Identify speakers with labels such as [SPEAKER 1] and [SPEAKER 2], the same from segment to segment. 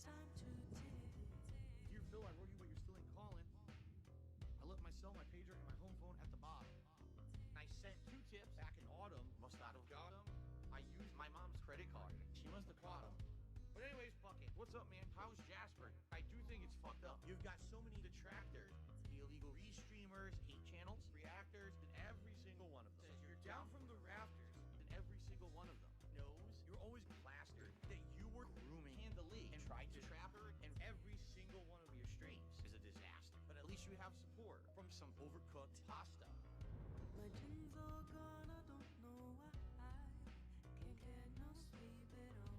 [SPEAKER 1] Dear Phil, I wrote you, but you're still in calling. I left my cell, my pager, and my home phone at the bottom. I sent 2 tips back in autumn. Must not have got them. I used my mom's credit card. She must have caught them. But anyways, fuck it. What's up, man? How's Jasper? I do think it's fucked up. You've got so many detractors. The illegal restreamers, hate channels, reactors, and every single one of them. Says you're down from the rafters, and every single one of them knows you're always plastered, that you were grooming handily and tried to trap her, and every single one of your streams is a disaster. But at least you have support from some overcooked pasta.
[SPEAKER 2] My dreams all gone, I don't know why. Can't get no sleep at all.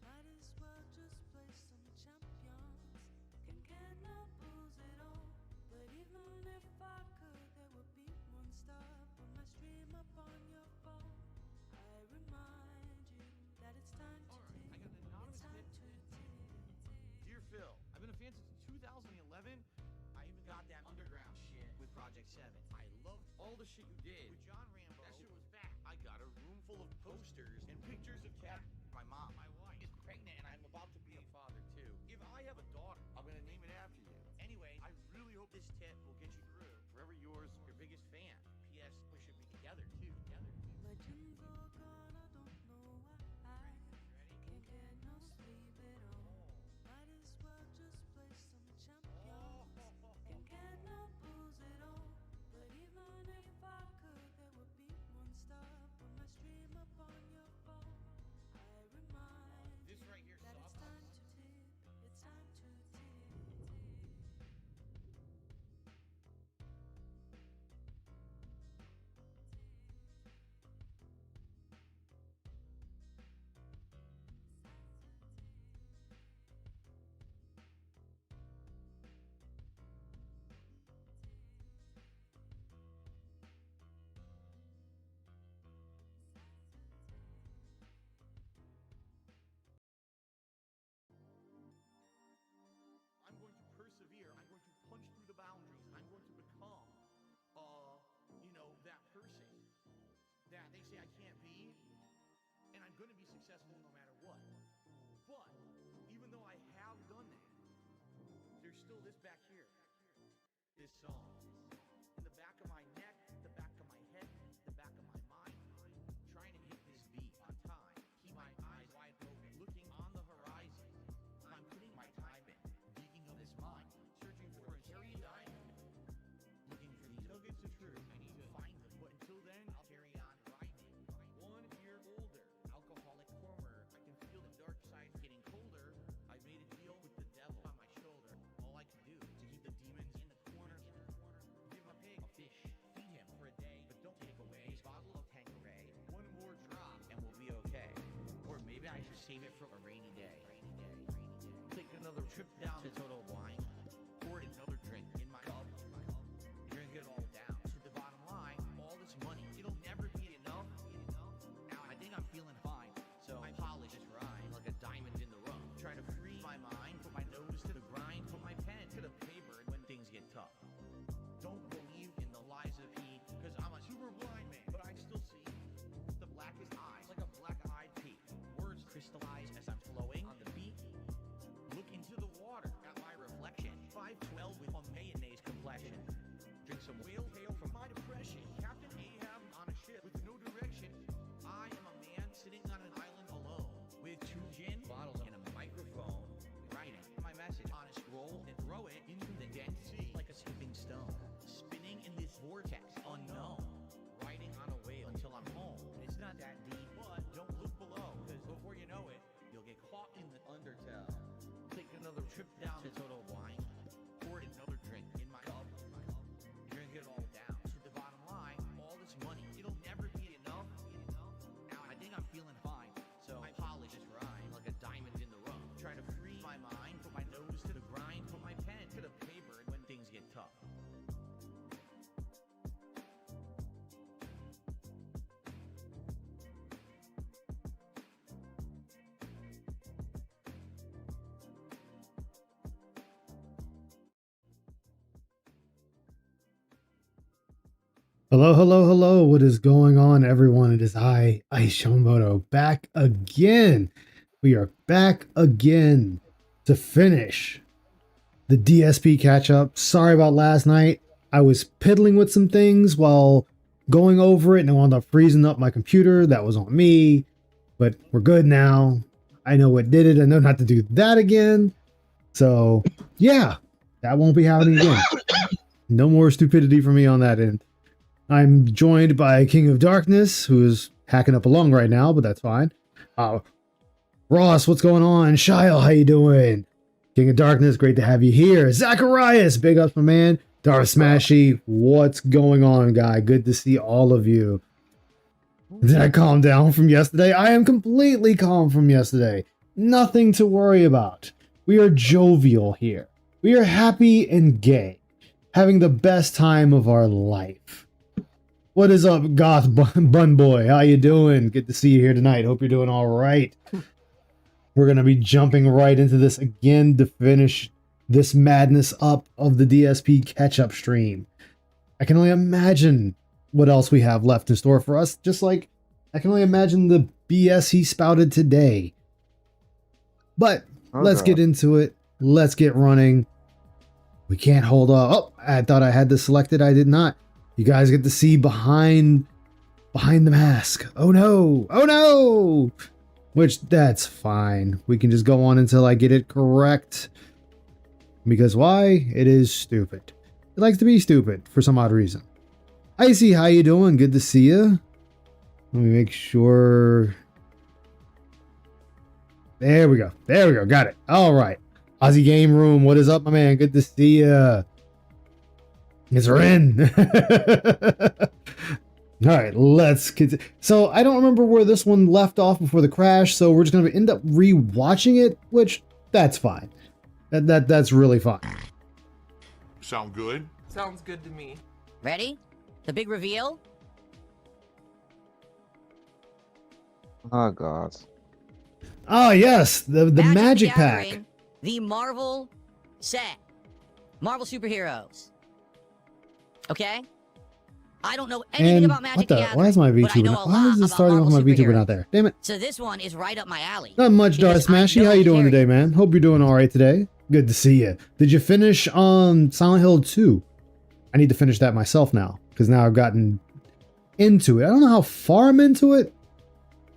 [SPEAKER 2] Might as well just play some champions. Can't get no booze at all. But even if I could, there would be one star. Put my stream up on your phone. I remind you that it's time to
[SPEAKER 1] Alright, I got an anonymous hit. Dear Phil, I've been a fan since 2011. I even got that underground shit with Project 7. I loved all the shit you did with John Rambo. That shit was fat. I got a room full of posters and pictures of Cat. My mom, my wife, is pregnant and I'm about to be a father too. If I have a daughter, I'm gonna name it after you. Anyway, I really hope this tip will get you through. Forever yours, your biggest fan. P.S. We should be together too.
[SPEAKER 2] My dreams all gone, I don't know why. Can't get no sleep at all. Might as well just play some champions. Can't get no booze at all. But even if I could, there would be one star. Put my stream up on your phone. I remind
[SPEAKER 1] This right here
[SPEAKER 2] that it's
[SPEAKER 1] sucks.
[SPEAKER 2] time to tip. It's time to tip.
[SPEAKER 1] I'm going to persevere. I'm going to punch through the boundaries. I'm going to become, that person that they say I can't be, and I'm going to be successful no matter what. But even though I have done that, there's still this back here, this song, in the back of my neck, the back of my head, the back of my mind, trying to hit this beat on time, keep my eyes wide open, looking on the horizon. I'm putting my time in, digging up this mine, searching for a cherry diamond, looking for these nuggets of truth. I need to find them, but until then, I'll carry on riding. 1 year older, alcoholic former. I can feel the dark side getting colder. I made a deal with the devil on my shoulder. All I can do to keep the demons in the corner. Give my pig a fish, feed him for a day, but don't take away his bottle of Tanqueray. 1 more drop, and we'll be okay. Or maybe I should save it for a rainy day. Take another trip down to Total Wine. Pour another drink in my cup. Drink it all down to the bottom line. All this money, it'll never be enough. Now I think I'm feeling fine, so I polish this rhyme like a diamond in the rough. Try to free my mind, put my nose to the grind, put my pen to the paper when things get tough. Don't believe in the lies of Pete, cause I'm a super blind man, but I still see the blackest eyes, like a black-eyed pea. Words crystallize as I'm flowing on the beat. Look into the water at my reflection. 5'12" with a mayonnaise complexion. Drink some whale tail from my depression. Captain Ahab on a ship with no direction. I am a man sitting on an island alone with 2 gin bottles and a microphone. Writing my message on a scroll and throw it into the Dead Sea like a skipping stone. Spinning in this vortex unknown. Riding on a whale until I'm home. It's not that deep, but don't look below, cause before you know it, you'll get caught in the undertow. Take another trip down to Total Wine. Pour another drink in my cup. Drink it all down to the bottom line. All this money, it'll never be enough. Now I think I'm feeling fine, so I polish this rhyme like a diamond in the rough. Try to free my mind, put my nose to the grind, put my pen to the paper when things get tough.
[SPEAKER 3] Hello, hello, hello. What is going on, everyone? It is I, Shomboto, back again. We are back again to finish the DSP catch up. Sorry about last night. I was piddling with some things while going over it and I wound up freezing up my computer. That was on me, but we're good now. I know what did it. I know not to do that again. So yeah, that won't be happening again. No more stupidity for me on that end. I'm joined by King of Darkness, who is hacking up a lung right now, but that's fine. Ross, what's going on? Shile, how you doing? King of Darkness, great to have you here. Zacharias, big ups, my man. Darth Smashy, what's going on, guy? Good to see all of you. Did I calm down from yesterday? I am completely calm from yesterday. Nothing to worry about. We are jovial here. We are happy and gay. Having the best time of our life. What is up, Goth Bun Boy? How you doing? Good to see you here tonight. Hope you're doing all right. We're going to be jumping right into this again to finish this madness up of the DSP catch-up stream. I can only imagine what else we have left in store for us, just like I can only imagine the BS he spouted today. But let's get into it. Let's get running. We can't hold off. Oh, I thought I had this selected. I did not. You guys get to see behind the mask. Oh no. Oh no. Which, that's fine. We can just go on until I get it correct. Because why? It is stupid. It likes to be stupid for some odd reason. Icy, how you doing? Good to see you. Let me make sure. There we go. There we go. Got it. All right. Aussie Game Room, what is up, my man? Good to see you. It's Ren. All right, let's continue. So I don't remember where this one left off before the crash, so we're just going to end up re-watching it, which that's fine. That's really fine.
[SPEAKER 4] Sound good?
[SPEAKER 5] Sounds good to me.
[SPEAKER 6] Ready? The big reveal?
[SPEAKER 7] Oh god.
[SPEAKER 3] Oh yes, the magic pack.
[SPEAKER 6] Gathering, the Marvel set. Marvel superheroes. Okay? I don't know anything
[SPEAKER 3] And
[SPEAKER 6] about Magic
[SPEAKER 3] what the?
[SPEAKER 6] Gathering,
[SPEAKER 3] Why is my
[SPEAKER 6] but I
[SPEAKER 3] VTuber?
[SPEAKER 6] know a
[SPEAKER 3] Why
[SPEAKER 6] lot
[SPEAKER 3] is this
[SPEAKER 6] about
[SPEAKER 3] starting off my
[SPEAKER 6] Marvel
[SPEAKER 3] VTuber not
[SPEAKER 6] superheroes.
[SPEAKER 3] there? Damn it.
[SPEAKER 6] So this one is right up my alley.
[SPEAKER 3] Not much, Darth
[SPEAKER 6] because I
[SPEAKER 3] Smashy.
[SPEAKER 6] know
[SPEAKER 3] How you doing
[SPEAKER 6] Terry.
[SPEAKER 3] today, man? Hope you're doing all right today. Good to see you. Did you finish on Silent Hill 2? I need to finish that myself now because now I've gotten into it. I don't know how far I'm into it,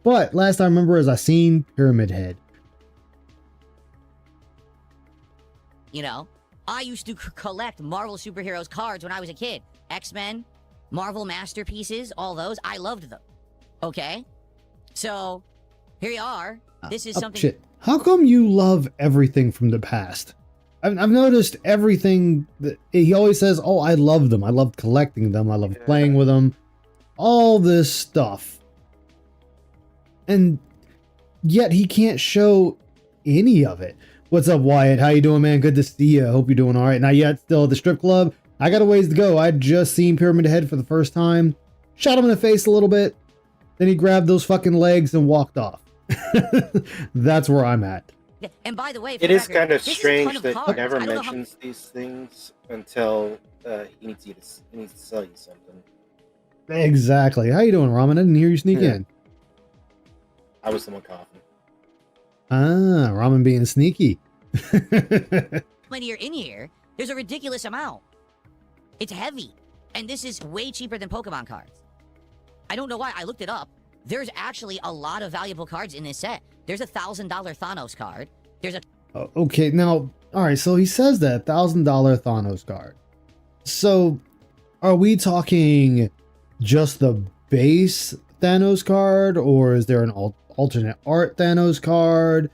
[SPEAKER 3] but last I remember is I seen Pyramid Head.
[SPEAKER 6] You know, I used to collect Marvel superheroes cards when I was a kid. X-Men, Marvel Masterpieces, all those. I loved them. Okay? So, here you are. This is something...
[SPEAKER 3] Shit. How come you love everything from the past? I've noticed everything that he always says, oh, I love them. I loved collecting them. I loved playing with them. All this stuff. And yet he can't show any of it. What's up, Wyatt? How you doing, man? Good to see you. Hope you're doing all right. Not yet, still at the strip club. I got a ways to go. I just seen Pyramid Head for the first time. Shot him in the face a little bit. Then he grabbed those fucking legs and walked off. That's where I'm at.
[SPEAKER 6] And by the way,
[SPEAKER 8] It is kind of
[SPEAKER 6] this is a
[SPEAKER 8] strange
[SPEAKER 6] ton of
[SPEAKER 8] that he
[SPEAKER 6] cards.
[SPEAKER 8] never
[SPEAKER 6] I don't know how-
[SPEAKER 8] mentions these things until he needs to sell you something.
[SPEAKER 3] Exactly. How you doing, Ramen? I didn't hear you sneak in.
[SPEAKER 8] I was the one coughing.
[SPEAKER 3] Ah, Ramen being sneaky.
[SPEAKER 6] when you're in here, there's a ridiculous amount. It's heavy. And this is way cheaper than Pokemon cards. I don't know why. I looked it up. There's actually a lot of valuable cards in this set. There's a $1,000 Thanos card. There's a...
[SPEAKER 3] Okay, now, all right, so he says that $1,000 Thanos card. So, are we talking just the base Thanos card, or is there an alternate art Thanos card?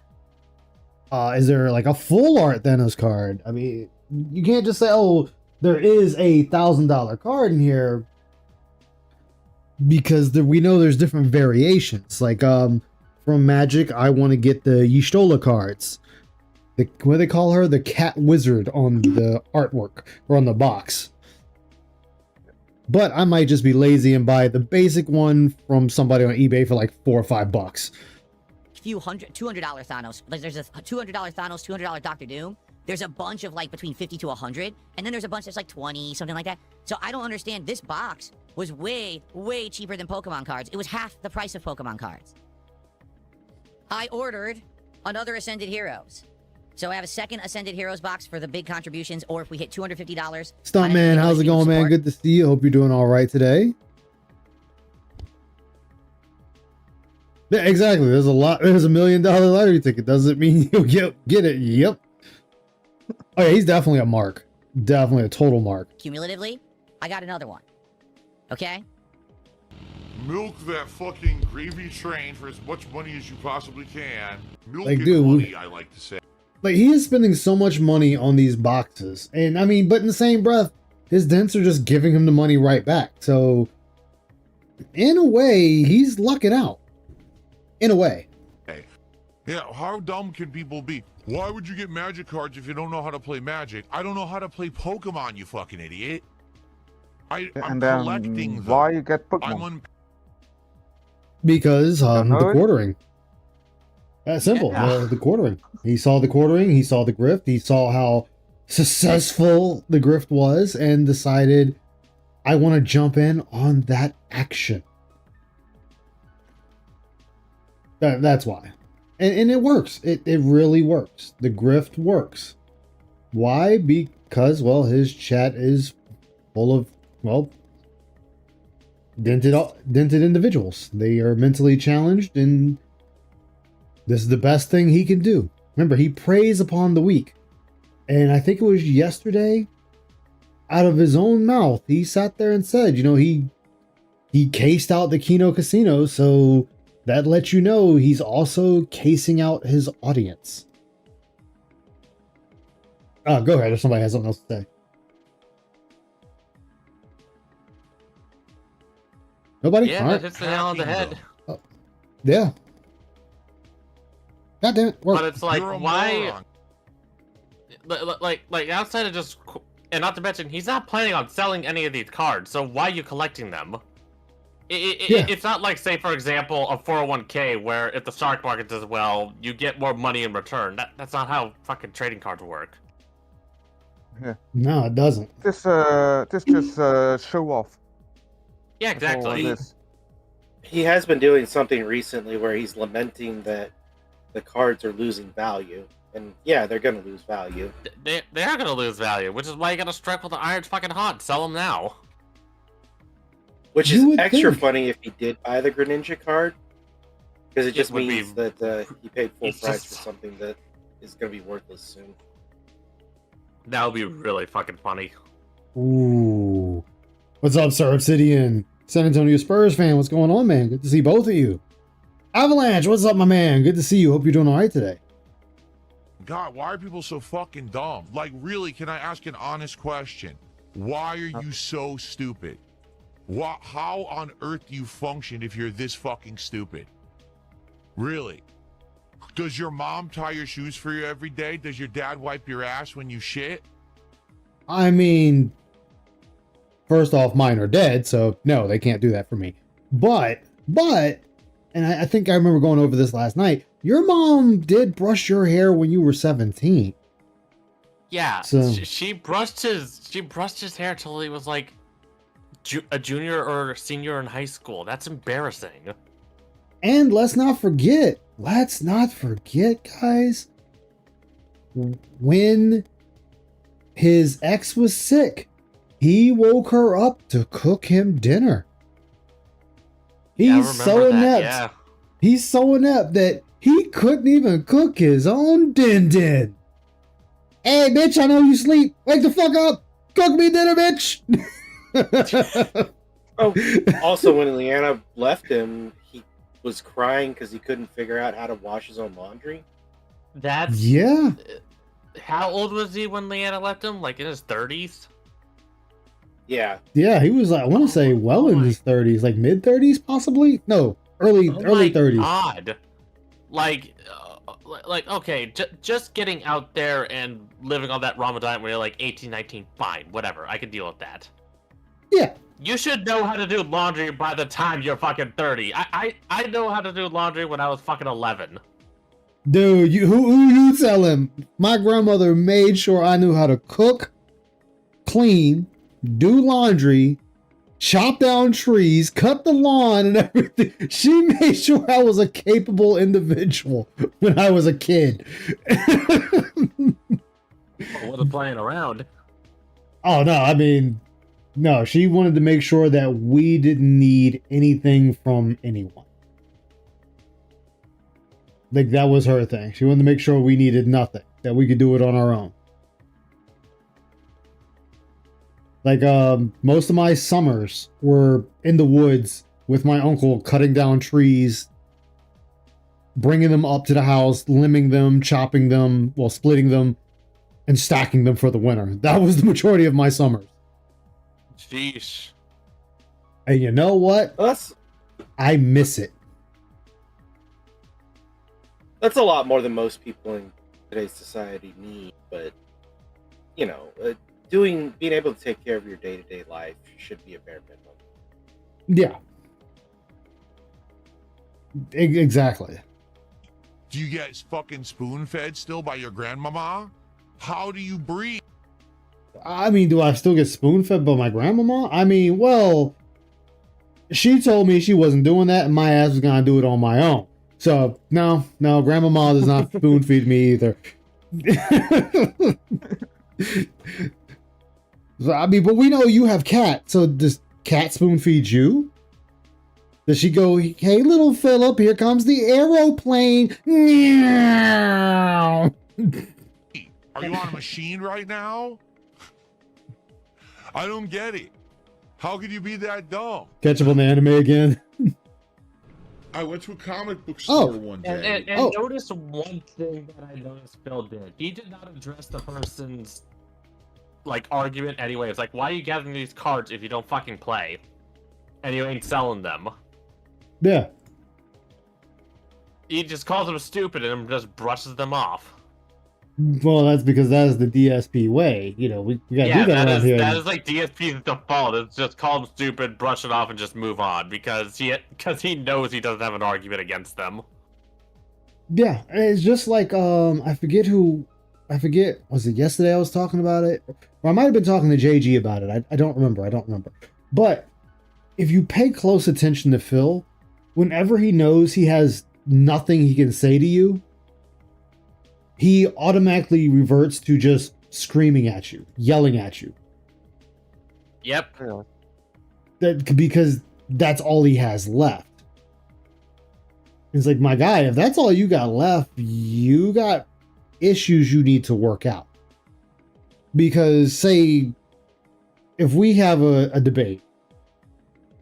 [SPEAKER 3] Is there like a full art Thanos card? I mean, you can't just say, oh, there is a $1,000 card in here, because we know there's different variations. Like, from Magic, I want to get the Y'shtola cards. What do they call her? The cat wizard on the artwork or on the box. But I might just be lazy and buy the basic one from somebody on eBay for like $4 or $5.
[SPEAKER 6] few $200 Thanos. Like there's a $200 Thanos, $200 Doctor Doom. There's a bunch of like between 50 to 100, and then there's a bunch that's like 20, something like that. So I don't understand. This box was way, way cheaper than Pokemon cards. It was half the price of Pokemon cards. I ordered another Ascended Heroes. So I have a second Ascended Heroes box for the big contributions, or if we hit $250.
[SPEAKER 3] Stuntman, how's it going, man? Good to see you. Hope you're doing all right today. Yeah, exactly. There's a $1 million lottery ticket. Doesn't mean you'll get it. Yep. Oh yeah, he's definitely a mark. Definitely a total mark.
[SPEAKER 6] Cumulatively, I got another one. Okay?
[SPEAKER 4] Milk that fucking gravy train for as much money as you possibly can. Milk
[SPEAKER 3] Like,
[SPEAKER 4] it
[SPEAKER 3] dude,
[SPEAKER 4] money, I like to say.
[SPEAKER 3] Like, he is spending so much money on these boxes. And I mean, but in the same breath, his dents are just giving him the money right back. So in a way, he's lucking out. In a way.
[SPEAKER 4] Hey. Yeah, how dumb can people be? Why would you get magic cards if you don't know how to play magic? I don't know how to play Pokemon, you fucking idiot. I'm collecting them.
[SPEAKER 7] Why you get Pokemon?
[SPEAKER 3] Because the quartering. That's simple.
[SPEAKER 6] Yeah.
[SPEAKER 3] The quartering. He saw the quartering. He saw the grift. He saw how successful the grift was and decided, I want to jump in on that action. That's why. And it works. It really works. The grift works. Why? Because, well, his chat is full of, well, dented individuals. They are mentally challenged, and this is the best thing he can do. Remember, he preys upon the weak. And I think it was yesterday, out of his own mouth, he sat there and said, you know, he cased out the Kino Casino, so that lets you know he's also casing out his audience. Oh, go ahead if somebody has something else to say. Nobody?
[SPEAKER 5] Yeah, that hits the nail on the head.
[SPEAKER 3] Yeah. God damn it.
[SPEAKER 5] But it's like, why? Like outside of just, and not to mention, he's not planning on selling any of these cards. So why are you collecting them? It's not like, say, for example, a 401k where if the stock market does well, you get more money in return. That's not how fucking trading cards work.
[SPEAKER 7] Yeah.
[SPEAKER 3] No, it doesn't.
[SPEAKER 7] This just show off.
[SPEAKER 5] Yeah, exactly.
[SPEAKER 8] He has been doing something recently where he's lamenting that the cards are losing value. And yeah, they're going to lose value.
[SPEAKER 5] They are going to lose value, which is why you got to strike while the iron's fucking hot. Sell them now.
[SPEAKER 8] Which is extra funny if he did buy the Greninja card. Because it just means that he paid full price for something that is going to be worthless soon.
[SPEAKER 5] That would be really fucking funny.
[SPEAKER 3] Ooh. What's up, Sir Obsidian? San Antonio Spurs fan, what's going on, man? Good to see both of you. Avalanche, what's up, my man? Good to see you. Hope you're doing all right today.
[SPEAKER 4] God, why are people so fucking dumb? Like, really, can I ask an honest question? Why are you so stupid? How on earth do you function if you're this fucking stupid? Really? Does your mom tie your shoes for you every day? Does your dad wipe your ass when you shit?
[SPEAKER 3] I mean, first off, mine are dead, so no, they can't do that for me. But, and I think I remember going over this last night, your mom did brush your hair when you were 17.
[SPEAKER 5] Yeah,
[SPEAKER 3] so
[SPEAKER 5] she brushed his hair till he was like a junior or senior in high school. That's embarrassing.
[SPEAKER 3] And let's not forget, guys, when his ex was sick, he woke her up to cook him dinner. He's so inept. Yeah. He's so inept that he couldn't even cook his own din-din. Hey, bitch, I know you sleep. Wake the fuck up. Cook me dinner, bitch.
[SPEAKER 8] Oh, also, when Leanna left him, he was crying because he couldn't figure out how to wash his own laundry.
[SPEAKER 3] Yeah.
[SPEAKER 5] How old was he when Leanna left him? Like in his 30s?
[SPEAKER 8] Yeah.
[SPEAKER 3] Yeah, he was, I want to say, well in his 30s, like mid 30s, possibly. No, early 30s.
[SPEAKER 5] God, like okay, just getting out there and living on that Ramadan when you're like 18, 19, fine, whatever, I can deal with that.
[SPEAKER 3] Yeah.
[SPEAKER 5] You should know how to do laundry by the time you're fucking 30. I know how to do laundry when I was fucking 11.
[SPEAKER 3] Dude, who you tell him? My grandmother made sure I knew how to cook, clean, do laundry, chop down trees, cut the lawn and everything. She made sure I was a capable individual when I was a kid.
[SPEAKER 5] I wasn't playing around.
[SPEAKER 3] Oh, no, I mean, no, she wanted to make sure that we didn't need anything from anyone. Like, that was her thing. She wanted to make sure we needed nothing, that we could do it on our own. Like, most of my summers were in the woods with my uncle, cutting down trees, bringing them up to the house, limbing them, chopping them, well, splitting them, and stacking them for the winter. That was the majority of my summers.
[SPEAKER 4] Sheesh.
[SPEAKER 3] And you know what? I miss it.
[SPEAKER 8] That's a lot more than most people in today's society need, but, you know, being able to take care of your day-to-day life should be a bare minimum.
[SPEAKER 3] Yeah. Exactly.
[SPEAKER 4] Do you get fucking spoon-fed still by your grandmama? How do you breathe?
[SPEAKER 3] I mean, do I still get spoon-fed by my grandmama? I mean, well, she told me she wasn't doing that and my ass was gonna do it on my own. So, no, grandmama does not spoon-feed me either. So, I mean, but we know you have cat, so does cat spoon-feed you? Does she go, hey, little Philip, here comes the aeroplane.
[SPEAKER 4] Are you on a machine right now? I don't get it. How could you be that dumb?
[SPEAKER 3] Catch up on the anime again.
[SPEAKER 4] I went to a comic book store one day.
[SPEAKER 5] And notice one thing that I noticed Phil did. He did not address the person's like argument anyway. It's like, why are you gathering these cards if you don't fucking play? And you ain't selling them.
[SPEAKER 3] Yeah.
[SPEAKER 5] He just calls them stupid and just brushes them off.
[SPEAKER 3] Well, that's because that is the DSP way. You know, we gotta do that around here.
[SPEAKER 5] That is like DSP's default. It's just call them stupid, brush it off, and just move on because he knows he doesn't have an argument against them.
[SPEAKER 3] Yeah, it's just like I forget, was it yesterday I was talking about it? Or I might have been talking to JG about it. I don't remember. But if you pay close attention to Phil, whenever he knows he has nothing he can say to you, he automatically reverts to just screaming at you, yelling at you.
[SPEAKER 5] Yep.
[SPEAKER 3] Because that's all he has left. It's like, my guy, if that's all you got left, you got issues you need to work out. Because, say, if we have a debate,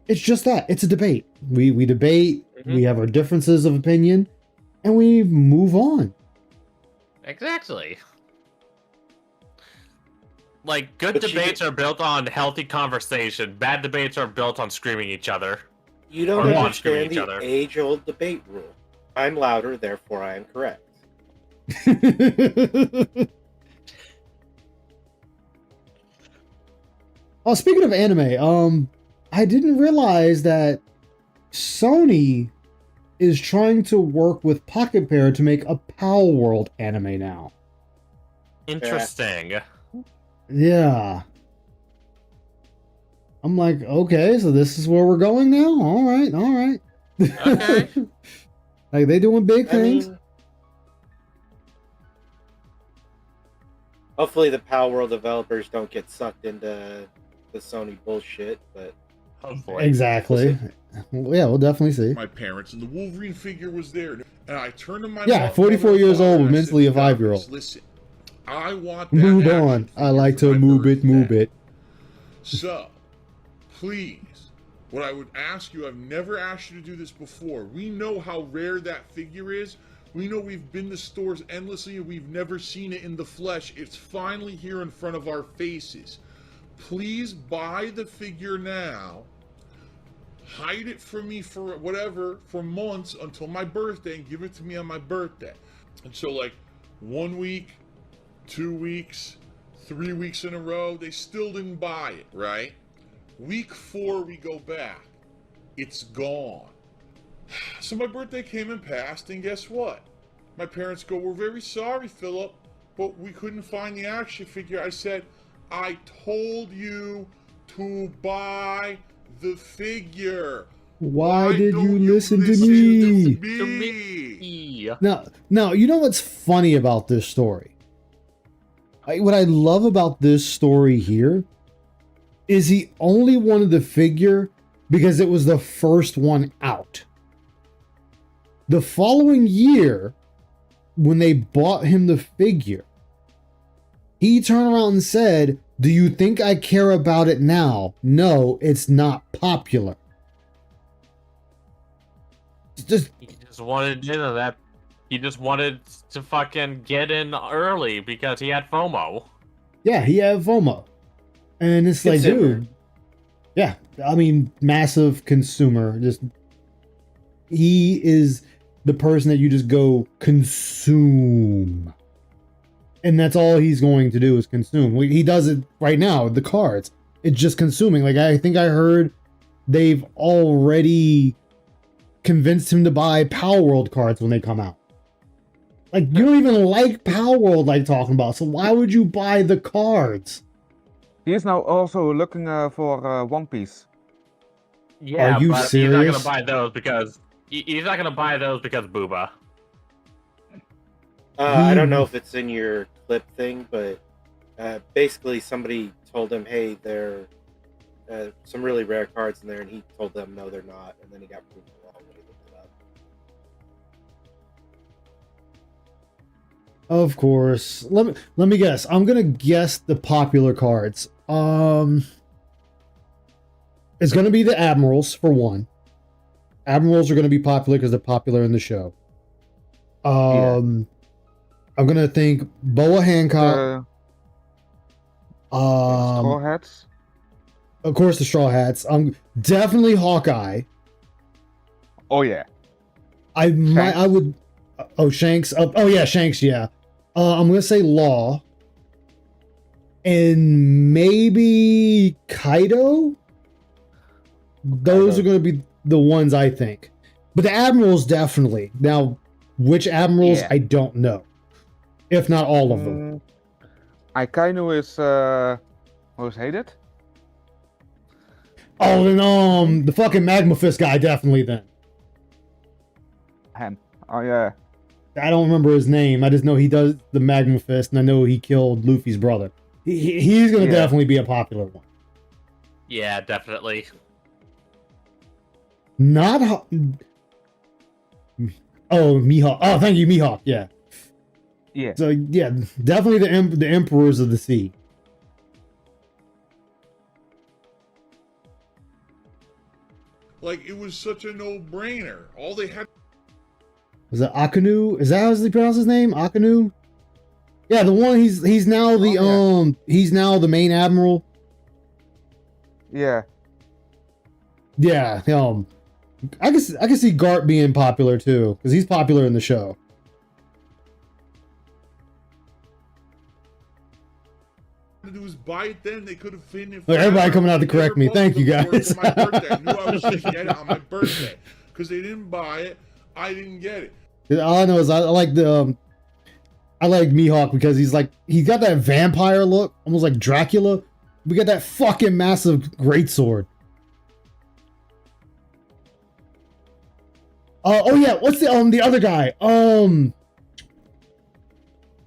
[SPEAKER 3] it's just that. It's a debate. We debate, we have our differences of opinion, and we move on.
[SPEAKER 5] Exactly. Like, good debates are built on healthy conversation. Bad debates are built on screaming each other.
[SPEAKER 8] You don't understand the age-old debate rule. I'm louder, therefore I am correct.
[SPEAKER 3] Oh, speaking of anime, I didn't realize that Sony is trying to work with Pocket Pair to make a Pal World anime now.
[SPEAKER 5] Interesting.
[SPEAKER 3] Yeah. I'm like, okay, so this is where we're going now? All right.
[SPEAKER 5] Okay.
[SPEAKER 3] Like, they doing big things.
[SPEAKER 8] Hopefully the Pal World developers don't get sucked into the Sony bullshit, but...
[SPEAKER 5] Hopefully.
[SPEAKER 3] Exactly. Well, yeah, we'll definitely see.
[SPEAKER 4] My parents, and the Wolverine figure was there. And I turned to my
[SPEAKER 3] mom, 44 years old, but mentally a 5-year-old.
[SPEAKER 4] Listen, I want that
[SPEAKER 3] move on. I like to move it.
[SPEAKER 4] So, please, what I would ask you, I've never asked you to do this before. We know how rare that figure is. We know we've been to stores endlessly and we've never seen it in the flesh. It's finally here in front of our faces. Please buy the figure now. Hide it from me for for months until my birthday and give it to me on my birthday. And so, like, 1 week, 2 weeks, 3 weeks in a row, they still didn't buy it, right? Week 4, we go back. It's gone. So my birthday came and passed, and guess what? My parents go, we're very sorry, Philip, but we couldn't find the action figure. I said, I told you to buy the figure.
[SPEAKER 3] Why did
[SPEAKER 4] don't
[SPEAKER 3] you listen to me?
[SPEAKER 5] To me.
[SPEAKER 3] Now, you know what's funny about this story? What I love about this story here is he only wanted the figure because it was the first one out. The following year, when they bought him the figure, he turned around and said, "Do you think I care about it now? No, it's not popular."
[SPEAKER 5] He just wanted into that. He just wanted to fucking get in early because he had FOMO.
[SPEAKER 3] Yeah, he had FOMO. And it's like,
[SPEAKER 8] Consumer.
[SPEAKER 3] dude. Yeah, I mean, massive consumer. Just he is the person that you just go consume. And that's all he's going to do is consume. He does it right now, the cards. It's just consuming. Like, I think I heard they've already convinced him to buy Power World cards when they come out. Like, you don't even like Power World, like talking about, so why would you buy the cards?
[SPEAKER 7] He is now also looking for One Piece.
[SPEAKER 5] Yeah,
[SPEAKER 3] Are you
[SPEAKER 5] but
[SPEAKER 3] serious?
[SPEAKER 5] he's not gonna buy those because he's not gonna buy those because Booba.
[SPEAKER 8] I don't know if it's in your clip thing, but basically somebody told him, "Hey, there are some really rare cards in there," and he told them, "No, they're not," and then he got proven wrong when he looked it up.
[SPEAKER 3] Of course. Let me guess. I'm gonna guess the popular cards. It's gonna be the Admirals for one. Admirals are gonna be popular because they're popular in the show. I'm gonna think Boa Hancock.
[SPEAKER 7] Straw Hats.
[SPEAKER 3] Of course, the Straw Hats. Definitely Hawkeye.
[SPEAKER 7] Oh yeah.
[SPEAKER 3] I would. Oh, Shanks. Oh yeah, Shanks. Yeah. I'm gonna say Law. And maybe Kaido. Those are gonna be the ones I think. But the Admirals definitely. Now, which Admirals?
[SPEAKER 7] Yeah.
[SPEAKER 3] I don't know. If not all of them.
[SPEAKER 7] Akainu is most hated.
[SPEAKER 3] Oh, then the fucking Magma Fist guy definitely then.
[SPEAKER 7] Him. Oh yeah.
[SPEAKER 3] I don't remember his name. I just know he does the Magma Fist, and I know he killed Luffy's brother. He's gonna definitely be a popular one.
[SPEAKER 5] Yeah, definitely.
[SPEAKER 3] Not Mihawk. Oh, thank you, Mihawk. Yeah.
[SPEAKER 7] Yeah.
[SPEAKER 3] So yeah, definitely the Emperors of the Sea.
[SPEAKER 4] Like, it was such a no-brainer. All they had...
[SPEAKER 3] Was it Akanu? Is that how they pronounce his name? Akanu? Yeah, the one he's now the he's now the main admiral.
[SPEAKER 7] Yeah.
[SPEAKER 3] Yeah, I can see Gart being popular too, because he's popular in the show.
[SPEAKER 4] to do is buy it then. They could have finished.
[SPEAKER 3] Look, everybody coming out to correct me. Thank you, guys.
[SPEAKER 4] For my birthday. I knew I was going to get it on my birthday. Because they didn't buy it, I didn't get it.
[SPEAKER 3] All I know is I like Mihawk because he's got that vampire look, almost like Dracula. We got that fucking massive greatsword. Oh yeah, what's the other guy?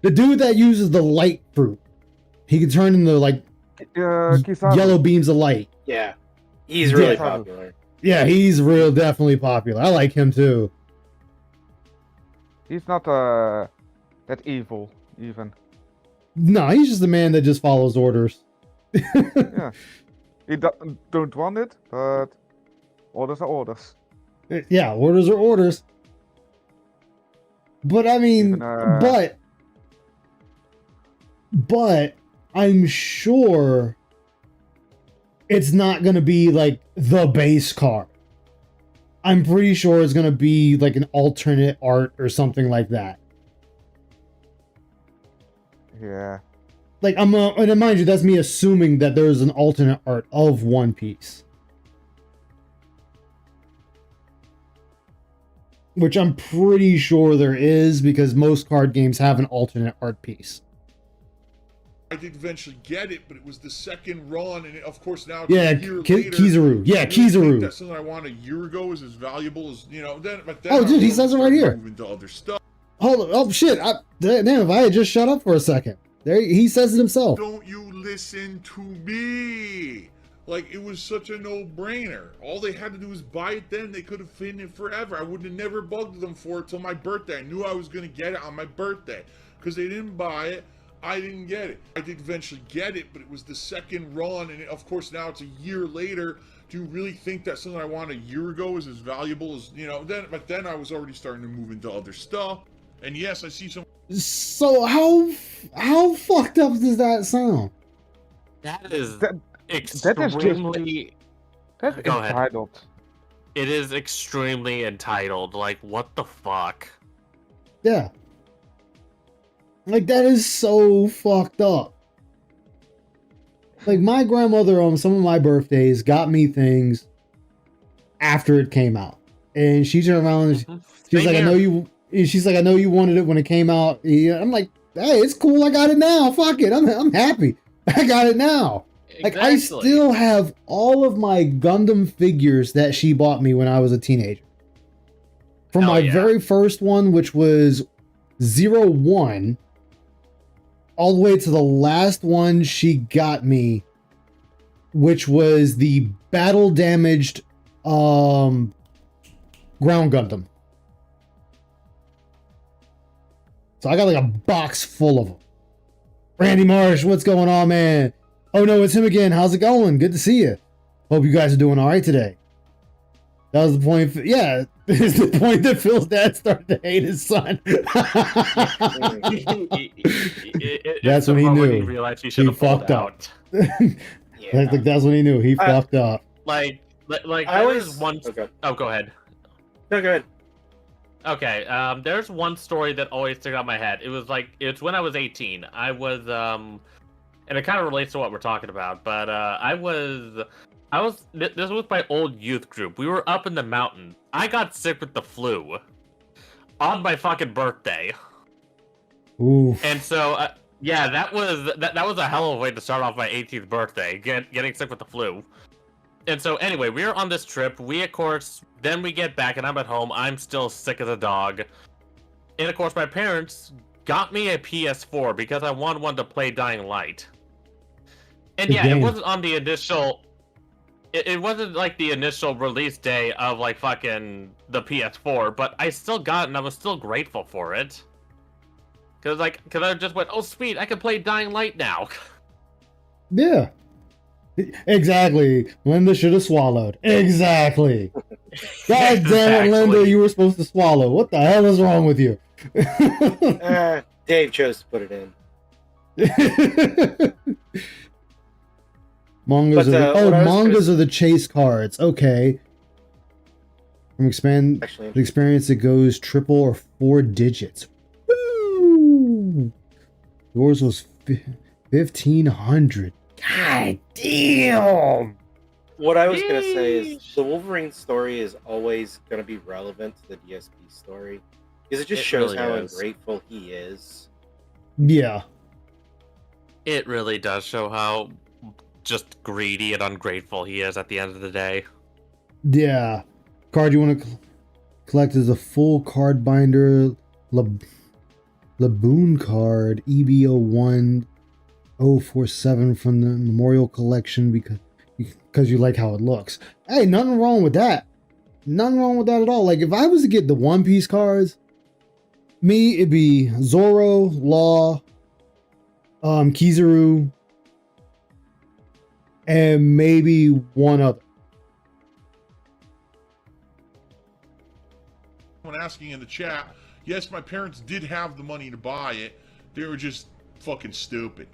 [SPEAKER 3] The dude that uses the light fruit. He can turn into yellow beams of light.
[SPEAKER 8] Yeah, he's really popular.
[SPEAKER 3] Yeah, he's definitely popular. I like him too.
[SPEAKER 7] He's not that evil even.
[SPEAKER 3] No, he's just a man that just follows orders.
[SPEAKER 7] Yeah, he don't want it, but orders are orders.
[SPEAKER 3] Yeah, orders are orders. But I mean, but I'm sure it's not going to be like the base card. I'm pretty sure it's going to be like an alternate art or something like that.
[SPEAKER 7] Yeah.
[SPEAKER 3] Like, and mind you, that's me assuming that there's an alternate art of One Piece. Which I'm pretty sure there is, because most card games have an alternate art piece.
[SPEAKER 4] I did eventually get it, but it was the second run, and of course now
[SPEAKER 3] Yeah,
[SPEAKER 4] a year later,
[SPEAKER 3] Kizaru. Yeah,
[SPEAKER 4] I really think
[SPEAKER 3] Kizaru.
[SPEAKER 4] that something I wanted a year ago is as valuable as But then
[SPEAKER 3] Oh, dude, he
[SPEAKER 4] I
[SPEAKER 3] says it right
[SPEAKER 4] started
[SPEAKER 3] here.
[SPEAKER 4] moving to other stuff.
[SPEAKER 3] Hold on. Oh shit! Damn, if I had just shut up for a second. There, he says it himself.
[SPEAKER 4] Don't you listen to me? Like, it was such a no-brainer. All they had to do was buy it then. They could have fit it forever. I would have never bugged them for it till my birthday. I knew I was going to get it on my birthday. Because they didn't buy it, I didn't get it. I did eventually get it, but it was the second run. And of course, now it's a year later. Do you really think that something I wanted a year ago is as valuable as, But then I was already starting to move into other stuff. And yes, I see some...
[SPEAKER 3] So how fucked up does that sound?
[SPEAKER 5] That is
[SPEAKER 7] That
[SPEAKER 5] extremely...
[SPEAKER 7] That's
[SPEAKER 5] Go ahead.
[SPEAKER 7] entitled.
[SPEAKER 5] It is extremely entitled. Like, what the fuck?
[SPEAKER 3] Yeah. Like, that is so fucked up. Like, my grandmother on some of my birthdays got me things after it came out. And she turned around and she's
[SPEAKER 5] Same
[SPEAKER 3] like,
[SPEAKER 5] here.
[SPEAKER 3] she's like, I know you wanted it when it came out. Yeah, I'm like, hey, it's cool. I got it now. Fuck it. I'm happy. I got it now. Like, I still have all of my Gundam figures that she bought me when I was a teenager. From
[SPEAKER 5] Hell
[SPEAKER 3] my
[SPEAKER 5] yeah.
[SPEAKER 3] very first one, which was 01, all the way to the last one she got me, which was the battle damaged ground Gundam. So I got like a box full of them. Randy Marsh, what's going on, man? Oh no, it's him again. How's it going? Good to see you. Hope you guys are doing all right today. That was the point. Yeah, it's the point that Phil's dad started to hate his son. That's when he knew.
[SPEAKER 5] He realized he should have
[SPEAKER 3] fucked up.
[SPEAKER 5] out.
[SPEAKER 8] Yeah.
[SPEAKER 3] Like, that's when he knew he fucked up.
[SPEAKER 5] Like
[SPEAKER 8] I
[SPEAKER 5] there
[SPEAKER 8] always
[SPEAKER 5] was one.
[SPEAKER 8] Okay.
[SPEAKER 5] Oh, go ahead.
[SPEAKER 8] No, go ahead.
[SPEAKER 5] Okay, there's one story that always stuck out in my head. It's when I was 18. I was, and it kind of relates to what we're talking about, but, this was my old youth group. We were up in the mountain. I got sick with the flu on my fucking birthday.
[SPEAKER 3] Ooh.
[SPEAKER 5] And so, yeah, that was a hell of a way to start off my 18th birthday, getting sick with the flu. And so, anyway, we were on this trip. We, of course, then we get back, and I'm at home. I'm still sick as a dog. And, of course, my parents got me a PS4 because I wanted one to play Dying Light. And,
[SPEAKER 3] Good
[SPEAKER 5] yeah,
[SPEAKER 3] game.
[SPEAKER 5] it wasn't on the initial... It wasn't, like, the initial release day of, like, fucking the PS4, but I still got it, and I was still grateful for it. Because I just went, oh, sweet, I can play Dying Light now.
[SPEAKER 3] Yeah. Exactly. Linda should have swallowed. Exactly. God damn it, Linda, you were supposed to swallow. What the hell is wrong with you?
[SPEAKER 8] Dave chose to put it in.
[SPEAKER 3] Mangas
[SPEAKER 8] But,
[SPEAKER 3] are
[SPEAKER 8] what I was
[SPEAKER 3] mangas
[SPEAKER 8] gonna-
[SPEAKER 3] are the chase cards. Okay. From the experience, it goes triple or 4 digits. Woo! Yours was 1,500. God damn!
[SPEAKER 8] What I was gonna say is the Wolverine story is always gonna be relevant to the DSP story because it just shows
[SPEAKER 5] really
[SPEAKER 8] how
[SPEAKER 5] is.
[SPEAKER 8] ungrateful he is.
[SPEAKER 3] Yeah.
[SPEAKER 5] It really does show how just greedy and ungrateful he is at the end of the day.
[SPEAKER 3] Yeah. Card you want to collect is a full card binder Laboon card EB01047 from the Memorial Collection because you like how it looks. Hey, nothing wrong with that. Nothing wrong with that at all. Like, if I was to get the One Piece cards, it'd be Zoro, Law, Kizaru, and maybe one other.
[SPEAKER 4] Someone asking in the chat, yes, my parents did have the money to buy it. They were just fucking stupid.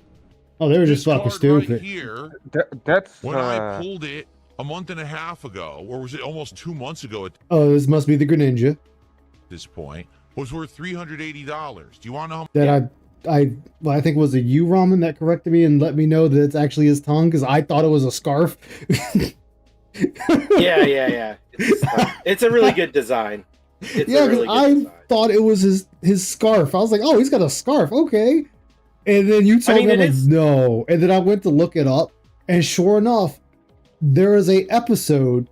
[SPEAKER 3] Oh, they were just
[SPEAKER 4] This
[SPEAKER 3] fucking
[SPEAKER 4] card
[SPEAKER 3] stupid.
[SPEAKER 4] Right here,
[SPEAKER 7] That's
[SPEAKER 4] when I pulled it a month and a half ago, or was it almost 2 months ago at
[SPEAKER 3] Oh, this must be the Greninja
[SPEAKER 4] this point, was worth $380. Do you want to know how
[SPEAKER 3] that I think it was a U ramen that corrected me and let me know that it's actually his tongue because I thought it was a scarf.
[SPEAKER 8] Yeah. It's a really good design. It's
[SPEAKER 3] Yeah,
[SPEAKER 8] a
[SPEAKER 3] because
[SPEAKER 8] really good
[SPEAKER 3] I
[SPEAKER 8] design.
[SPEAKER 3] thought it was his scarf. I was like, oh, he's got a scarf. Okay. And then you told me, I'm
[SPEAKER 8] it
[SPEAKER 3] like,
[SPEAKER 8] is-
[SPEAKER 3] no. And then I went to look it up, and sure enough, there is a episode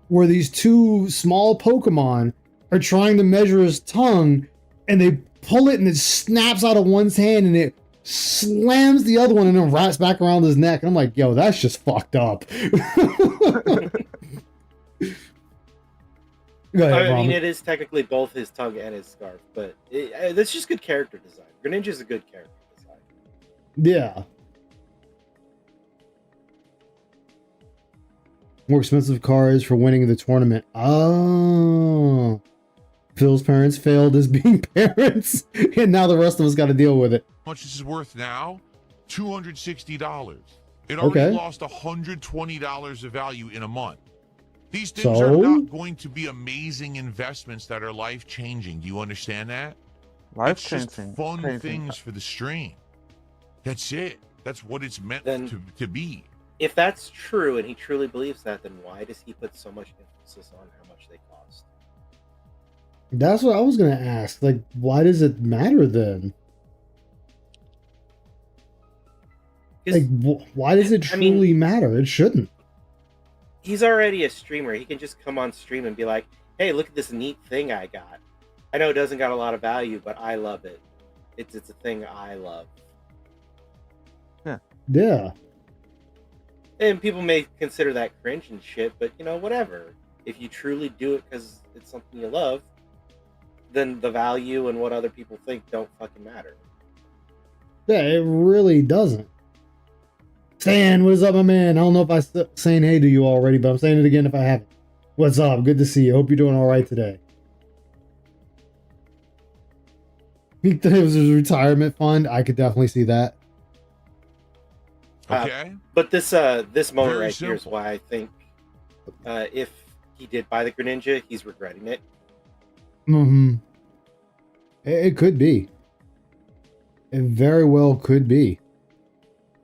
[SPEAKER 3] where these two small Pokemon are trying to measure his tongue, and they pull it, and it snaps out of one's hand, and it slams the other one, and then wraps back around his neck. And I'm like, yo, that's just fucked up. Go ahead,
[SPEAKER 8] I mean,
[SPEAKER 3] Ramen.
[SPEAKER 8] it is technically both his tongue and his scarf, but that's just good character design. Greninja's a good character design.
[SPEAKER 3] Yeah. More expensive cars for winning the tournament. Oh. Phil's parents failed as being parents, and now the rest of us got to deal with it.
[SPEAKER 4] How much this is worth now? $260. It already
[SPEAKER 3] Okay.
[SPEAKER 4] lost $120 of value in a month. These things are
[SPEAKER 3] So?
[SPEAKER 4] not going to be amazing investments that are life-changing. Do you understand that?
[SPEAKER 7] Life
[SPEAKER 4] It's just
[SPEAKER 7] changing.
[SPEAKER 4] fun things for the stream. That's it. That's what it's meant
[SPEAKER 8] Then-
[SPEAKER 4] to be.
[SPEAKER 8] If that's true and he truly believes that, then why does he put so much emphasis on how much they cost?
[SPEAKER 3] That's what I was going to ask. Like, why does it matter then?
[SPEAKER 8] 'Cause
[SPEAKER 3] Like, why does it
[SPEAKER 8] I mean-
[SPEAKER 3] truly matter? It shouldn't.
[SPEAKER 8] he's already a streamer. He can just come on stream and be like, hey, look at this neat thing I got. I know it doesn't got a lot of value, but I love it. It's a thing I love.
[SPEAKER 3] Yeah.
[SPEAKER 8] And people may consider that cringe and shit, but whatever. If you truly do it because it's something you love, then the value and what other people think don't fucking matter.
[SPEAKER 3] Yeah, it really doesn't. Stan, what is up, my man? I don't know if I saying hey to you already, but I'm saying it again if I haven't. What's up? Good to see you. Hope you're doing all right today. He thought it was his retirement fund. I could definitely see that.
[SPEAKER 4] Okay?
[SPEAKER 8] But this moment
[SPEAKER 4] Very
[SPEAKER 8] right here is
[SPEAKER 4] simple.
[SPEAKER 8] why I think if he did buy the Greninja, he's regretting it.
[SPEAKER 3] Mm-hmm. It could be. It very well could be.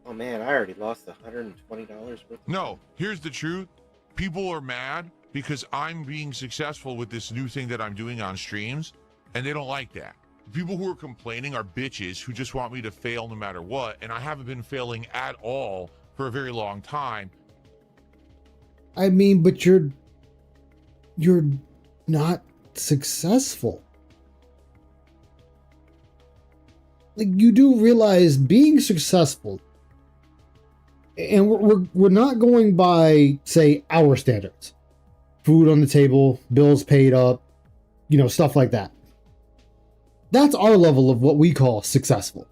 [SPEAKER 8] Oh man, I already lost $120 worth.
[SPEAKER 4] No, here's the truth. People are mad because I'm being successful with this new thing that I'm doing on streams, and they don't like that. People who are complaining are bitches who just want me to fail no matter what, and I haven't been failing at all for a very long time.
[SPEAKER 3] I mean, but you're not successful. Like, you do realize being successful, and we're not going by, say, our standards. Food on the table, bills paid up, stuff like that. That's our level of what we call successful.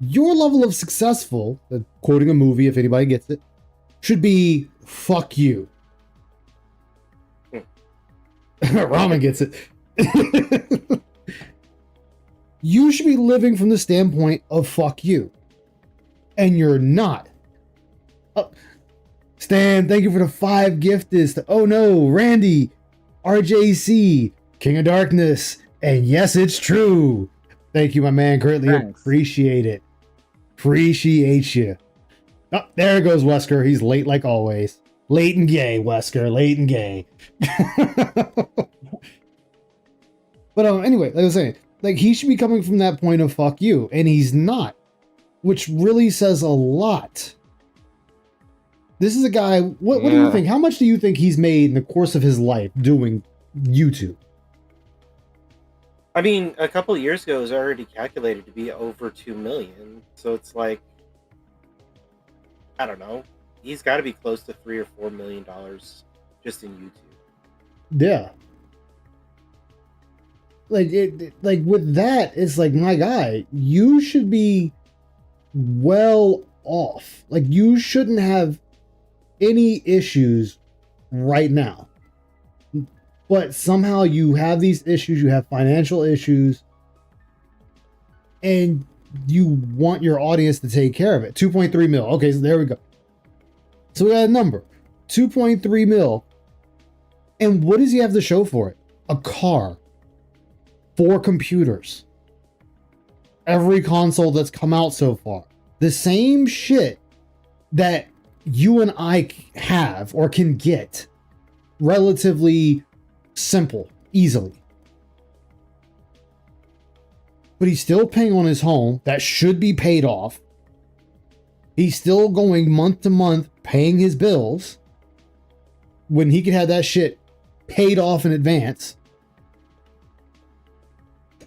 [SPEAKER 3] Your level of successful, quoting a movie if anybody gets it, should be fuck you. Ramen gets it. You should be living from the standpoint of fuck you. And you're not. Stan, thank you for the 5 gifteds. Oh no, Randy, RJC, King of Darkness, and yes, it's true. Thank you, my man. Greatly
[SPEAKER 7] Thanks.
[SPEAKER 3] appreciate it. Appreciate you. Oh, there goes Wesker. He's late like always. Late and gay, Wesker. Late and gay. But anyway, like I was saying, like, he should be coming from that point of fuck you, and he's not, which really says a lot. This is a guy. What do you
[SPEAKER 7] Yeah.
[SPEAKER 3] think? How much do you think he's made in the course of his life doing YouTube?
[SPEAKER 8] I mean, a couple of years ago, it was already calculated to be over 2 million. So it's like, I don't know. He's got to be close to $3 or $4 million just in YouTube.
[SPEAKER 3] Yeah. Like with that, it's like, my guy, you should be well off. Like, you shouldn't have any issues right now. But somehow you have these issues, you have financial issues, and you want your audience to take care of it. 2.3 mil. Okay, so there we go. So we got a number. 2.3 mil. And what does he have to show for it? A car. 4 computers. Every console that's come out so far. The same shit that you and I have or can get relatively simple, easily. but he's still paying on his home that should be paid off. He's still going month to month paying his bills when he could have that shit paid off in advance.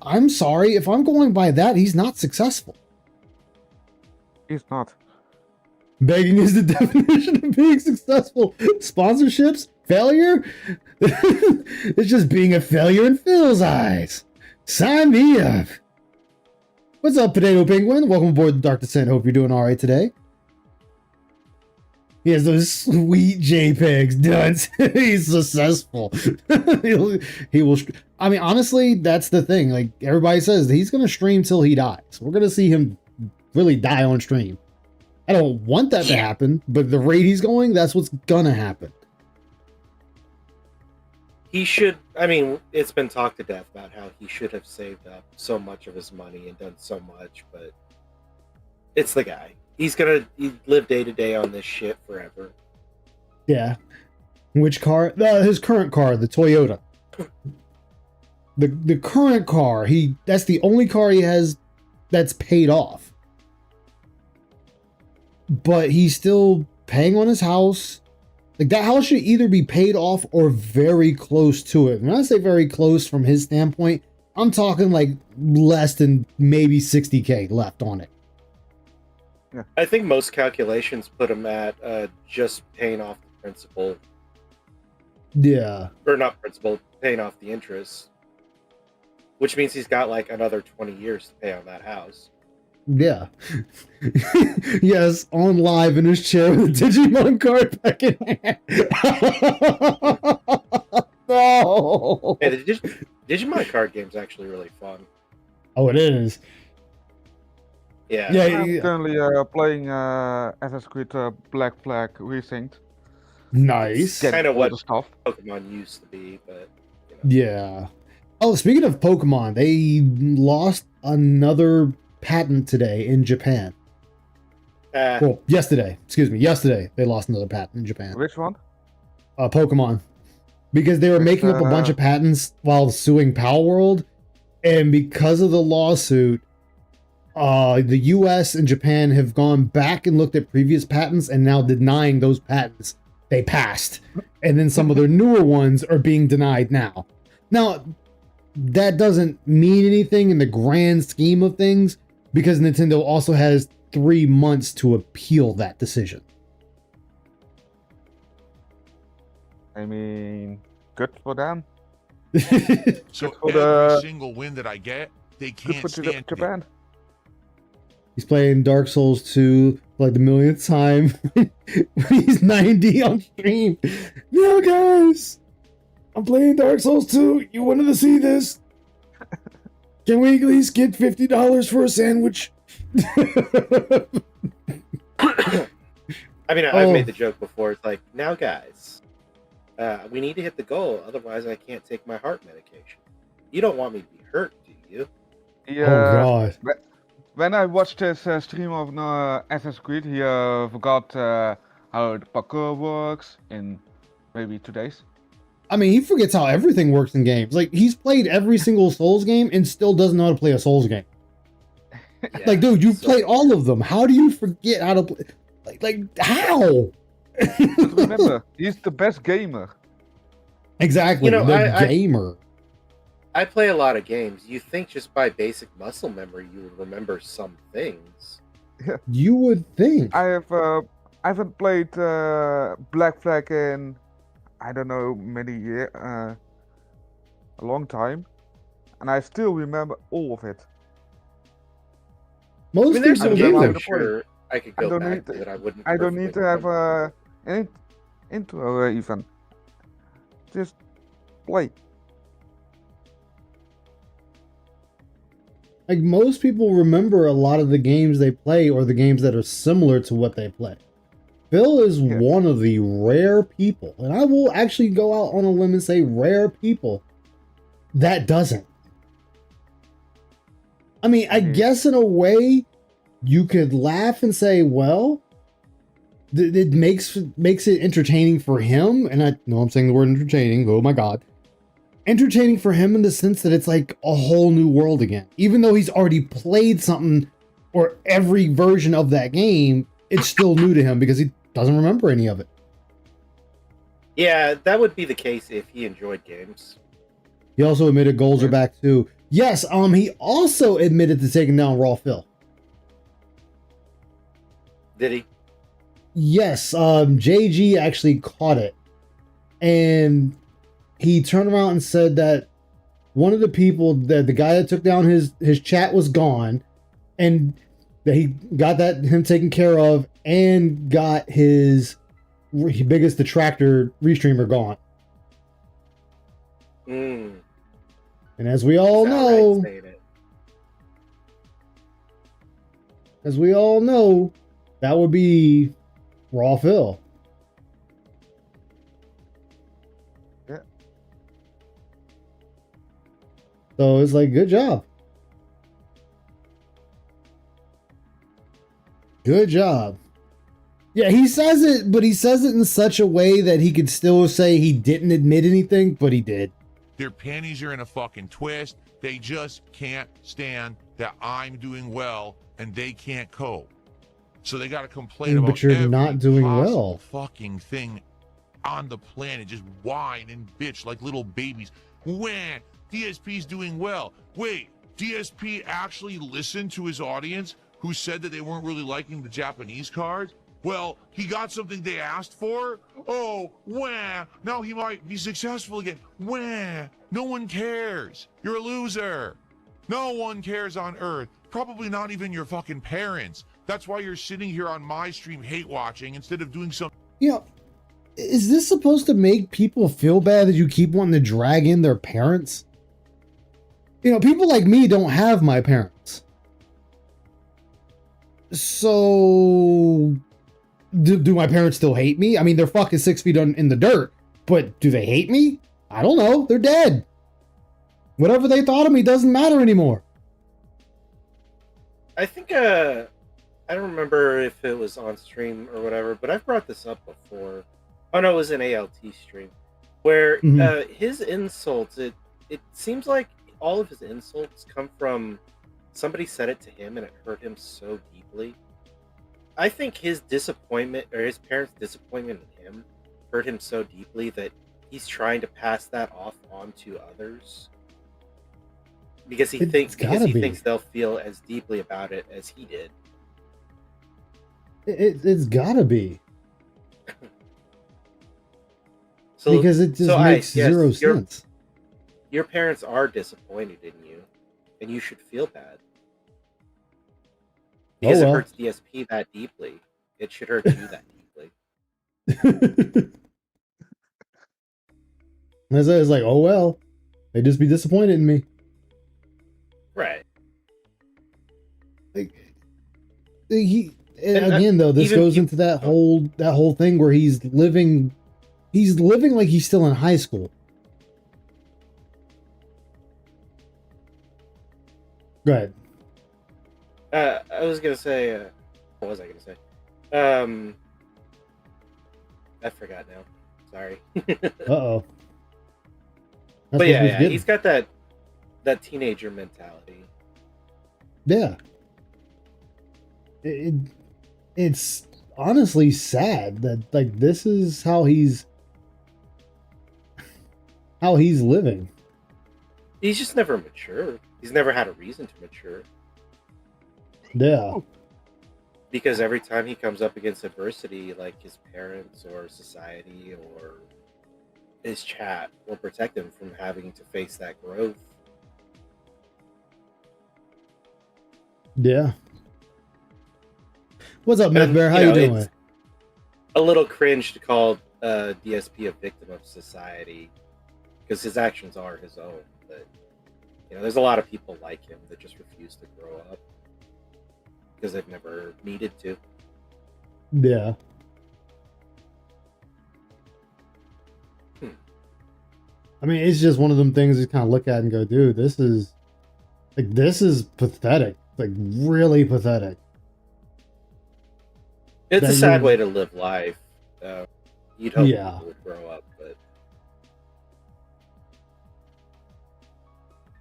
[SPEAKER 3] I'm sorry, if I'm going by that, he's not successful.
[SPEAKER 7] He's not.
[SPEAKER 3] Begging is the definition of being successful. Sponsorships? Failure? It's just being a failure in Phil's eyes. Sign me up. What's up, Potato Penguin? Welcome aboard the Dark Descent. Hope you're doing all right today. He has those sweet JPEGs. Dunce. He's successful. he will. I mean, honestly, that's the thing. Like everybody says, he's going to stream till he dies. We're going to see him really die on stream. I don't want that to happen, but the rate he's going, that's what's going to happen.
[SPEAKER 8] He should. I mean, it's been talked to death about how he should have saved up so much of his money and done so much, but it's the guy. He's gonna live day to day on this shit forever.
[SPEAKER 3] Yeah. Which car? His current car, the Toyota. The current car, that's the only car he has that's paid off. But he's still paying on his house. Like that house should either be paid off or very close to it. When I say very close from his standpoint, I'm talking like less than maybe 60K left on it.
[SPEAKER 8] Yeah. I think most calculations put him at just paying off the principal.
[SPEAKER 3] Yeah.
[SPEAKER 8] Or not principal, paying off the interest. Which means he's got like another 20 years to pay on that house.
[SPEAKER 3] Yeah. Yes, on live in his chair with a Digimon card back in hand. No.
[SPEAKER 8] Hey, the Digimon card game's actually really fun.
[SPEAKER 3] Oh, it is.
[SPEAKER 8] Yeah.
[SPEAKER 7] I'm currently playing Assassin's Creed Black Flag Resynced.
[SPEAKER 3] Nice.
[SPEAKER 8] Kind of what stuff Pokemon used to be, but you know.
[SPEAKER 3] Yeah. Oh, speaking of Pokemon, they lost another patent today in Japan. Well, yesterday. Excuse me. Yesterday, they lost another patent in Japan.
[SPEAKER 7] Which one?
[SPEAKER 3] Pokemon. Because they were making up a bunch of patents while suing Palworld, and because of the lawsuit, the US and Japan have gone back and looked at previous patents and now denying those patents they passed. And then some of their newer ones are being denied now. Now, that doesn't mean anything in the grand scheme of things because Nintendo also has 3 months to appeal that decision.
[SPEAKER 7] I mean, good for them.
[SPEAKER 4] So
[SPEAKER 7] for
[SPEAKER 4] every single win that I get, they
[SPEAKER 7] good
[SPEAKER 4] can't
[SPEAKER 7] for
[SPEAKER 4] stand
[SPEAKER 7] Japan.
[SPEAKER 4] me.
[SPEAKER 3] He's playing Dark Souls 2 for like the millionth time. He's 90 on stream. No, guys. I'm playing Dark Souls 2. You wanted to see this? Can we at least get $50 for a sandwich?
[SPEAKER 8] I mean, I've made the joke before. It's like, now, guys, we need to hit the goal. Otherwise, I can't take my heart medication. You don't want me to be hurt, do you?
[SPEAKER 7] Yeah.
[SPEAKER 3] Oh, God.
[SPEAKER 7] When I watched his stream of Assassin's Creed, he forgot how the parkour works in maybe 2 days.
[SPEAKER 3] I mean, he forgets how everything works in games. Like, he's played every single Souls game and still doesn't know how to play a Souls game.
[SPEAKER 8] Yeah,
[SPEAKER 3] like, dude, you've played all of them. How do you forget how to play? Like how?
[SPEAKER 7] Remember, he's the best gamer.
[SPEAKER 3] Exactly,
[SPEAKER 8] You know,
[SPEAKER 3] the gamer.
[SPEAKER 8] I play a lot of games. You think just by basic muscle memory you would remember some things.
[SPEAKER 3] You would think.
[SPEAKER 7] I haven't played Black Flag in I don't know many years, a long time, and I still remember all of it.
[SPEAKER 3] Most
[SPEAKER 8] I mean, there's some
[SPEAKER 3] people
[SPEAKER 8] games
[SPEAKER 3] do.
[SPEAKER 8] I'm sure I could go back to that I wouldn't.
[SPEAKER 7] I don't need to have
[SPEAKER 8] remember.
[SPEAKER 7] an intro even. Just play.
[SPEAKER 3] Like, most people remember a lot of the games they play or the games that are similar to what they play. Phil is one of the rare people, and I will actually go out on a limb and say rare people that doesn't. I mean, I guess in a way you could laugh and say, well, it makes it entertaining for him, and I know I'm saying the word entertaining, oh my God. entertaining for him in the sense that it's like a whole new world again. Even though he's already played something or every version of that game, it's still new to him because he doesn't remember any of it.
[SPEAKER 8] Yeah, that would be the case if he enjoyed games.
[SPEAKER 3] He also admitted goals are back too. Yes, he also admitted to taking down Raw Phil.
[SPEAKER 8] Did he?
[SPEAKER 3] Yes, JG actually caught it. And he turned around and said that one of the people, that the guy that took down his chat was gone, and that he got him taken care of and got his biggest detractor restreamer gone.
[SPEAKER 8] Mm.
[SPEAKER 3] And as we all know, that would be Raw Phil.
[SPEAKER 7] Yeah.
[SPEAKER 3] So it's like, good job. Good job. Yeah, he says it, but he says it in such a way that he could still say he didn't admit anything, but he did.
[SPEAKER 4] Their panties are in a fucking twist. They just can't stand that I'm doing well and they can't cope. So they got to complain about
[SPEAKER 3] but you're
[SPEAKER 4] every
[SPEAKER 3] not doing
[SPEAKER 4] possible
[SPEAKER 3] well.
[SPEAKER 4] fucking thing on the planet. Just whine and bitch like little babies. When DSP's doing well. Wait, DSP actually listened to his audience who said that they weren't really liking the Japanese cards? Well, he got something they asked for? Oh, wah, now he might be successful again. Wah, no one cares. You're a loser. No one cares on Earth. Probably not even your fucking parents. That's why you're sitting here on my stream hate watching instead of doing something.
[SPEAKER 3] You know, is this supposed to make people feel bad that you keep wanting to drag in their parents? You know, people like me don't have my parents. So, do my parents still hate me? I mean, they're fucking 6 feet in the dirt, but do they hate me? I don't know. They're dead. Whatever they thought of me doesn't matter anymore.
[SPEAKER 8] I think, I don't remember if it was on stream or whatever, but I've brought this up before. Oh no, it was an ALT stream where his insults. It seems like all of his insults come from somebody said it to him and it hurt him so deeply. I think his disappointment or his parents' disappointment in him hurt him so deeply that he's trying to pass that off onto others because he thinks they'll feel as deeply about it as he did.
[SPEAKER 3] It's gotta be.
[SPEAKER 8] So,
[SPEAKER 3] because it just makes zero sense.
[SPEAKER 8] Your parents are disappointed in you, and you should feel bad. Because it hurts DSP that deeply. It should hurt you that deeply.
[SPEAKER 3] It's like, oh well. They just be disappointed in me.
[SPEAKER 8] Right.
[SPEAKER 3] Like, again though, this goes into that whole thing where he's living like he's still in high school. Go ahead.
[SPEAKER 8] I was gonna say, what was I gonna say? I forgot now. Sorry.
[SPEAKER 3] Uh-oh.
[SPEAKER 8] But yeah, he's got that teenager mentality.
[SPEAKER 3] Yeah. It's honestly sad that like this is how he's living.
[SPEAKER 8] He's just never matured. He's never had a reason to mature.
[SPEAKER 3] Yeah.
[SPEAKER 8] Because every time he comes up against adversity, like his parents or society or his chat will protect him from having to face that growth.
[SPEAKER 3] Yeah. What's up, Myth Bear? How you doing?
[SPEAKER 8] It's a little cringe to call DSP a victim of society because his actions are his own. But there's a lot of people like him that just refuse to grow up because they've never needed to.
[SPEAKER 3] Yeah. I mean, it's just one of them things you kind of look at and go, dude, this is pathetic. Like, really pathetic.
[SPEAKER 8] It's a sad way to live life. You'd hope people would grow up, but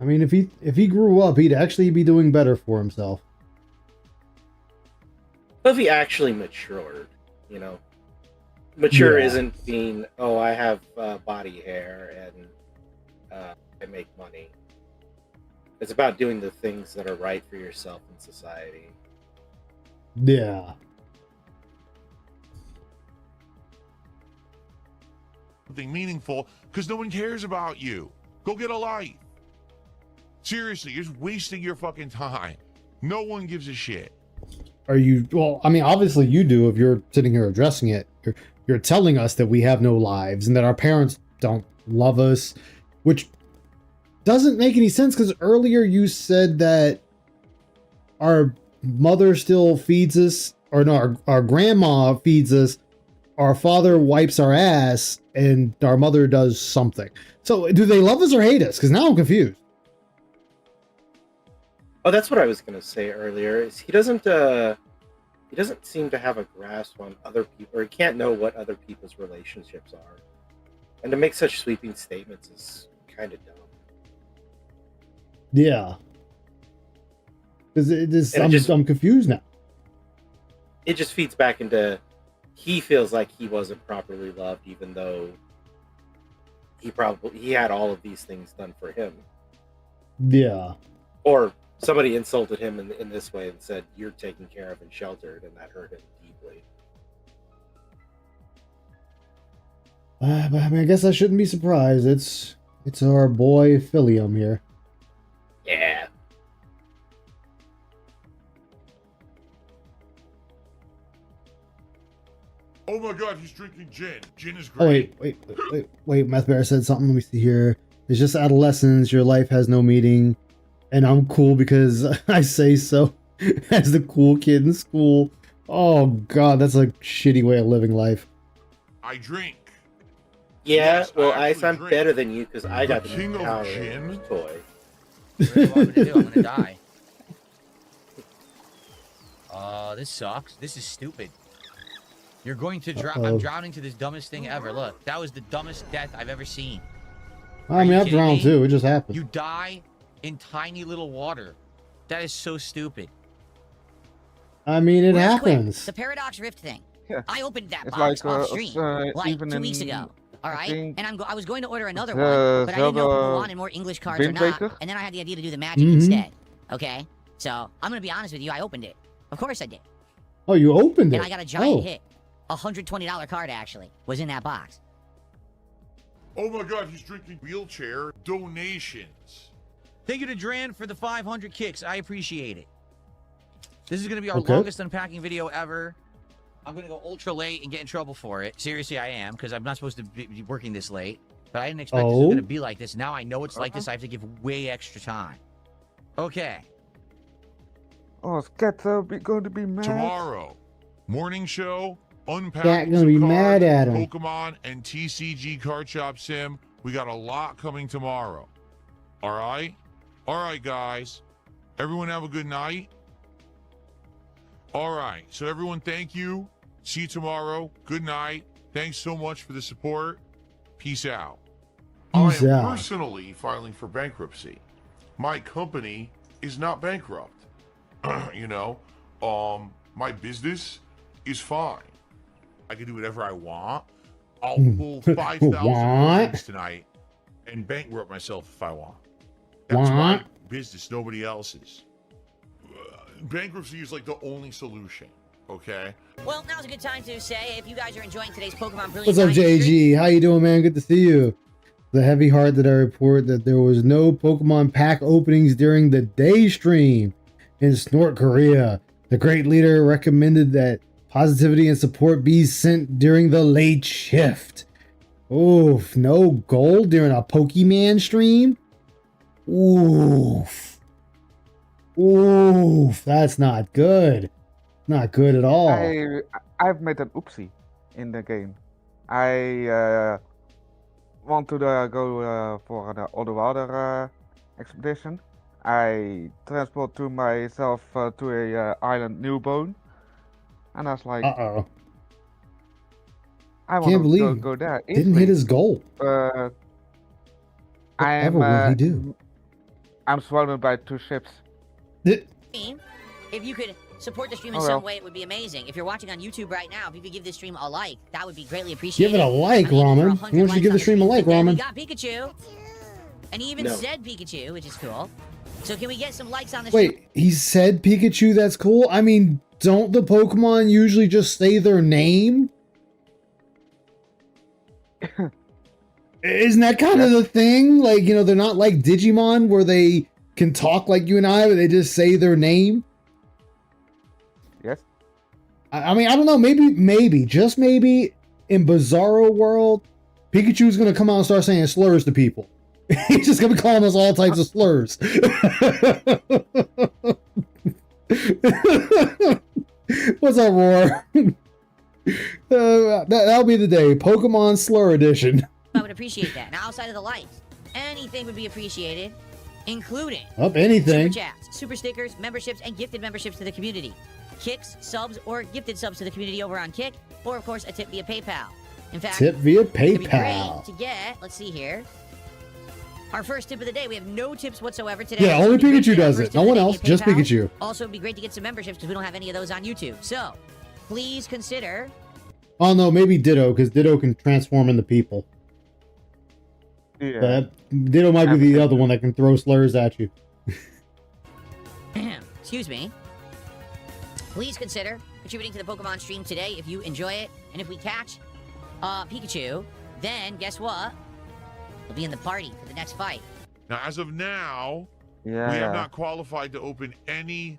[SPEAKER 3] I mean, if he grew up, he'd actually be doing better for himself.
[SPEAKER 8] But if he actually matured, you know, mature
[SPEAKER 3] Yeah.
[SPEAKER 8] isn't being, oh, I have body hair and I make money. It's about doing the things that are right for yourself in society.
[SPEAKER 3] Yeah.
[SPEAKER 4] Something meaningful, because no one cares about you. Go get a life. Seriously, you're just wasting your fucking time. No one gives a shit.
[SPEAKER 3] Are you? Well, I mean, obviously you do. If you're sitting here addressing it, you're telling us that we have no lives and that our parents don't love us, which doesn't make any sense. Because earlier you said that our mother still feeds us, or no, our grandma feeds us. Our father wipes our ass, and our mother does something. So, do they love us or hate us? Because now I'm confused.
[SPEAKER 8] Oh, that's what I was going to say earlier. Is he doesn't seem to have a grasp on other people, or he can't know what other people's relationships are. And to make such sweeping statements is kind of dumb.
[SPEAKER 3] Yeah. Because I'm confused now.
[SPEAKER 8] It just feeds back into he feels like he wasn't properly loved, even though he had all of these things done for him.
[SPEAKER 3] Yeah.
[SPEAKER 8] Or somebody insulted him in this way and said, "You're taken care of and sheltered," and that hurt him deeply.
[SPEAKER 3] But I mean, I guess I shouldn't be surprised. It's our boy Philium here.
[SPEAKER 8] Yeah.
[SPEAKER 4] Oh my god, he's drinking gin. Gin is
[SPEAKER 3] Oh
[SPEAKER 4] great.
[SPEAKER 3] wait. Meth Bear said something. Let me see here. It's just adolescence. Your life has no meaning, and I'm cool because I say so. As the cool kid in school. Oh god, that's a shitty way of living life.
[SPEAKER 4] I drink.
[SPEAKER 8] Yeah,
[SPEAKER 4] Yes,
[SPEAKER 8] well,
[SPEAKER 4] I
[SPEAKER 8] Ice,
[SPEAKER 4] actually
[SPEAKER 8] I'm
[SPEAKER 4] drink.
[SPEAKER 8] better than you because I
[SPEAKER 4] The
[SPEAKER 8] got the
[SPEAKER 4] king of
[SPEAKER 8] Power
[SPEAKER 4] gin?
[SPEAKER 8] Rangers toy.
[SPEAKER 9] What do you want me to do? I'm gonna die. This sucks. This is stupid. You're going to drown. I'm drowning to this dumbest thing ever. Look, that was the dumbest death I've ever seen.
[SPEAKER 3] I mean, I've drowned too. It just happened.
[SPEAKER 9] You die in tiny little water. That is so stupid.
[SPEAKER 3] I mean, it
[SPEAKER 6] Real quick,
[SPEAKER 3] happens.
[SPEAKER 6] the Paradox Rift thing.
[SPEAKER 7] Yeah.
[SPEAKER 6] I opened that
[SPEAKER 7] It's
[SPEAKER 6] box
[SPEAKER 7] like,
[SPEAKER 6] off stream like
[SPEAKER 7] even
[SPEAKER 6] 2 weeks
[SPEAKER 7] in,
[SPEAKER 6] ago. All
[SPEAKER 7] I
[SPEAKER 6] right,
[SPEAKER 7] think,
[SPEAKER 6] and I was going to order another
[SPEAKER 7] the
[SPEAKER 6] one, but I didn't know if people
[SPEAKER 7] Zelda
[SPEAKER 6] wanted more English cards or
[SPEAKER 7] Wind
[SPEAKER 6] not.
[SPEAKER 7] Waker?
[SPEAKER 6] And then I had the idea to do the magic instead. Okay, so I'm gonna be honest with you. I opened it. Of course I did.
[SPEAKER 3] Oh, you opened it.
[SPEAKER 6] And I got a giant hit. $120 card actually was in that box.
[SPEAKER 4] Oh my god, he's drinking wheelchair donations.
[SPEAKER 9] Thank you to Dran for the 500 kicks. I appreciate it. This is going to be our
[SPEAKER 3] Okay.
[SPEAKER 9] longest unpacking video ever. I'm going to go ultra late and get in trouble for it. Seriously, I am, because I'm not supposed to be working this late. But I didn't expect this was going to be like this. Now I know it's like this. I have to give way extra time. Okay.
[SPEAKER 7] Oh, is Cat going to be mad?
[SPEAKER 4] Tomorrow, morning show,
[SPEAKER 3] Cat
[SPEAKER 4] unpacking
[SPEAKER 3] gonna
[SPEAKER 4] some
[SPEAKER 3] be
[SPEAKER 4] cards,
[SPEAKER 3] mad at him.
[SPEAKER 4] Pokemon and TCG Card Shop Sim. We got a lot coming tomorrow. All right? All right, guys. Everyone have a good night. All right. So everyone, thank you. See you tomorrow. Good night. Thanks so much for the support. Peace out.
[SPEAKER 3] Peace
[SPEAKER 4] I am
[SPEAKER 3] out.
[SPEAKER 4] personally filing for bankruptcy. My company is not bankrupt. You know, my business is fine. I can do whatever I want. I'll pull 5,000 earnings tonight and bankrupt myself if I want. That's my
[SPEAKER 3] What?
[SPEAKER 4] business, nobody else's. Bankruptcy is like the only solution, okay?
[SPEAKER 6] Well, now's a good time to say if you guys are enjoying today's Pokemon Brilliant.
[SPEAKER 3] What's up, JG? How you doing, man? Good to see you. The heavy heart that I report that there was no Pokemon pack openings during the day stream in Snort, Korea. The great leader recommended that positivity and support be sent during the late shift. Oof, no gold during a Pokemon stream? Oof. Oof, that's not good. Not good at all.
[SPEAKER 7] I've made an oopsie in the game. I want to go for the underwater expedition. I transport to myself to a island Newbone, and I was like,
[SPEAKER 3] Uh-oh.
[SPEAKER 7] I
[SPEAKER 3] Can't
[SPEAKER 7] want to
[SPEAKER 3] believe
[SPEAKER 7] go there.
[SPEAKER 3] Didn't hit
[SPEAKER 7] easily,
[SPEAKER 3] his goal.
[SPEAKER 7] but
[SPEAKER 3] Whatever will he do?
[SPEAKER 7] I'm surrounded by 2 ships.
[SPEAKER 6] stream. If you could support the stream in
[SPEAKER 7] Oh,
[SPEAKER 6] some
[SPEAKER 7] well.
[SPEAKER 6] way, it would be amazing. If you're watching on YouTube right now, if you could give this stream a like, that would be greatly appreciated.
[SPEAKER 3] Give it a like,
[SPEAKER 6] I mean, for
[SPEAKER 3] Ramen.
[SPEAKER 6] 100
[SPEAKER 3] You want you to give the
[SPEAKER 6] likes on
[SPEAKER 3] stream a like,
[SPEAKER 6] then we
[SPEAKER 3] Ramen.
[SPEAKER 6] got Pikachu. And he even
[SPEAKER 8] No.
[SPEAKER 6] said Pikachu, which is cool. So can we get some likes on the
[SPEAKER 3] Wait, he said Pikachu, that's cool? I mean, don't the Pokemon usually just say their name? Isn't that kind of the thing? Like, you know, they're not like Digimon where they can talk like you and I, but they just say their name?
[SPEAKER 7] Yes.
[SPEAKER 3] I mean, I don't know. Maybe, just maybe, in Bizarro World, Pikachu's gonna come out and start saying slurs to people. He's just gonna be calling us all types of slurs. What's up, Roar? That'll be the day. Pokemon Slur Edition.
[SPEAKER 6] I would appreciate that. Now, outside of the likes, anything would be appreciated, including
[SPEAKER 3] Up anything.
[SPEAKER 6] super chats, super stickers, memberships, and gifted memberships to the community. Kicks, subs, or gifted subs to the community over on Kick, or of course a tip via PayPal. In fact,
[SPEAKER 3] Tip via
[SPEAKER 6] it'd be great
[SPEAKER 3] PayPal.
[SPEAKER 6] to get, let's see here, our first tip of the day. We have no tips whatsoever today.
[SPEAKER 3] Yeah,
[SPEAKER 6] So
[SPEAKER 3] only
[SPEAKER 6] it'd be great to
[SPEAKER 3] Pikachu
[SPEAKER 6] get our
[SPEAKER 3] does
[SPEAKER 6] first
[SPEAKER 3] it.
[SPEAKER 6] tip
[SPEAKER 3] No
[SPEAKER 6] of the
[SPEAKER 3] one
[SPEAKER 6] day
[SPEAKER 3] else,
[SPEAKER 6] via
[SPEAKER 3] just
[SPEAKER 6] PayPal.
[SPEAKER 3] Pikachu.
[SPEAKER 6] Also, it'd be great to get some memberships because we don't have any of those on YouTube. So, please consider.
[SPEAKER 3] Oh no, maybe Ditto, because Ditto can transform into people.
[SPEAKER 7] Yeah.
[SPEAKER 3] Ditto might be the other one that can throw slurs at you.
[SPEAKER 6] Excuse me. Please consider contributing to the Pokemon stream today if you enjoy it. And if we catch Pikachu, then guess what? We'll be in the party for the next fight.
[SPEAKER 4] Now, as of now,
[SPEAKER 7] Yeah.
[SPEAKER 4] we have not qualified to open any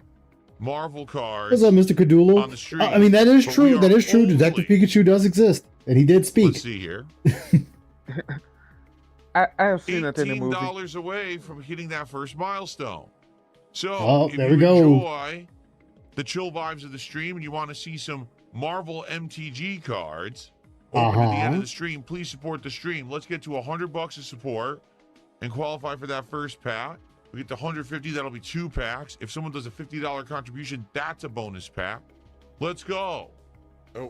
[SPEAKER 4] Marvel cards.
[SPEAKER 3] What's up, Mr. Kadulu?
[SPEAKER 4] On the street,
[SPEAKER 3] I mean, that is
[SPEAKER 4] but
[SPEAKER 3] true.
[SPEAKER 4] we
[SPEAKER 3] That
[SPEAKER 4] are
[SPEAKER 3] is true. Detective
[SPEAKER 4] only-
[SPEAKER 3] Pikachu does exist, and he did speak.
[SPEAKER 4] Let's see here.
[SPEAKER 7] I have seen it in the movie.
[SPEAKER 4] $18 away from hitting that first milestone. So,
[SPEAKER 3] Oh,
[SPEAKER 4] if
[SPEAKER 3] there
[SPEAKER 4] you
[SPEAKER 3] we go.
[SPEAKER 4] enjoy the chill vibes of the stream and you want to see some Marvel MTG cards open at the end of the stream, please support the stream. Let's get to $100 of support and qualify for that first pack. We get to 150, that'll be 2 packs. If someone does a $50 contribution, that's a bonus pack. Let's go.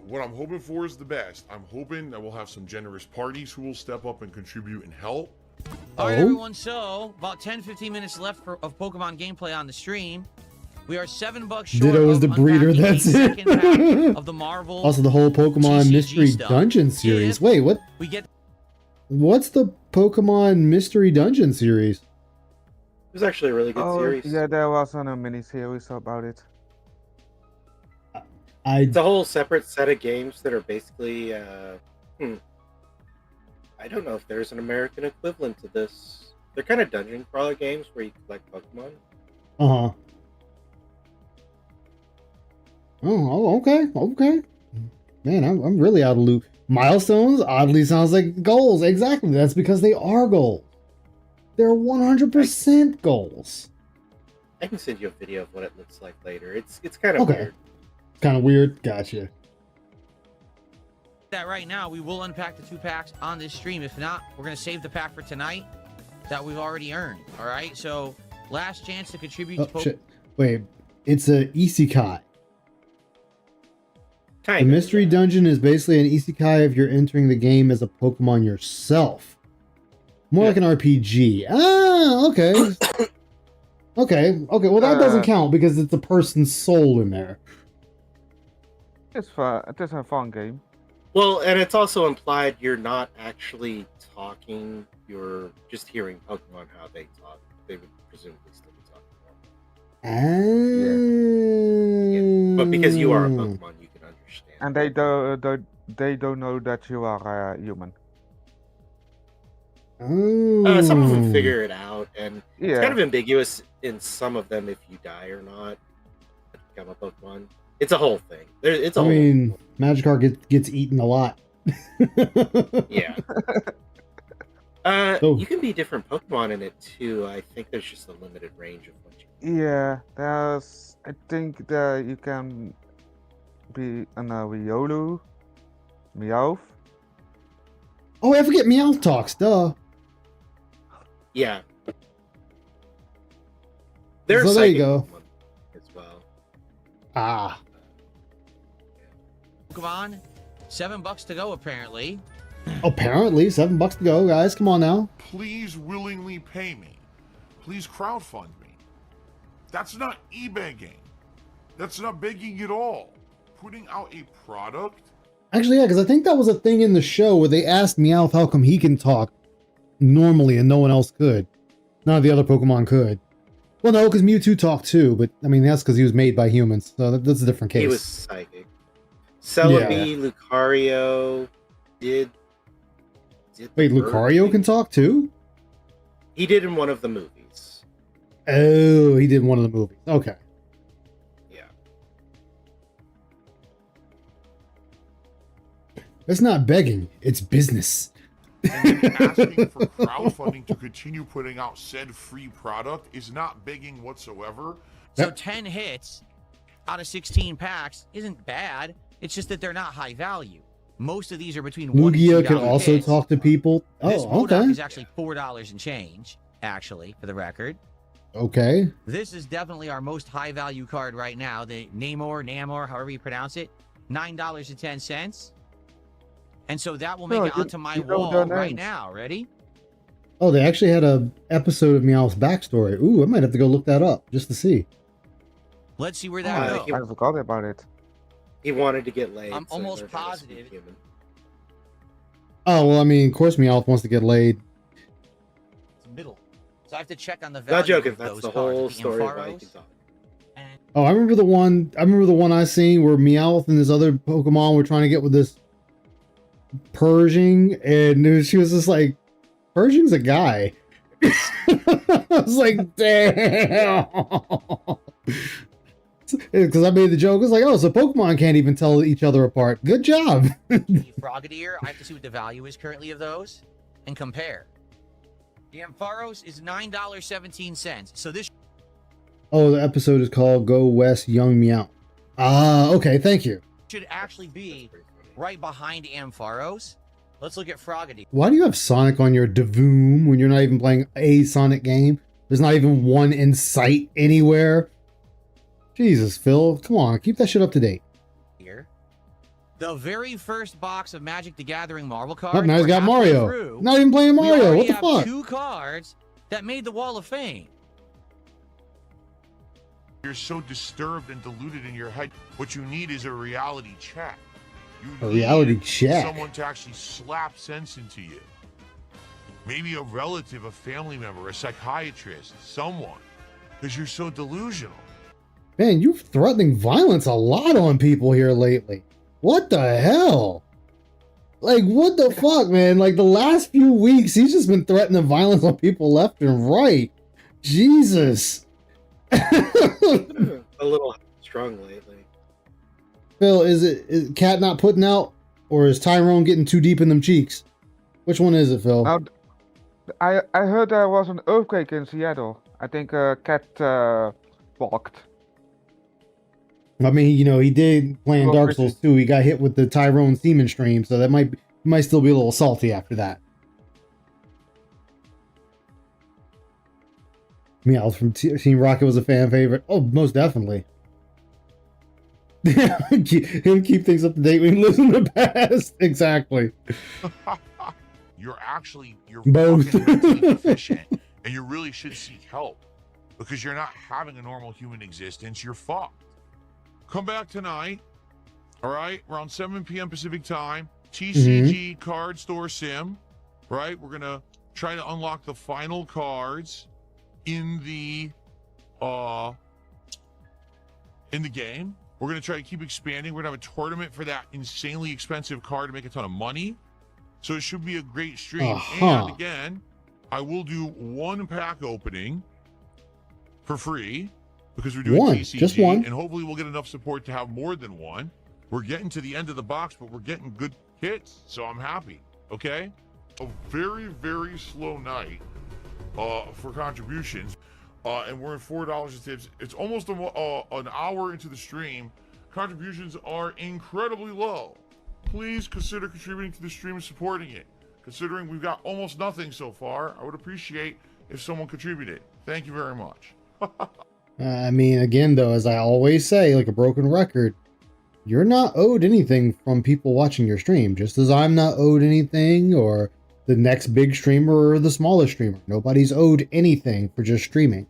[SPEAKER 4] What I'm hoping for is the best. I'm hoping that we'll have some generous parties who will step up and contribute and help.
[SPEAKER 9] All right,
[SPEAKER 3] Oh.
[SPEAKER 9] everyone. So about 10-15 minutes left of Pokemon gameplay on the stream. We are $7 short.
[SPEAKER 3] Ditto is
[SPEAKER 9] of
[SPEAKER 3] the breeder.
[SPEAKER 9] unpacking the
[SPEAKER 3] That's
[SPEAKER 9] second
[SPEAKER 3] it.
[SPEAKER 9] pack of the Marvel.
[SPEAKER 3] Also, the whole Pokemon
[SPEAKER 9] TCG
[SPEAKER 3] Mystery
[SPEAKER 9] stuff.
[SPEAKER 3] Dungeon series.
[SPEAKER 9] If
[SPEAKER 3] Wait, what?
[SPEAKER 9] we get
[SPEAKER 3] What's the Pokemon Mystery Dungeon series?
[SPEAKER 8] It was actually a really good
[SPEAKER 7] Oh,
[SPEAKER 8] series.
[SPEAKER 7] yeah, there was a mini-series about it.
[SPEAKER 8] It's a whole separate set of games that are basically, I don't know if there's an American equivalent to this. They're kind of dungeon crawler games where you collect Pokemon.
[SPEAKER 3] Uh-huh. Oh, okay. Man, I'm really out of loop. Milestones oddly sounds like goals. Exactly. That's because they are goals. They're 100% goals.
[SPEAKER 8] I can send you a video of what it looks like later. It's kind of
[SPEAKER 3] Okay.
[SPEAKER 8] weird.
[SPEAKER 3] Kind of weird. Gotcha.
[SPEAKER 9] that right now, we will unpack the 2 packs on this stream. If not, we're going to save the pack for tonight that we've already earned. All right. So last chance to contribute
[SPEAKER 3] Oh,
[SPEAKER 9] to
[SPEAKER 3] shit. Wait. It's a isekai. The
[SPEAKER 8] Kind of.
[SPEAKER 3] mystery dungeon is basically an isekai if you're entering the game as a Pokemon yourself. More like an RPG. Ah, okay. Okay. Well, that doesn't count because it's a person's soul in there.
[SPEAKER 7] It's fun. It is a fun game.
[SPEAKER 8] Well, and it's also implied you're not actually talking. You're just hearing Pokemon how they talk. They would presumably still be talking.
[SPEAKER 3] Ah.
[SPEAKER 8] But because you are a Pokemon, you can understand.
[SPEAKER 7] And they don't know that you are human.
[SPEAKER 8] Some of them
[SPEAKER 3] Oh.
[SPEAKER 8] figure it out, and
[SPEAKER 7] Yeah.
[SPEAKER 8] it's kind of ambiguous in some of them if you die or not to become a Pokemon. It's a whole thing. It's a
[SPEAKER 3] I
[SPEAKER 8] whole
[SPEAKER 3] mean, Magikarp gets eaten a lot.
[SPEAKER 8] yeah.
[SPEAKER 3] Oh.
[SPEAKER 8] You can be different Pokemon in it too. I think there's just a limited range of what you.
[SPEAKER 7] Yeah, there's. I think that you can be an Riolu, Meowth.
[SPEAKER 3] Oh, I forget Meowth talks. Duh.
[SPEAKER 8] Yeah. There's
[SPEAKER 3] So there you go.
[SPEAKER 8] as well.
[SPEAKER 3] Ah.
[SPEAKER 9] Pokemon. $7 to go, apparently.
[SPEAKER 3] Apparently, $7 to go, guys. Come on now.
[SPEAKER 4] Please willingly pay me please crowdfund me. That's not e-begging. That's not begging at all. Putting out a product.
[SPEAKER 3] Actually, yeah, because I think that was a thing in the show where they asked Meowth how come he can talk normally and no one else could. None of the other Pokemon could. Well, no, because Mewtwo talked too, but I mean, that's because he was made by humans, so that's a different case.
[SPEAKER 8] He was psychic. Celebi, Lucario did
[SPEAKER 3] Wait, Lucario can talk too?
[SPEAKER 8] He did in one of the movies.
[SPEAKER 3] Oh, he did in one of the movies. Okay.
[SPEAKER 8] Yeah.
[SPEAKER 3] It's not begging, it's business.
[SPEAKER 4] And then asking for crowdfunding to continue putting out said free product is not begging whatsoever.
[SPEAKER 9] So 10 hits out of 16 packs isn't bad. It's just that they're not high value. Most of these are between $1 and
[SPEAKER 3] Lugia
[SPEAKER 9] $2
[SPEAKER 3] can also
[SPEAKER 9] hits.
[SPEAKER 3] talk to people.
[SPEAKER 9] This
[SPEAKER 3] Oh,
[SPEAKER 9] Modok
[SPEAKER 3] okay.
[SPEAKER 9] is actually $4 and change, actually, for the record.
[SPEAKER 3] Okay.
[SPEAKER 9] This is definitely our most high value card right now. The Namor, however you pronounce it, $9.10. And so that will make
[SPEAKER 7] No,
[SPEAKER 9] it onto my wall right now. Ready?
[SPEAKER 3] Oh, they actually had a episode of Meowth's backstory. Ooh, I might have to go look that up just to see.
[SPEAKER 9] Let's see where that goes.
[SPEAKER 7] I forgot about it.
[SPEAKER 8] He wanted to get laid.
[SPEAKER 9] I'm
[SPEAKER 8] so
[SPEAKER 9] almost
[SPEAKER 8] they're gonna
[SPEAKER 9] positive.
[SPEAKER 8] speak human.
[SPEAKER 3] Oh, well, I mean, of course Meowth wants to get laid.
[SPEAKER 9] It's middle. So I have to check on the value
[SPEAKER 8] Not joking.
[SPEAKER 9] of
[SPEAKER 8] That's
[SPEAKER 9] those
[SPEAKER 8] the
[SPEAKER 9] cards.
[SPEAKER 8] whole
[SPEAKER 9] The
[SPEAKER 8] story of why he
[SPEAKER 9] Ampharos
[SPEAKER 8] can talk.
[SPEAKER 9] and
[SPEAKER 3] Oh, I remember the one I seen where Meowth and this other Pokemon were trying to get with this Pershing, and she was just like, Pershing's a guy. I was like, damn. Because I made the joke. It's like, oh, so Pokemon can't even tell each other apart. Good job.
[SPEAKER 9] the Frogadier. I have to see what the value is currently of those and compare. The Ampharos is $9.17. So this
[SPEAKER 3] Oh, the episode is called Go West Young Meow. Ah, okay, thank you.
[SPEAKER 9] should actually be right behind Ampharos. Let's look at Frogadier.
[SPEAKER 3] Why do you have Sonic on your Davoom when you're not even playing a Sonic game? There's not even one in sight anywhere. Jesus, Phil, come on, keep that shit up to date.
[SPEAKER 9] Here. The very first box of Magic the Gathering Marvel cards.
[SPEAKER 3] Oh, now he's
[SPEAKER 9] we're
[SPEAKER 3] got
[SPEAKER 9] halfway
[SPEAKER 3] Mario.
[SPEAKER 9] through.
[SPEAKER 3] Not even playing
[SPEAKER 9] We
[SPEAKER 3] Mario.
[SPEAKER 9] already
[SPEAKER 3] What the
[SPEAKER 9] have
[SPEAKER 3] fuck?
[SPEAKER 9] 2 cards that made the Wall of Fame.
[SPEAKER 4] You're so disturbed and deluded in your head. What you need is a reality check. You
[SPEAKER 3] A reality
[SPEAKER 4] need
[SPEAKER 3] check.
[SPEAKER 4] someone to actually slap sense into you. Maybe a relative, a family member, a psychiatrist, someone. Because you're so delusional.
[SPEAKER 3] Man, you're threatening violence a lot on people here lately. What the hell? Like, what the fuck, man? Like, the last few weeks, he's just been threatening violence on people left and right. Jesus.
[SPEAKER 8] A little strong lately.
[SPEAKER 3] Phil, is Cat not putting out? Or is Tyrone getting too deep in them cheeks? Which one is it, Phil?
[SPEAKER 7] Now, I heard there was an earthquake in Seattle. I think Cat walked.
[SPEAKER 3] I mean, you know, he did playing
[SPEAKER 7] Well,
[SPEAKER 3] Dark Souls 2. He got hit with the Tyrone Seaman stream, so that might still be a little salty after that. Meowth from Team Rocket was a fan favorite. Oh, most definitely. Him keep things up to date when he lives in the past. Exactly.
[SPEAKER 4] You're
[SPEAKER 3] Both.
[SPEAKER 4] fucking mentally deficient, and you really should seek help because you're not having a normal human existence. You're fucked. Come back tonight, all right, around 7 p.m. Pacific time. TCG Card Store Sim, right? We're gonna try to unlock the final cards in the game. We're gonna try to keep expanding. We're gonna have a tournament for that insanely expensive card to make a ton of money. So it should be a great stream. And again, I will do 1 pack opening for free because we're doing TCG,
[SPEAKER 3] just one.
[SPEAKER 4] and hopefully we'll get enough support to have more than one. We're getting to the end of the box, but we're getting good hits, so I'm happy. Okay, a very, very slow night for contributions, and we're at $4 a tips. It's almost an hour into the stream. Contributions are incredibly low. Please consider contributing to the stream and supporting it. Considering we've got almost nothing so far, I would appreciate if someone contributed. Thank you very much.
[SPEAKER 3] I mean, again, though, as I always say, like a broken record, you're not owed anything from people watching your stream, just as I'm not owed anything, or the next big streamer or the smallest streamer. Nobody's owed anything for just streaming.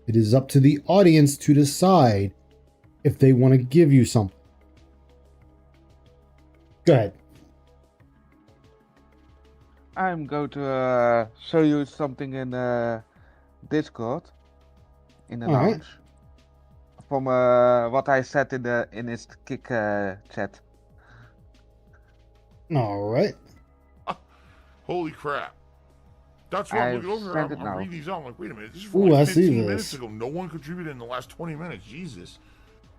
[SPEAKER 3] It is up to the audience to decide if they want to give you something. Go ahead.
[SPEAKER 7] I'm going to show you something in Discord, in the
[SPEAKER 3] All right.
[SPEAKER 7] lounge, from what I said in his kick chat.
[SPEAKER 3] All right.
[SPEAKER 4] Holy crap. That's what I'm
[SPEAKER 7] I've
[SPEAKER 4] looking over.
[SPEAKER 7] sent it
[SPEAKER 4] I'm
[SPEAKER 7] now.
[SPEAKER 4] reading these out. I'm like, wait a minute. This is
[SPEAKER 3] Ooh,
[SPEAKER 4] from
[SPEAKER 3] I
[SPEAKER 4] like
[SPEAKER 3] see
[SPEAKER 4] 15 minutes
[SPEAKER 3] this.
[SPEAKER 4] ago. No one contributed in the last 20 minutes. Jesus.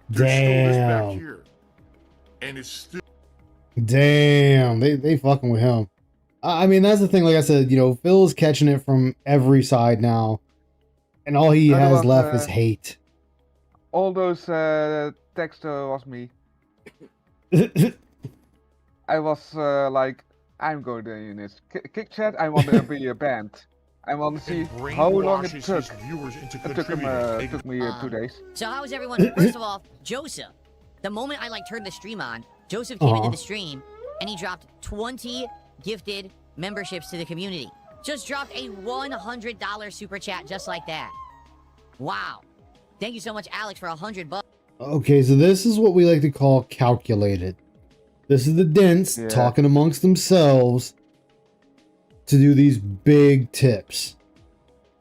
[SPEAKER 4] There's still this back
[SPEAKER 3] Damn.
[SPEAKER 4] here. And it's still.
[SPEAKER 3] Damn. They fucking with him. I mean, that's the thing. Like I said, you know, Phil's catching it from every side now. And all he
[SPEAKER 7] No, there
[SPEAKER 3] has
[SPEAKER 7] was,
[SPEAKER 3] left is hate.
[SPEAKER 7] All those text was me. I was like, I'm going to in this kick chat. I want to be a band. I want to see how long it
[SPEAKER 4] brainwashes
[SPEAKER 7] took.
[SPEAKER 4] his viewers into
[SPEAKER 7] It took
[SPEAKER 4] contributing.
[SPEAKER 7] took me 2 days.
[SPEAKER 6] So how is everyone? First of all, Joseph. The moment I like turned the stream on, Joseph came into the stream and he dropped 20 gifted memberships to the community. Just dropped a $100 super chat just like that. Wow. Thank you so much, Alex, for $100.
[SPEAKER 3] Okay, so this is what we like to call calculated. This is the dents talking amongst themselves to do these big tips.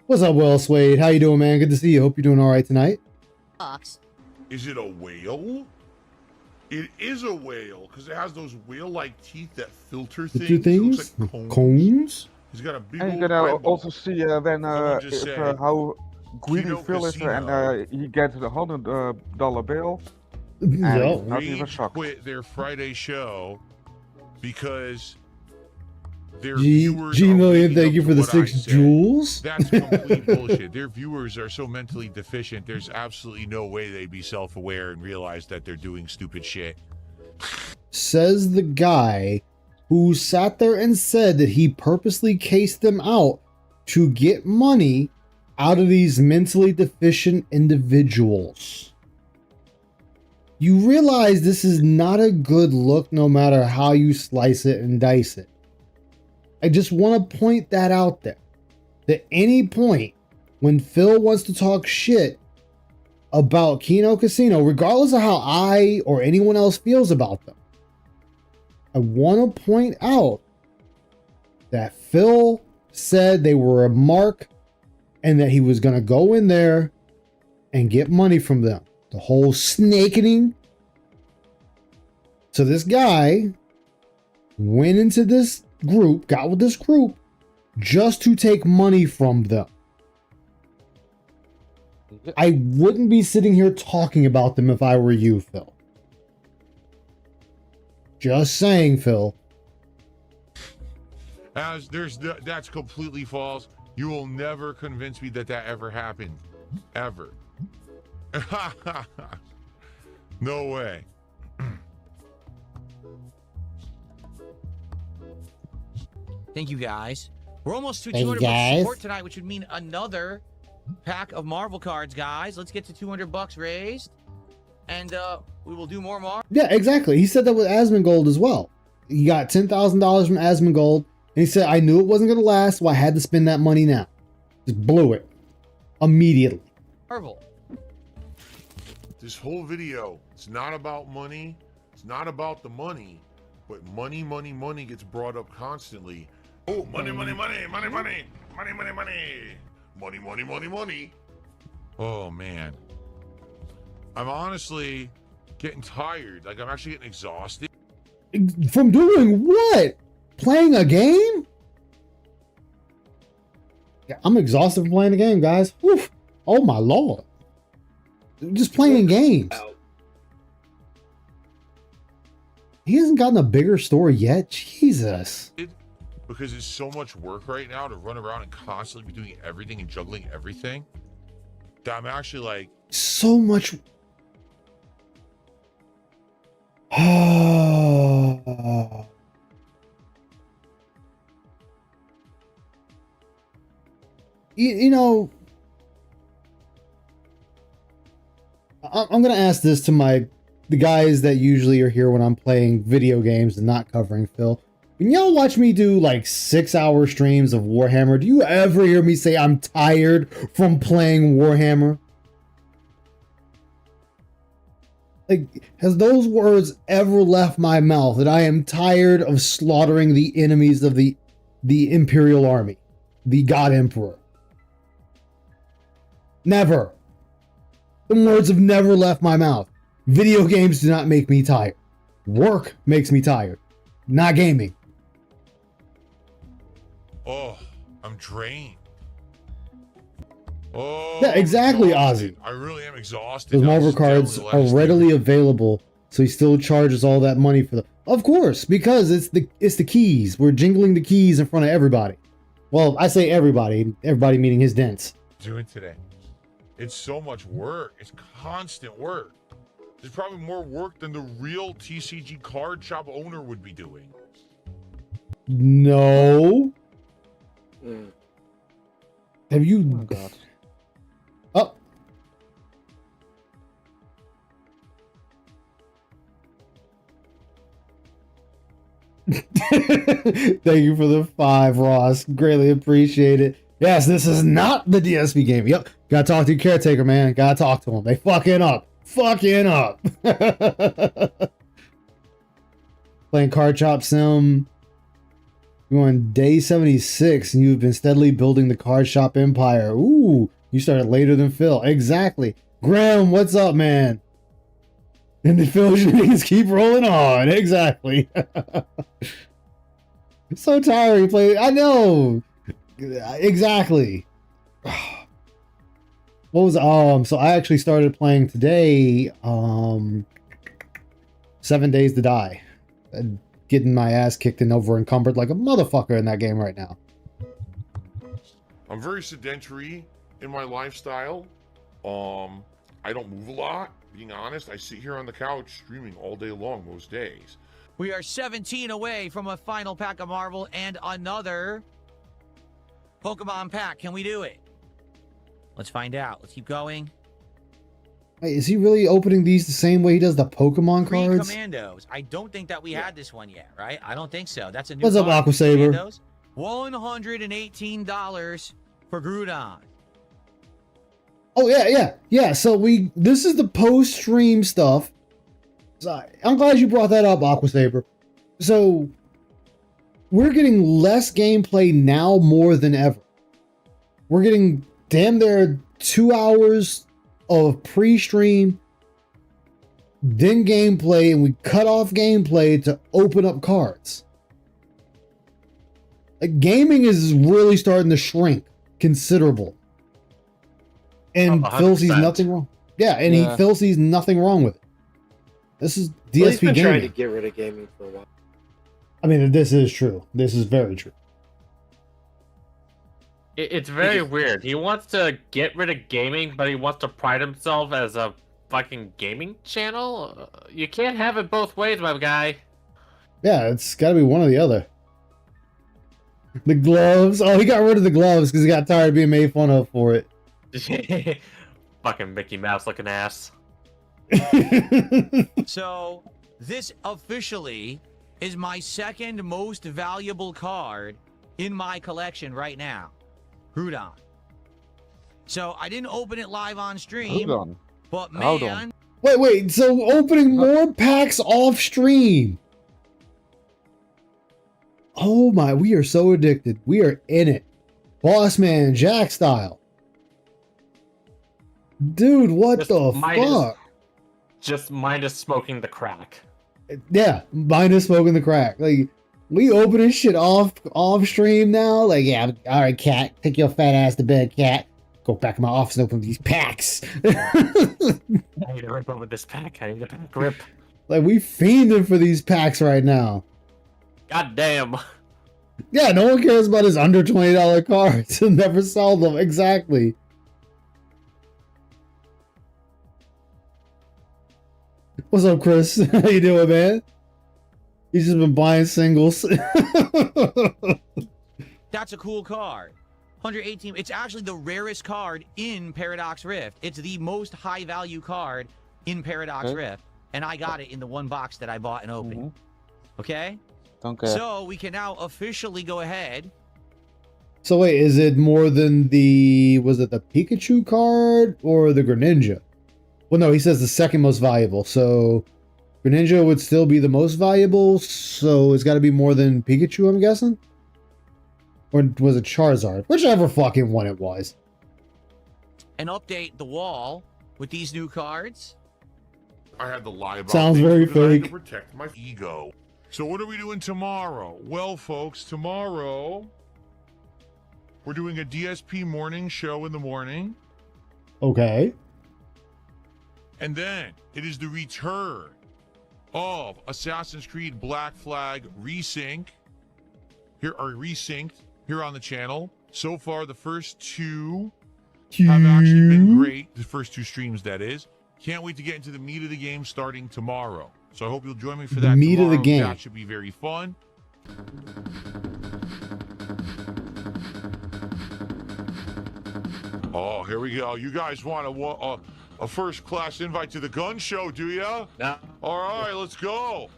[SPEAKER 3] What's up, Well Swade? How you doing, man? Good to see you. Hope you're doing all right tonight.
[SPEAKER 4] Is it a whale? It is a whale because it has those whale-like teeth that filter
[SPEAKER 3] The
[SPEAKER 4] things.
[SPEAKER 3] two
[SPEAKER 4] It
[SPEAKER 3] things?
[SPEAKER 4] looks like cones.
[SPEAKER 3] Cones?
[SPEAKER 4] He's got a big
[SPEAKER 7] And
[SPEAKER 4] old
[SPEAKER 7] you can
[SPEAKER 4] eyeball.
[SPEAKER 7] also see when
[SPEAKER 4] just
[SPEAKER 7] if,
[SPEAKER 4] said,
[SPEAKER 7] how greedy
[SPEAKER 4] Kino
[SPEAKER 7] Phil is,
[SPEAKER 4] Casino.
[SPEAKER 7] and he gets the $100 bill.
[SPEAKER 3] Yep.
[SPEAKER 7] Not even
[SPEAKER 4] Rage
[SPEAKER 7] shocked.
[SPEAKER 4] quit their Friday show because their
[SPEAKER 3] G
[SPEAKER 4] viewers are
[SPEAKER 3] Million,
[SPEAKER 4] waking
[SPEAKER 3] thank
[SPEAKER 4] up
[SPEAKER 3] you
[SPEAKER 4] to
[SPEAKER 3] for the
[SPEAKER 4] what I
[SPEAKER 3] 6
[SPEAKER 4] said.
[SPEAKER 3] jewels.
[SPEAKER 4] That's complete bullshit. Their viewers are so mentally deficient, there's absolutely no way they'd be self-aware and realize that they're doing stupid shit.
[SPEAKER 3] Says the guy who sat there and said that he purposely cased them out to get money out of these mentally deficient individuals. You realize this is not a good look no matter how you slice it and dice it. I just want to point that out there. At any point when Phil wants to talk shit about Kino Casino, regardless of how I or anyone else feels about them, I want to point out that Phil said they were a mark and that he was going to go in there and get money from them. The whole snakening. So this guy went into this group, got with this group, just to take money from them. I wouldn't be sitting here talking about them if I were you, Phil. Just saying, Phil.
[SPEAKER 4] That's completely false. You will never convince me that that ever happened. Ever. No way.
[SPEAKER 9] Thank you, guys. We're almost to
[SPEAKER 3] Thank you,
[SPEAKER 9] 200 bucks
[SPEAKER 3] guys.
[SPEAKER 9] support tonight, which would mean another pack of Marvel cards, guys. Let's get to 200 bucks raised, and we will do more Marvel.
[SPEAKER 3] Yeah, exactly. He said that with Asmongold as well. He got $10,000 from Asmongold, and he said, I knew it wasn't going to last, so I had to spend that money now. Just blew it. Immediately.
[SPEAKER 9] Marvel.
[SPEAKER 4] This whole video, it's not about money. It's not about the money. But money, money, money gets brought up constantly. Oh, money, money, money, money, money, money, money, money, money, money, money, money. Oh, man. I'm honestly getting tired. Like, I'm actually getting exhausted.
[SPEAKER 3] From doing what? Playing a game? Yeah, I'm exhausted from playing a game, guys. Whew. Oh my lord. Just playing games. He hasn't gotten a bigger story yet. Jesus.
[SPEAKER 4] Because it's so much work right now to run around and constantly be doing everything and juggling everything that I'm actually like,
[SPEAKER 3] So much. You know, I'm gonna ask this to the guys that usually are here when I'm playing video games and not covering Phil. When y'all watch me do like 6-hour streams of Warhammer, do you ever hear me say I'm tired from playing Warhammer? Like, has those words ever left my mouth that I am tired of slaughtering the enemies of the Imperial Army, the God Emperor? Never. The words have never left my mouth. Video games do not make me tired. Work makes me tired. Not gaming.
[SPEAKER 4] Oh, I'm drained. Oh,
[SPEAKER 3] Yeah, exactly,
[SPEAKER 4] I'm
[SPEAKER 3] Ozzy.
[SPEAKER 4] I really am exhausted.
[SPEAKER 3] Those
[SPEAKER 4] Now,
[SPEAKER 3] Marvel
[SPEAKER 4] this is
[SPEAKER 3] cards
[SPEAKER 4] definitely the
[SPEAKER 3] are
[SPEAKER 4] last
[SPEAKER 3] readily
[SPEAKER 4] year.
[SPEAKER 3] available, so he still charges all that money for them. Of course, because it's the keys. We're jingling the keys in front of everybody. Well, I say everybody meaning his dents.
[SPEAKER 4] Doing today. It's so much work. It's constant work. There's probably more work than the real TCG card shop owner would be doing.
[SPEAKER 3] No. Have you?
[SPEAKER 7] Oh my god.
[SPEAKER 3] Oh. Thank you for the 5, Ross. Greatly appreciate it. Yes, this is not the DSP game. Yep. Gotta talk to your caretaker, man. Gotta talk to him. They fucking up. Fucking up. Playing Card Chop Sim. You're on day 76 and you've been steadily building the card shop empire. Ooh, you started later than Phil. Exactly. Graham, what's up, man? And the Phil shenanigans keep rolling on. Exactly. It's so tiring to play. I know. Exactly. What was so I actually started playing today 7 Days to Die. Getting my ass kicked and over encumbered like a motherfucker in that game right now.
[SPEAKER 4] I'm very sedentary in my lifestyle. I don't move a lot, being honest. I sit here on the couch streaming all day long most days.
[SPEAKER 9] We are 17 away from a final pack of Marvel and another Pokemon pack. Can we do it? Let's find out. Let's keep going.
[SPEAKER 3] Wait, is he really opening these the same way he does the Pokemon cards?
[SPEAKER 9] Commandos. I don't think that we had this one yet, right? I don't think so. That's a new
[SPEAKER 3] What's up,
[SPEAKER 9] card.
[SPEAKER 3] Aqua Saber?
[SPEAKER 9] Commandos. $118 for Groudon.
[SPEAKER 3] Oh yeah. So this is the post-stream stuff. So I'm glad you brought that up, Aqua Saber. So we're getting less gameplay now more than ever. We're getting damn near 2 hours of pre-stream, then gameplay, and we cut off gameplay to open up cards. Like, gaming is really starting to shrink considerable. And Phil sees
[SPEAKER 5] 100%.
[SPEAKER 3] nothing wrong. Yeah, and Phil sees nothing wrong with it. This is DSP
[SPEAKER 8] Well, he's been
[SPEAKER 3] gaming.
[SPEAKER 8] trying to get rid of gaming for a while.
[SPEAKER 3] I mean, this is true. This is very true.
[SPEAKER 5] It's very weird. He wants to get rid of gaming, but he wants to pride himself as a fucking gaming channel. You can't have it both ways, my guy.
[SPEAKER 3] Yeah, it's got to be one or the other. The gloves. Oh, he got rid of the gloves because he got tired of being made fun of for it.
[SPEAKER 5] Fucking Mickey Mouse looking ass.
[SPEAKER 9] So, this officially is my second most valuable card in my collection right now. Groudon. So, I didn't open it live on stream,
[SPEAKER 7] Groudon.
[SPEAKER 9] but
[SPEAKER 7] Hold
[SPEAKER 9] man,
[SPEAKER 7] on.
[SPEAKER 3] Wait. So opening more packs off stream. Oh my, we are so addicted. We are in it. Boss man, Jack style. Dude, what
[SPEAKER 5] Just
[SPEAKER 3] the
[SPEAKER 5] minus-
[SPEAKER 3] fuck?
[SPEAKER 5] Just minus smoking the crack.
[SPEAKER 3] Yeah, minus smoking the crack. Like, we opening shit off stream now. Like, yeah, all right, cat, take your fat ass to bed, cat. Go back in my office and open these packs.
[SPEAKER 5] I need to rip over this pack. I need a pack rip.
[SPEAKER 3] Like, we fiending for these packs right now.
[SPEAKER 5] God damn.
[SPEAKER 3] Yeah, no one cares about his under $20 cards. He'll never sell them. Exactly. What's up, Chris? How you doing, man? He's just been buying singles.
[SPEAKER 9] that's a cool card. 118. It's actually the rarest card in Paradox Rift. It's the most high value card in Paradox
[SPEAKER 7] Okay.
[SPEAKER 9] Rift. And I got it in the one box that I bought and opened. Okay?
[SPEAKER 7] Don't care.
[SPEAKER 9] So we can now officially go ahead.
[SPEAKER 3] So wait, is it more than was it the Pikachu card or the Greninja? Well, no, he says the second most valuable. So Greninja would still be the most valuable. So it's got to be more than Pikachu, I'm guessing. Or was it Charizard? Whichever fucking one it was.
[SPEAKER 9] And update the wall with these new cards.
[SPEAKER 4] I had to lie about
[SPEAKER 3] Sounds
[SPEAKER 4] things
[SPEAKER 3] very
[SPEAKER 4] because I had to
[SPEAKER 3] fake.
[SPEAKER 4] protect my ego. So what are we doing tomorrow? Well, folks, tomorrow we're doing a DSP morning show in the morning.
[SPEAKER 3] Okay.
[SPEAKER 4] And then it is the return of Assassin's Creed Black Flag Resync. Here are resynced here on the channel. So far, the first two have actually been great. The first two streams, that is. Can't wait to get into the meat of the game starting tomorrow. So I hope you'll join me for that.
[SPEAKER 3] Meat of the
[SPEAKER 4] tomorrow.
[SPEAKER 3] game.
[SPEAKER 4] That should be very fun. Oh, here we go. You guys want a first-class invite to the gun show, do ya?
[SPEAKER 5] No.
[SPEAKER 4] All right, let's go.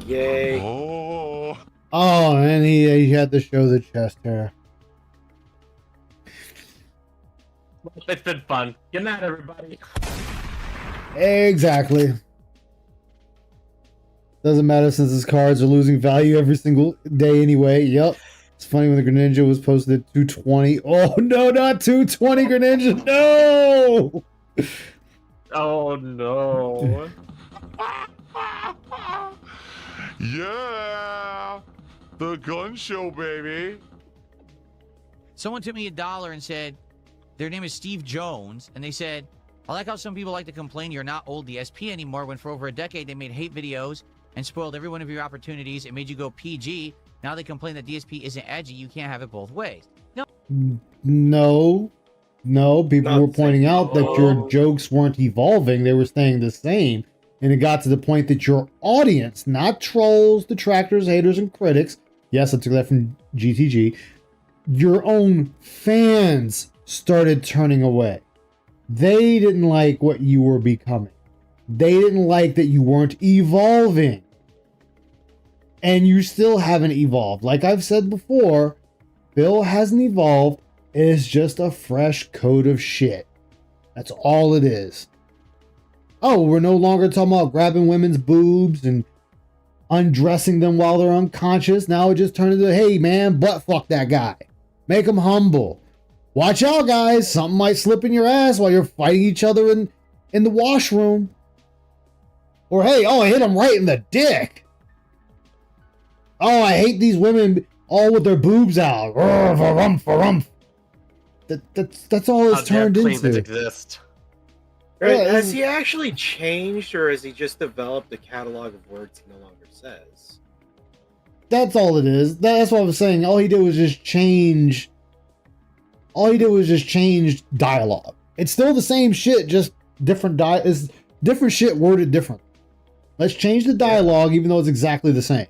[SPEAKER 8] Yay.
[SPEAKER 4] Oh.
[SPEAKER 3] Oh, and he had to show the chest hair.
[SPEAKER 5] It's been fun. Good night, everybody.
[SPEAKER 3] Exactly. Doesn't matter since his cards are losing value every single day anyway. Yep. It's funny when the Greninja was posted at 220. Oh no, not 220 Greninja. No!
[SPEAKER 5] Oh no.
[SPEAKER 4] Yeah. The gun show, baby.
[SPEAKER 9] Someone took me $1 and said, their name is Steve Jones, and they said, I like how some people like to complain you're not old DSP anymore when for over a decade they made hate videos and spoiled every one of your opportunities and made you go PG. Now they complain that DSP isn't edgy. You can't have it both ways.
[SPEAKER 3] No. People
[SPEAKER 8] Not
[SPEAKER 3] were pointing
[SPEAKER 8] saying-
[SPEAKER 3] out that your jokes weren't evolving. They were staying the same. And it got to the point that your audience, not trolls, detractors, haters, and critics, yes, I took that from GTG, your own fans started turning away. They didn't like what you were becoming. They didn't like that you weren't evolving. And you still haven't evolved. Like I've said before, Bill hasn't evolved. It's just a fresh coat of shit. That's all it is. Oh, we're no longer talking about grabbing women's boobs and undressing them while they're unconscious. Now it just turned into, hey man, butt fuck that guy. Make him humble. Watch out, guys. Something might slip in your ass while you're fighting each other in the washroom. Or hey, oh, I hit him right in the dick. Oh, I hate these women all with their boobs out. That's all it's turned into.
[SPEAKER 5] Exist.
[SPEAKER 8] Right,
[SPEAKER 3] Yeah,
[SPEAKER 8] has he actually changed, or has he just developed a catalog of words he no longer says?
[SPEAKER 3] That's all it is. That's what I was saying. All he did was just change. All he did was just change dialogue. It's still the same shit, just different is different shit worded different. Let's change the dialogue, even though it's exactly the same.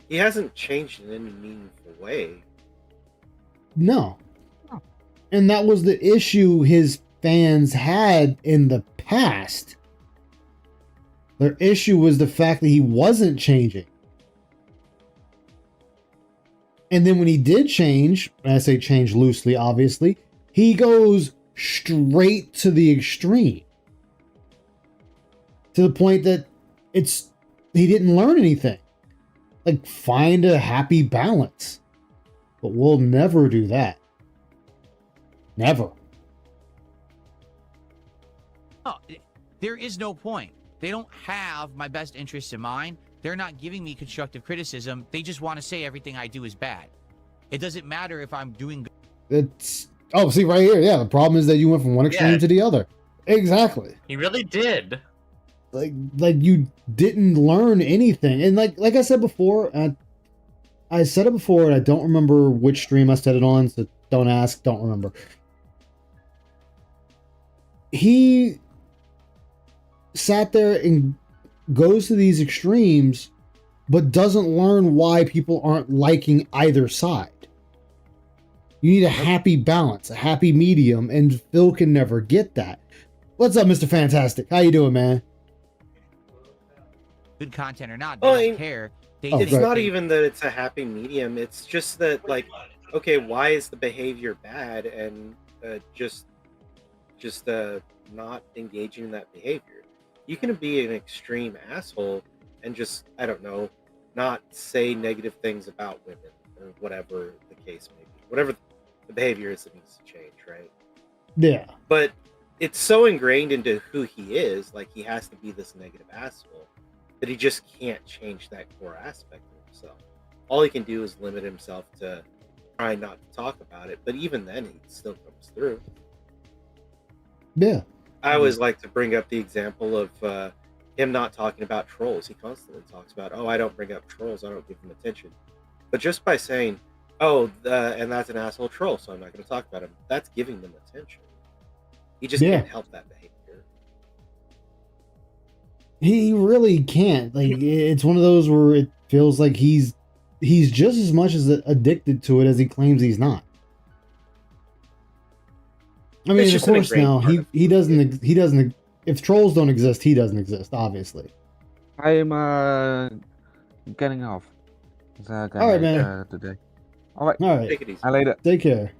[SPEAKER 8] He hasn't changed in any meaningful way.
[SPEAKER 3] No. And that was the issue his fans had in the past. Their issue was the fact that he wasn't changing. And then when he did change, and I say change loosely, obviously, he goes straight to the extreme. To the point that he didn't learn anything. Like, find a happy balance. But we'll never do that. Never.
[SPEAKER 9] Oh, there is no point. They don't have my best interests in mind. They're not giving me constructive criticism. They just want to say everything I do is bad. It doesn't matter if I'm doing good.
[SPEAKER 3] See right here. Yeah, the problem is that you went from one extreme to the other. Exactly.
[SPEAKER 5] He really did.
[SPEAKER 3] Like you didn't learn anything. And like I said before, I said it before, and I don't remember which stream I said it on, so don't ask, don't remember. He sat there and goes to these extremes, but doesn't learn why people aren't liking either side. You need a happy balance, a happy medium, and Phil can never get that. What's up, Mr. Fantastic? How you doing, man?
[SPEAKER 9] good content or not. They
[SPEAKER 8] Well,
[SPEAKER 9] don't care. They
[SPEAKER 3] Oh,
[SPEAKER 8] it's
[SPEAKER 9] think
[SPEAKER 8] not
[SPEAKER 9] they-
[SPEAKER 8] even that it's a happy medium. It's just that, like, okay, why is the behavior bad, and just not engaging in that behavior. You can be an extreme asshole and just, I don't know, not say negative things about women or whatever the case may be. Whatever the behavior is that needs to change, right?
[SPEAKER 3] Yeah.
[SPEAKER 8] But it's so ingrained into who he is, like he has to be this negative asshole, that he just can't change that core aspect of himself. All he can do is limit himself to trying not to talk about it, but even then he still comes through.
[SPEAKER 3] Yeah.
[SPEAKER 8] I always like to bring up the example of him not talking about trolls. He constantly talks about, oh, I don't bring up trolls, I don't give them attention. But just by saying, oh, and that's an asshole troll, so I'm not going to talk about him, that's giving them attention. He just
[SPEAKER 3] Yeah.
[SPEAKER 8] can't help that behavior.
[SPEAKER 3] He really can't. Like, it's one of those where it feels like he's just as much as addicted to it as he claims he's not. I mean,
[SPEAKER 8] It's
[SPEAKER 3] of
[SPEAKER 8] just an
[SPEAKER 3] course,
[SPEAKER 8] ingrained
[SPEAKER 3] now
[SPEAKER 8] part of
[SPEAKER 3] he
[SPEAKER 8] who he
[SPEAKER 3] doesn't. He doesn't. If trolls don't exist, he doesn't exist. Obviously.
[SPEAKER 7] I am getting off.
[SPEAKER 3] All right, man.
[SPEAKER 7] Today. All right.
[SPEAKER 3] All right.
[SPEAKER 8] Take it easy.
[SPEAKER 7] I later.
[SPEAKER 3] Take care.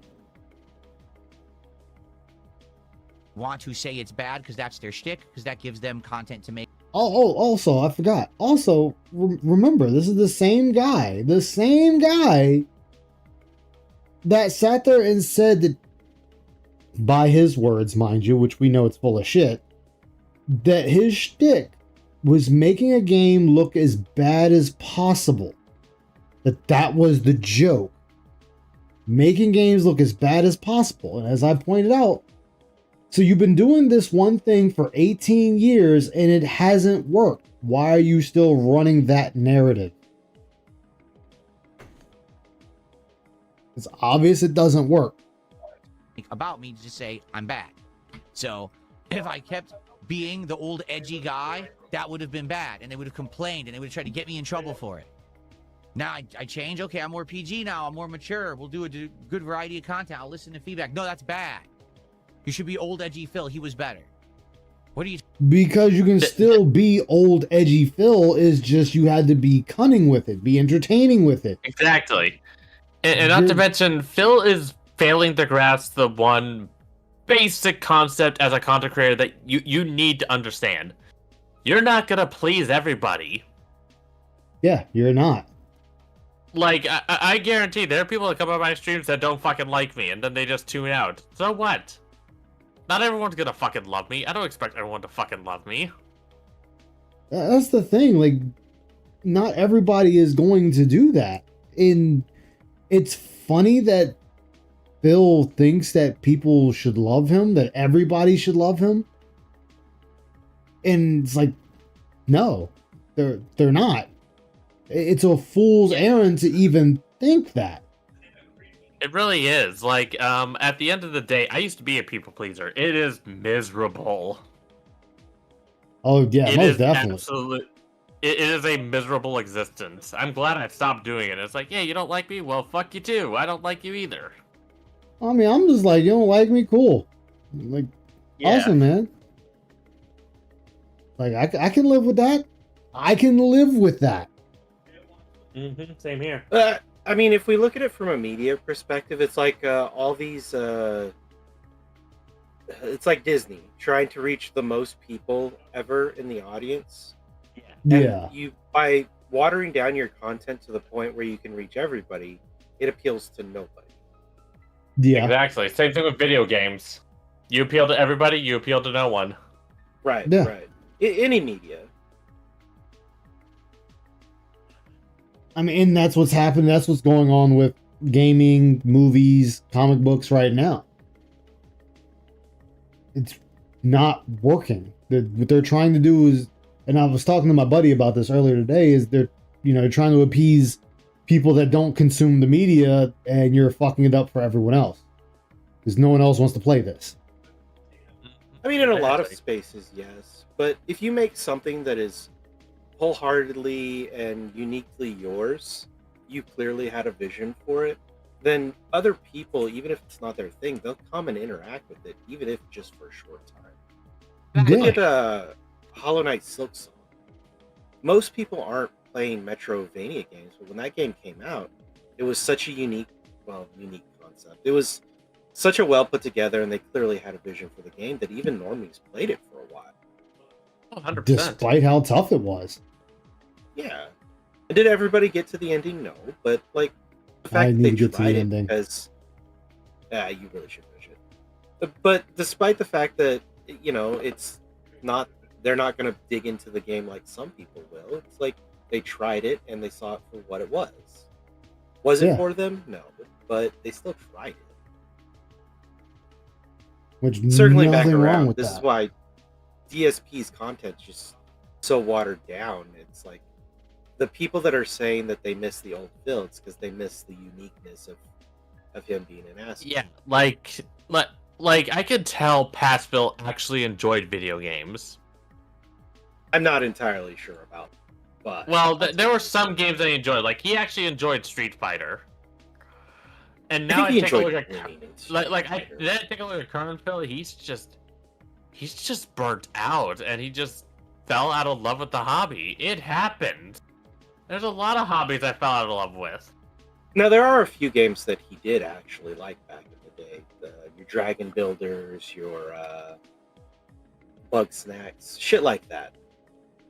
[SPEAKER 9] want to say it's bad because that's their shtick, because that gives them content to make.
[SPEAKER 3] Also, I forgot. Also, remember, this is the same guy that sat there and said that, by his words, mind you, which we know it's full of shit, that his shtick was making a game look as bad as possible. That was the joke. Making games look as bad as possible. And as I pointed out, so you've been doing this one thing for 18 years and it hasn't worked. Why are you still running that narrative? It's obvious it doesn't work.
[SPEAKER 9] About me to just say I'm bad. So if I kept being the old edgy guy, that would have been bad, and they would have complained, and they would have tried to get me in trouble for it. Now I change. Okay, I'm more PG now. I'm more mature. We'll do a good variety of content. I'll listen to feedback. No, that's bad. You should be old edgy Phil. He was better. What are you?
[SPEAKER 3] Because you can still be old edgy Phil, is just you had to be cunning with it, be entertaining with it.
[SPEAKER 5] Exactly. And not to mention, Phil is failing to grasp the one basic concept as a content creator that you need to understand. You're not gonna please everybody.
[SPEAKER 3] Yeah, you're not.
[SPEAKER 5] Like, I guarantee there are people that come on my streams that don't fucking like me, and then they just tune out. So what? Not everyone's gonna fucking love me. I don't expect everyone to fucking love me.
[SPEAKER 3] That's the thing. Like, not everybody is going to do that. And it's funny that Phil thinks that people should love him, that everybody should love him. And it's like, no, they're not. It's a fool's errand to even think that.
[SPEAKER 5] It really is. Like, at the end of the day, I used to be a people pleaser. It is miserable.
[SPEAKER 3] Oh yeah, most definitely.
[SPEAKER 5] It is a miserable existence. I'm glad I stopped doing it. It's like, yeah, you don't like me? Well, fuck you too. I don't like you either.
[SPEAKER 3] I mean, I'm just like, you don't like me? Cool. Like,
[SPEAKER 5] Yeah.
[SPEAKER 3] awesome, man. Like, I can live with that. I can live with that.
[SPEAKER 5] Mm-hmm. Same here.
[SPEAKER 8] I mean, if we look at it from a media perspective, it's like all these. It's like Disney trying to reach the most people ever in the audience.
[SPEAKER 3] Yeah.
[SPEAKER 8] You, by watering down your content to the point where you can reach everybody, it appeals to nobody.
[SPEAKER 3] Yeah.
[SPEAKER 5] Exactly. Same thing with video games. You appeal to everybody, you appeal to no one.
[SPEAKER 8] Right.
[SPEAKER 3] Yeah.
[SPEAKER 8] Right. Any media.
[SPEAKER 3] I mean, and that's what's happening. That's what's going on with gaming, movies, comic books right now. It's not working. What they're trying to do is, and I was talking to my buddy about this earlier today, is they're trying to appease people that don't consume the media, and you're fucking it up for everyone else. Because no one else wants to play this.
[SPEAKER 8] I mean, in a lot of spaces, yes. But if you make something that is wholeheartedly and uniquely yours, you clearly had a vision for it, then other people, even if it's not their thing, they'll come and interact with it, even if just for a short time.
[SPEAKER 3] Yeah.
[SPEAKER 8] Look at Hollow Knight Silk Song. most people aren't playing Metrovania games, but when that game came out, it was such a unique concept. It was such a well put together, and they clearly had a vision for the game that even normies played it for a while.
[SPEAKER 5] 100%.
[SPEAKER 3] Despite how tough it was.
[SPEAKER 8] Yeah. And did everybody get to the ending? No, but like the
[SPEAKER 3] I
[SPEAKER 8] fact that
[SPEAKER 3] need
[SPEAKER 8] they
[SPEAKER 3] to get to the
[SPEAKER 8] tried it
[SPEAKER 3] ending.
[SPEAKER 8] because you really should finish it. But despite the fact that it's not, they're not going to dig into the game like some people will. It's like they tried it and they saw it for what it was. Was it for them? No, but they still tried it.
[SPEAKER 3] Which
[SPEAKER 8] Circling back
[SPEAKER 3] nothing wrong
[SPEAKER 8] around,
[SPEAKER 3] with
[SPEAKER 8] this
[SPEAKER 3] that.
[SPEAKER 8] is why DSP's content is just so watered down. It's like the people that are saying that they miss the old Phil, it's because they miss the uniqueness of him being an ass.
[SPEAKER 5] Yeah, like I could tell past Phil actually enjoyed video games.
[SPEAKER 8] I'm not entirely sure about, but
[SPEAKER 5] well, there were some games that he enjoyed. Like he actually enjoyed Street Fighter. And now I take a look at then I take a look at current Phil. He's just burnt out, and he just fell out of love with the hobby. It happened. There's a lot of hobbies I fell out of love with.
[SPEAKER 8] Now there are a few games that he did actually like back in the day. Your Dragon Builders, your Bug Snacks, shit like that.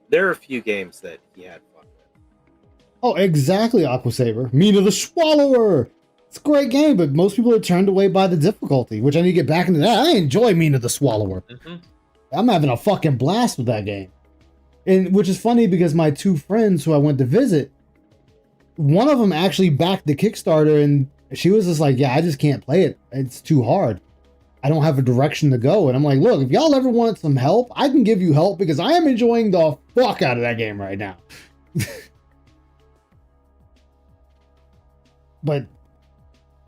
[SPEAKER 8] There are a few games that he had fun with.
[SPEAKER 3] Oh, exactly, Aqua Saber. Mina the Swallower! It's a great game, but most people are turned away by the difficulty, which I need to get back into that. I enjoy Mina the Swallower.
[SPEAKER 5] Mm-hmm.
[SPEAKER 3] I'm having a fucking blast with that game. And which is funny because my two friends who I went to visit, one of them actually backed the Kickstarter, and she was just like, yeah, I just can't play it. It's too hard. I don't have a direction to go. And I'm like, look, if y'all ever want some help, I can give you help because I am enjoying the fuck out of that game right now. But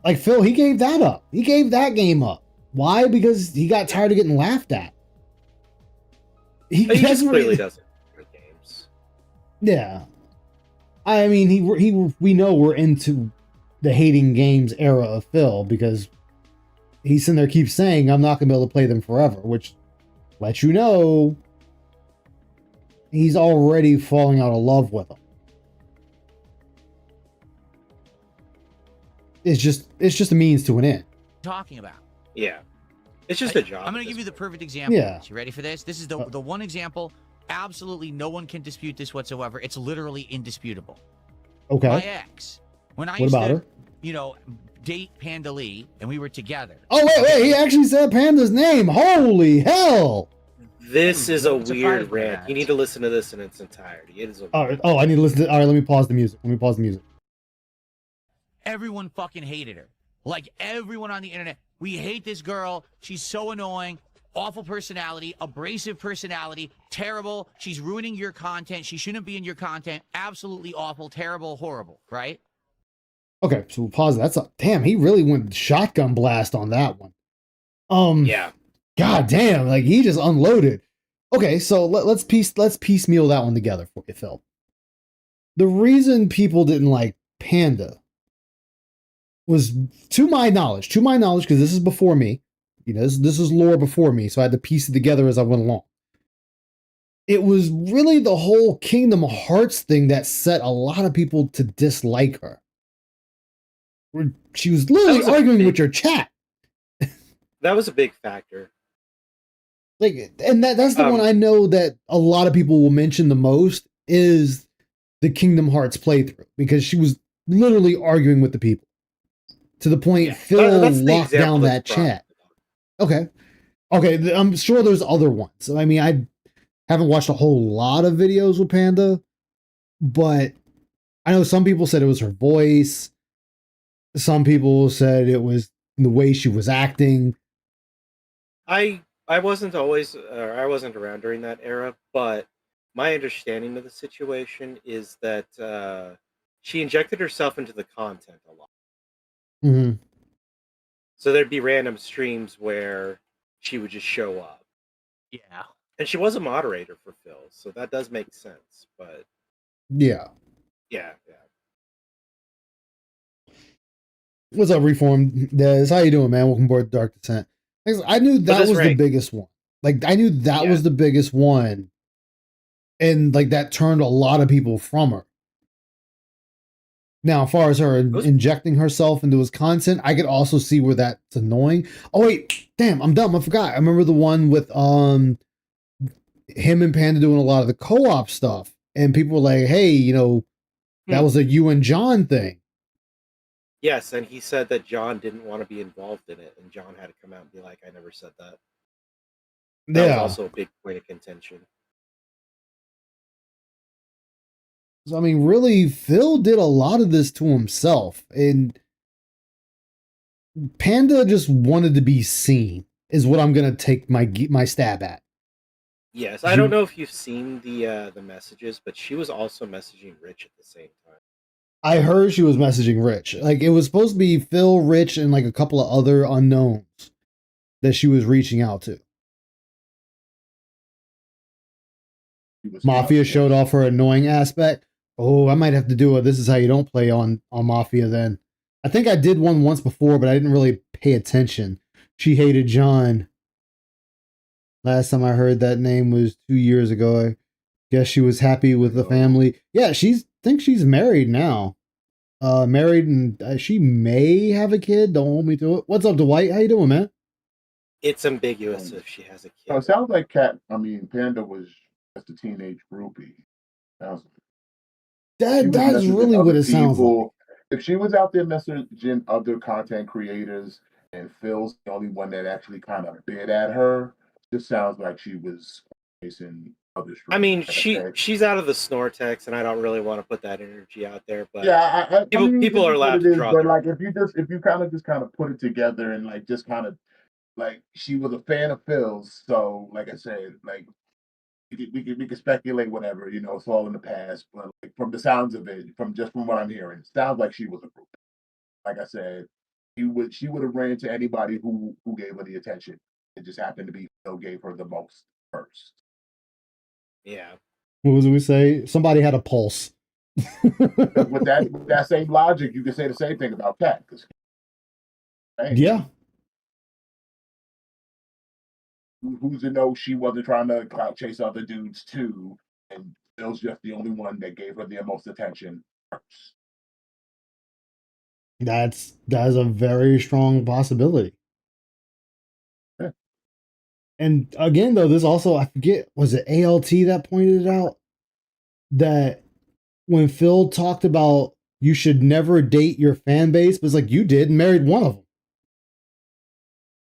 [SPEAKER 3] like Phil, he gave that up. He gave that game up. Why? Because he got tired of getting laughed at.
[SPEAKER 8] He just really doesn't for games.
[SPEAKER 3] Yeah. I mean, we know we're into the hating games era of Phil because he's in there keeps saying I'm not gonna be able to play them forever, which lets you know he's already falling out of love with them. It's just a means to an end.
[SPEAKER 9] Talking about.
[SPEAKER 8] Yeah. It's just a job.
[SPEAKER 9] I'm going to give you the perfect example.
[SPEAKER 3] Yeah.
[SPEAKER 9] You ready for this? This is the one example. Absolutely no one can dispute this whatsoever. It's literally indisputable.
[SPEAKER 3] Okay.
[SPEAKER 9] My ex, when I used to, date Panda Lee, and we were together.
[SPEAKER 3] Oh, wait, he actually said Panda's name. Holy hell.
[SPEAKER 8] This is a weird rant. You need to listen to this in its entirety. It is a
[SPEAKER 3] I need to listen to. All right, let me pause the music.
[SPEAKER 9] Everyone fucking hated her. Like everyone on the internet. We hate this girl. She's so annoying. Awful personality. Abrasive personality. Terrible. She's ruining your content. She shouldn't be in your content. Absolutely awful. Terrible. Horrible. Right?
[SPEAKER 3] Okay, so we'll pause. Damn, he really went shotgun blast on that one.
[SPEAKER 8] Yeah.
[SPEAKER 3] God damn, like he just unloaded. Okay, so let's piecemeal that one together for you, Phil. The reason people didn't like Panda was, to my knowledge, because this is before me. This is lore before me, so I had to piece it together as I went along. It was really the whole Kingdom Hearts thing that set a lot of people to dislike her. She was literally arguing with your chat.
[SPEAKER 8] That was a big factor.
[SPEAKER 3] And that's the one I know that a lot of people will mention the most is the Kingdom Hearts playthrough, because she was literally arguing with the people to the point Phil locked down that chat. Okay, I'm sure there's other ones. I mean, I haven't watched a whole lot of videos with Panda, but I know some people said it was her voice. Some people said it was the way she was acting.
[SPEAKER 8] I wasn't around during that era, but my understanding of the situation is that she injected herself into the content a lot.
[SPEAKER 3] Mm-hmm.
[SPEAKER 8] So there'd be random streams where she would just show up.
[SPEAKER 5] Yeah.
[SPEAKER 8] And she was a moderator for Phil, so that does make sense, but
[SPEAKER 3] Yeah. What's up, Reformed Des? How you doing, man? Welcome aboard Dark Descent. I knew that was the biggest one. Like, I knew that was the biggest one and like that turned a lot of people from her. Now, as far as her injecting herself into his content, I could also see where that's annoying. Oh wait, damn, I'm dumb. I forgot. I remember the one with him and Panda doing a lot of the co-op stuff, and people were like, "Hey, you know, that was a you and John thing."
[SPEAKER 8] Yes, and he said that John didn't want to be involved in it, and John had to come out and be like, "I never said that." That was also a big point of contention.
[SPEAKER 3] So, I mean, really, Phil did a lot of this to himself, and Panda just wanted to be seen. Is what I'm gonna take my stab at.
[SPEAKER 8] Yes, I don't know if you've seen the messages, but she was also messaging Rich at the same time.
[SPEAKER 3] I heard she was messaging Rich. Like it was supposed to be Phil, Rich, and like a couple of other unknowns that she was reaching out to. Mafia showed off her annoying aspect. Oh, I might have to do a "This is how you don't play" on Mafia then. I think I did one once before, but I didn't really pay attention. She hated John. Last time I heard that name was 2 years ago. I guess she was happy with the family. Yeah, thinks she's married now. Married, and she may have a kid. Don't hold me to it. What's up, Dwight? How you doing, man?
[SPEAKER 8] It's ambiguous if she has a kid.
[SPEAKER 10] Oh, it sounds like Panda was just a teenage groupie.
[SPEAKER 3] That's really what it sounds like.
[SPEAKER 10] If she was out there messaging other content creators and Phil's the only one that actually kind of bid at her, it just sounds like she was facing other streams.
[SPEAKER 8] I mean, she's out of the Snortex, and I don't really want to put that energy out there. But
[SPEAKER 10] yeah,
[SPEAKER 8] people are allowed to draw.
[SPEAKER 10] But like, if you kind of put it together and like just kind of like she was a fan of Phil's, so like I said, like we could speculate whatever, you know, it's all in the past. But like, from the sounds of it, from what I'm hearing, it sounds like she was a group. Like I said, she would have ran to anybody who gave her the attention. It just happened to be Phil gave her the most first.
[SPEAKER 8] Yeah.
[SPEAKER 3] What was we say? Somebody had a pulse.
[SPEAKER 10] with that same logic, you could say the same thing about Kat.
[SPEAKER 3] Yeah.
[SPEAKER 10] Who's to know she wasn't trying to clout chase other dudes too, and Phil's just the only one that gave her the most attention first.
[SPEAKER 3] That is a very strong possibility.
[SPEAKER 10] Yeah.
[SPEAKER 3] And again, though, this also, I forget, was it ALT that pointed it out? That when Phil talked about you should never date your fan base, but it's like you did and married one of them.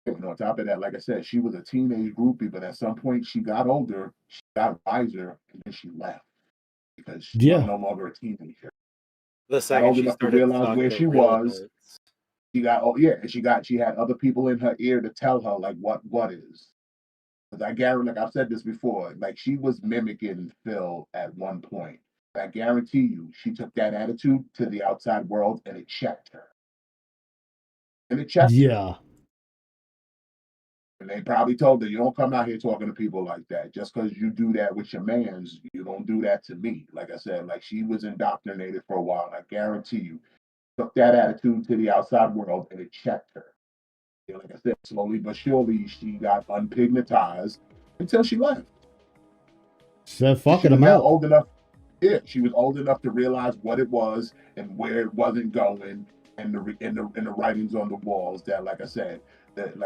[SPEAKER 10] And on top of that, like I said, she was a teenage groupie, but at some point she got older, she got wiser, and then she left because she was no longer a teenager.
[SPEAKER 8] The second she started
[SPEAKER 10] to realize where she was, she had other people in her ear to tell her like what is. Because I guarantee, like I've said this before, like she was mimicking Phil at one point. I guarantee you, she took that attitude to the outside world and it checked her. And it checked her. And they probably told her, you don't come out here talking to people like that. Just because you do that with your mans, you don't do that to me. Like I said, like she was indoctrinated for a while. And I guarantee you, took that attitude to the outside world and it checked her. You know, like I said, slowly but surely, she got unpignatized until she left.
[SPEAKER 3] Said, fuck it, I'm out.
[SPEAKER 10] Old enough. Yeah, she was old enough to realize what it was and where it wasn't going, and the writings on the walls. That, like I said, there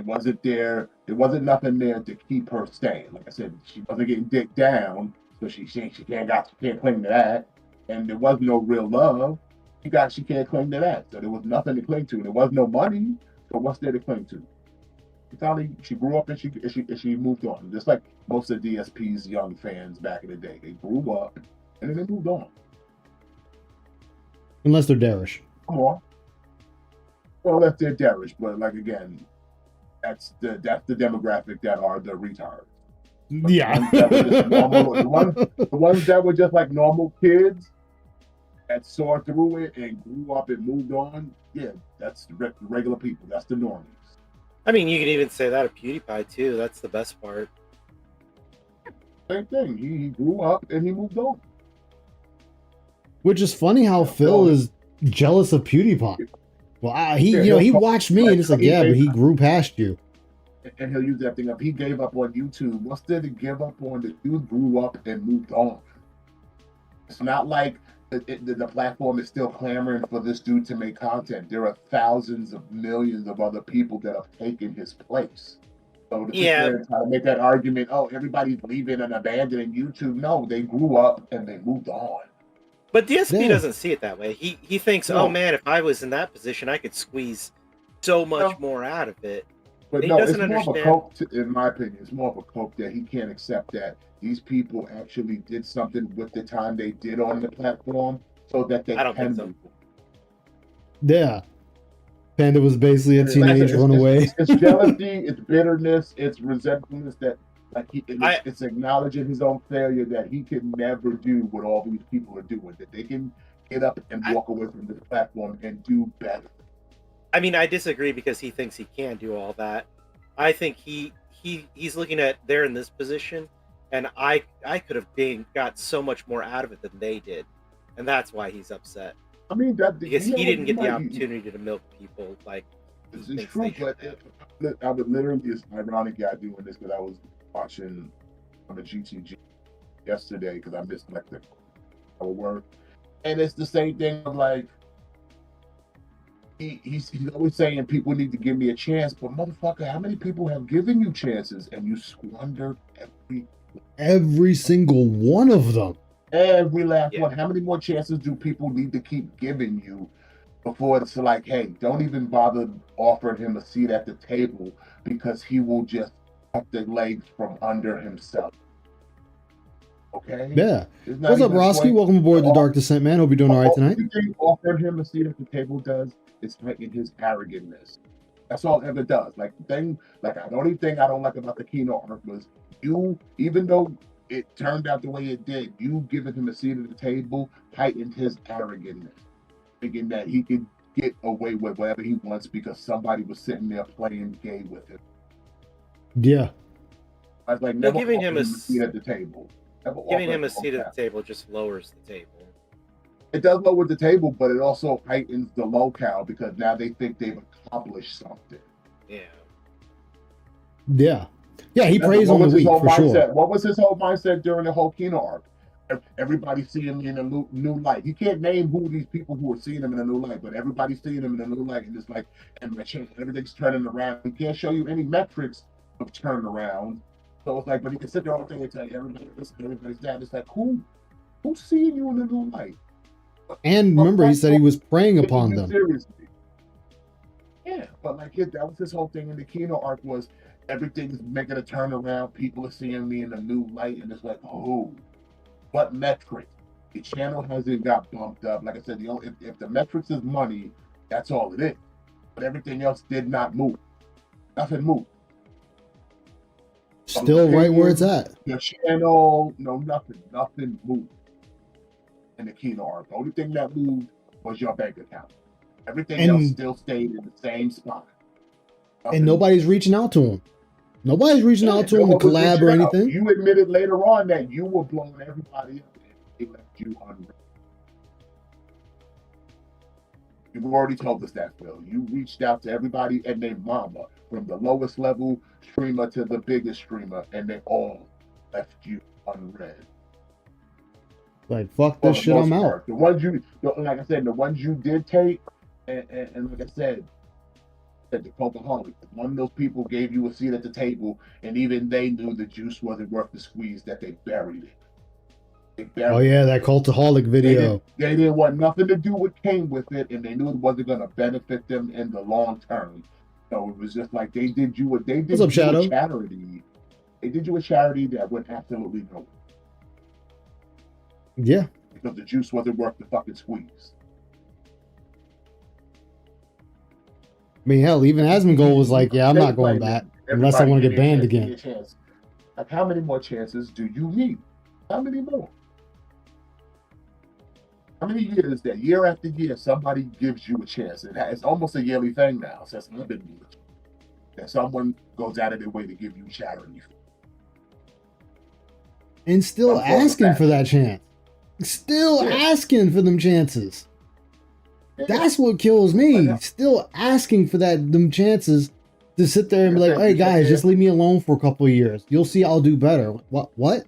[SPEAKER 10] wasn't nothing there to keep her staying. Like I said, she wasn't getting dicked down, so she can't claim to that. And there was no real love. She can't claim to that. So there was nothing to cling to. There was no money. So what's there to cling to? Finally, she grew up and she moved on. Just like most of DSP's young fans back in the day, they grew up and then they moved on.
[SPEAKER 3] Unless they're Darish.
[SPEAKER 10] Come on. Well, if they're Darish, but like again, that's the demographic that are the retards. But
[SPEAKER 3] yeah.
[SPEAKER 10] The ones that were just like normal kids that saw through it and grew up and moved on, yeah, that's the regular people. That's the normies.
[SPEAKER 8] I mean, you can even say that of PewDiePie too. That's the best part.
[SPEAKER 10] Same thing. He grew up and he moved on.
[SPEAKER 3] Which is funny how Phil is jealous of PewDiePie. Well, he watched me and it's like, yeah, but he grew past you.
[SPEAKER 10] and he'll use that thing up. He gave up on YouTube. What's there to give up on? The dude grew up and moved on. It's not like the platform is still clamoring for this dude to make content. There are thousands of millions of other people that have taken his place. So to sit there and try to make that argument, oh, everybody's leaving and abandoning YouTube. No, they grew up and they moved on.
[SPEAKER 8] But DSP doesn't see it that way. He thinks, oh man, if I was in that position, I could squeeze so much more out of it.
[SPEAKER 10] But no, it's more of a cope, in my opinion. It's more of a cope that he can't accept that these people actually did something with the time they did on the platform so that they can move.
[SPEAKER 3] Yeah. Panda was basically a teenage runaway.
[SPEAKER 10] It's jealousy, it's bitterness, it's resentfulness that it's acknowledging his own failure that he can never do what all these people are doing, that they can get up and walk away from the platform and do better.
[SPEAKER 8] I mean, I disagree because he thinks he can do all that. I think he's looking at they're in this position, and I could have got so much more out of it than they did, and that's why he's upset.
[SPEAKER 10] I mean,
[SPEAKER 8] because he didn't get the opportunity to milk people like.
[SPEAKER 10] This is true, but I would literally. It's ironic guy doing this because I was watching on the GTG yesterday because I missed like the hour work, and it's the same thing of like. He's always saying people need to give me a chance, but motherfucker, how many people have given you chances and you squandered
[SPEAKER 3] every single one of them?
[SPEAKER 10] Every last one. How many more chances do people need to keep giving you before it's like, hey, don't even bother offering him a seat at the table because he will just cut the legs from under himself. Okay?
[SPEAKER 3] Yeah. What's up, Roski? Welcome aboard the Dark Descent, man. Hope you're doing all right tonight.
[SPEAKER 10] You think offering him a seat at the table does? It's heighten his arrogantness. That's all it ever does. Like the only thing I don't like about the Kino arc was you, even though it turned out the way it did, you giving him a seat at the table heightened his arrogantness, thinking that he could get away with whatever he wants because somebody was sitting there playing gay with him.
[SPEAKER 3] Yeah.
[SPEAKER 10] I was like, never giving him a seat at the table.
[SPEAKER 8] Giving him a seat at the table just lowers the table.
[SPEAKER 10] It does lower the table, but it also heightens the locale because now they think they've accomplished something.
[SPEAKER 8] Yeah.
[SPEAKER 3] Yeah. Yeah, he prays on the weak, for sure.
[SPEAKER 10] What was his whole mindset during the whole Kino arc? Everybody seeing him in a new light. He can't name who these people who are seeing him in a new light, but everybody's seeing him in a new light, and it's like, and everything's turning around. He can't show you any metrics of turnaround. So it's like, but he can sit there all day and tell you everybody's that. It's like, who's seeing you in a new light?
[SPEAKER 3] And remember, he said he was preying upon them.
[SPEAKER 10] Seriously. Yeah, but like that was his whole thing in the Kino arc was everything's making a turnaround. People are seeing me in a new light, and it's like, oh, what metric? The channel hasn't got bumped up. Like I said, if the metrics is money, that's all it is. But everything else did not move. Nothing moved.
[SPEAKER 3] Still right where it's at.
[SPEAKER 10] The channel, no, nothing moved. In the Kino arc, the only thing that moved was your bank account. Everything else still stayed in the same spot.
[SPEAKER 3] And nobody's reaching out to him. Nobody's reaching out to him to collab or anything.
[SPEAKER 10] You admitted later on that you were blowing everybody up and they left you unread. You've already told us that, Phil. You reached out to everybody and their mama, from the lowest level streamer to the biggest streamer, and they all left you unread.
[SPEAKER 3] Like, fuck this shit, I'm out.
[SPEAKER 10] The ones like I said, the ones you did take, and like I said, the Pokeholic, one of those people gave you a seat at the table, and even they knew the juice wasn't worth the squeeze, that they buried it.
[SPEAKER 3] Oh yeah, that Cultaholic video.
[SPEAKER 10] They didn't want nothing to do with came with it, and they knew it wasn't going to benefit them in the long term. So it was just like they did you a charity. They did you a charity that went absolutely nowhere.
[SPEAKER 3] Yeah.
[SPEAKER 10] Because the juice wasn't worth the fucking squeeze.
[SPEAKER 3] I mean, hell, even Asmongold was like, yeah, I'm not going back unless I want to get banned again.
[SPEAKER 10] Like, how many more chances do you need? How many more? How many years that year after year somebody gives you a chance? It's almost a yearly thing now since I've been with you. That someone goes out of their way to give you charity.
[SPEAKER 3] And still asking for that chance. Still asking for them chances. That's what kills me. Still asking for them chances to sit there and be like, hey guys, just leave me alone for a couple of years. You'll see I'll do better. What?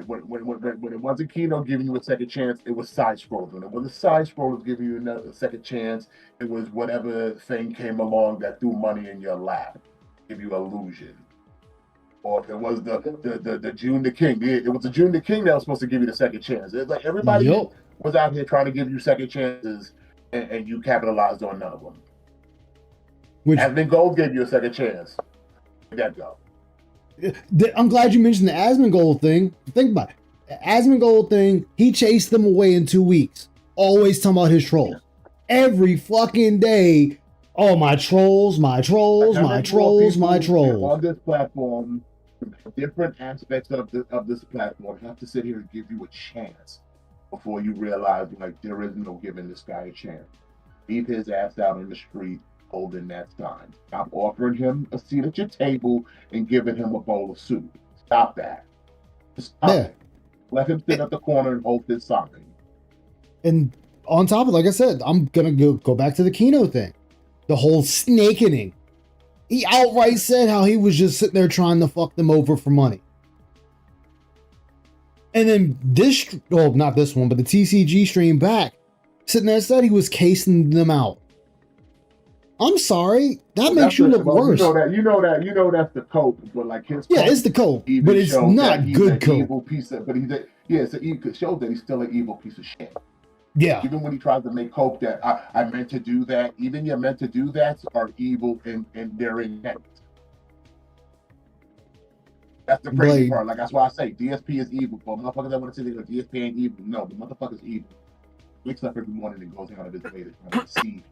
[SPEAKER 10] When it wasn't Kino giving you a second chance, it was side scrollers. When it was side scrollers giving you a second chance, it was whatever thing came along that threw money in your lap, give you illusion. Or if it was the June the King, it was the June the King that was supposed to give you the second chance. It's like everybody was out here trying to give you second chances, and you capitalized on none of them. Asmund Gold gave you a second chance. Where'd that go?
[SPEAKER 3] I'm glad you mentioned the Asmongold thing. Think about it. Asmongold thing, he chased them away in 2 weeks. Always talking about his trolls. Every fucking day. Oh, my trolls, my trolls, my trolls, my trolls.
[SPEAKER 10] On this platform, different aspects of this platform have to sit here and give you a chance before you realize, like, there is no giving this guy a chance. Leave his ass out in the street holding that sign. Stop offering him a seat at your table and giving him a bowl of soup. Stop that. Stop it. Let him sit at the corner and hold this sign.
[SPEAKER 3] And on top of, like I said, I'm gonna go back to the Kino thing. The whole snakening. He outright said how he was just sitting there trying to fuck them over for money. And then this, well, not this one, but the TCG stream back, sitting there said he was casing them out. I'm sorry, that makes you look worse.
[SPEAKER 10] You know that's the coke, but like his coke,
[SPEAKER 3] it's the coke, but it's not good coke.
[SPEAKER 10] Evil piece of, but it shows that he's still an evil piece of shit.
[SPEAKER 3] Yeah.
[SPEAKER 10] Even when he tries to make coke that I meant to do that, even you're meant to do that are evil in their intent. That's the crazy part. Like that's why I say DSP is evil. But motherfuckers that want to say that DSP ain't evil. No, the motherfucker's evil. Wakes up every morning and goes out of his way to try to deceive.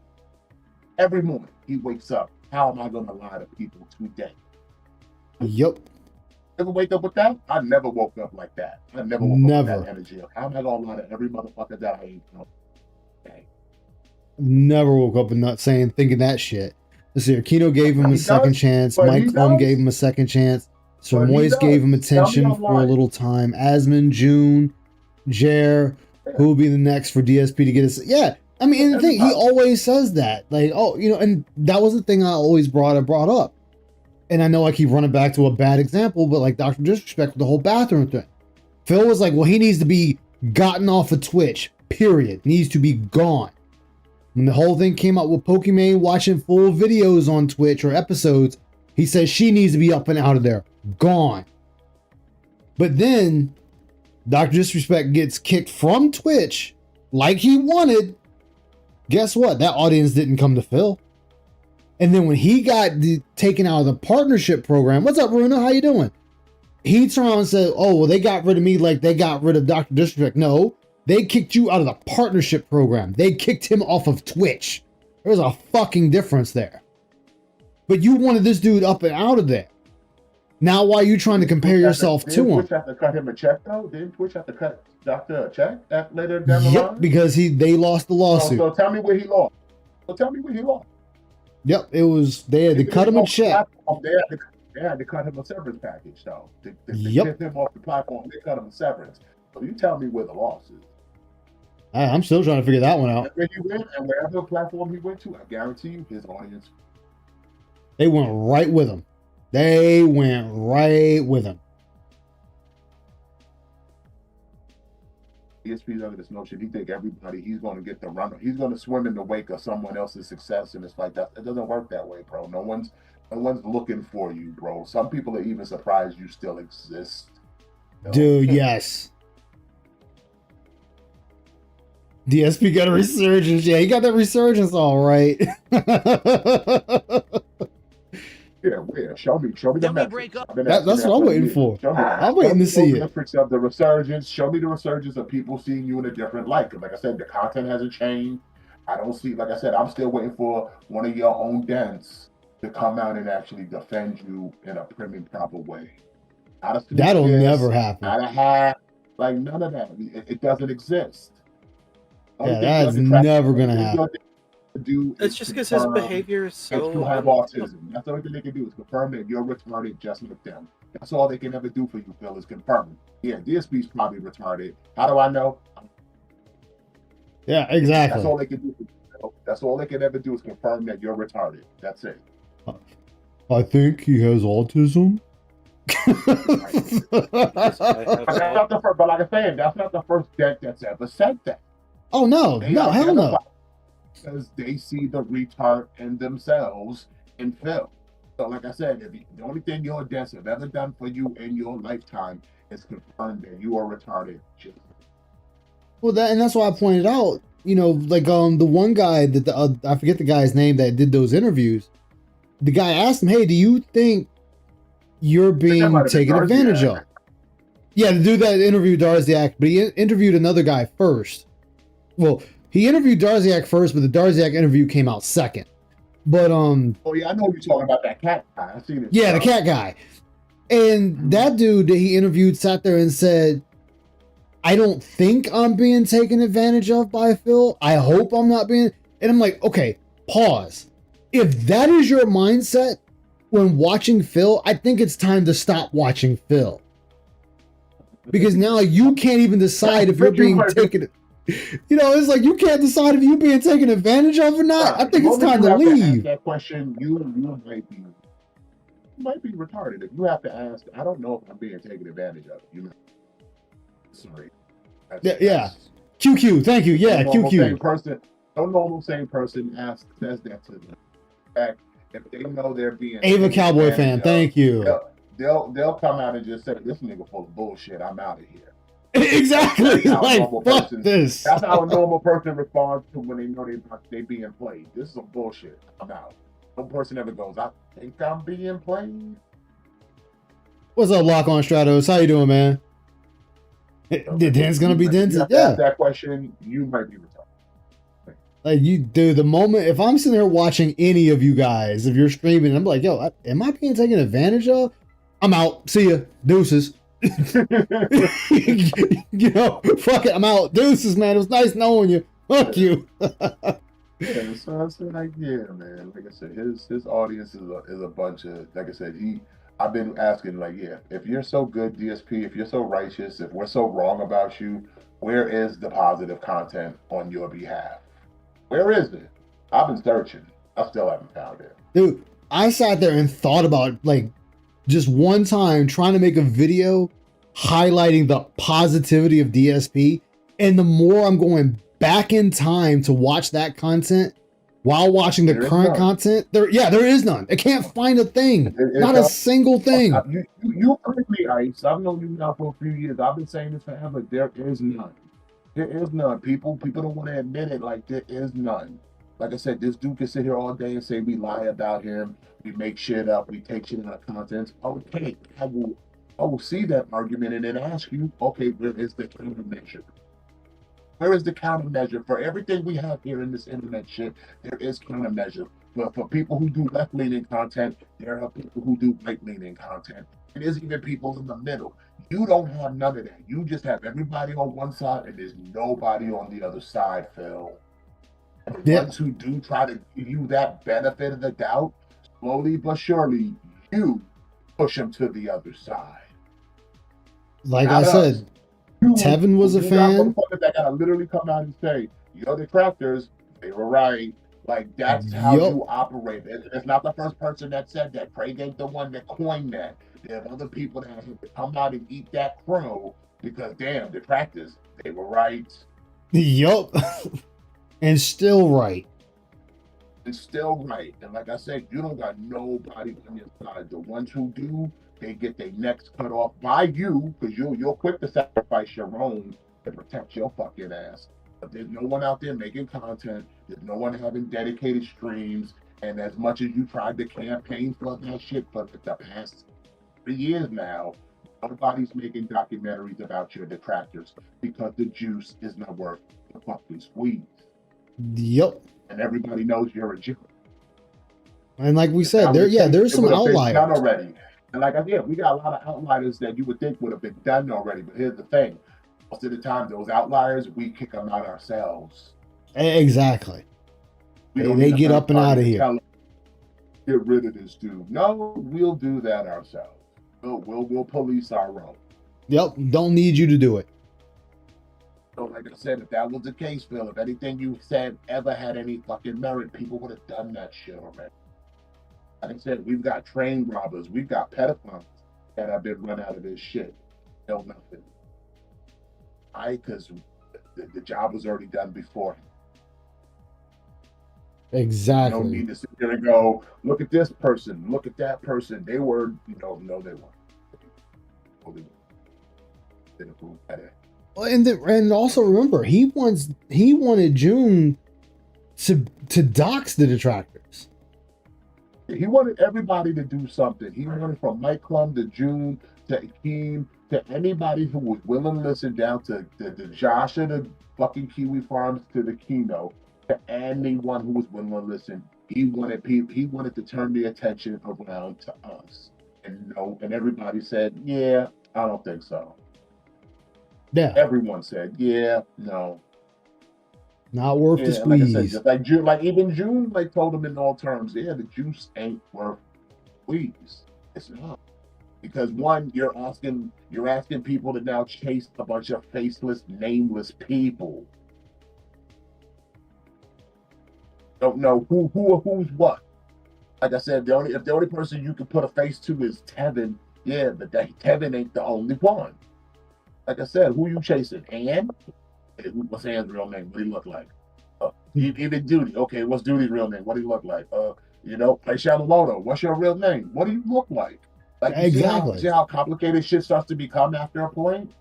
[SPEAKER 10] Every morning he wakes up. How am I going to lie to people today?
[SPEAKER 3] Yep.
[SPEAKER 10] Ever wake up with that? I never woke up like that. I never woke up with that energy. How am I going to lie to every motherfucker that I ain't know? Okay.
[SPEAKER 3] Never woke up and not thinking that shit. Let's see. Kino gave him a second chance. Mike Plum gave him a second chance. Sir Moise gave him attention for a little time. Asmund, June, Jer, who will be the next for DSP to get us? Yeah. I mean, and the thing, he always says that. Like, oh, you know, and that was the thing I always brought up. And I know I keep running back to a bad example, but like Dr. Disrespect with the whole bathroom thing. Phil was like, well, he needs to be gotten off of Twitch, period. Needs to be gone. When the whole thing came out with Pokimane watching full videos on Twitch or episodes, he says she needs to be up and out of there. Gone. But then Dr. Disrespect gets kicked from Twitch like he wanted. Guess what? That audience didn't come to Phil. And then when he got taken out of the partnership program, what's up, Runa? How you doing? He turned around and said, oh, well, they got rid of me like they got rid of Dr. Disrespect. No, they kicked you out of the partnership program. They kicked him off of Twitch. There's a fucking difference there. But you wanted this dude up and out of there. Now why are you trying to compare yourself to him?
[SPEAKER 10] Didn't Twitch have to cut him a check, though? Didn't Twitch have to cut Dr. a check later down the line?
[SPEAKER 3] Yep, because they lost the lawsuit.
[SPEAKER 10] So tell me where he lost.
[SPEAKER 3] Yep, it was, they had to cut him a check.
[SPEAKER 10] They had to cut him a severance package, though. To get him off the platform, they cut him a severance. So you tell me where the loss is.
[SPEAKER 3] I'm still trying to figure that one out.
[SPEAKER 10] Where he went, and wherever platform he went to, I guarantee you his audience.
[SPEAKER 3] They went right with him. They went right with him.
[SPEAKER 10] ESP's under this notion, he think everybody, he's going to get the runner. He's going to swim in the wake of someone else's success, and it's like that. It doesn't work that way, bro. No one's looking for you, bro. Some people are even surprised you still exist. You know?
[SPEAKER 3] Dude, yes. DSP got a resurgence. Yeah, he got that resurgence all right.
[SPEAKER 10] Yeah, where? Show me the metrics.
[SPEAKER 3] That's what I'm waiting for. I'm waiting to see it.
[SPEAKER 10] Metrics of the resurgence. Show me the resurgence of people seeing you in a different light. Because like I said, the content hasn't changed. I don't see, like I said, I'm still waiting for one of your own dents to come out and actually defend you in a prim and proper way.
[SPEAKER 3] That'll never happen.
[SPEAKER 10] Not a hat, like none of that. It doesn't exist.
[SPEAKER 3] Yeah, that's never gonna happen.
[SPEAKER 8] It's just because his behavior is so.
[SPEAKER 10] You have autism. That's the only thing they can do is confirm that you're retarded just like them. That's all they can ever do for you, Phil, is confirm. Yeah, DSP's probably retarded. How do I know?
[SPEAKER 3] Yeah, exactly.
[SPEAKER 10] That's all they can do. That's all they can ever do is confirm that you're retarded. That's it.
[SPEAKER 3] I think he has autism.
[SPEAKER 10] But that's not the first. But like I said, that's not the first debt that's ever said that.
[SPEAKER 3] Oh no,
[SPEAKER 10] They
[SPEAKER 3] no, hell no.
[SPEAKER 10] Because they see the retard in themselves in Phil. So, like I said, the only thing your debts have ever done for you in your lifetime is confirm that you are retarded.
[SPEAKER 3] Well, that's why I pointed out. You know, like the one guy that I forget the guy's name that did those interviews. The guy asked him, "Hey, do you think you're being taken advantage of?" Yeah, to do that interview Darziak, but he interviewed another guy first. Well, he interviewed Darziak first, but the Darziak interview came out second. But
[SPEAKER 10] oh yeah, I know you're talking about that cat guy. I seen it.
[SPEAKER 3] Yeah, the cat guy. And that dude that he interviewed sat there and said, I don't think I'm being taken advantage of by Phil. I hope I'm not being. And I'm like, okay, pause. If that is your mindset when watching Phil, I think it's time to stop watching Phil. Because now you can't even decide if you're being taken. You know, it's like you can't decide if you're being taken advantage of or not. I think it's time to leave.
[SPEAKER 10] That question, you might be retarded if you have to ask. I don't know if I'm being taken advantage of. You know, sorry.
[SPEAKER 3] Yeah. QQ, thank you. Yeah, QQ.
[SPEAKER 10] No normal sane person says that to them. In fact, if they know they're being
[SPEAKER 3] Ava Cowboy fan, thank you.
[SPEAKER 10] They'll come out and just say, "This nigga full of bullshit. I'm out of here."
[SPEAKER 3] Exactly. Like, fuck this.
[SPEAKER 10] That's how a normal person responds to when they know they being played. This is some bullshit. I'm out. No person ever goes, I think I'm being played.
[SPEAKER 3] What's up, Lock on Stratos? How you doing, man? Dan's gonna be dented. Yeah.
[SPEAKER 10] Ask that question, you might be retarded.
[SPEAKER 3] Like dude, the moment if I'm sitting there watching any of you guys, if you're streaming, I'm like, yo, am I being taken advantage of? I'm out. See ya. Deuces. You know, fuck it, I'm out. Deuces, man. It was nice knowing you. Fuck you.
[SPEAKER 10] Yeah, so I said, like, yeah, man. Like I said, his audience is a bunch of, like I said, I've been asking, like, yeah, if you're so good, DSP, if you're so righteous, if we're so wrong about you, where is the positive content on your behalf? Where is it? I've been searching. I still haven't found it.
[SPEAKER 3] Dude, I sat there and thought about, like, just one time trying to make a video highlighting the positivity of DSP. And the more I'm going back in time to watch that content while watching the current content, there is none. I can't find a thing. Not a single thing.
[SPEAKER 10] You heard me, Ice. I've known you now for a few years. I've been saying this forever. There is none. There is none. People don't want to admit it. Like, there is none. Like I said, this dude can sit here all day and say we lie about him, we make shit up, we take shit out of content. Okay, I will see that argument and then ask you, okay, where is the countermeasure? Where is the countermeasure for everything we have here in this internet shit? There is countermeasure. But for people who do left-leaning content, there are people who do right-leaning content. And there's even people in the middle. You don't have none of that. You just have everybody on one side and there's nobody on the other side, Phil. And the ones who do try to give you that benefit of the doubt, slowly but surely, you push them to the other side.
[SPEAKER 3] Like I said, Tevin was a fan.
[SPEAKER 10] That gotta literally come out and say, your detractors, they were right. Like, that's how you operate. It's not the first person that said that. Craig ain't the one that coined that. There are other people that have to come out and eat that crow because, damn, detractors, they were right.
[SPEAKER 3] Yup. And still right.
[SPEAKER 10] It's still right. And like I said, you don't got nobody on your side. The ones who do, they get their necks cut off by you because you're quick to sacrifice your own to protect your fucking ass. But there's no one out there making content. There's no one having dedicated streams. And as much as you tried to campaign for that shit for the past 3 years now, nobody's making documentaries about your detractors because the juice is not worth the fucking squeeze.
[SPEAKER 3] Yep.
[SPEAKER 10] And everybody knows you're a Jew.
[SPEAKER 3] And like we said, there's some outliers.
[SPEAKER 10] Done already. And like I said, we got a lot of outliers that you would think would have been done already. But here's the thing. Most of the time, those outliers, we kick them out ourselves.
[SPEAKER 3] Exactly. They get up and out of here.
[SPEAKER 10] Get rid of this dude. No, we'll do that ourselves. We'll police our own.
[SPEAKER 3] Yep. Don't need you to do it.
[SPEAKER 10] So like I said, if that was the case, Phil, if anything you said ever had any fucking merit, people would have done that shit already. Like I said, we've got train robbers, we've got pedophiles that have been run out of this shit. No nothing. Because the job was already done beforehand.
[SPEAKER 3] Exactly.
[SPEAKER 10] No need to sit there and go, look at this person, look at that person. They were, no, they weren't. No, they weren't. Didn't approve of that.
[SPEAKER 3] And also remember, he wanted June to dox the detractors.
[SPEAKER 10] He wanted everybody to do something. He wanted from Mike Klum to June to Akeem to anybody who was willing to listen, down to the Josh of the fucking Kiwi Farms to the Kino, to anyone who was willing to listen. He wanted to turn the attention around to us. And everybody said, yeah, I don't think so.
[SPEAKER 3] Yeah.
[SPEAKER 10] Everyone said, yeah, no.
[SPEAKER 3] Not worth the
[SPEAKER 10] Like I said,
[SPEAKER 3] squeeze.
[SPEAKER 10] just like June, like even June, like told him in all terms, yeah, the juice ain't worth squeeze. It's not. Because one, you're asking people to now chase a bunch of faceless, nameless people. Don't know who's what. Like I said, if the only person you can put a face to is Tevin, yeah, but Tevin ain't the only one. Like I said, who you chasing? Ann? What's Ann's real name? What do he look like? Even Duty. Okay, what's Duty's real name? What do he look like? Play Yamamoto. What's your real name? What do you look like? Like, you
[SPEAKER 3] Exactly.
[SPEAKER 10] see how complicated shit starts to become after a point?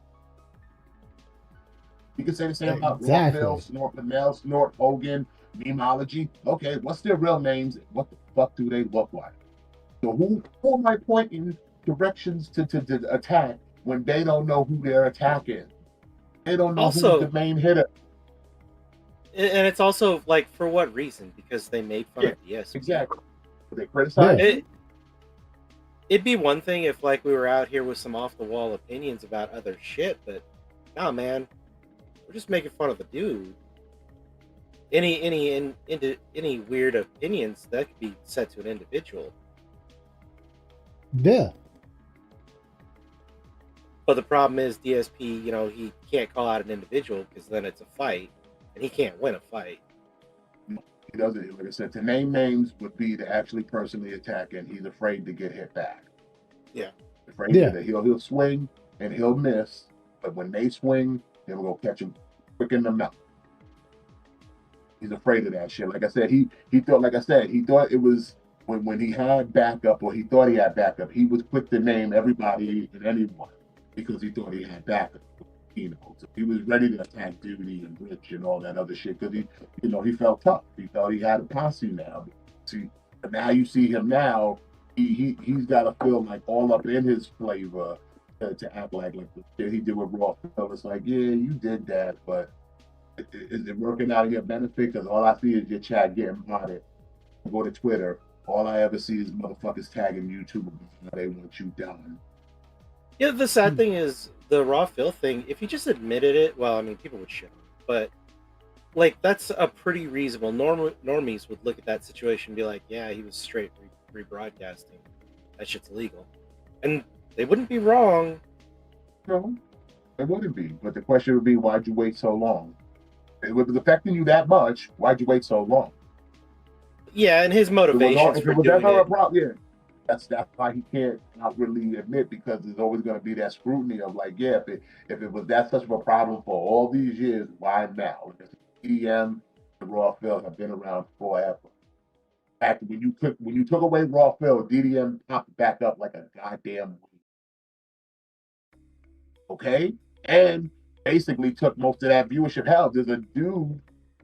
[SPEAKER 10] You can say the same about Rockville, Snort Pinnell, Snort Hogan, Memeology. Okay, what's their real names? What the fuck do they look like? So who am I pointing directions to attack when they don't know who they're attacking? They don't know who's the main hitter.
[SPEAKER 8] And it's also like, for what reason? Because they made fun of DSP.
[SPEAKER 10] Exactly. They criticize
[SPEAKER 8] it. It'd be one thing if like we were out here with some off the wall opinions about other shit, but nah, man, we're just making fun of the dude. Any weird opinions that could be said to an individual.
[SPEAKER 3] Yeah.
[SPEAKER 8] But the problem is DSP, he can't call out an individual because then it's a fight, and he can't win a fight.
[SPEAKER 10] He doesn't. Like I said, to name names would be to actually personally attack, and he's afraid to get hit back.
[SPEAKER 8] Yeah.
[SPEAKER 10] Afraid that he'll swing and he'll miss, but when they swing, they'll go catch him quick in the mouth. He's afraid of that shit. Like I said, he thought it was when he had backup, or he thought he had backup, he was quick to name everybody and anyone because he thought he had backup. So he was ready to attack Duty and Rich and all that other shit because he felt tough. He thought he had a posse now. See, but now you see him now, he's got to feel like all up in his flavor to act like the shit he did with Raw. So it's like, yeah, you did that, but is it working out in your benefit? Because all I see is your chat getting modded. I go to Twitter, all I ever see is motherfuckers tagging YouTube about how they want you done.
[SPEAKER 8] Yeah, the sad thing is the Raw Phil thing. If he just admitted it, well, I mean, people would shit on him. But like, that's a pretty reasonable. Normies would look at that situation and be like, "Yeah, he was straight rebroadcasting. That shit's illegal," and they wouldn't be wrong.
[SPEAKER 10] No, they wouldn't be. But the question would be, why'd you wait so long? If it was affecting you that much, why'd you wait so long?
[SPEAKER 8] Yeah, and his motivations for doing it.
[SPEAKER 10] Yeah. That's why he can't outwardly admit, because there's always going to be that scrutiny of like, yeah, if it was that such of a problem for all these years, why now? EDM and Raw Phil have been around forever. In fact, when you took away Raw Phil, DDM popped back up like a goddamn weed. Okay, and basically took most of that viewership. Hell, there's a dude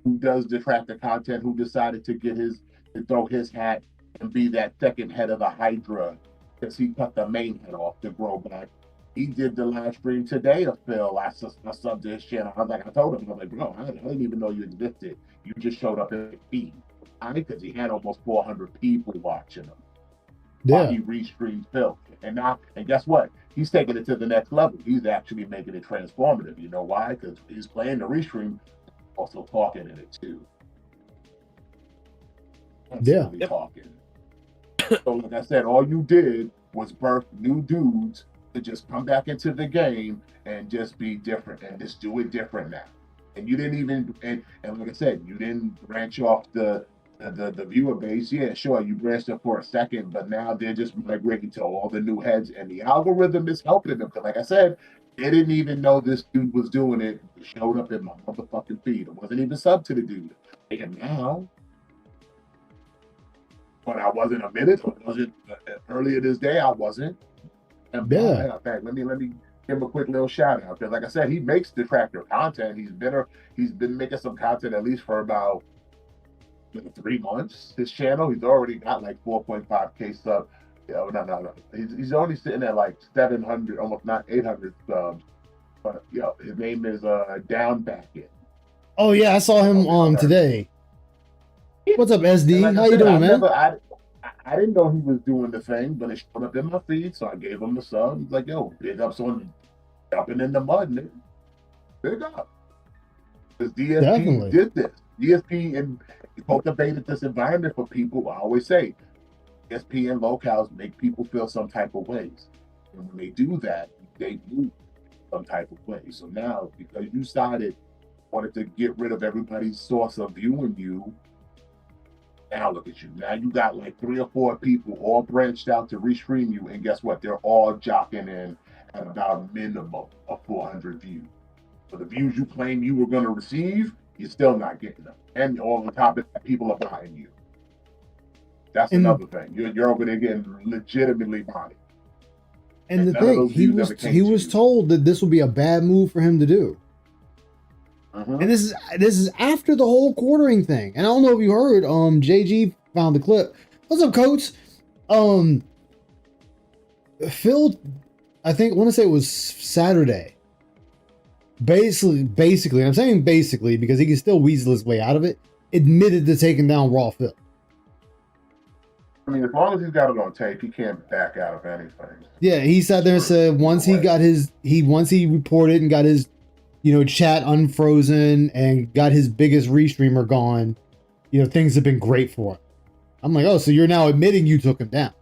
[SPEAKER 10] who does detractor content who decided to throw his hat and be that second head of the Hydra, because he cut the main head off to grow back. He did the live stream today of Phil. I subbed to his channel. I told him, bro, I didn't even know you existed. You just showed up in the feed. Because he had almost 400 people watching him. While he restreamed Phil. And guess what? He's taking it to the next level. He's actually making it transformative. You know why? Because he's playing the restream, also talking in it too. Talking. So like I said, all you did was birth new dudes to just come back into the game and just be different and just do it different now. And you didn't even, and like I said, you didn't branch off the the viewer base, yeah, sure, you branched up for a second, but now they're just migrating to all the new heads, and the algorithm is helping them. Because, like I said, they didn't even know this dude was doing it. It showed up in my motherfucking feed. It wasn't even sub to the dude. And now, when I wasn't a minute, or wasn't earlier this day, I wasn't. And
[SPEAKER 3] Yeah.
[SPEAKER 10] in fact, let me give him a quick little shout out because, like I said, he makes detractor content. He's been making some content at least for about 3 months. His channel, he's already got like 4.5K subs. No. He's only sitting at like 700, almost not 800 subs. But his name is Down Backet.
[SPEAKER 3] Oh yeah, I saw him today. What's up, SD?
[SPEAKER 10] Like
[SPEAKER 3] How you doing, man?
[SPEAKER 10] I didn't know he was doing the thing, but it showed up in my feed, so I gave him the sub. He's like, yo, big up on jumping in the mud, nigga. Big up. Because DSP
[SPEAKER 3] Definitely
[SPEAKER 10] did this. DSP and cultivated this environment for people. I always say, DSP and locales make people feel some type of ways. And when they do that, they move some type of way. So now, because you wanted to get rid of everybody's source of viewing you, now look at you. Now you got like 3 or 4 people all branched out to restream you, and guess what? They're all jocking in at about a minimum of 400 views. So the views you claim you were going to receive, you're still not getting them. And all on top of that, people are buying you. That's another thing. You're over there getting legitimately bought.
[SPEAKER 3] And the thing, he was told that this would be a bad move for him to do. And this is after the whole quartering thing. And I don't know if you heard, JG found the clip. What's up, Coach? Phil, I want to say it was Saturday. Basically, I'm saying basically because he can still weasel his way out of it, admitted to taking down Raw Phil.
[SPEAKER 10] I mean, as long as he's got it on tape, he can't back out of anything.
[SPEAKER 3] Yeah, he sat there and said once he reported and got his chat unfrozen and got his biggest restreamer gone, things have been great for him. I'm like, oh, so you're now admitting you took him down.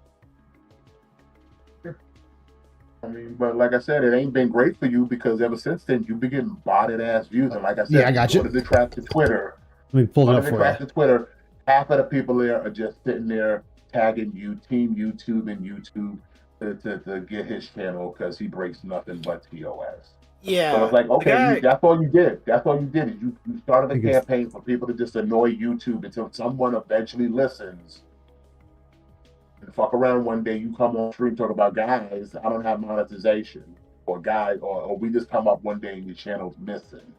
[SPEAKER 10] I mean, but like I said, it ain't been great for you because ever since then you've been getting botted ass views. And like I said,
[SPEAKER 3] yeah, I got you.
[SPEAKER 10] Go to the track to Twitter.
[SPEAKER 3] Let me pull it up for you.
[SPEAKER 10] To Twitter, half of the people there are just sitting there tagging you, Team YouTube and YouTube to get his channel because he breaks nothing but TOS.
[SPEAKER 8] Yeah.
[SPEAKER 10] So it's like, okay, that's all you did. That's all you did is you started a campaign for people to just annoy YouTube until someone eventually listens. And fuck around one day, you come on stream talk about, guys, I don't have monetization, or guys, or we just come up one day and your channel's missing.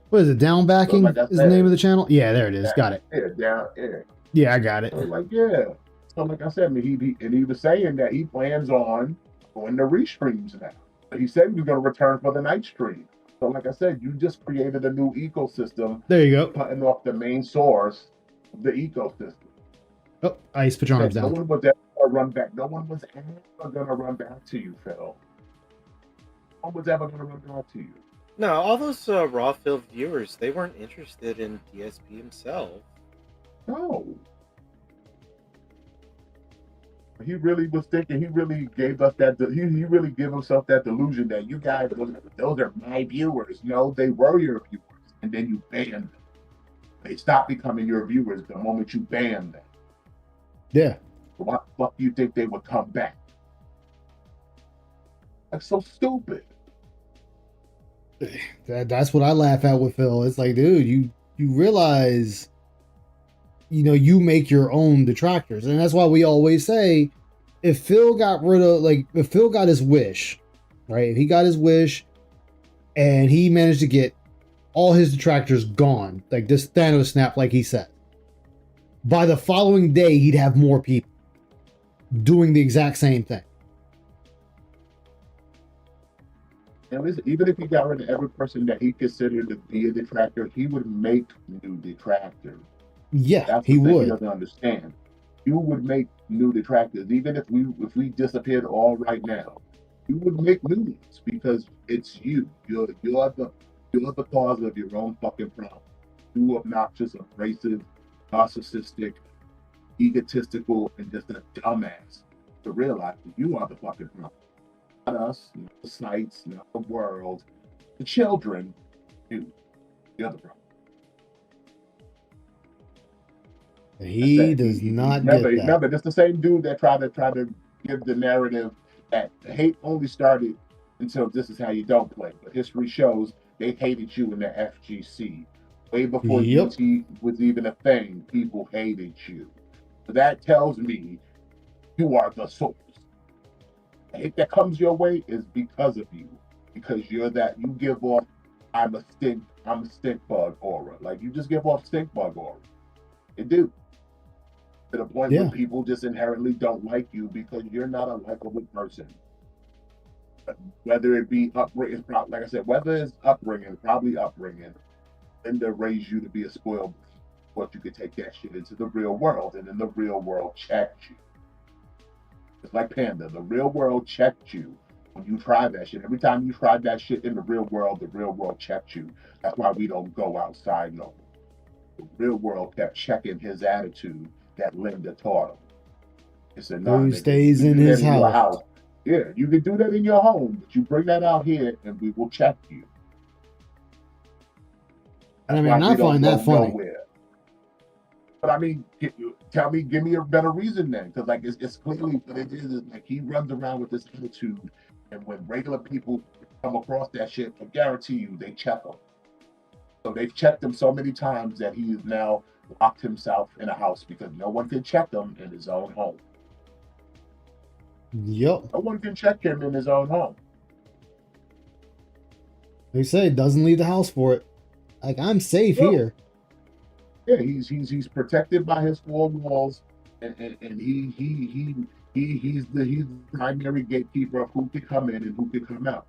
[SPEAKER 3] What is it? Down backing is the name of the channel? Yeah, there it is. Got it. Yeah, I got it.
[SPEAKER 10] So So like I said, I mean, he was saying that he plans on going to restreams now. He said you're going to return for the night stream. So like I said, you just created a new ecosystem.
[SPEAKER 3] There you go.
[SPEAKER 10] Cutting off the main source of the ecosystem.
[SPEAKER 3] Oh, Ice, put your arms down.
[SPEAKER 10] No one was ever going to run back. No one was ever going to run back to you, Phil. No one was ever going to run back to you.
[SPEAKER 8] No, all those Raw Phil viewers, they weren't interested in DSP himself.
[SPEAKER 10] No. He really was thinking, he really gave us that, he really gave himself that delusion that you guys, those are my viewers. No, they were your viewers. And then you banned them. They stopped becoming your viewers the moment you banned them.
[SPEAKER 3] Yeah.
[SPEAKER 10] So why the fuck do you think they would come back? That's so stupid.
[SPEAKER 3] That's what I laugh at with Phil. It's like, dude, you realize, you make your own detractors. And that's why we always say, if Phil got his wish, right? If he got his wish and he managed to get all his detractors gone, like this Thanos snap, like he said, by the following day, he'd have more people doing the exact same thing.
[SPEAKER 10] And listen, even if he got rid of every person that he considered to be a detractor, he would make new detractors.
[SPEAKER 3] Yeah,
[SPEAKER 10] that's
[SPEAKER 3] he
[SPEAKER 10] the thing
[SPEAKER 3] would.
[SPEAKER 10] He doesn't understand. You would make new detractors, even if we disappeared all right now. You would make new ones because it's you. You're the cause of your own fucking problem. You obnoxious, abrasive, narcissistic, egotistical, and just a dumbass to realize that you are the fucking problem. Not us, not the sites, not the world, the children. You're the problem.
[SPEAKER 3] He does not get that.
[SPEAKER 10] Remember, that's the same dude that tried to give the narrative that hate only started until this is how you don't play. But history shows they hated you in the FGC. Way before
[SPEAKER 3] Yep.
[SPEAKER 10] UT was even a thing, people hated you. So that tells me you are the source. The hate that comes your way is because of you. Because you're that you give off I'm a stink bug aura. Like you just give off stink bug aura. You do. To the point where people just inherently don't like you because you're not a likable person. Whether it be upbringing, like I said, whether it's upbringing, probably upbringing, Linda raised you to be a spoiled, but you could take that shit into the real world, and then the real world checked you. It's like Panda. The real world checked you when you tried that shit. Every time you tried that shit in the real world checked you. That's why we don't go outside no more. The real world kept checking his attitude that Linda taught him. It's a
[SPEAKER 3] So he stays in his house.
[SPEAKER 10] Yeah, you can do that in your home, but you bring that out here and we will check you.
[SPEAKER 3] And I mean, I find that funny.
[SPEAKER 10] Nowhere. But I mean, give me a better reason then, because like it's clearly what it is like he runs around with this attitude, and when regular people come across that shit, I guarantee you they check him. So they've checked him so many times that he is now locked himself in a house because no one can check him in his own home.
[SPEAKER 3] Yep.
[SPEAKER 10] No one can check him in his own home.
[SPEAKER 3] They say doesn't leave the house for it. Like I'm safe here.
[SPEAKER 10] Yeah, he's protected by his four walls, and he's the primary gatekeeper of who can come in and who can come out.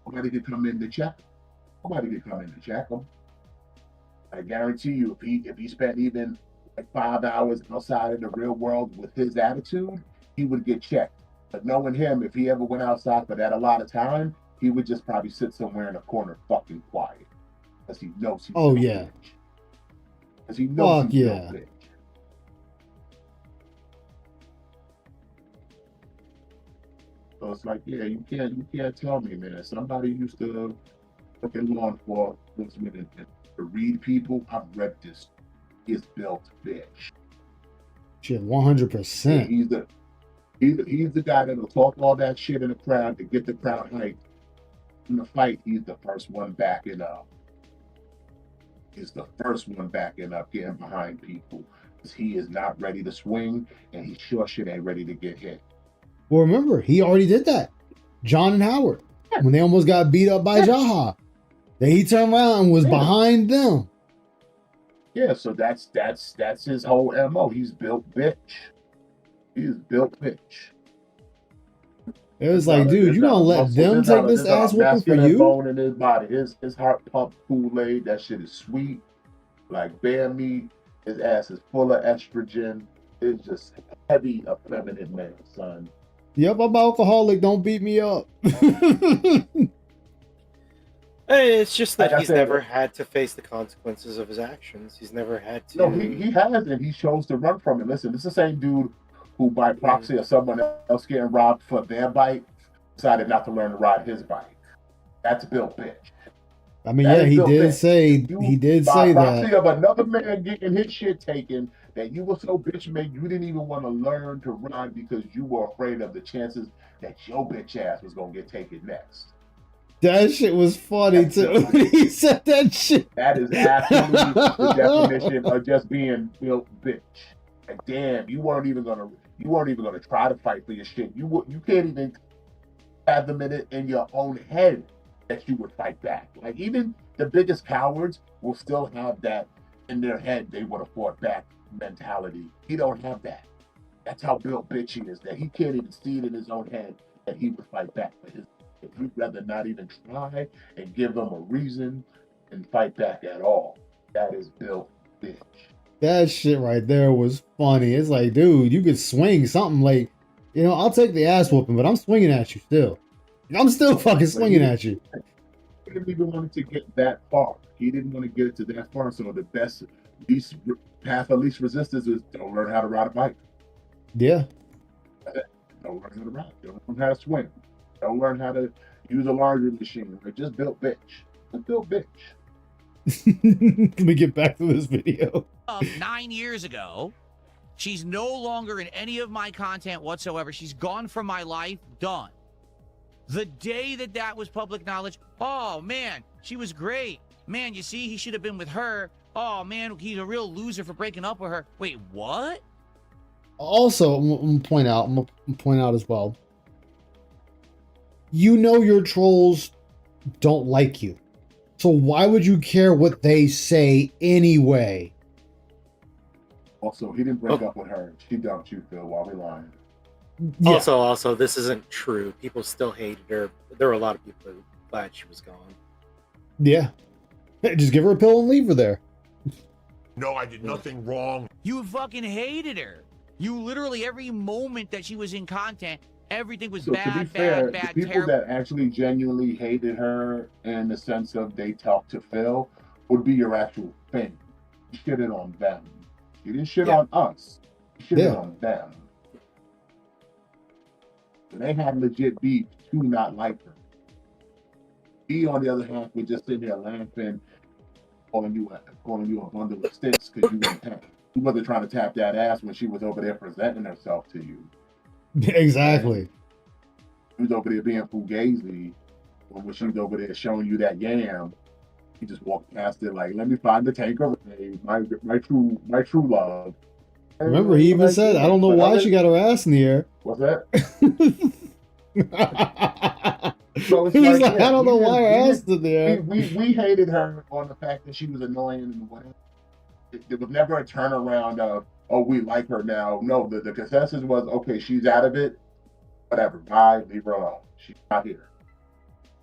[SPEAKER 10] Nobody can come in to check him. Nobody can come in to check him. I guarantee you, if he spent even like 5 hours outside in the real world with his attitude, he would get checked. But knowing him, if he ever went outside for that a lot of time, he would just probably sit somewhere in a corner fucking quiet. Because he knows he's
[SPEAKER 3] oh yeah.
[SPEAKER 10] Because he knows
[SPEAKER 3] fuck
[SPEAKER 10] he's
[SPEAKER 3] yeah.
[SPEAKER 10] no bitch. So it's like, yeah, you can't tell me, man. Somebody used to look at law enforcement and to read people. I've read this. He's built bitch.
[SPEAKER 3] Shit, 100%.
[SPEAKER 10] He's the guy that'll talk all that shit in the crowd to get the crowd hyped. In the fight, he's the first one backing up. He's the first one backing up, getting behind people. Because he is not ready to swing, and he sure shit ain't ready to get hit.
[SPEAKER 3] Well, remember, he already did that. John and Howard. When they almost got beat up by Jaha. Then he turned around and was behind them.
[SPEAKER 10] Yeah, so that's his whole MO. He's built bitch. He's built bitch.
[SPEAKER 3] It was like, dude, you gonna let them take this ass whooping for you?
[SPEAKER 10] Bone in his body. His heart pump Kool-Aid. That shit is sweet, like bear meat. His ass is full of estrogen. It's just heavy, effeminate man, son.
[SPEAKER 3] Yep, I'm alcoholic. Don't beat me up.
[SPEAKER 8] It's just that he's never had to face the consequences of his actions. He's never had to.
[SPEAKER 10] No, he has, and he chose to run from it. Listen, it's the same dude who, by proxy of someone else getting robbed for their bike, decided not to learn to ride his bike. That's built bitch.
[SPEAKER 3] I mean, yeah, he did say that.
[SPEAKER 10] By proxy of another man getting his shit taken, that you were so bitch made you didn't even want to learn to ride because you were afraid of the chances that your bitch ass was gonna get taken next.
[SPEAKER 3] That shit was funny too. He said that shit.
[SPEAKER 10] That is absolutely the definition of just being built bitch. Like, damn, you weren't even gonna try to fight for your shit. You can't even fathom it in your own head that you would fight back. Like even the biggest cowards will still have that in their head. They would have fought back mentality. He don't have that. That's how built bitch he is. That he can't even see it in his own head that he would fight back for his. He'd rather not even try and give them a reason and fight back at all. That is built bitch.
[SPEAKER 3] That shit right there was funny. It's like, dude, you could swing something like, I'll take the ass whooping, but I'm swinging at you still. I'm still fucking swinging at you.
[SPEAKER 10] He didn't even want to get that far. He didn't want to get it to that far. So the best, path of least resistance is don't learn how to ride a bike.
[SPEAKER 3] Yeah.
[SPEAKER 10] Don't learn how to ride. Don't learn how to swim. Don't learn how to use a laundry machine. Like, just built bitch. Just built bitch.
[SPEAKER 3] Let me get back to this video.
[SPEAKER 9] 9 years ago, She's no longer in any of my content whatsoever. She's gone from my life. Done. The day that was public knowledge, oh, man, she was great. Man, you see, he should have been with her. Oh, man, he's a real loser for breaking up with her. Wait, what?
[SPEAKER 3] Also, I'm gonna point out as well. You know your trolls don't like you. So why would you care what they say anyway?
[SPEAKER 10] Also, he didn't break up with her. She dumped you, Phil, while we lying.
[SPEAKER 3] Yeah.
[SPEAKER 8] Also, this isn't true. People still hated her. There were a lot of people who were glad she was gone.
[SPEAKER 3] Yeah. Hey, just give her a pill and leave her there.
[SPEAKER 4] No, I did nothing wrong.
[SPEAKER 9] You fucking hated her. You literally, every moment that she was in content, everything was
[SPEAKER 10] So
[SPEAKER 9] bad,
[SPEAKER 10] to be fair,
[SPEAKER 9] bad,
[SPEAKER 10] the people
[SPEAKER 9] terrible.
[SPEAKER 10] that actually genuinely hated her in the sense of they talked to Phil would be your actual fan. You shitted on them. You didn't shit on us. You shitted on them. So they had legit beef to not like her. He, on the other hand, would just sit there laughing, calling you a bundle of sticks because you wouldn't tap. You wasn't trying to tap that ass when she was over there presenting herself to you.
[SPEAKER 3] Exactly.
[SPEAKER 10] She was over there being fugazi, when she was over there showing you that yam. He just walked past it like, let me find the tanker, my true love.
[SPEAKER 3] Remember, he even said, I don't know why she got her ass in the air.
[SPEAKER 10] What's that?
[SPEAKER 3] So he was like, I don't know why her ass is in the air.
[SPEAKER 10] We hated her on the fact that she was annoying and whatever. There was never a turnaround of, oh, we like her now. No, the consensus was, okay, she's out of it. Whatever, bye, leave her alone. She's not here.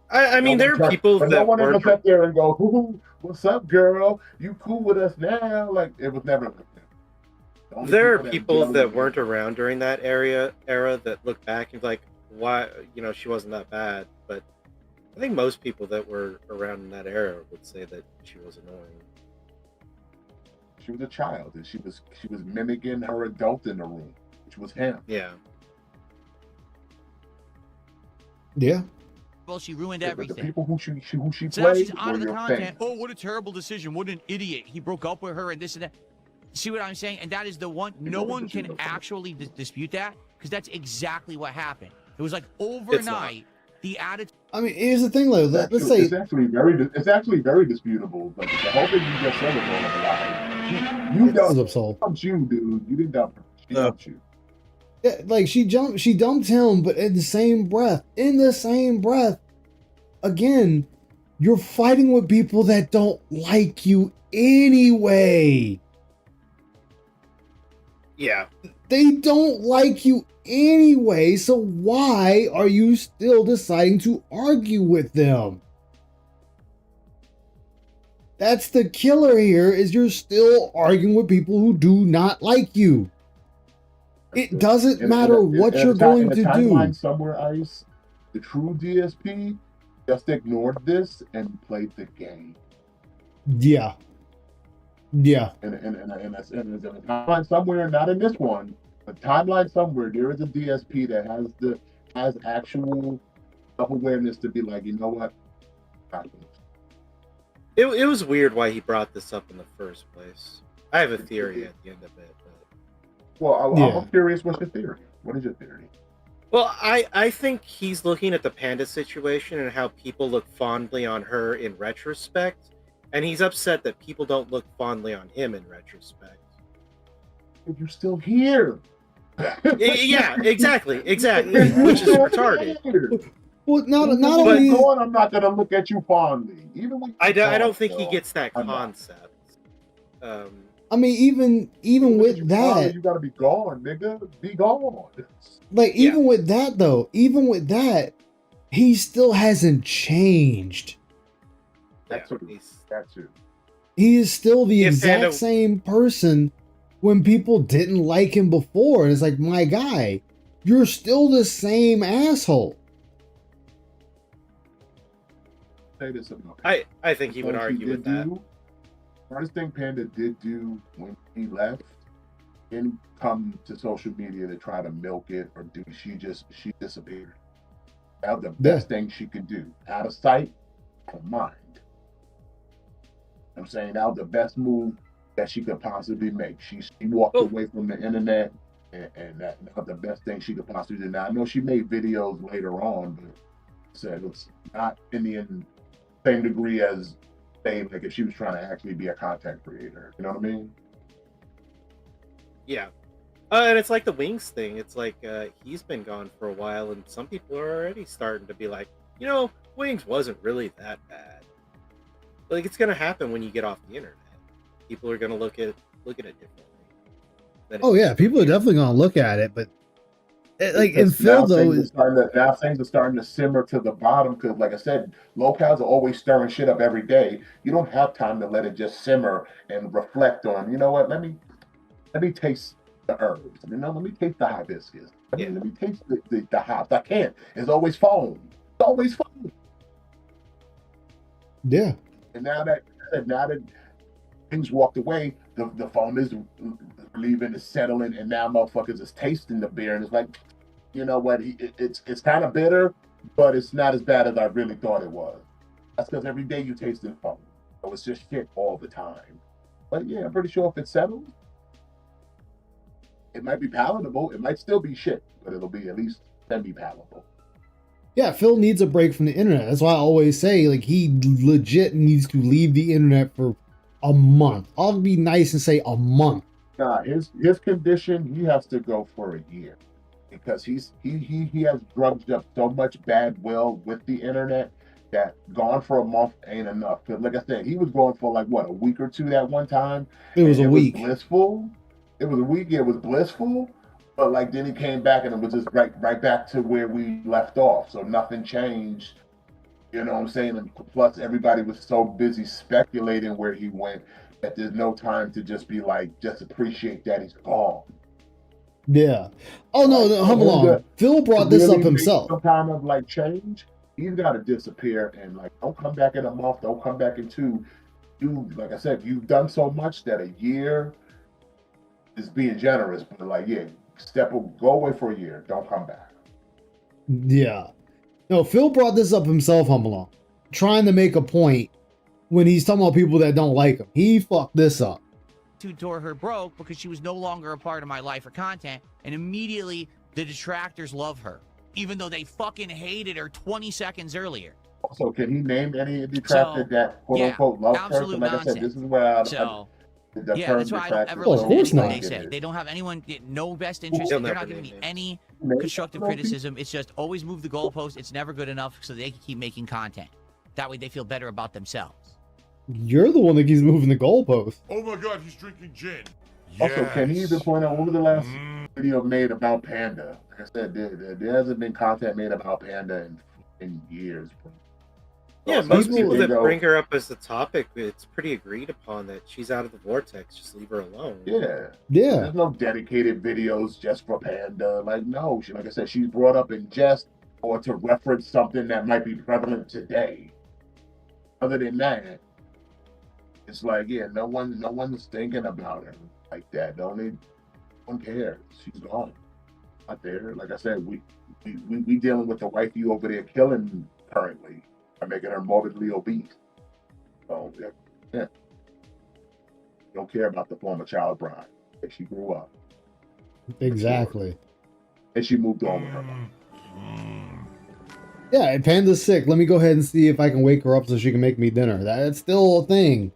[SPEAKER 8] I mean, there are people that
[SPEAKER 10] no one ever
[SPEAKER 8] weren't.
[SPEAKER 10] sat there and go, "Ooh, what's up, girl? You cool with us now?" Like, it was never like that.
[SPEAKER 8] There are people that weren't around during that era that look back and be like, why, she wasn't that bad. But I think most people that were around in that era would say that she was annoying.
[SPEAKER 10] She was a child, and she was mimicking her adult in the room, which was him.
[SPEAKER 8] Yeah.
[SPEAKER 3] Yeah.
[SPEAKER 9] Well, she ruined
[SPEAKER 10] But
[SPEAKER 9] everything.
[SPEAKER 10] the people who she
[SPEAKER 9] So now
[SPEAKER 10] played
[SPEAKER 9] she's out
[SPEAKER 10] were
[SPEAKER 9] of the
[SPEAKER 10] your
[SPEAKER 9] content.
[SPEAKER 10] fans.
[SPEAKER 9] Oh, what a terrible decision. What an idiot. He broke up with her and this and that. See what I'm saying? And that is the one, no one can actually dispute that because that's exactly what happened. It was like overnight, the attitude.
[SPEAKER 3] I mean, here's the thing, though. Let's say
[SPEAKER 10] it's actually very disputable. But the whole thing you just said was all a lie. You dumped you, dude. You didn't dump her. She dumped you.
[SPEAKER 3] Yeah, like she dumped him, but in the same breath, again, you're fighting with people that don't like you anyway.
[SPEAKER 8] Yeah.
[SPEAKER 3] They don't like you anyway, so why are you still deciding to argue with them? That's the killer here, is you're still arguing with people who do not like you. It doesn't matter what you're going to do.
[SPEAKER 10] Timeline somewhere, Ice, the true DSP just ignored this and played the game.
[SPEAKER 3] Yeah. Yeah.
[SPEAKER 10] And a timeline somewhere, not in this one, but timeline somewhere, there is a DSP that has actual self-awareness to be like, you know what?
[SPEAKER 8] It was weird why he brought this up in the first place. I have a theory at the end of it.
[SPEAKER 10] Well, I'm curious, what's your theory? What is your theory?
[SPEAKER 8] Well, I think he's looking at the Panda situation and how people look fondly on her in retrospect, and he's upset that people don't look fondly on him in retrospect.
[SPEAKER 10] But you're still here.
[SPEAKER 8] Yeah, exactly, which is retarded.
[SPEAKER 3] Well, not
[SPEAKER 10] only going, I'm not gonna look at you fondly. Even when
[SPEAKER 8] I don't think he gets that concept.
[SPEAKER 3] I mean, even with that,
[SPEAKER 10] you gotta be gone, nigga. Be gone.
[SPEAKER 3] Like, even with that, though, he still hasn't changed.
[SPEAKER 10] That's true.
[SPEAKER 3] He is still the exact same person when people didn't like him before. And it's like, my guy, you're still the same asshole.
[SPEAKER 10] Say this about
[SPEAKER 8] I think he would argue with that.
[SPEAKER 10] Hardest thing Panda did do when he left, didn't come to social media to try to milk it or do. She disappeared. That was the best thing she could do. Out of sight, out of mind. I'm saying that was the best move that she could possibly make. She walked away from the internet, and that's the best thing she could possibly do. Now I know she made videos later on, but said it's not in the same degree as say like if she was trying to actually be a content creator. You know what I mean?
[SPEAKER 8] Yeah. And it's like the Wings thing. It's like he's been gone for a while, and some people are already starting to be like, Wings wasn't really that bad. Like it's gonna happen when you get off the internet. People are gonna look at it differently.
[SPEAKER 3] Oh yeah, people are definitely gonna look at it, but like in Phil though,
[SPEAKER 10] now things are starting to simmer to the bottom because, like I said, locals are always stirring shit up every day. You don't have time to let it just simmer and reflect on. You know what? Let me taste the herbs. Let me taste the hibiscus. Let me taste the hops. I can't. It's always foam. It's always foam.
[SPEAKER 3] Yeah.
[SPEAKER 10] And now that things walked away, the foam is leaving, is settling, and now motherfuckers is tasting the beer, and it's like, you know what? It's kind of bitter, but it's not as bad as I really thought it was. That's because every day you taste the foam, so it's just shit all the time. But yeah, I'm pretty sure if it settles, it might be palatable. It might still be shit, but it'll be at least semi-palatable.
[SPEAKER 3] Yeah, Phil needs a break from the internet. That's why I always say, like, he legit needs to leave the internet for a month. I'll be nice and say a month.
[SPEAKER 10] Nah, his condition, he has to go for a year because he has drudged up so much bad will with the internet that gone for a month ain't enough. Because like I said, he was going for like what, a week or two that one time.
[SPEAKER 3] It was a week.
[SPEAKER 10] Blissful. It was a week. It was blissful. But like then he came back and it was just right back to where we left off. So nothing changed. You know what I'm saying? And plus everybody was so busy speculating where he went that there's no time to just be like, just appreciate that he's gone.
[SPEAKER 3] Yeah. Oh no, hold on. Phil brought this up himself.
[SPEAKER 10] Some kind of like change. He's got to disappear and like don't come back in a month. Don't come back in two. You, like I said, you've done so much that a year is being generous. But like, yeah, go away for a year. Don't come back.
[SPEAKER 3] Yeah. No, Phil brought this up himself, Hummelon, trying to make a point when he's talking about people that don't like him. He fucked this up.
[SPEAKER 9] To tore her broke because she was no longer a part of my life or content, and immediately the detractors love her, even though they fucking hated her 20 seconds earlier.
[SPEAKER 10] So can he name any detractor that quote unquote love her? So like
[SPEAKER 9] nonsense.
[SPEAKER 10] I said, this is where
[SPEAKER 9] that's why I don't ever listen to anything they say. They don't have anyone, no best interest. They're not giving me any constructive criticism. It's just always move the goalpost. It's never good enough so they can keep making content. That way they feel better about themselves.
[SPEAKER 3] You're the one that keeps moving the goalpost.
[SPEAKER 4] Oh my god, he's drinking gin.
[SPEAKER 10] Also, can he even point out what was the last video made about Panda? Like I said, there hasn't been content made about Panda in years.
[SPEAKER 8] Yeah, most people that bring her up as the topic, it's pretty agreed upon that she's out of the vortex. Just leave her alone.
[SPEAKER 10] Yeah.
[SPEAKER 3] Yeah.
[SPEAKER 10] There's no dedicated videos just for Panda. Like, no. Like I said, she's brought up in jest or to reference something that might be prevalent today. Other than that, it's like, yeah, no one's thinking about her like that. No one cares. She's gone. Not there. Like I said, we dealing with the wifey over there killing currently by making her morbidly obese. So yeah. Don't care about the former child bride. If she grew up.
[SPEAKER 3] Exactly.
[SPEAKER 10] Sure. And she moved on with her life.
[SPEAKER 3] Yeah, and Panda's sick. Let me go ahead and see if I can wake her up so she can make me dinner. That's still a thing.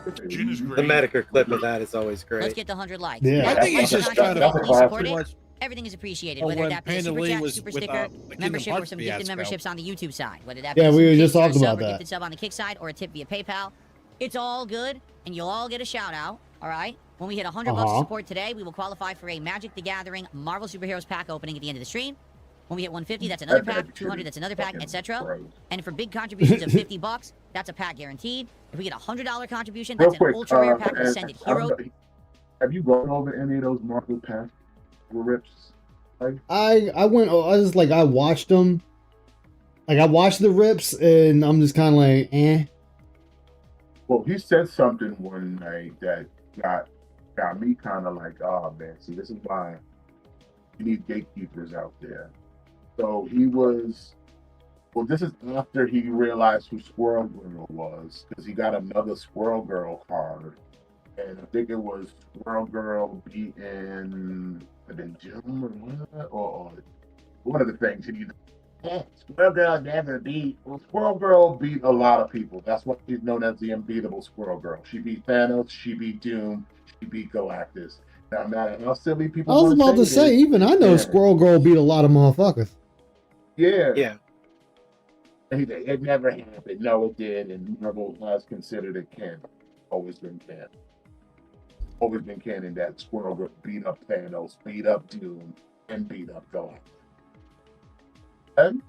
[SPEAKER 8] The Medicare clip of that is always great.
[SPEAKER 6] Let's get the 100 likes.
[SPEAKER 3] Yeah.
[SPEAKER 11] I think he's just trying to
[SPEAKER 6] support it. Everything is appreciated, whether that be a super chat, super
[SPEAKER 11] with,
[SPEAKER 6] sticker,
[SPEAKER 11] the
[SPEAKER 6] membership, or some
[SPEAKER 11] fiasco.
[SPEAKER 6] gifted memberships on the YouTube side. Whether that be
[SPEAKER 3] Yeah,
[SPEAKER 6] some
[SPEAKER 3] we were just
[SPEAKER 6] Kickstarter
[SPEAKER 3] talking
[SPEAKER 6] sub
[SPEAKER 3] about
[SPEAKER 6] or
[SPEAKER 3] that.
[SPEAKER 6] gifted sub on the Kick side, or a tip via PayPal. It's all good, and you'll all get a shout out. All right. When we hit 100 bucks of support today, we will qualify for a Magic the Gathering Marvel Superheroes pack opening at the end of the stream. When we hit 150, that's another pack. 200, that's another pack, etc. And for big contributions of 50 bucks, that's a pack guaranteed. If we get a $100 contribution, that's an ultra rare pack of Ascended Hero.
[SPEAKER 10] Have you gone over any of those Marvel pack rips? Like,
[SPEAKER 3] I watched them. Like I watched the rips, and I'm just kind of like, eh.
[SPEAKER 10] Well, he said something one night that got me kind of like, oh man, see, this is why you need gatekeepers out there. So this is after he realized who Squirrel Girl was, because he got another Squirrel Girl card and I think it was Squirrel Girl beating the Jim or one of the things. And Squirrel Girl never beat. Well, Squirrel Girl beat a lot of people. That's why she's known as the unbeatable Squirrel Girl. She beat Thanos. She beat Doom. She beat Galactus. No matter how silly
[SPEAKER 3] I
[SPEAKER 10] people
[SPEAKER 3] was
[SPEAKER 10] want
[SPEAKER 3] about to
[SPEAKER 10] to
[SPEAKER 3] say, even I know Squirrel Girl beat a lot of motherfuckers.
[SPEAKER 10] Yeah.
[SPEAKER 8] Yeah.
[SPEAKER 10] It never happened. No, it did. And Marvel has considered it canon. Always been canon. Always been canon that Squirrel Girl beat up Thanos, beat up Doom, and beat up Galactus. And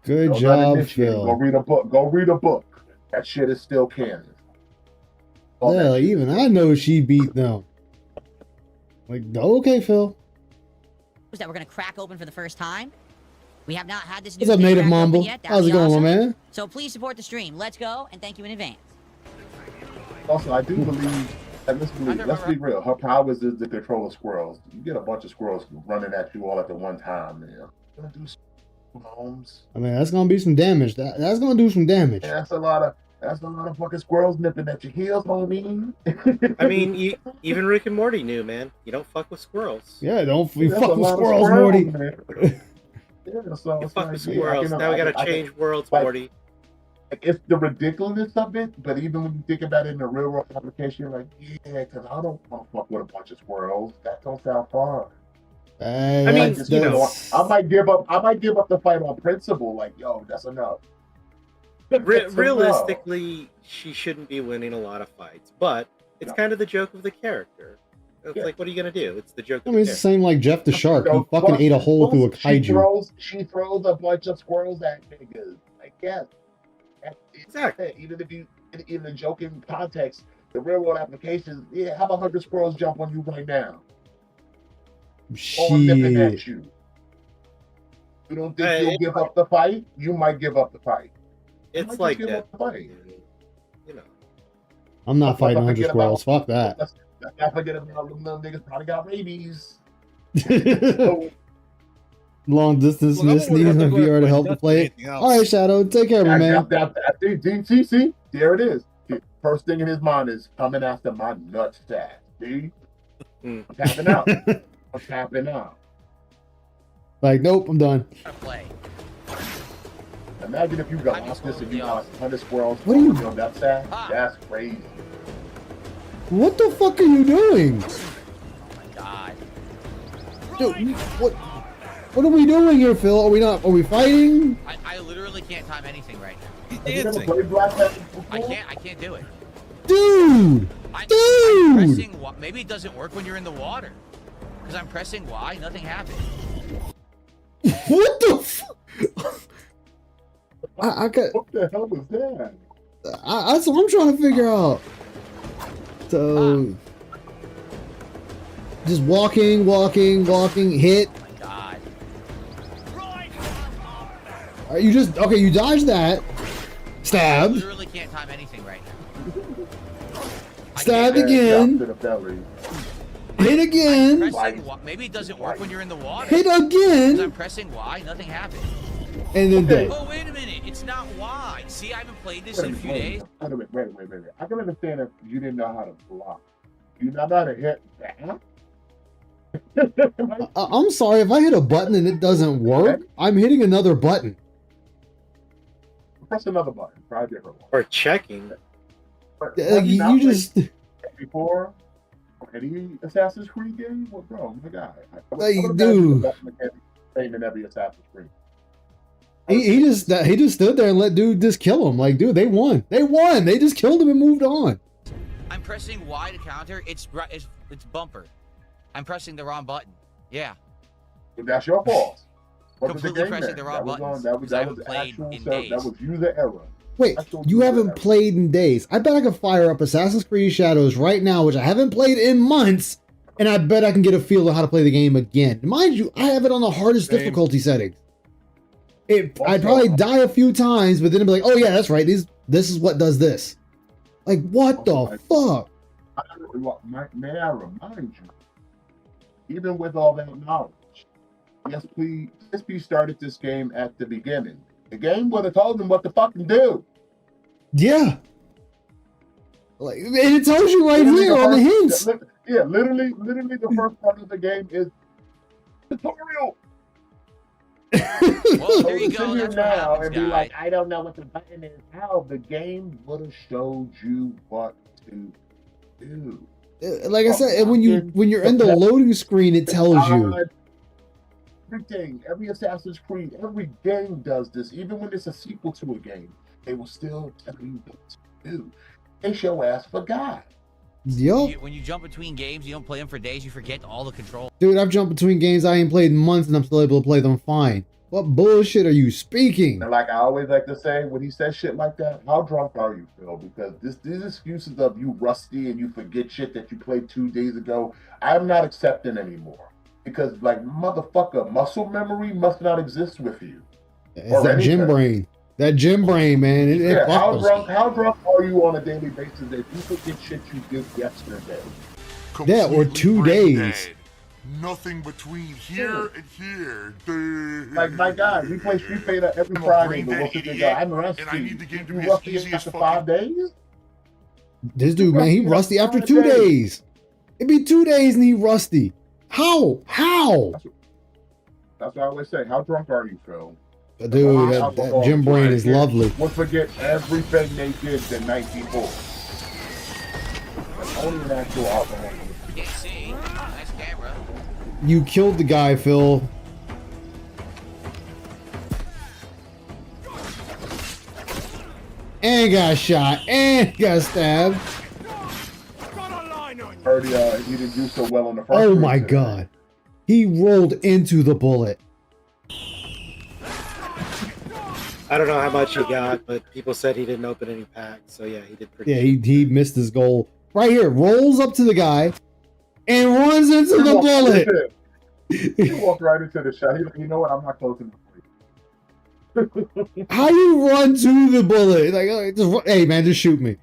[SPEAKER 3] Good
[SPEAKER 10] those
[SPEAKER 3] job,
[SPEAKER 10] uninitiated,
[SPEAKER 3] Phil.
[SPEAKER 10] Go read a book. Go read a book. That shit is still canon. All
[SPEAKER 3] Yeah,
[SPEAKER 10] that
[SPEAKER 3] like,
[SPEAKER 10] shit
[SPEAKER 3] even
[SPEAKER 10] is
[SPEAKER 3] I know she beat them. Like, okay, Phil.
[SPEAKER 6] That we're gonna crack open for the first time. We have not had this
[SPEAKER 3] What's
[SPEAKER 6] new
[SPEAKER 3] up,
[SPEAKER 6] thing
[SPEAKER 3] Native
[SPEAKER 6] cracked open
[SPEAKER 3] Mumble?
[SPEAKER 6] yet.
[SPEAKER 3] How's it going, my man?
[SPEAKER 6] So please support the stream. Let's go, and thank you in advance.
[SPEAKER 10] Also, I do believe, and let's be real, her powers is the control of squirrels. You get a bunch of squirrels running at you all at the one time, man. You're gonna do homes.
[SPEAKER 3] I mean, that's gonna be some damage. That's gonna do some damage.
[SPEAKER 10] Yeah, that's a lot of fucking squirrels nipping at your heels, homie.
[SPEAKER 8] I mean, even Rick and Morty knew, man. You don't fuck with squirrels.
[SPEAKER 3] Yeah, don't
[SPEAKER 10] That's
[SPEAKER 3] fuck
[SPEAKER 10] a
[SPEAKER 3] with
[SPEAKER 10] lot of
[SPEAKER 3] squirrels, Morty.
[SPEAKER 10] man. Yeah, so
[SPEAKER 8] You
[SPEAKER 10] it's
[SPEAKER 8] fuck
[SPEAKER 10] like,
[SPEAKER 8] with squirrels. Now we gotta change worlds,
[SPEAKER 10] like,
[SPEAKER 8] Morty.
[SPEAKER 10] Like, it's the ridiculousness of it, but even when you think about it in a real world application, you're like, yeah, because I don't want to fuck with a bunch of squirrels. That don't sound fun.
[SPEAKER 8] I mean,
[SPEAKER 10] I might give up the fight on principle. Like, yo, that's enough.
[SPEAKER 8] Realistically, she shouldn't be winning a lot of fights, but it's kind of the joke of the character. It's like, what are you gonna do? It's the joke.
[SPEAKER 3] I mean, it's the same like Jeff the Shark. He fucking ate a hole through a kaiju.
[SPEAKER 10] She throws a bunch of squirrels at niggas. Like, yes.
[SPEAKER 8] Exactly.
[SPEAKER 10] Even in joking context, the real world applications, yeah, have 100 squirrels jump on you right now. All nipping at you. You don't think you'll give up the fight? You might give up the fight.
[SPEAKER 8] It's like that.
[SPEAKER 10] You know.
[SPEAKER 3] I'm not fighting 100 squirrels. Fuck that.
[SPEAKER 10] Let's not forget about them little niggas probably got rabies.
[SPEAKER 3] Long distance miss needs my VR to help the play. All right, Shadow, take care, my man.
[SPEAKER 10] See, there it is. First thing in his mind is coming after my nutsack. See, I'm tapping out. I'm tapping out.
[SPEAKER 3] Like, nope, I'm done.
[SPEAKER 10] Imagine if you got lost this and you lost 100 squirrels.
[SPEAKER 3] What are you?
[SPEAKER 10] On that sack? That's crazy.
[SPEAKER 3] What the fuck are you doing?
[SPEAKER 9] Oh my god.
[SPEAKER 3] Dude, what are we doing here, Phil? Are we fighting?
[SPEAKER 9] I literally can't time anything right now.
[SPEAKER 10] He's dancing.
[SPEAKER 9] I can't do it.
[SPEAKER 3] Dude!
[SPEAKER 9] I'm
[SPEAKER 3] Dude!
[SPEAKER 9] pressing maybe it doesn't work when you're in the water. Because I'm pressing Y, nothing happens.
[SPEAKER 3] What the fuck? I got.
[SPEAKER 10] What the hell was that?
[SPEAKER 3] That's what I'm trying to figure out. So, just walking, hit.
[SPEAKER 9] Oh my god.
[SPEAKER 3] You just okay? You dodged that.
[SPEAKER 9] I
[SPEAKER 3] Stabbed.
[SPEAKER 9] literally can't time anything right now.
[SPEAKER 3] Stabbed again. Hit again.
[SPEAKER 9] Maybe it doesn't work when you're in the water.
[SPEAKER 3] Hit again.
[SPEAKER 9] I'm pressing Y, nothing happens.
[SPEAKER 3] And then dead.
[SPEAKER 9] Oh, wait a minute. It's not Y. See, I haven't played this in a few days.
[SPEAKER 10] Wait. I can understand if you didn't know how to block. You not know how to hit that?
[SPEAKER 3] I'm sorry, if I hit a button and it doesn't work, I'm hitting another button.
[SPEAKER 10] Press another button. Try a different one.
[SPEAKER 8] Or checking.
[SPEAKER 3] You just
[SPEAKER 10] before any Assassin's Creed game? Well, bro, my guy.
[SPEAKER 3] Like, dude.
[SPEAKER 10] Same in every Assassin's Creed.
[SPEAKER 3] He just stood there and let dude just kill him. Like, dude, they won. They just killed him and moved on.
[SPEAKER 9] I'm pressing Y to counter. It's bumper. I'm pressing the wrong button. Yeah.
[SPEAKER 10] But that's your fault.
[SPEAKER 9] Completely pressing the wrong buttons. That was
[SPEAKER 10] user error.
[SPEAKER 3] Wait, you haven't played in days. I bet I can fire up Assassin's Creed Shadows right now, which I haven't played in months, and I bet I can get a feel of how to play the game again. Mind you, I have it on the hardest difficulty settings. I'd probably die a few times, but then I'd be like, oh yeah, that's right. This is what does this. Like, what the fuck?
[SPEAKER 10] May I remind you, even with all that knowledge, PSP started this game at the beginning. The game would have told them what to fucking do.
[SPEAKER 3] Yeah. Like, and it tells you right here on the hints.
[SPEAKER 10] Yeah, literally the first part of the game is tutorial.
[SPEAKER 9] Well, there you
[SPEAKER 10] Sit
[SPEAKER 9] go.
[SPEAKER 10] here
[SPEAKER 9] That's what
[SPEAKER 10] now
[SPEAKER 9] happens,
[SPEAKER 10] and be
[SPEAKER 9] guys.
[SPEAKER 10] like, I don't know what the button is. How the game would have showed you what to do.
[SPEAKER 3] Like I said, when you're in the loading screen, it tells you.
[SPEAKER 10] Everything, every Assassin's Creed, every game does this. Even when it's a sequel to a game, they will still tell you what to do. In case your ass forgot.
[SPEAKER 3] Yup.
[SPEAKER 9] When you jump between games, you don't play them for days, you forget all the controls.
[SPEAKER 3] Dude, I've jumped between games I ain't played in months and I'm still able to play them fine. What bullshit are you speaking?
[SPEAKER 10] And like I always like to say, when he says shit like that, how drunk are you, Phil? Because these excuses of you rusty and you forget shit that you played 2 days ago, I'm not accepting anymore. Because, like, motherfucker, muscle memory must not exist with you.
[SPEAKER 3] It's that gym brain. That gym brain, man. It
[SPEAKER 10] how drunk are you on a daily basis that you forget shit you did yesterday?
[SPEAKER 3] Yeah, or 2 days.
[SPEAKER 4] Dead. Nothing between here and here.
[SPEAKER 10] Like, my God, we play Street Fighter every Friday, but we'll sit there and go, I'm rusty.
[SPEAKER 4] And I need the game to
[SPEAKER 10] You
[SPEAKER 4] be as
[SPEAKER 10] rusty
[SPEAKER 4] easy as
[SPEAKER 10] after
[SPEAKER 4] fucking...
[SPEAKER 10] 5 days?
[SPEAKER 3] This dude, man, he rusty after 2 days. It'd be 2 days and he rusty. How?
[SPEAKER 10] That's what I always say. How drunk are you, Phil?
[SPEAKER 3] Dude, that gym brain is lovely.
[SPEAKER 10] We'll forget everything they did the night before. That's only an actual alcohol.
[SPEAKER 9] Can't see. Nice camera.
[SPEAKER 3] You killed the guy, Phil. And got shot. And got stabbed.
[SPEAKER 10] Heard he didn't do so well on the first.
[SPEAKER 3] Oh my God. He rolled into the bullet.
[SPEAKER 8] I don't know how much he got, but people said he didn't open any packs. So yeah, he did pretty.
[SPEAKER 3] Yeah, he missed his goal. Right here, rolls up to the guy and runs into the bullet.
[SPEAKER 10] He walked right into the shot. He's like, you know what? I'm not closing the plate.
[SPEAKER 3] How you run to the bullet? Like, hey man, just shoot me.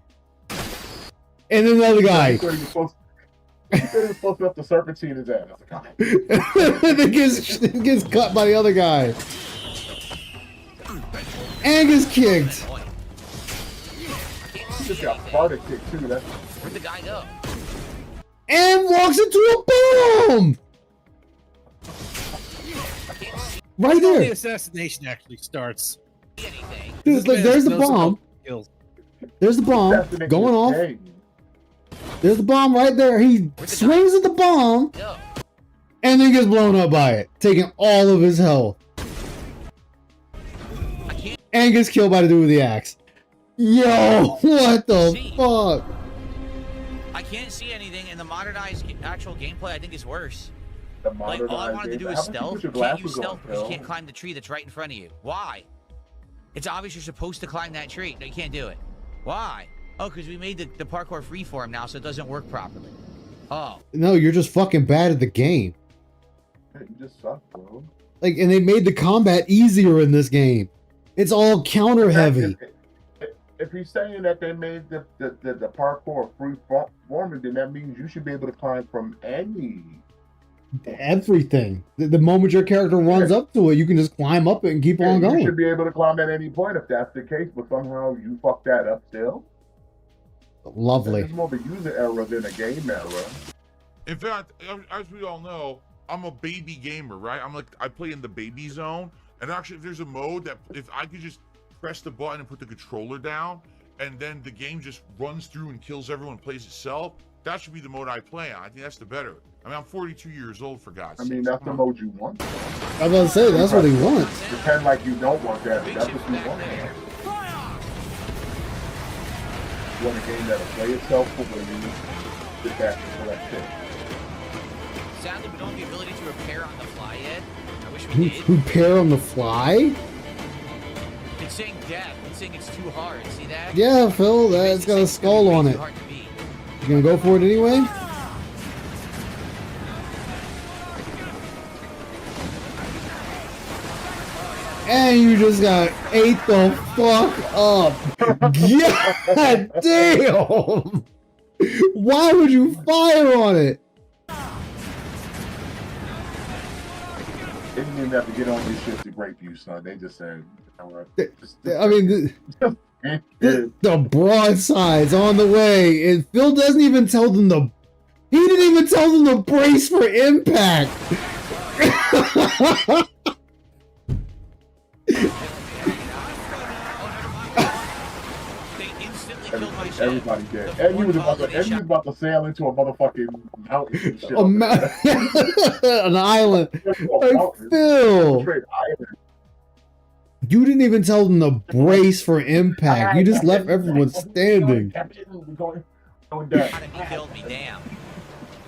[SPEAKER 3] And then another guy.
[SPEAKER 10] He said he was supposed to have the serpentine in his ass. I was like,
[SPEAKER 3] Then gets cut by the other guy. And gets kicked.
[SPEAKER 10] He just got farted kicked too.
[SPEAKER 9] Where'd the guy go?
[SPEAKER 3] And walks into a bomb. Right there.
[SPEAKER 11] The assassination actually starts.
[SPEAKER 3] Dude, like, there's the bomb. There's the bomb going off. There's the bomb right there. He swings at the bomb and then gets blown up by it, taking all of his health. And gets killed by the dude with the axe. Yo, what the fuck?
[SPEAKER 9] I can't see anything, and the modernized actual gameplay I think is worse. Like, all I wanted to do is stealth. You can't use stealth because you can't climb the tree that's right in front of you. Why? It's obvious you're supposed to climb that tree. No, you can't do it. Why? Oh, because we made the parkour freeform now, so it doesn't work properly. Oh.
[SPEAKER 3] No, you're just fucking bad at the game.
[SPEAKER 10] You just suck, bro.
[SPEAKER 3] Like, and they made the combat easier in this game. It's all counter heavy.
[SPEAKER 10] If he's saying that they made the parkour free forming, then that means you should be able to climb from
[SPEAKER 3] everything. The moment your character runs up to it, you can just climb up it and keep on going.
[SPEAKER 10] You should be able to climb at any point if that's the case, but somehow you fucked that up still.
[SPEAKER 3] Lovely.
[SPEAKER 10] It's more of a user error than a game error.
[SPEAKER 4] In fact, as we all know, I'm a baby gamer, right? I play in the baby zone, and actually, if there's a mode that if I could just press the button and put the controller down, and then the game just runs through and kills everyone and plays itself, that should be the mode I play on. I think that's the better. I mean, I'm 42 years old, for God's sake.
[SPEAKER 10] I mean, that's the mode you want.
[SPEAKER 3] I was about to say, that's what he wants.
[SPEAKER 10] Pretend like you don't want that, but that's what you want. You want a game that'll play itself for when you sit back and collect shit.
[SPEAKER 9] Sadly, we don't have the ability to repair on the fly yet. I wish we did.
[SPEAKER 3] Repair on the fly?
[SPEAKER 9] It's saying death. It's saying it's too hard. See that?
[SPEAKER 3] Yeah, Phil, that's got a skull on it. You gonna go for it anyway? And you just got ate the fuck up. God damn! Why would you fire on it?
[SPEAKER 10] They didn't even have to get on these shit to break you, son. They just said, you know what?
[SPEAKER 3] I mean, The broadside's on the way, and Phil doesn't even tell them the. He didn't even tell them to brace for impact.
[SPEAKER 10] Everybody did. And he was about to sail into a motherfucking mountain and shit.
[SPEAKER 3] An island. Like, Phil. You didn't even tell them to brace for impact. You just left everyone standing.
[SPEAKER 9] He killed me, damn.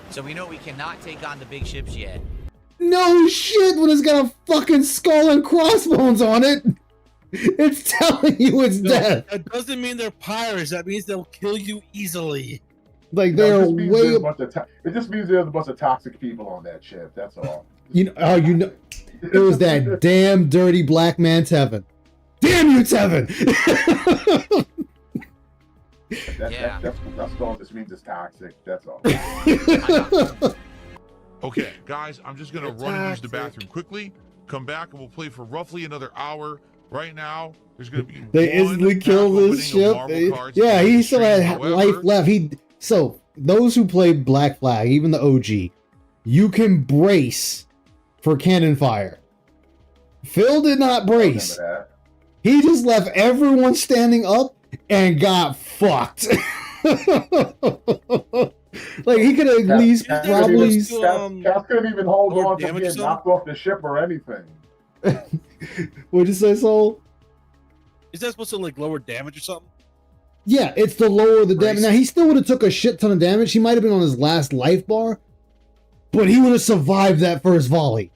[SPEAKER 9] So we know we cannot take on the big ships yet.
[SPEAKER 3] No shit, when it's got a fucking skull and crossbones on it. It's telling you it's death.
[SPEAKER 11] That doesn't mean they're pirates. That means they'll kill you easily.
[SPEAKER 3] Like they're way.
[SPEAKER 10] It just means there's a bunch of toxic people on that ship. That's all.
[SPEAKER 3] You know, it was that damn dirty black man Tevin. Damn you, Tevin!
[SPEAKER 10] That's all. This means it's toxic. That's all.
[SPEAKER 4] Okay, guys, I'm just gonna run and use the bathroom quickly. Come back and we'll play for roughly another hour. Right now, there's gonna be.
[SPEAKER 3] They instantly kill this ship. Yeah, he still had life left. So those who play Black Flag, even the OG, you can brace for cannon fire. Phil did not brace. He just left everyone standing up and got fucked. Like he could at least probably.
[SPEAKER 10] Cap couldn't even hold on to being knocked off the ship or anything.
[SPEAKER 3] What'd you say, Soul?
[SPEAKER 11] Is that supposed to like lower damage or something?
[SPEAKER 3] Yeah, it's to lower the damage. Now he still would have took a shit ton of damage. He might have been on his last life bar, but he would have survived that first volley.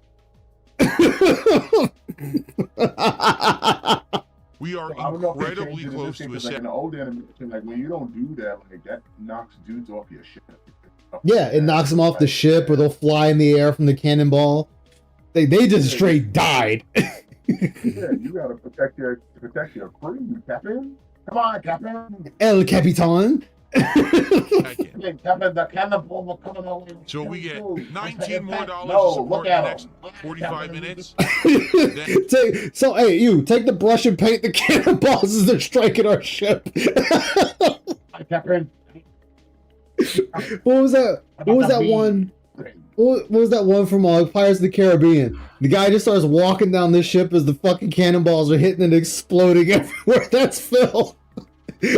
[SPEAKER 4] We are incredibly close to a set.
[SPEAKER 10] In the old animation, like when you don't do that, like that knocks dudes off your ship.
[SPEAKER 3] Yeah, it knocks them off the ship, or they'll fly in the air from the cannonball. They just straight died.
[SPEAKER 10] Yeah, you gotta protect your crew, Captain. Come on, Captain.
[SPEAKER 3] El Capitan.
[SPEAKER 4] So we get $19 more to support the next 45 minutes.
[SPEAKER 3] Take the brush and paint the cannonballs as they're striking our ship.
[SPEAKER 10] Captain.
[SPEAKER 3] What was that? What was that one? What was that one from Pirates of the Caribbean? The guy just starts walking down this ship as the fucking cannonballs are hitting and exploding everywhere. That's Phil.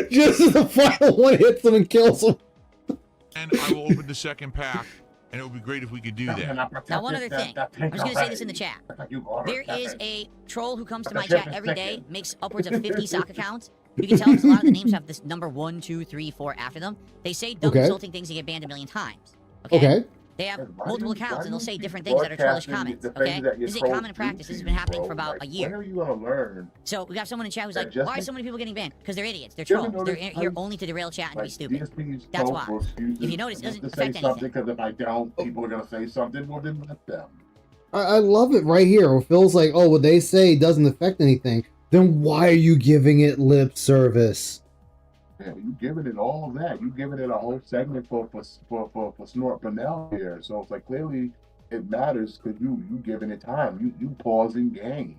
[SPEAKER 3] Just as the final one hits him and kills him.
[SPEAKER 4] And I will open the second pack, and it would be great if we could do that.
[SPEAKER 6] Now, one other thing. I'm just going to say this in the chat. There is a troll who comes to my chat every day, makes upwards of 50 sock accounts. You can tell because a lot of the names have this number 1, 2, 3, 4 after them. They say dumb, insulting things and get banned a million times. Okay? They have multiple accounts and they'll say different things that are trollish comments. Okay? This is a common practice. This has been happening for about a year.
[SPEAKER 10] When are you gonna learn?
[SPEAKER 6] So we got someone in chat who's like, why are so many people getting banned? Because they're idiots. They're trolls. They're here only to derail chat and be stupid. That's why. If you notice, it doesn't affect anything.
[SPEAKER 10] Because if I don't, people are gonna say something. Well, then let them.
[SPEAKER 3] I love it right here. Where Phil's like, oh, what they say doesn't affect anything. Then why are you giving it lip service?
[SPEAKER 10] Yeah, you giving it all of that. You giving it a whole segment for Snort Bonnell here. So it's like clearly it matters because you giving it time. You pausing game.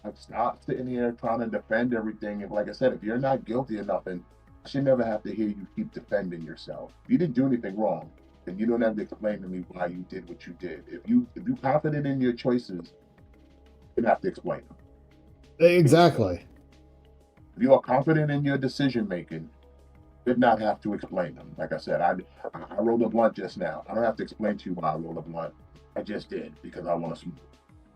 [SPEAKER 10] Like stop sitting here trying to defend everything. And like I said, if you're not guilty of nothing, I should never have to hear you keep defending yourself. If you didn't do anything wrong, then you don't have to explain to me why you did what you did. If you confident in your choices, you don't have to explain them.
[SPEAKER 3] Exactly.
[SPEAKER 10] If you are confident in your decision making, you did not have to explain them. Like I said, I rolled a blunt just now. I don't have to explain to you why I rolled a blunt. I just did because I want to smoke.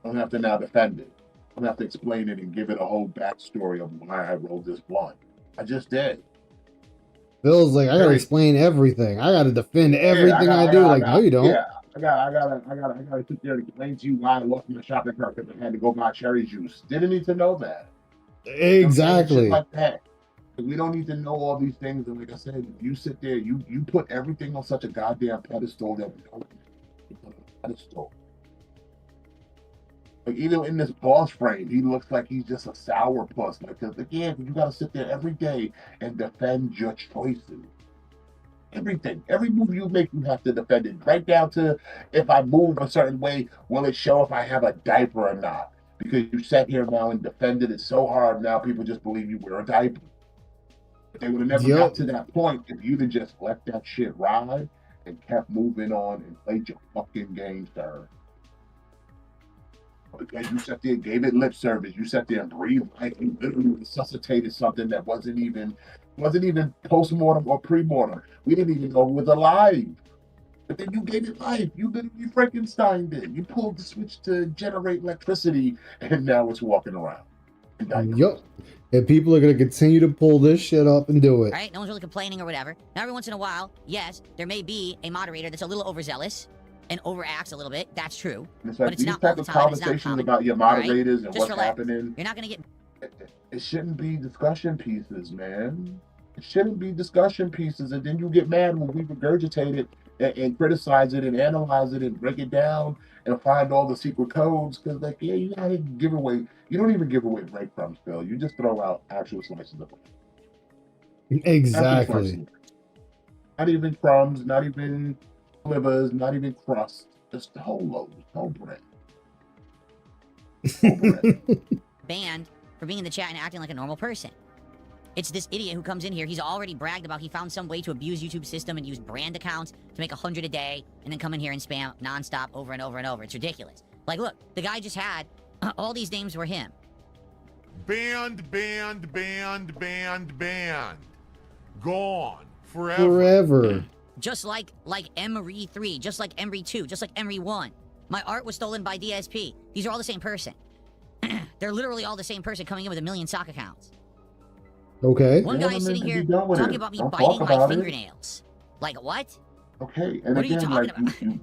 [SPEAKER 10] I don't have to now defend it. I don't have to explain it and give it a whole backstory of why I rolled this blunt. I just did.
[SPEAKER 3] Phil's like, I gotta explain everything. I gotta defend everything I do. No, you don't.
[SPEAKER 10] Yeah, I gotta sit there and explain to you why I lost my shopping cart because I had to go buy cherry juice. Didn't need to know that.
[SPEAKER 3] Exactly.
[SPEAKER 10] Like that. We don't need to know all these things. And like I said, you sit there, you put everything on such a goddamn pedestal that we don't put on a pedestal. Like even in this boss frame, he looks like he's just a sourpuss. Like again, you gotta sit there every day and defend your choices. Everything, every move you make, you have to defend it. Right down to if I move a certain way, will it show if I have a diaper or not? Because you sat here now and defended it so hard, now people just believe you wear a diaper. But they would have never got to that point if you'd have just let that shit ride and kept moving on and played your fucking game, sir. Because you sat there, gave it lip service. You sat there and breathed life. You literally resuscitated something that wasn't even post-mortem or pre-mortem. We didn't even know it was alive. But then you gave it life. You literally Frankensteined it. You pulled the switch to generate electricity, and now it's walking around.
[SPEAKER 3] Yup. And people are going to continue to pull this shit up and do it.
[SPEAKER 6] Right? No one's really complaining or whatever. Now, every once in a while, yes, there may be a moderator that's a little overzealous and overacts a little bit. That's true.
[SPEAKER 10] It's
[SPEAKER 6] but
[SPEAKER 10] like
[SPEAKER 6] it's
[SPEAKER 10] these
[SPEAKER 6] not all
[SPEAKER 10] type
[SPEAKER 6] the
[SPEAKER 10] of
[SPEAKER 6] time. It's not
[SPEAKER 10] conversations
[SPEAKER 6] common.
[SPEAKER 10] about your moderators and
[SPEAKER 6] Just
[SPEAKER 10] what's
[SPEAKER 6] relax.
[SPEAKER 10] happening.
[SPEAKER 6] You're not going to get...
[SPEAKER 10] It shouldn't be discussion pieces, man. It shouldn't be discussion pieces, and then you get mad when we regurgitate it and criticize it and analyze it and break it down and find all the secret codes. Because, like, yeah, you gotta give away. You don't even give away breadcrumbs, Phil. You just throw out actual slices of bread.
[SPEAKER 3] Exactly.
[SPEAKER 10] Not even crumbs, not even slivers, not even crust. Just the whole loaf, whole bread. Whole bread.
[SPEAKER 6] Banned for being in the chat and acting like a normal person. It's this idiot who comes in here. He's already bragged about he found some way to abuse YouTube's system and use brand accounts to make 100 a day and then come in here and spam nonstop over and over and over. It's ridiculous. Like, look, the guy just had all these names were him.
[SPEAKER 4] Banned, banned, banned, banned, banned. Gone.
[SPEAKER 3] Forever.
[SPEAKER 6] Just like Emery 3, just like Emery 2, just like Emery 1. My art was stolen by DSP. These are all the same person. They're literally all the same person coming in with 1 million sock accounts.
[SPEAKER 3] Okay.
[SPEAKER 6] One guy is sitting here talking about me biting my fingernails. Like, what?
[SPEAKER 10] Okay, and
[SPEAKER 6] what
[SPEAKER 10] again,
[SPEAKER 6] are you talking about?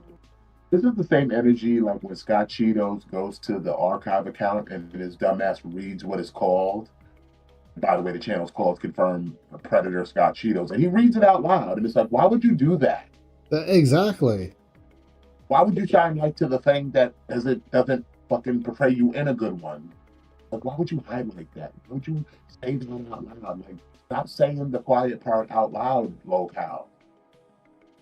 [SPEAKER 10] This is the same energy like when Scott Cheetos goes to the archive account and his dumbass reads what it's called. By the way, the channel's called Confirmed Predator Scott Cheetos, and he reads it out loud, and it's like, why would you do that?
[SPEAKER 3] Exactly.
[SPEAKER 10] Why would you shine light to the thing that doesn't fucking portray you in a good one? Like, why would you hide like that? Why would you say that out loud? Like, stop saying the quiet part out loud, locale.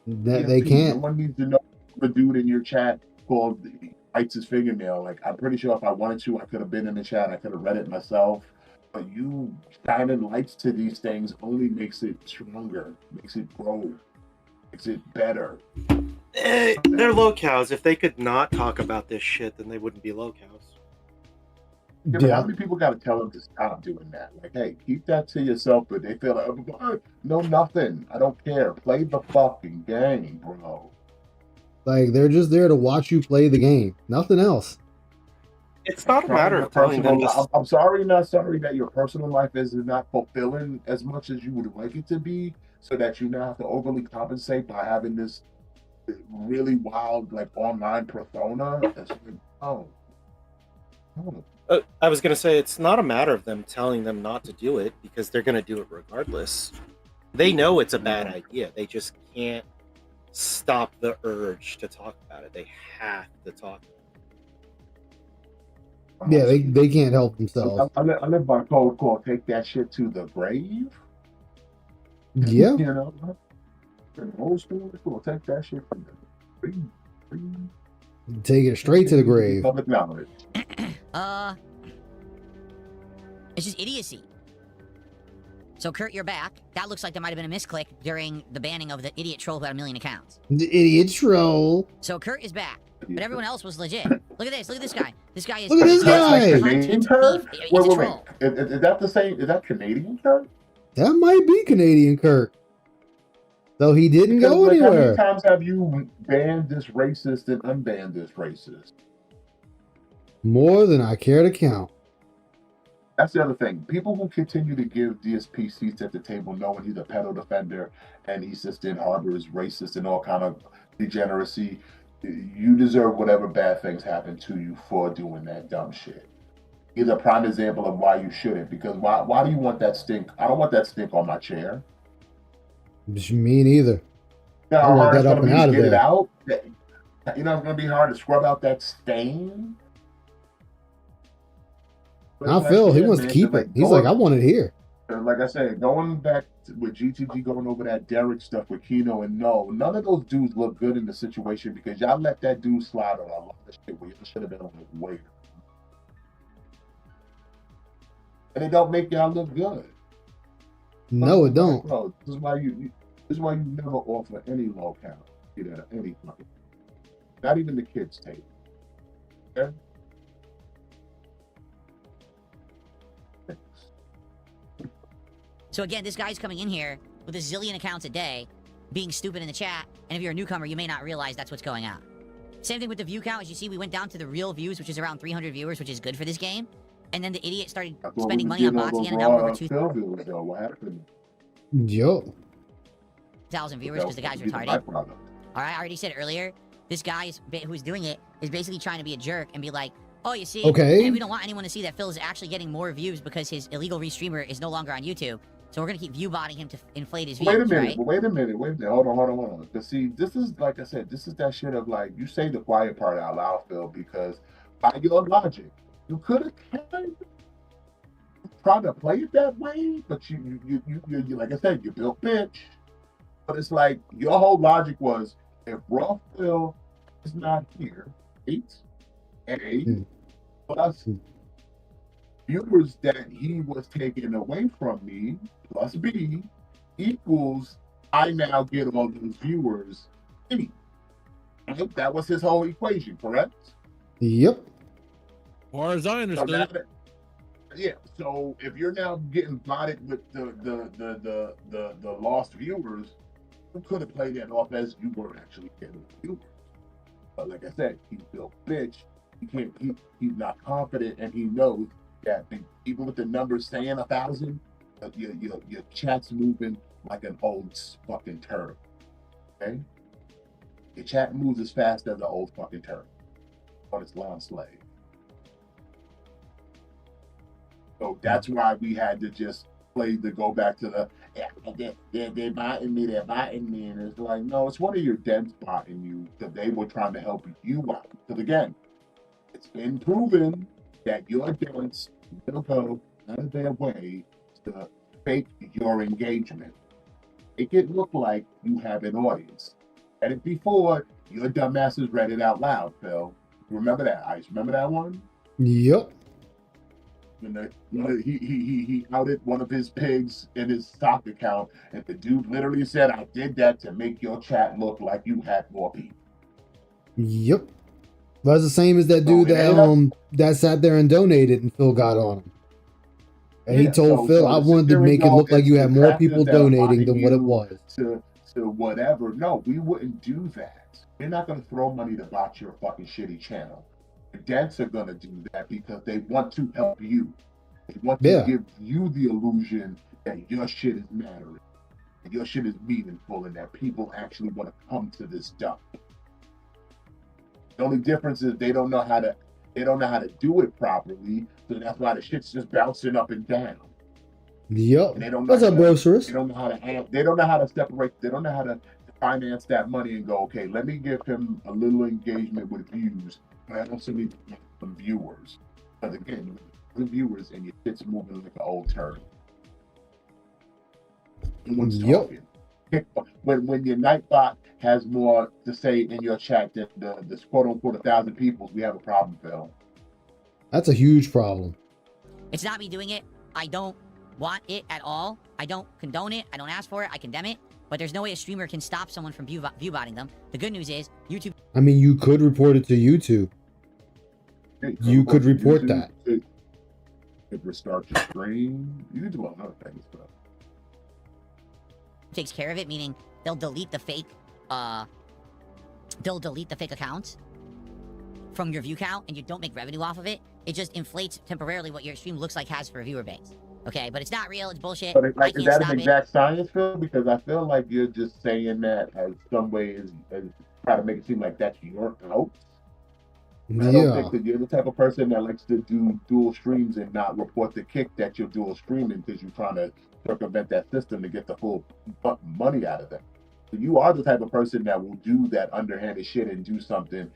[SPEAKER 3] That they can't.
[SPEAKER 10] No one needs to know the dude in your chat called bites his fingernail. Like, I'm pretty sure if I wanted to, I could have been in the chat. I could have read it myself. But you shining lights to these things only makes it stronger, makes it grow, makes it better.
[SPEAKER 8] They're locals. If they could not talk about this shit, then they wouldn't be locals.
[SPEAKER 10] Yeah, but how many people got to tell them to stop doing that? Like, hey, keep that to yourself, but they feel like, no, nothing. I don't care. Play the fucking game, bro.
[SPEAKER 3] Like, they're just there to watch you play the game. Nothing else.
[SPEAKER 8] It's not a matter of telling them to...
[SPEAKER 10] I'm sorry, not sorry that your personal life is not fulfilling as much as you would like it to be, so that you now have to overly compensate by having this really wild, like, online persona. It's like, oh.
[SPEAKER 8] I was going to say, it's not a matter of them telling them not to do it, because they're going to do it regardless. They know it's a bad idea. They just can't stop the urge to talk about it. They have to talk about it.
[SPEAKER 3] Yeah, they can't help themselves.
[SPEAKER 10] I live by code called take that shit to the grave.
[SPEAKER 3] Yeah.
[SPEAKER 10] You know? In old school, it's gonna take that shit from the grave.
[SPEAKER 3] Take it straight to the grave.
[SPEAKER 10] Public knowledge.
[SPEAKER 6] It's just idiocy. So, Kurt, you're back. That looks like there might have been a misclick during the banning of the idiot troll who had 1 million accounts.
[SPEAKER 3] The idiot troll.
[SPEAKER 6] So, Kurt is back. But everyone else was legit. Look at this. Look at this guy. This guy is...
[SPEAKER 3] Look at this guy!
[SPEAKER 10] Canadian Kurt? Wait. Is that the same? Is that Canadian Kurt?
[SPEAKER 3] That might be Canadian Kurt. Though he didn't go anywhere.
[SPEAKER 10] How many times have you banned this racist and unbanned this racist?
[SPEAKER 3] More than I care to count.
[SPEAKER 10] That's the other thing. People who continue to give DSP seats at the table knowing he's a pedo defender and he's just in harbor is racist and all kind of degeneracy, you deserve whatever bad things happen to you for doing that dumb shit. He's a prime example of why you shouldn't, because why do you want that stink? I don't want that stink on my chair.
[SPEAKER 3] Me neither.
[SPEAKER 10] Now,
[SPEAKER 3] I want that up and out of there.
[SPEAKER 10] It out? You know, it's going to be hard to scrub out that stain.
[SPEAKER 3] Not Phil. He wants to keep it. He's like, I want it here.
[SPEAKER 10] Like I said, going back with GTG, going over that Derek stuff with Kino, and none of those dudes look good in the situation because y'all let that dude slide on a lot of shit where y'all should have been on his way. And it don't make y'all look good.
[SPEAKER 3] No, it don't.
[SPEAKER 10] Bro, this is why you never offer any low count. You know, any fucking, not even the kids tape. Okay?
[SPEAKER 6] So again, this guy's coming in here with a zillion accounts a day, being stupid in the chat, and if you're a newcomer, you may not realize that's what's going on. Same thing with the view count. As you see, we went down to the real views, which is around 300 viewers, which is good for this game. And then the idiot started spending money on bots again, and now we're over 2,000
[SPEAKER 10] What happened?
[SPEAKER 3] Yo.
[SPEAKER 6] viewers because the guy's retarded. All right, I already said earlier, this guy who's doing it is basically trying to be a jerk and be like, oh, you see,
[SPEAKER 3] okay,
[SPEAKER 6] and we don't want anyone to see that Phil is actually getting more views because his illegal restreamer is no longer on YouTube. So we're gonna keep view botting him to inflate his views.
[SPEAKER 10] Wait a minute,
[SPEAKER 6] right?
[SPEAKER 10] wait a minute. Hold on. But see, this is like I said, this is that shit of like you say the quiet part out loud, Phil, because by your logic, you could have kind of tried to play it that way, but you like I said, you built bitch. But it's like your whole logic was if Raw Phil is not here, plus viewers that he was taking away from me, plus B, equals I now get all those viewers. Right? That was his whole equation, correct?
[SPEAKER 3] Yep.
[SPEAKER 11] As far as I understood.
[SPEAKER 10] So yeah. So if you're now getting botted with the lost viewers, you could have played that off as you were actually getting viewers. But like I said, he's built bitch. He's not confident, and he knows that even with the numbers saying 1,000, your chat's moving like an old fucking turtle. Okay? Your chat moves as fast as an old fucking turtle on its long slave. So that's why we had to just go back to they're botting me, and it's like, no, it's one of your dents botting you that they were trying to help you out. Because again, it's been proven that your dents will go out of their way to fake your engagement. Make it look like you have an audience. And it before your dumbasses read it out loud, Phil. Remember that, Ice? Remember that one?
[SPEAKER 3] Yep.
[SPEAKER 10] When he outed one of his pigs in his stock account, and the dude literally said, I did that to make your chat look like you had more people.
[SPEAKER 3] Yep. That's the same as that dude that sat there and donated and Phil got on him. And he told Phil, I wanted to make it look like you had more people donating than what it was.
[SPEAKER 10] To whatever. No, we wouldn't do that. We're not going to throw money to bot your fucking shitty channel. The dads are going to do that because they want to help you. They want to give you the illusion that your shit is mattering, that your shit is meaningful, and that people actually want to come to this stuff. The only difference is they don't know how to do it properly, so that's why the shit's just bouncing up and down.
[SPEAKER 3] Yep.
[SPEAKER 10] And they don't know
[SPEAKER 3] What's up, Brocerus?
[SPEAKER 10] They don't know how to they don't know how to separate. They don't know how to finance that money and go, okay, let me give him a little engagement with views, but I also need some viewers. Because again, the viewers and your shit's moving like an old turtle. No one's talking. When your Nightbot has more to say in your chat than the quote unquote 1,000 people, we have a problem, Phil.
[SPEAKER 3] That's a huge problem.
[SPEAKER 6] It's not me doing it. I don't want it at all. I don't condone it. I don't ask for it. I condemn it. But there's no way a streamer can stop someone from view botting them. The good news is YouTube.
[SPEAKER 3] I mean, you could report it to YouTube. You could report that.
[SPEAKER 10] You could restart your stream. You can do a lot of things, bro.
[SPEAKER 6] Takes care of it, meaning they'll delete the fake accounts from your view count, and you don't make revenue off of it. It just inflates temporarily what your stream looks like has for a viewer base. Okay, but it's not real. It's bullshit.
[SPEAKER 10] But is that an exact science, Phil? Because I feel like you're just saying that as some way as try to make it seem like that's your out. Yeah. I don't think that you're the type of person that likes to do dual streams and not report the kick that you're dual streaming because you're trying to circumvent that system to get the full money out of them. So you are the type of person that will do that underhanded shit and do something,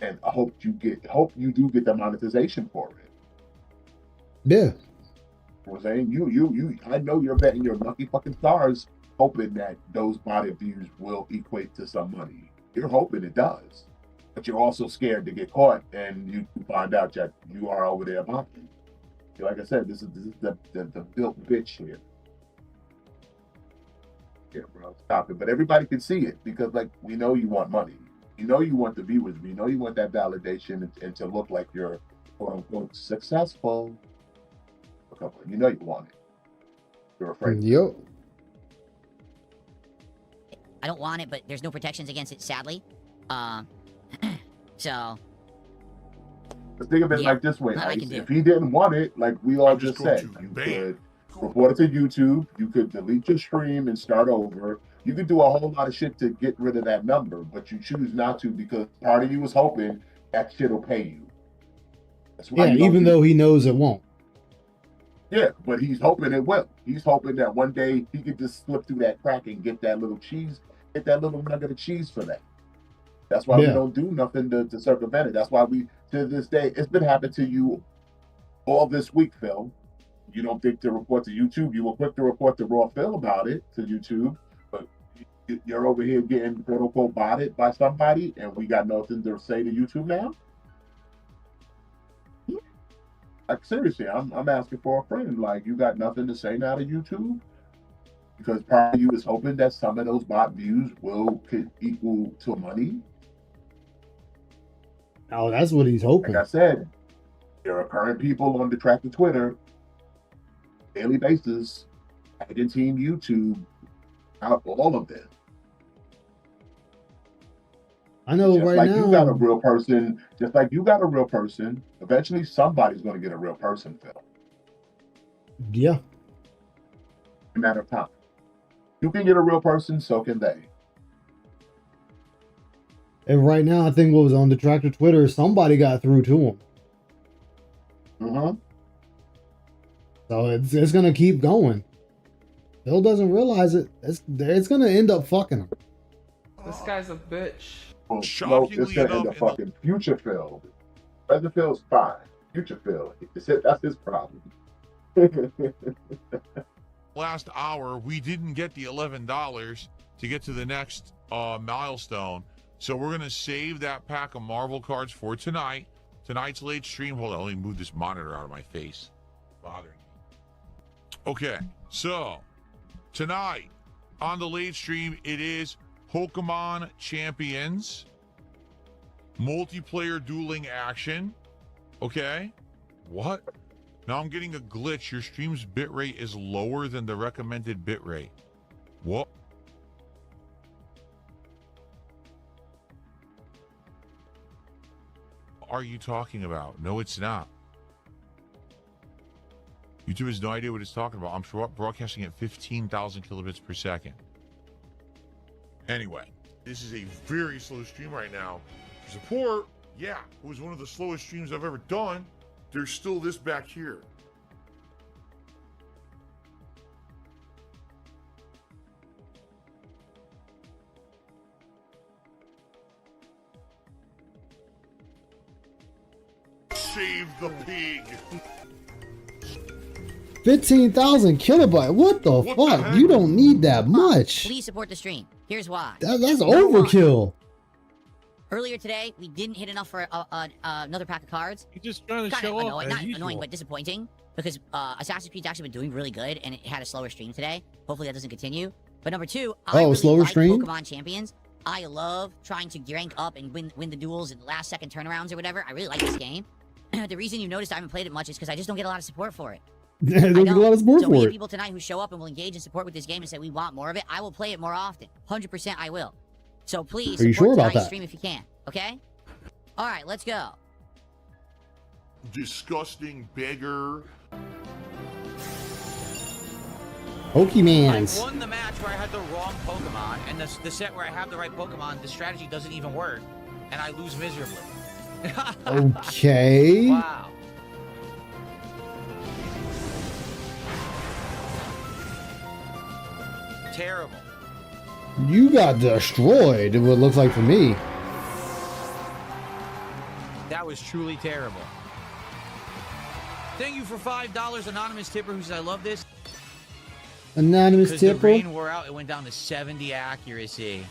[SPEAKER 10] and I hope you do get the monetization for it.
[SPEAKER 3] Yeah.
[SPEAKER 10] I'm saying you I know you're betting your lucky fucking stars hoping that those botted views will equate to some money. You're hoping it does, but you're also scared to get caught and you find out that you are over there mocking. Like I said, this is the built bitch here. it, bro. Stop it. But everybody can see it because, like, we know you want money. You know you want the viewers. We know you want that validation and to look like you're quote unquote successful. You know you want it. You're afraid.
[SPEAKER 3] Yep.
[SPEAKER 6] I don't want it, but there's no protections against it, sadly. So.
[SPEAKER 10] Let's think of it
[SPEAKER 6] Yeah,
[SPEAKER 10] like this way,
[SPEAKER 6] I
[SPEAKER 10] Ice.
[SPEAKER 6] can do.
[SPEAKER 10] If he didn't want it, like we all
[SPEAKER 4] I'm
[SPEAKER 10] just
[SPEAKER 4] just going
[SPEAKER 10] said,
[SPEAKER 4] to
[SPEAKER 10] you
[SPEAKER 4] ban.
[SPEAKER 10] could report it to YouTube. You could delete your stream and start over. You could do a whole lot of shit to get rid of that number, but you choose not to because part of you is hoping that shit will pay you. That's why
[SPEAKER 3] Yeah,
[SPEAKER 10] you don't
[SPEAKER 3] even
[SPEAKER 10] do
[SPEAKER 3] though
[SPEAKER 10] it.
[SPEAKER 3] he knows it won't.
[SPEAKER 10] Yeah, but he's hoping it will. He's hoping that one day he could just slip through that crack and get that little cheese, get that little nugget of cheese for that. That's why we
[SPEAKER 3] Yeah.
[SPEAKER 10] don't do nothing to circumvent it. That's why we, to this day, it's been happening to you all this week, Phil. You don't think to report to YouTube. You were quick to report to Raw Phil about it to YouTube, but you're over here getting quote unquote botted by somebody, and we got nothing to say to YouTube now. Like seriously, I'm asking for a friend. Like you got nothing to say now to YouTube because part of you is hoping that some of those bot views will equal to money.
[SPEAKER 3] Oh, that's what he's hoping.
[SPEAKER 10] Like I said, there are current people on the track to Twitter daily basis tagging Team YouTube out all of this.
[SPEAKER 3] I know
[SPEAKER 10] Just
[SPEAKER 3] right
[SPEAKER 10] like
[SPEAKER 3] now.
[SPEAKER 10] you got a real person, just like you got a real person, eventually somebody's going to get a real person, Phil.
[SPEAKER 3] Yeah.
[SPEAKER 10] A matter of time. You can get a real person, so can they.
[SPEAKER 3] And right now, I think what was on the Tractor Twitter, somebody got through to him.
[SPEAKER 10] Mm-hmm.
[SPEAKER 3] So it's gonna keep going. Phil doesn't realize it. It's gonna end up fucking him.
[SPEAKER 12] This guy's a bitch.
[SPEAKER 10] Well,
[SPEAKER 4] Shockingly
[SPEAKER 10] it's going to end
[SPEAKER 4] enough,
[SPEAKER 10] up fucking future Phil. Present Phil's fine. Future Phil, that's his problem.
[SPEAKER 4] Last hour, we didn't get the $11 to get to the next milestone. So we're going to save that pack of Marvel cards for tonight. Tonight's late stream. Hold on, let me move this monitor out of my face. Bothering me. Okay, so tonight on the late stream, it is Pokemon Champions multiplayer dueling action. Okay, what? Now I'm getting a glitch. Your stream's bitrate is lower than the recommended bitrate. What? Are you talking about? No, it's not. YouTube has no idea what it's talking about. I'm broadcasting at 15,000 kilobits per second. Anyway, this is a very slow stream right now. Support, yeah, it was one of the slowest streams I've ever done. There's still this back here. Save the pig.
[SPEAKER 3] 15,000 kilobyte. What the
[SPEAKER 4] What the
[SPEAKER 3] fuck?
[SPEAKER 4] heck?
[SPEAKER 3] You don't need that much.
[SPEAKER 6] Please support the stream. Here's why.
[SPEAKER 3] That's
[SPEAKER 6] Number one,
[SPEAKER 3] overkill.
[SPEAKER 6] earlier today, we didn't hit enough for another pack of cards.
[SPEAKER 11] You're just trying to
[SPEAKER 6] Kind
[SPEAKER 11] show
[SPEAKER 6] of
[SPEAKER 11] up
[SPEAKER 6] annoying,
[SPEAKER 11] as
[SPEAKER 6] not
[SPEAKER 11] usual.
[SPEAKER 6] annoying, but disappointing because Assassin's Creed's actually been doing really good and it had a slower stream today. Hopefully that doesn't continue. But number two, I really
[SPEAKER 3] slower
[SPEAKER 6] like
[SPEAKER 3] stream?
[SPEAKER 6] Pokemon Champions. I love trying to rank up and win the duels in the last second turnarounds or whatever. I really like this game. The reason you noticed I haven't played it much is because I just don't get a lot of support for it.
[SPEAKER 3] There's
[SPEAKER 6] I
[SPEAKER 3] a
[SPEAKER 6] don't.
[SPEAKER 3] lot of support
[SPEAKER 6] So many
[SPEAKER 3] for it.
[SPEAKER 6] people tonight who show up and will engage and support with this game and say we want more of it. I will play it more often. 100% I will. So please
[SPEAKER 3] Are you
[SPEAKER 6] support
[SPEAKER 3] sure about
[SPEAKER 6] tonight's
[SPEAKER 3] that?
[SPEAKER 6] stream if you can. Okay? All right, let's go.
[SPEAKER 4] Disgusting beggar.
[SPEAKER 3] Pokemans.
[SPEAKER 9] I won the match where I had the wrong Pokemon, and the set where I have the right Pokemon, the strategy doesn't even work, and I lose miserably.
[SPEAKER 3] Okay.
[SPEAKER 9] Wow. Terrible.
[SPEAKER 3] You got destroyed, it would look like to me.
[SPEAKER 9] That was truly terrible. Thank you for $5, anonymous tipper who says I love this.
[SPEAKER 3] Anonymous
[SPEAKER 9] Because the
[SPEAKER 3] tipper.
[SPEAKER 9] rain wore out, it went down to 70 accuracy.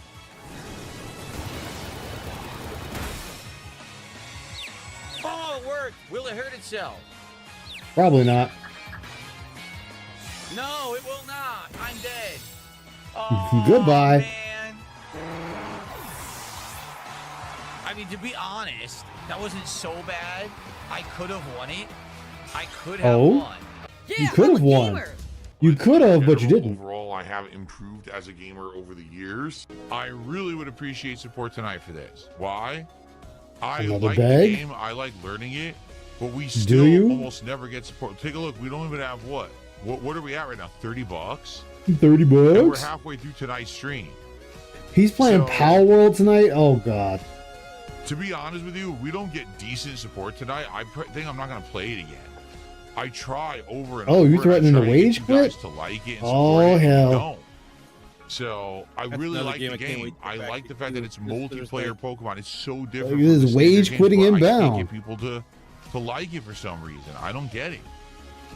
[SPEAKER 9] Oh, it worked. Will it hurt itself?
[SPEAKER 3] Probably not.
[SPEAKER 9] No, it will not. I'm dead. Oh,
[SPEAKER 3] Goodbye.
[SPEAKER 9] Man. I mean, to be honest, that wasn't so bad. I could have won it. I could have won.
[SPEAKER 3] You could have won. You could have, but you didn't.
[SPEAKER 4] Overall, I have improved as a gamer over the years. I really would appreciate support tonight for this. Why? I
[SPEAKER 3] Another
[SPEAKER 4] like
[SPEAKER 3] bag?
[SPEAKER 4] the game. I like learning it, but we still almost never get support. Take a look. We don't even have what are we at right now? $30.
[SPEAKER 3] $30
[SPEAKER 4] And we're
[SPEAKER 3] bucks?
[SPEAKER 4] halfway through tonight's stream.
[SPEAKER 3] He's playing Power World tonight? Oh, God.
[SPEAKER 4] To be honest with you, we don't get decent support tonight. I think I'm not going to play it again. I try over and over.
[SPEAKER 3] Oh, you threatening to rage quit?
[SPEAKER 4] To like it and
[SPEAKER 3] Oh,
[SPEAKER 4] it,
[SPEAKER 3] hell.
[SPEAKER 4] don't. So I really like the game. I like the fact that it's multiplayer Pokemon. It's so different.
[SPEAKER 3] This is wage quitting
[SPEAKER 4] inbound. I
[SPEAKER 3] inbound.
[SPEAKER 4] can't get people to like it for some reason. I don't get it.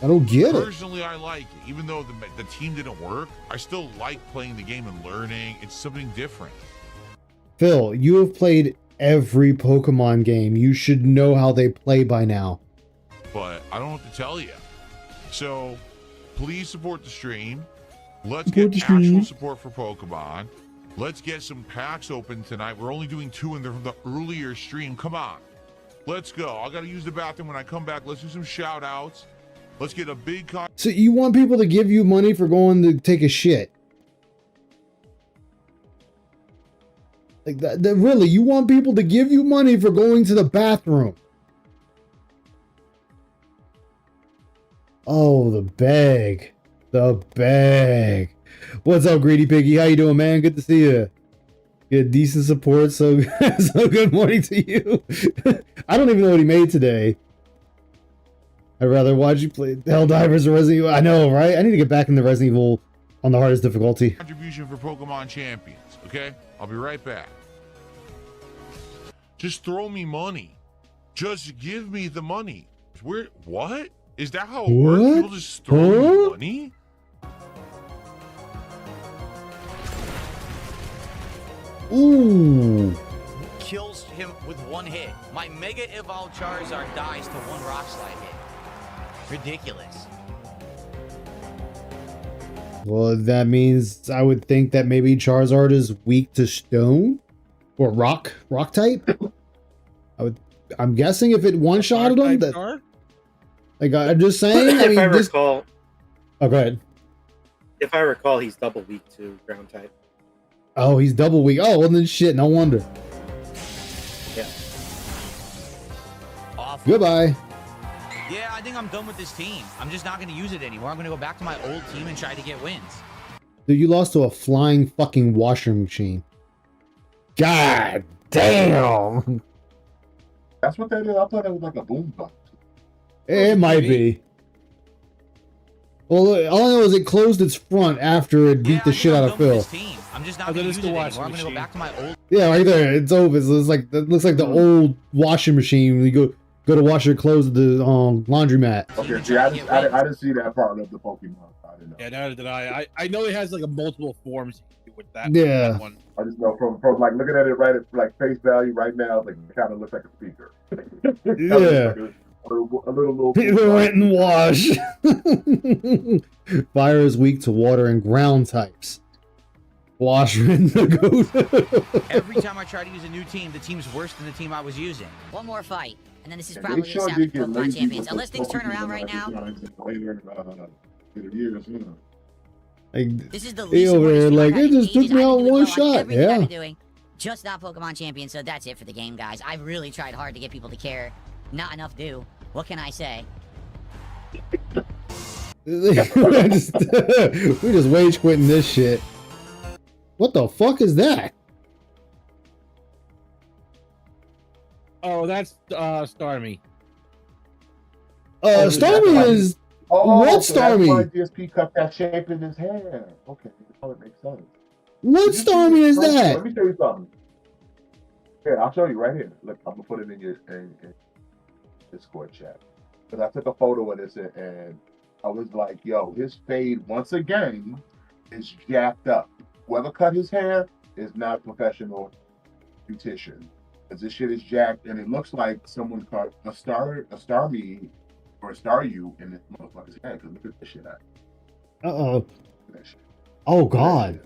[SPEAKER 3] I don't get it.
[SPEAKER 4] Personally, I like it. Even though the team didn't work, I still like playing the game and learning. It's something different.
[SPEAKER 3] Phil, you have played every Pokemon game. You should know how they play by now.
[SPEAKER 4] But I don't know what to tell you. So please support the stream. Let's
[SPEAKER 3] Support
[SPEAKER 4] get
[SPEAKER 3] the stream.
[SPEAKER 4] actual support for Pokemon. Let's get some packs open tonight. We're only doing 2 in the earlier stream. Come on. Let's go. I got to use the bathroom when I come back. Let's do some shout outs. Let's get a big
[SPEAKER 3] So you want people to give you money for going to take a shit? Like that really, you want people to give you money for going to the bathroom? Oh, the bag. The bag. What's up, Greedy Piggy? How you doing, man? Good to see you. Good, decent support. So, so good morning to you. I don't even know what he made today. I'd rather watch you play Helldivers or Resident Evil. I know, right? I need to get back into Resident Evil on the hardest difficulty.
[SPEAKER 4] contribution for Pokemon Champions. Okay? I'll be right back. Just throw me money. Just give me the money. What? Is that how it works? People just throw me money?
[SPEAKER 3] Ooh.
[SPEAKER 9] Kills him with one hit. My Mega Evolved Charizard dies to one Rock Slide hit. Ridiculous.
[SPEAKER 3] Well, that means I would think that maybe Charizard is weak to stone or rock type. I'm guessing if it one-shotted him, that. Like I'm just saying.
[SPEAKER 8] If I recall.
[SPEAKER 3] Oh, go ahead.
[SPEAKER 8] If I recall, he's double weak to ground type.
[SPEAKER 3] Oh, he's double weak. Oh, well then shit. No wonder.
[SPEAKER 8] Yeah.
[SPEAKER 9] Awful.
[SPEAKER 3] Goodbye.
[SPEAKER 9] Yeah, I think I'm done with this team. I'm just not going to use it anymore. I'm going to go back to my old team and try to get wins.
[SPEAKER 3] Dude, you lost to a flying fucking washing machine. God damn.
[SPEAKER 10] That's what that is. I thought it was like a boom box.
[SPEAKER 3] It might be. Well, all I know is it closed its front after it beat the shit out of Phil.
[SPEAKER 9] I'm just not going to use it anymore. I'm going to go back to my old.
[SPEAKER 3] Yeah, right there. It's over. So it's like it looks like the old washing machine when you go to wash your clothes at the laundromat.
[SPEAKER 10] Okay, see, I didn't see that part of the Pokemon. I didn't know.
[SPEAKER 11] Yeah, neither did I. I know it has like a multiple forms with that.
[SPEAKER 3] Yeah.
[SPEAKER 11] That one.
[SPEAKER 10] I just know from like looking at it right at like face value right now, like it kind of looks like a speaker.
[SPEAKER 3] Yeah.
[SPEAKER 10] A little
[SPEAKER 3] Rent and wash. Fire is weak to water and ground types. Wash, rinse, go.
[SPEAKER 9] Every time I try to use a new team, the team's worse than the team I was using.
[SPEAKER 6] One more fight, and then this is
[SPEAKER 10] Yeah,
[SPEAKER 6] probably
[SPEAKER 10] they
[SPEAKER 6] the
[SPEAKER 10] sure
[SPEAKER 6] sound
[SPEAKER 10] did
[SPEAKER 6] of
[SPEAKER 10] get
[SPEAKER 6] Pokemon
[SPEAKER 10] lazy
[SPEAKER 6] Champions.
[SPEAKER 10] with
[SPEAKER 6] Unless
[SPEAKER 10] the
[SPEAKER 6] things turn
[SPEAKER 10] Pokemon
[SPEAKER 6] around right now,
[SPEAKER 10] later in the years, yeah.
[SPEAKER 3] Like,
[SPEAKER 6] this is the
[SPEAKER 3] he
[SPEAKER 6] least
[SPEAKER 3] over there,
[SPEAKER 6] supportive
[SPEAKER 3] like,
[SPEAKER 6] streamer
[SPEAKER 3] it
[SPEAKER 6] I've
[SPEAKER 3] just took
[SPEAKER 6] engaged.
[SPEAKER 3] me
[SPEAKER 6] I'm
[SPEAKER 3] out
[SPEAKER 6] doing
[SPEAKER 3] one
[SPEAKER 6] well on
[SPEAKER 3] shot.
[SPEAKER 6] everything
[SPEAKER 3] Yeah.
[SPEAKER 6] I'm doing, just not Pokemon Champion. So that's it for the game, guys. I've really tried hard to get people to care. Not enough do. What can I say?
[SPEAKER 3] we're just wage quitting this shit. What the fuck is that?
[SPEAKER 11] Oh, that's Starmie.
[SPEAKER 3] Starmie is what
[SPEAKER 10] so that's why
[SPEAKER 3] Starmie?
[SPEAKER 10] DSP cut that shape in his hair. Okay, now it makes sense.
[SPEAKER 3] What Starmie is that?
[SPEAKER 10] Let me show you something. Here, I'll show you right here. Look, I'm gonna put it in your in Discord chat. Because I took a photo of this and I was like, yo, his fade once again is jacked up. Whoever cut his hair is not a professional beautician. Because this shit is jacked and it looks like someone cut a Starmie or a Staryu in this motherfucker's head. Because look at this shit out.
[SPEAKER 3] Uh-oh. Oh, God.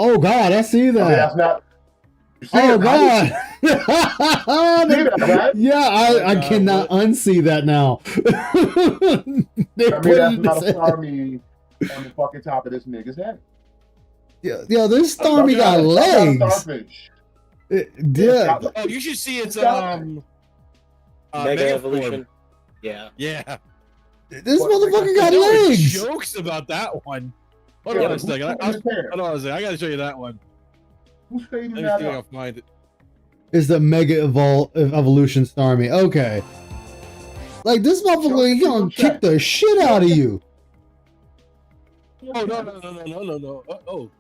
[SPEAKER 3] Oh God, I see
[SPEAKER 10] I mean,
[SPEAKER 3] that.
[SPEAKER 10] that's not. You see
[SPEAKER 3] Oh
[SPEAKER 10] it, right?
[SPEAKER 3] God!
[SPEAKER 10] See that, right?
[SPEAKER 3] Yeah, I
[SPEAKER 11] God,
[SPEAKER 3] cannot unsee that now. They
[SPEAKER 10] I mean,
[SPEAKER 3] put
[SPEAKER 10] that's
[SPEAKER 3] it in
[SPEAKER 10] not
[SPEAKER 3] his
[SPEAKER 10] a
[SPEAKER 3] head.
[SPEAKER 10] Starmie on the fucking top of this nigga's head.
[SPEAKER 3] Yeah, this
[SPEAKER 10] That's
[SPEAKER 3] Starmie got
[SPEAKER 10] not a
[SPEAKER 3] legs.
[SPEAKER 10] starfish.
[SPEAKER 3] Yeah,
[SPEAKER 10] It's got
[SPEAKER 11] Oh, you should see its
[SPEAKER 8] Mega
[SPEAKER 11] Megaform.
[SPEAKER 8] Evolution. Yeah.
[SPEAKER 11] Yeah.
[SPEAKER 3] this
[SPEAKER 10] What-
[SPEAKER 3] motherfucker got
[SPEAKER 11] There were
[SPEAKER 3] legs.
[SPEAKER 11] jokes about that one. Hold
[SPEAKER 10] Yeah,
[SPEAKER 11] on a
[SPEAKER 10] who's
[SPEAKER 11] second.
[SPEAKER 10] cutting his hair?
[SPEAKER 11] Hold on a second. I gotta show you that one.
[SPEAKER 10] Who's fading
[SPEAKER 11] Let me
[SPEAKER 10] that
[SPEAKER 11] see if I
[SPEAKER 10] up?
[SPEAKER 11] can find it.
[SPEAKER 3] It's the Mega Evolution Starmie. Okay. Like this motherfucker, he gonna kick the shit out of you.
[SPEAKER 11] Oh no. Oh.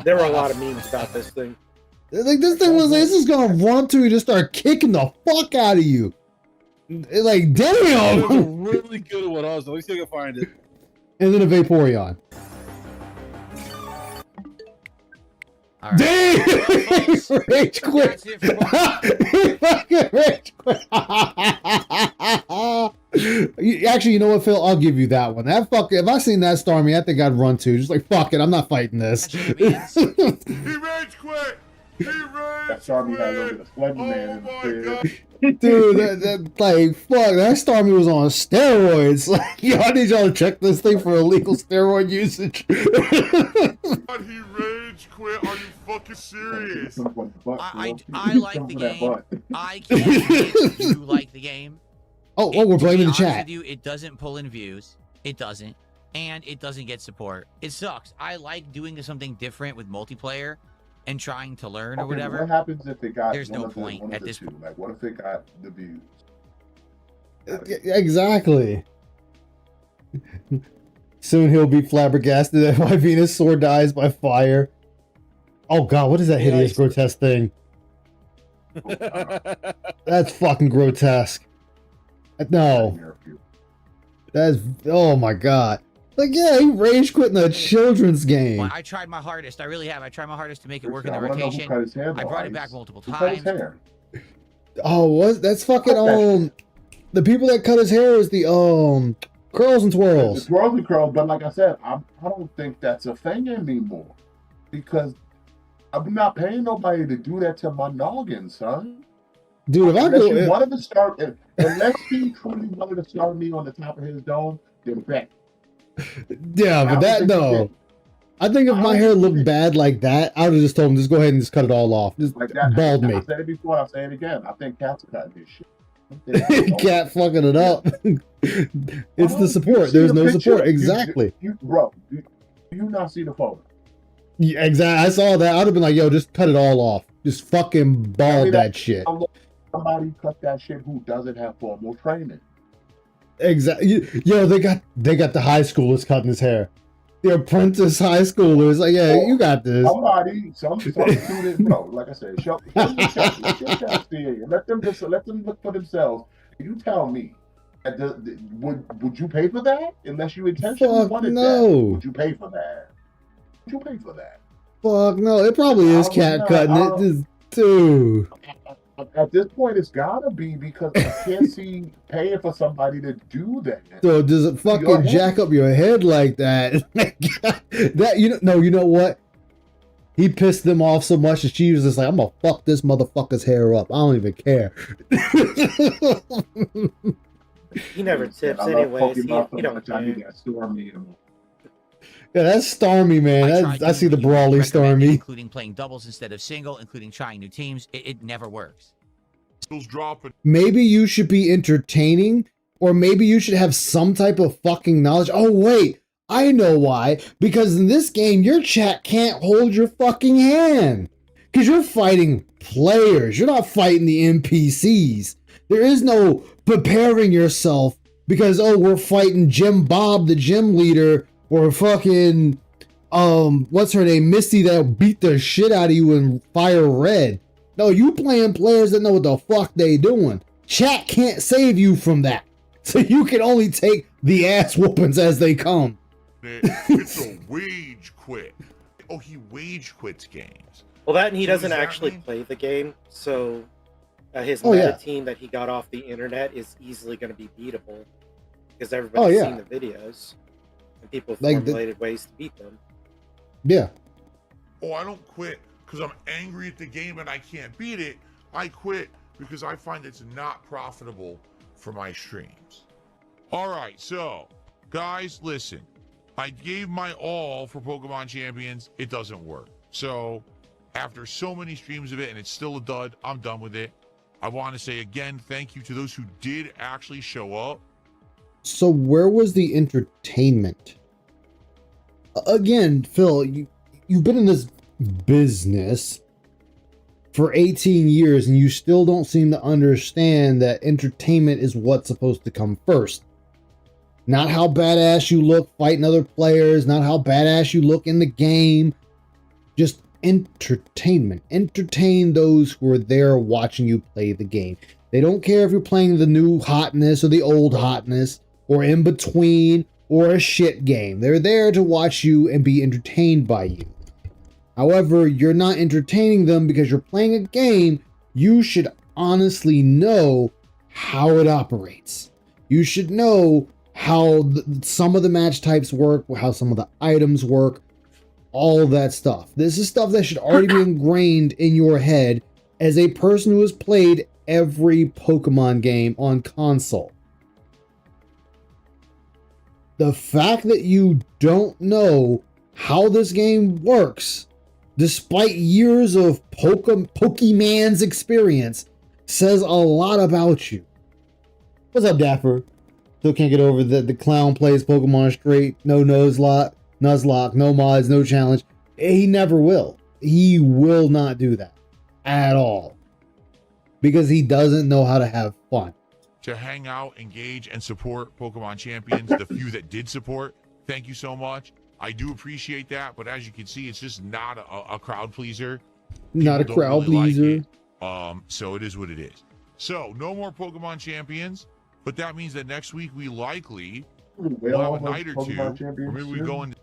[SPEAKER 8] There were a lot of memes about this thing.
[SPEAKER 3] Like this thing was, this is gonna run to you, just start kicking the fuck out of you. Like
[SPEAKER 11] That was a
[SPEAKER 3] damn.
[SPEAKER 11] really good one also. Let me see if I can find it.
[SPEAKER 3] And then a Vaporeon.
[SPEAKER 9] All right.
[SPEAKER 3] Damn! Rage quit.
[SPEAKER 9] That's it for
[SPEAKER 3] He fucking rage quit. Actually, you know what, Phil? I'll give you that one. That fuck. If I seen that Starmie, I think I'd run too. Just like fuck it, I'm not fighting this.
[SPEAKER 4] He rage quit. He rage
[SPEAKER 10] That Starmie had a little
[SPEAKER 4] quit.
[SPEAKER 10] bit of Slender Man
[SPEAKER 4] Oh
[SPEAKER 10] in
[SPEAKER 4] my
[SPEAKER 10] his
[SPEAKER 4] god.
[SPEAKER 10] head.
[SPEAKER 3] Dude, that like fuck. That Starmie was on steroids. Like, yo, I need y'all to check this thing for illegal steroid usage.
[SPEAKER 4] God, he rage quit. Are you fucking serious?
[SPEAKER 9] I like the game. I can't admit you like the game.
[SPEAKER 3] Oh, we're
[SPEAKER 9] To be
[SPEAKER 3] blaming the
[SPEAKER 9] honest
[SPEAKER 3] chat.
[SPEAKER 9] with you, it doesn't pull in views. It doesn't. And it doesn't get support. It sucks. I like doing something different with multiplayer and trying to learn or whatever.
[SPEAKER 10] What happens if it got
[SPEAKER 9] There's
[SPEAKER 10] one
[SPEAKER 9] no
[SPEAKER 10] of the-
[SPEAKER 9] point
[SPEAKER 10] one of
[SPEAKER 9] at
[SPEAKER 10] the
[SPEAKER 9] this
[SPEAKER 10] two?
[SPEAKER 9] point.
[SPEAKER 10] Like, what if it got the views?
[SPEAKER 3] Exactly. Soon he'll be flabbergasted at why Venusaur dies by fire. Oh god, what is that hideous, grotesque thing? That's fucking grotesque. No. That's, oh my god. Like, yeah, he rage quit in a children's game.
[SPEAKER 9] Well, I tried my hardest. I really have. I tried my hardest to make it work in the
[SPEAKER 10] I wanna know who
[SPEAKER 9] rotation.
[SPEAKER 10] cut his hair,
[SPEAKER 9] I
[SPEAKER 10] though,
[SPEAKER 9] brought it
[SPEAKER 10] Ice.
[SPEAKER 9] back multiple
[SPEAKER 10] Who cut his
[SPEAKER 9] times.
[SPEAKER 10] hair?
[SPEAKER 3] Oh, what? That's fucking, the people that cut his hair is the, Curls and
[SPEAKER 10] The
[SPEAKER 3] Twirls.
[SPEAKER 10] twirls and curls, but like I said, I don't think that's a thing anymore. Because I'm not paying nobody to do that to my noggin, son.
[SPEAKER 3] Dude, if I
[SPEAKER 10] Unless
[SPEAKER 3] go...
[SPEAKER 10] you wanted to start, unless he truly wanted to start me on the top of his dome, then bet.
[SPEAKER 3] Yeah, but that, no. I think if my hair looked bad like that, I would have just told him, just go ahead and just cut it all off. Just
[SPEAKER 10] Like that.
[SPEAKER 3] bald
[SPEAKER 10] I
[SPEAKER 3] me.
[SPEAKER 10] said it before, I'll say it again. I think cats are cutting this shit.
[SPEAKER 3] Cat fucking it up. It's the support. There's no support. Exactly.
[SPEAKER 10] Bro, do you not see the photo?
[SPEAKER 3] Yeah, exactly. I saw that. I'd have been like, yo, just cut it all off. Just fucking bald that shit.
[SPEAKER 10] Somebody cut that shit who doesn't have formal training.
[SPEAKER 3] Exactly. Yo, they got the high schoolers cutting his hair. The apprentice high schoolers. Like, yeah, you got this.
[SPEAKER 10] Some student, bro. Like I said, show your chest, let your chest see it. Let them look for themselves. You tell me, would you pay for that? Unless you intentionally
[SPEAKER 3] Fuck
[SPEAKER 10] wanted
[SPEAKER 3] no.
[SPEAKER 10] that, would you pay for that? Would you pay for that?
[SPEAKER 3] Fuck no. It probably is cat cutting it. Just, dude.
[SPEAKER 10] At this point, it's gotta be because I can't see paying for somebody to do that.
[SPEAKER 3] So does it fucking jack up your head like that? That you know what? He pissed them off so much that she was just like, I'm gonna fuck this motherfucker's hair up. I don't even care.
[SPEAKER 8] He never tips
[SPEAKER 10] I love
[SPEAKER 8] anyways. He
[SPEAKER 10] Pokemon so
[SPEAKER 8] don't
[SPEAKER 10] much, I need
[SPEAKER 8] care.
[SPEAKER 10] that Stormy.
[SPEAKER 3] Yeah, that's Starmie, man. I see the brawly Starmie.
[SPEAKER 9] Including playing doubles instead of single, including trying new teams. It never works.
[SPEAKER 4] Dropping.
[SPEAKER 3] Maybe you should be entertaining, or maybe you should have some type of fucking knowledge. Oh, wait. I know why. Because in this game, your chat can't hold your fucking hand. Because you're fighting players. You're not fighting the NPCs. There is no preparing yourself because, oh, we're fighting Jim Bob, the gym leader, or fucking, what's her name? Misty that beat the shit out of you in Fire Red. No, you playing players that know what the fuck they doing. Chat can't save you from that. So you can only take the ass whoopings as they come.
[SPEAKER 4] It's a wage quit. Oh, he wage quits games.
[SPEAKER 8] Well, that and he
[SPEAKER 4] So
[SPEAKER 8] doesn't
[SPEAKER 4] does that
[SPEAKER 8] actually
[SPEAKER 4] mean-
[SPEAKER 8] play the game, so his
[SPEAKER 3] Oh,
[SPEAKER 8] meta
[SPEAKER 3] yeah.
[SPEAKER 8] team that he got off the internet is easily going to be beatable because everybody's
[SPEAKER 3] yeah.
[SPEAKER 8] seen the videos and people
[SPEAKER 3] Like the-
[SPEAKER 8] formulated ways to beat them.
[SPEAKER 3] Yeah.
[SPEAKER 4] oh, I don't quit because I'm angry at the game and I can't beat it. I quit because I find it's not profitable for my streams. All right, so guys, listen. I gave my all for Pokemon Champions. It doesn't work. So after so many streams of it and it's still a dud, I'm done with it. I want to say again, thank you to those who did actually show up.
[SPEAKER 3] So where was the entertainment? Again, Phil, you've been in this business for 18 years and you still don't seem to understand that entertainment is what's supposed to come first. Not how badass you look fighting other players, not how badass you look in the game. Just entertainment. Entertain those who are there watching you play the game. They don't care if you're playing the new hotness or the old hotness or in between or a shit game. They're there to watch you and be entertained by you. However, you're not entertaining them because you're playing a game. You should honestly know how it operates. You should know how some of the match types work, how some of the items work, all of that stuff. This is stuff that should already be ingrained in your head as a person who has played every Pokemon game on console. The fact that you don't know how this game works, despite years of Pokemon's experience, says a lot about you. What's up, Dapper? Still can't get over that the clown plays Pokemon straight, no Nuzlocke, no mods, no challenge. He never will. He will not do that at all. Because he doesn't know how to have fun.
[SPEAKER 4] To hang out, engage, and support Pokemon Champions, the few that did support, thank you so much. I do appreciate that, but as you can see, it's just not a crowd pleaser.
[SPEAKER 3] Not a crowd pleaser.
[SPEAKER 4] So it is what it is. So no more Pokemon Champions, but that means that next week we likely will have a night or two, or maybe we go into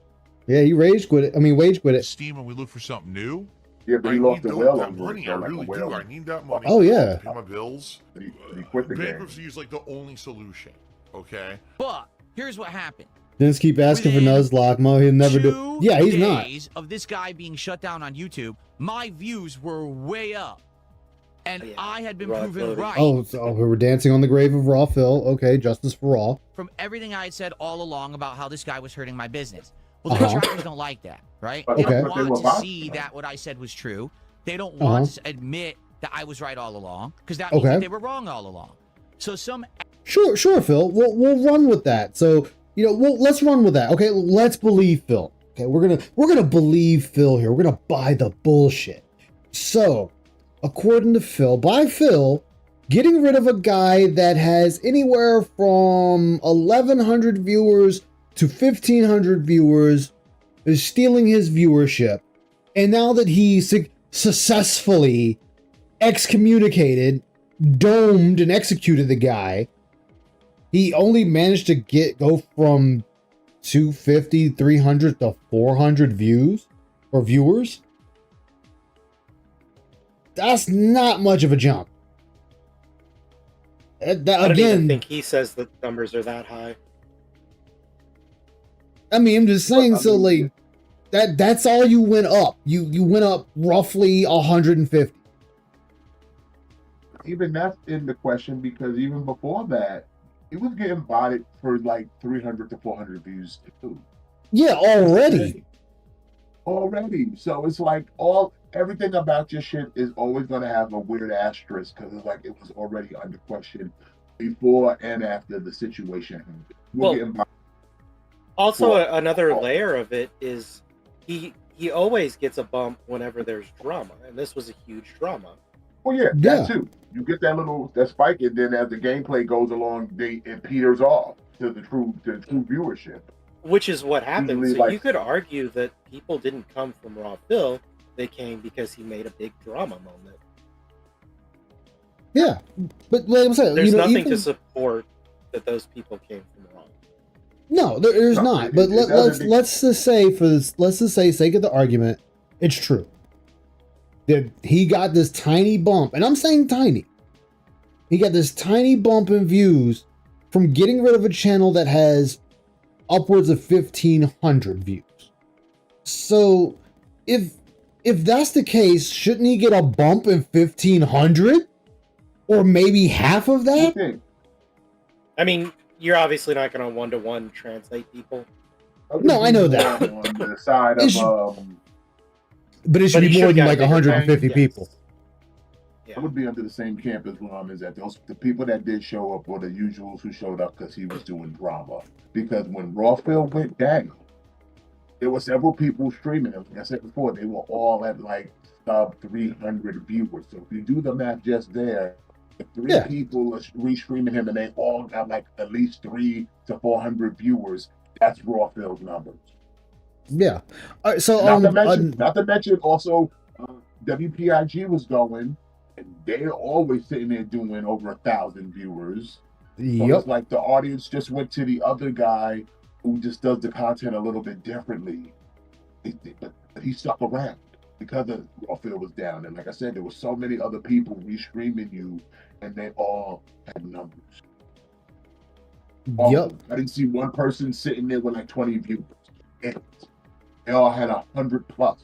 [SPEAKER 3] Yeah, he rage quit it. I mean, wage quit it.
[SPEAKER 4] Steam and we look for something new.
[SPEAKER 10] Yeah, but he
[SPEAKER 4] I
[SPEAKER 10] lost
[SPEAKER 4] need
[SPEAKER 10] the well
[SPEAKER 4] that
[SPEAKER 10] over
[SPEAKER 4] money.
[SPEAKER 10] it.
[SPEAKER 4] I
[SPEAKER 10] Like a
[SPEAKER 4] really do.
[SPEAKER 10] whale.
[SPEAKER 4] I need that money.
[SPEAKER 3] Oh, yeah.
[SPEAKER 4] To pay my bills.
[SPEAKER 10] He quit the game.
[SPEAKER 4] Bankruptcy is like the only solution. Okay.
[SPEAKER 9] But here's what happened.
[SPEAKER 3] Just keep asking for
[SPEAKER 9] Within
[SPEAKER 3] Nuzlocke. Mo, he'll never do. Yeah, he's not.
[SPEAKER 9] days of this guy being shut down on YouTube, my views were way up. And I had been proven right.
[SPEAKER 3] Oh, so we were dancing on the grave of Raw Phil. Okay, justice for all.
[SPEAKER 9] From everything I had said all along about how this guy was hurting my business. Well, the trackers don't like that, right? They
[SPEAKER 3] Okay.
[SPEAKER 9] don't want to see that what I said was true. They don't want to admit that I was right all along, because that means that they were wrong all along. So
[SPEAKER 3] Sure, Phil. We'll run with that. So let's run with that. Okay, let's believe Phil. Okay, we're gonna believe Phil here. We're gonna buy the bullshit. So, according to Phil, by Phil, getting rid of a guy that has anywhere from 1,100 viewers to 1,500 viewers is stealing his viewership, and now that he's successfully excommunicated, domed, and executed the guy, he only managed to go from 250, 300 to 400 views or viewers. That's not much of a jump.
[SPEAKER 8] I don't even think he says the numbers are that high.
[SPEAKER 3] I mean, I'm just saying. So, like, that's all you went up. You went up roughly 150.
[SPEAKER 10] Even that's in the question, because even before that, he was getting botted for like 300 to 400 views too.
[SPEAKER 3] Yeah, already.
[SPEAKER 10] So it's like everything about your shit is always gonna have a weird asterisk, because it's like it was already under question before and after the situation happened.
[SPEAKER 8] Well, also another layer of it is he always gets a bump whenever there's drama, and this was a huge drama.
[SPEAKER 10] Well, yeah, that too. You get that spike, and then as the gameplay goes along, it peters off to the true viewership.
[SPEAKER 8] Which is what happened.
[SPEAKER 10] Usually,
[SPEAKER 8] So you could argue that people didn't come from Raw Phil; they came because he made a big drama moment.
[SPEAKER 3] Yeah, but like I'm saying,
[SPEAKER 8] there's nothing to support that those people came from Raw.
[SPEAKER 3] No, there's not. But let's just say sake of the argument, it's true. That he got this tiny bump, and I'm saying tiny. He got this tiny bump in views from getting rid of a channel that has upwards of 1,500 views. So if if that's the case, shouldn't he get a bump in 1,500? Or maybe half of that?
[SPEAKER 10] Okay.
[SPEAKER 8] I mean, you're obviously not going to one-to-one translate people.
[SPEAKER 3] No, I know that.
[SPEAKER 10] On the side
[SPEAKER 3] It
[SPEAKER 10] of,
[SPEAKER 3] should- But it should
[SPEAKER 8] he
[SPEAKER 3] be more
[SPEAKER 8] should've
[SPEAKER 3] than
[SPEAKER 8] got a
[SPEAKER 3] like
[SPEAKER 8] bigger
[SPEAKER 3] 150
[SPEAKER 8] bang,
[SPEAKER 3] people.
[SPEAKER 10] I would be under the same camp as Rom is that the people that did show up were the usuals who showed up because he was doing drama. Because when Rawfield went down, there were several people streaming. And like I said before, they were all at like sub 300 viewers. So if you do the math just there, if three people are restreaming him and they all got like at least 300 to 400 viewers, that's Rawfield's numbers.
[SPEAKER 3] Yeah. All right, so
[SPEAKER 10] not to mention also WPIG was going, and they're always sitting there doing over 1,000 viewers. So it's like the audience just went to the other guy who just does the content a little bit differently. But he stuck around because of Rawfield was down. And like I said, there were so many other people restreaming you, and they all had numbers. I didn't see one person sitting there with like 20 viewers. And they all had 100 plus.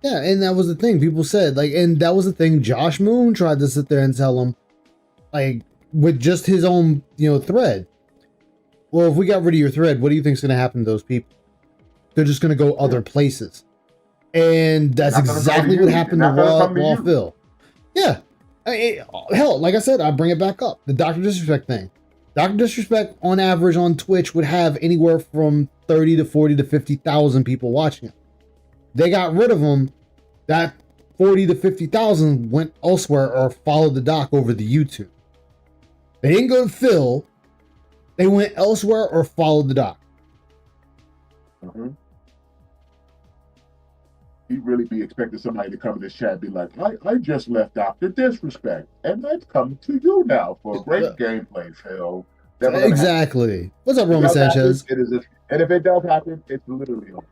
[SPEAKER 3] Yeah, and that was the thing. People said, like, and that was the thing. Josh Moon tried to sit there and tell him, like, with just his own, thread. Well, if we got rid of your thread, what do you think's going to happen to those people? They're just going to go other places. And that's exactly what happened to Raw Phil. Yeah. Hell, like I said, I bring it back up. The Dr. Disrespect thing. Dr. Disrespect, on average, on Twitch, would have anywhere from 30 to 40 to 50,000 people watching him. They got rid of him. That 40 to 50,000 went elsewhere or followed the doc over the YouTube. They didn't go to Phil. They went elsewhere or followed the doc.
[SPEAKER 10] Mm-hmm. He'd really be expecting somebody to come in this chat and be like, I just left Dr. Disrespect, and I've come to you now for great gameplay, Phil.
[SPEAKER 3] Exactly. What's up, Roman Sanchez?
[SPEAKER 10] And if it does happen, it's literally over.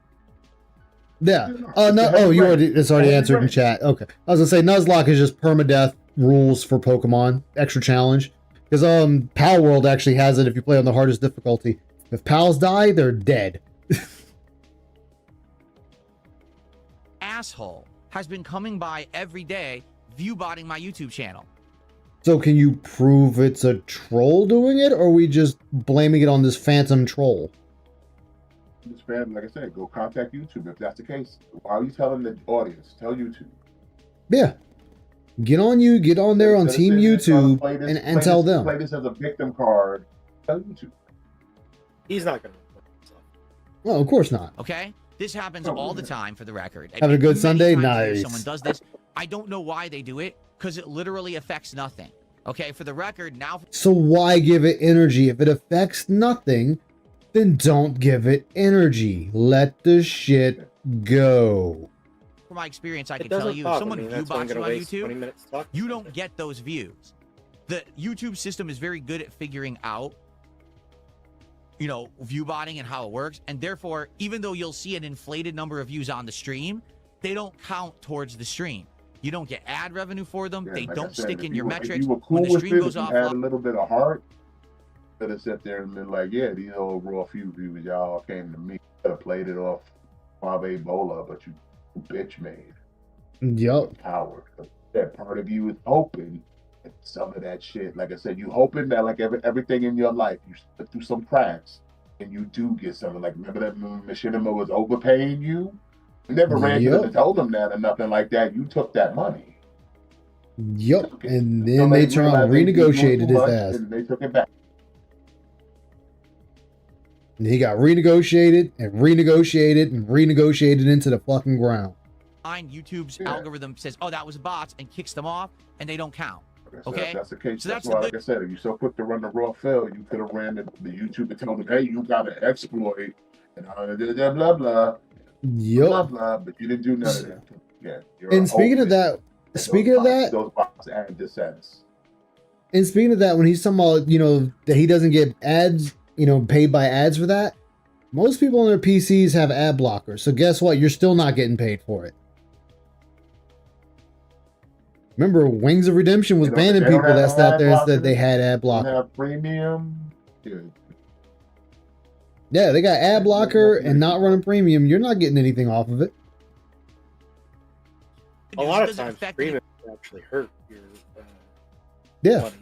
[SPEAKER 3] Yeah. It's already answered in chat. Okay. I was gonna say Nuzlocke is just permadeath rules for Pokemon. Extra challenge. Because Pal World actually has it if you play on the hardest difficulty. If pals die, they're dead.
[SPEAKER 9] Asshole has been coming by every day, view-botting my YouTube channel.
[SPEAKER 3] So can you prove it's a troll doing it, or are we just blaming it on this phantom troll?
[SPEAKER 10] This fan, like I said, go contact YouTube if that's the case. Why are you telling the audience? Tell YouTube.
[SPEAKER 3] Yeah. Get on there on Team YouTube and tell them.
[SPEAKER 10] Play this as a victim card. Tell YouTube.
[SPEAKER 8] He's not going to.
[SPEAKER 3] Well, of course not.
[SPEAKER 9] Okay? This happens all the time, for the record.
[SPEAKER 3] Having a good Sunday? Nice.
[SPEAKER 9] Someone does this. I don't know why they do it, because it literally affects nothing. Okay, for the record, now...
[SPEAKER 3] So why give it energy? If it affects nothing, then don't give it energy. Let the shit go.
[SPEAKER 9] From my experience, I can tell you, if someone view bots you on YouTube, you don't get those views. The YouTube system is very good at figuring out, view botting and how it works. And therefore, even though you'll see an inflated number of views on the stream, they don't count towards the stream. You don't get ad revenue for them. They don't stick in your metrics.
[SPEAKER 10] You were cool
[SPEAKER 9] when the stream goes off,
[SPEAKER 10] had a little bit of heart. Could have sat there and been like, yeah, these old raw few views, y'all came to me. Could have played it off Suave Ebola, but you bitch made.
[SPEAKER 3] Yup.
[SPEAKER 10] Power. That part of you is hoping that some of that shit, like I said, you hoping that like everything in your life, you slip through some cracks and you do get something. Like, remember that Machinima was overpaying you? You never ran to them and told them that or nothing like that. You took that money.
[SPEAKER 3] Yup. And then they turned around and renegotiated his ass.
[SPEAKER 10] And they took it back.
[SPEAKER 3] And he got renegotiated and renegotiated and renegotiated into the fucking ground.
[SPEAKER 9] YouTube's algorithm says, oh, that was bots, and kicks them off, and they don't count. Okay?
[SPEAKER 10] If that's the case. So that's why, like I said, if you so quick to run the raw fill, you could have ran the YouTube and told them, hey, you got to exploit and blah, blah.
[SPEAKER 3] Yep.
[SPEAKER 10] Blah, blah, but you didn't do none of that. Yeah.
[SPEAKER 3] And speaking of that,
[SPEAKER 10] those bots add the sense.
[SPEAKER 3] And speaking of that, when he's talking about, that he doesn't get ads, paid by ads for that, most people on their PCs have ad blockers. So guess what? You're still not getting paid for it. Remember, Wings of Redemption was banning people that sat there and said they had ad blocker.
[SPEAKER 10] Have premium. Dude.
[SPEAKER 3] Yeah, they got ad blocker and not running premium. You're not getting anything off of it.
[SPEAKER 8] A lot of times, premium actually hurt your
[SPEAKER 3] yeah.
[SPEAKER 8] money.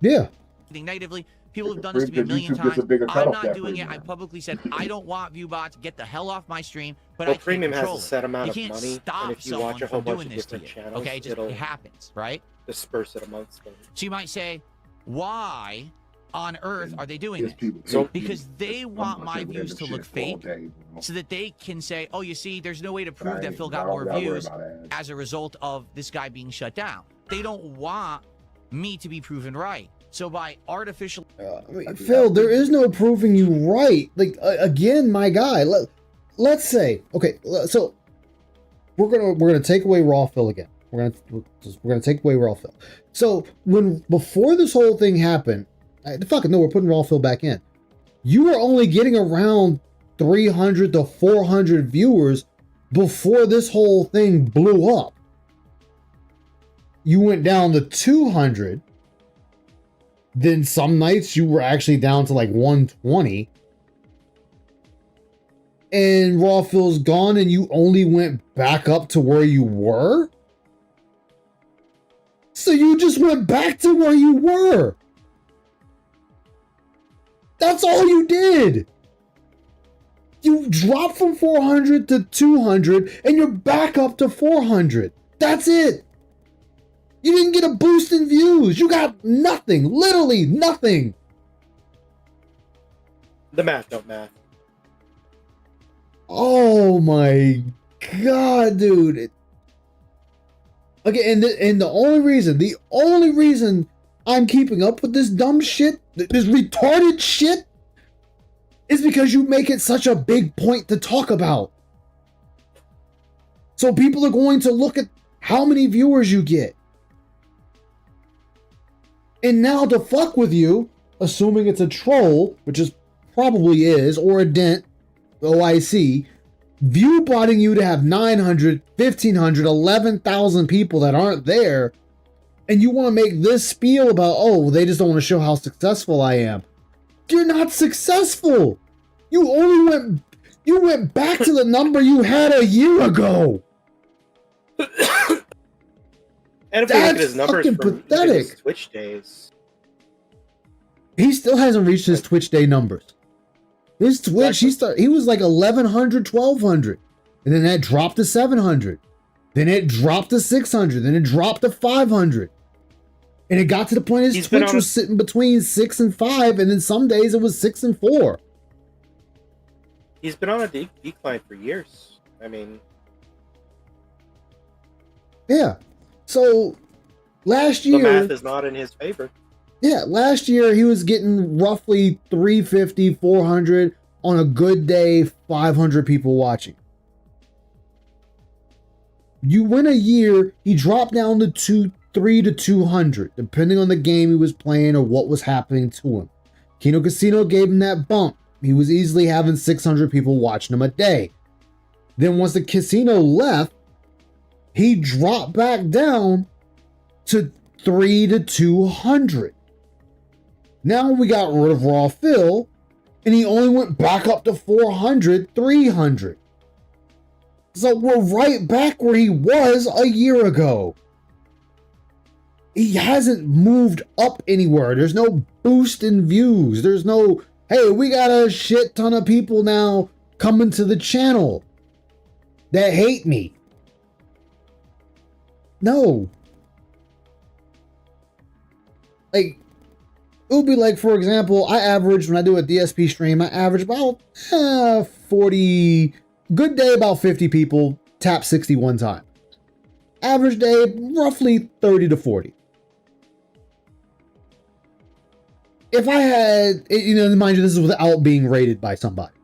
[SPEAKER 3] Yeah.
[SPEAKER 9] Negatively. People have done this to me a million times. I'm not doing it. I publicly said I don't want view bots. Get the hell off my stream. But I can't
[SPEAKER 8] premium has
[SPEAKER 9] control
[SPEAKER 8] a set amount
[SPEAKER 9] it. You
[SPEAKER 8] of
[SPEAKER 9] can't
[SPEAKER 8] money,
[SPEAKER 9] stop
[SPEAKER 8] and if you
[SPEAKER 9] someone
[SPEAKER 8] watch a whole
[SPEAKER 9] from
[SPEAKER 8] bunch
[SPEAKER 9] doing
[SPEAKER 8] of
[SPEAKER 9] this to you.
[SPEAKER 8] different channels,
[SPEAKER 9] Okay, it happens, right?
[SPEAKER 8] Disperse it amongst them.
[SPEAKER 9] So you might say, why on earth are they doing this? Because they want my views to look fake, so that they can say, oh, you see, there's no way to prove that Phil got more views as a result of this guy being shut down. They don't want me to be proven right. So by artificial...
[SPEAKER 3] Phil, there is no proving you right. Like, again, my guy, let's say, okay, so we're gonna take away Raw Phil again. We're gonna take away Raw Phil. So before this whole thing happened, fuck it, no, we're putting Raw Phil back in. You were only getting around 300 to 400 viewers before this whole thing blew up. You went down to 200. Then some nights you were actually down to like 120. And Raw Phil's gone and you only went back up to where you were? So you just went back to where you were. That's all you did. You dropped from 400 to 200 and you're back up to 400. That's it. You didn't get a boost in views. You got nothing. Literally nothing.
[SPEAKER 8] The math don't math.
[SPEAKER 3] Oh my god, dude. Okay, and the only reason I'm keeping up with this dumb shit, this retarded shit, is because you make it such a big point to talk about. So people are going to look at how many viewers you get. And now to fuck with you, assuming it's a troll, which is probably is, or a dent, OIC, view botting you to have 900, 1,500, 11,000 people that aren't there, and you want to make this spiel about, oh, they just don't want to show how successful I am. You're not successful. You went back to the number you had a year ago.
[SPEAKER 8] And if we look at his numbers from his Twitch days,
[SPEAKER 3] he still hasn't reached his Twitch day numbers. His Twitch, he was like 1,100, 1,200, and then that dropped to 700. Then it dropped to 600. Then it dropped to 500. And it got to the point his Twitch was sitting between 6 and 5, and then some days it was 6 and 4.
[SPEAKER 8] He's been on a decline for years. I mean,
[SPEAKER 3] yeah. So last year,
[SPEAKER 8] the math is not in his favor.
[SPEAKER 3] Yeah, last year he was getting roughly 350, 400 on a good day, 500 people watching. You win a year, he dropped down to 3 to 200, depending on the game he was playing or what was happening to him. Kino Casino gave him that bump. He was easily having 600 people watching him a day. Then once the casino left, he dropped back down to 3 to 200. Now we got rid of Raw Phil, and he only went back up to 400, 300. So we're right back where he was a year ago. He hasn't moved up anywhere. There's no boost in views. There's no, hey, we got a shit ton of people now coming to the channel that hate me. No. Like, it would be like, for example, I average, when I do a DSP stream, I average about 40, good day about 50 people, tap 61 time. Average day, roughly 30 to 40. If I had, mind you, this is without being rated by somebody.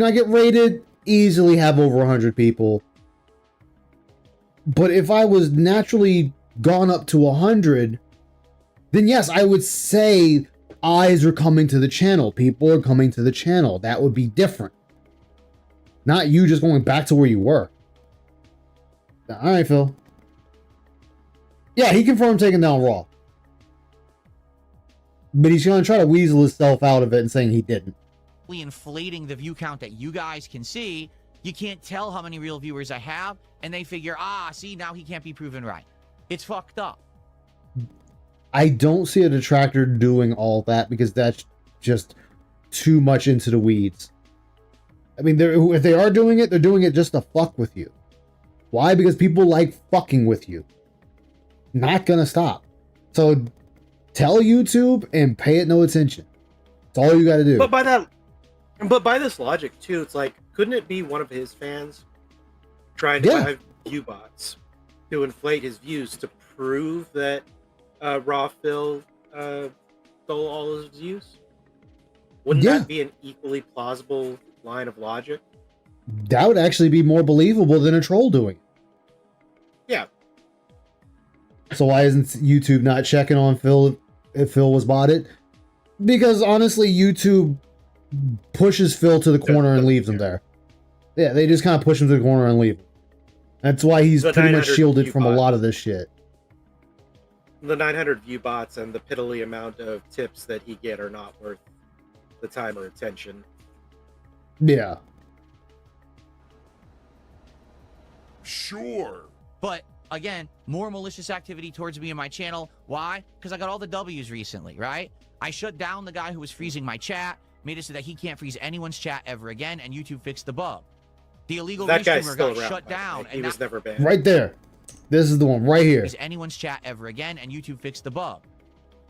[SPEAKER 3] I get rated, easily have over 100 people. But if I was naturally gone up to 100, then yes, I would say eyes are coming to the channel. People are coming to the channel. That would be different. Not you just going back to where you were. All right, Phil. Yeah, he confirmed taking down Raw. But he's going to try to weasel himself out of it and saying he didn't.
[SPEAKER 9] Inflating the view count that you guys can see You can't tell how many real viewers I have, and they figure, see, now he can't be proven right. It's fucked up.
[SPEAKER 3] I don't see a detractor doing all that because that's just too much into the weeds. I mean, if they are doing it, they're doing it just to fuck with you. Why? Because people like fucking with you. Not gonna stop. So tell YouTube and pay it no attention. That's all you gotta do.
[SPEAKER 8] But by this logic too, it's like, couldn't it be one of his fans trying to buy view bots to inflate his views to prove that Raw Phil stole all his views? Wouldn't that be an equally plausible line of logic?
[SPEAKER 3] That would actually be more believable than a troll doing it.
[SPEAKER 8] Yeah.
[SPEAKER 3] So why isn't YouTube not checking on Phil if Phil was botted? Because honestly, YouTube pushes Phil to the corner and leaves him there. Yeah, they just kind of push him to the corner and leave him. That's why he's pretty much shielded from a lot of this shit.
[SPEAKER 8] The 900 view bots and the piddly amount of tips that he get are not worth the time or attention.
[SPEAKER 3] Yeah.
[SPEAKER 4] Sure.
[SPEAKER 9] But again, more malicious activity towards me and my channel. Why? Because I got all the W's recently, right? I shut down the guy who was freezing my chat, made it so that he can't freeze anyone's chat ever again, and YouTube fixed the bug. The illegal restreamer got shut down.
[SPEAKER 8] He was never banned.
[SPEAKER 3] Right there. This is the one right here.
[SPEAKER 9] Freeze anyone's chat ever again, and YouTube fixed the bug.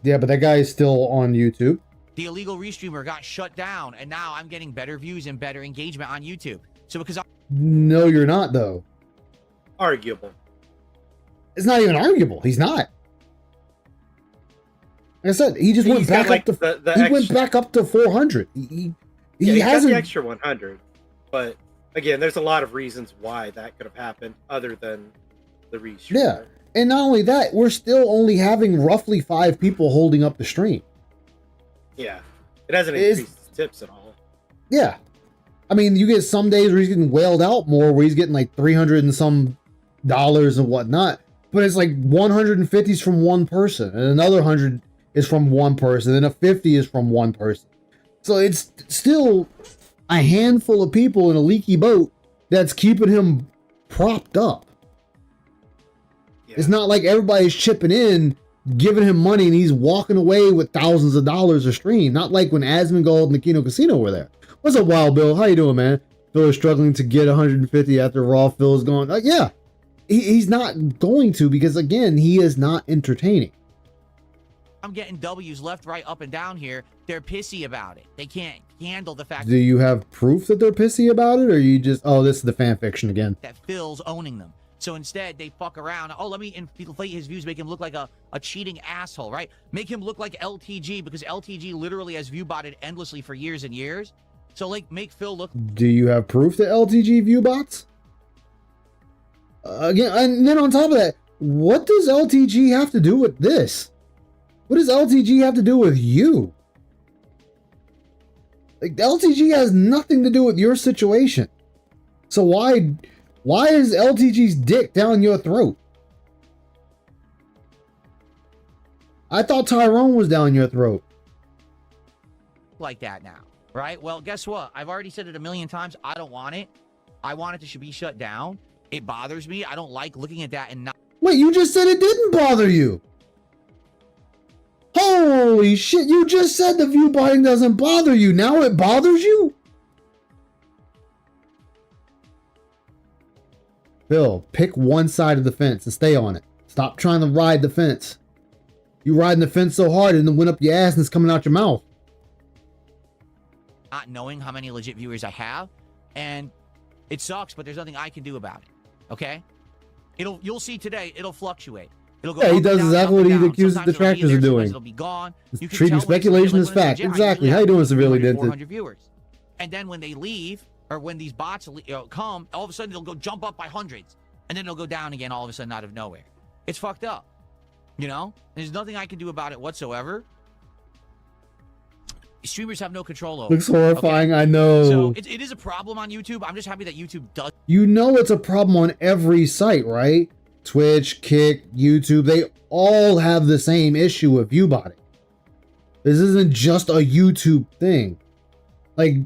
[SPEAKER 3] Yeah, but that guy is still on YouTube.
[SPEAKER 9] The illegal restreamer got shut down, and now I'm getting better views and better engagement on YouTube. So because
[SPEAKER 3] No, you're not, though.
[SPEAKER 8] Arguable.
[SPEAKER 3] It's not even arguable. He's not. Like I said, he just went back up to he went back up to 400. He hasn't
[SPEAKER 8] got the extra 100. But again, there's a lot of reasons why that could have happened other than the restreamer.
[SPEAKER 3] Yeah. And not only that, we're still only having roughly 5 people holding up the stream.
[SPEAKER 8] Yeah. It hasn't increased his tips at all.
[SPEAKER 3] Yeah. I mean, you get some days where he's getting whaled out more, where he's getting like 300 and some dollars and whatnot. But it's like 150 is from one person, and another 100 is from one person, and a 50 is from one person. So it's still a handful of people in a leaky boat that's keeping him propped up. Yeah. It's not like everybody's chipping in, giving him money, and he's walking away with thousands of dollars a stream. Not like when Asmongold and the Kino Casino were there. What's up, Wild Bill? How you doing, man? Bill is struggling to get 150 after Raw Phil is going. Yeah, he's not going to, because again, he is not entertaining.
[SPEAKER 9] I'm getting W's left, right, up, and down here. They're pissy about it. They can't handle the fact.
[SPEAKER 3] Do you have proof that they're pissy about it, or you just, oh, this is the fan fiction again?
[SPEAKER 9] That Phil's owning them. So instead, they fuck around. Oh, let me inflate his views, make him look like a cheating asshole, right? Make him look like LTG, because LTG literally has view botted endlessly for years and years. So, like, make Phil look...
[SPEAKER 3] Do you have proof that LTG view bots? Again, and then on top of that, what does LTG have to do with this? What does LTG have to do with you? Like, LTG has nothing to do with your situation. So why is LTG's dick down your throat? I thought Tyrone was down your throat.
[SPEAKER 9] Like that now, right? Well, guess what? I've already said it a million times. I don't want it. I want it to should be shut down. It bothers me. I don't like looking at that and not...
[SPEAKER 3] Wait, you just said it didn't bother you. Holy shit, you just said the view botting doesn't bother you. Now it bothers you? Phil, pick one side of the fence and stay on it. Stop trying to ride the fence. You riding the fence so hard and it went up your ass and it's coming out your mouth.
[SPEAKER 9] Not knowing how many legit viewers I have, and it sucks, but there's nothing I can do about it. Okay? You'll see today, it'll fluctuate. It'll go
[SPEAKER 3] he does
[SPEAKER 9] down,
[SPEAKER 3] exactly what he accuses
[SPEAKER 9] sometimes
[SPEAKER 3] detractors of doing.
[SPEAKER 9] It'll be gone. You can
[SPEAKER 3] Treating
[SPEAKER 9] tell when
[SPEAKER 3] speculation as
[SPEAKER 9] like
[SPEAKER 3] fact.
[SPEAKER 9] legit,
[SPEAKER 3] Exactly. How you doing, Severely Dented?
[SPEAKER 9] 400 viewers. And then when they leave, or when these bots come, all of a sudden they'll go jump up by hundreds. And then they'll go down again all of a sudden out of nowhere. It's fucked up. You know? There's nothing I can do about it whatsoever. Streamers have no control over.
[SPEAKER 3] Looks horrifying, okay? I know.
[SPEAKER 9] So it is a problem on YouTube. I'm just happy that YouTube does.
[SPEAKER 3] You know it's a problem on every site, right? Twitch, Kick, YouTube, they all have the same issue with view botting. This isn't just a YouTube thing. Like,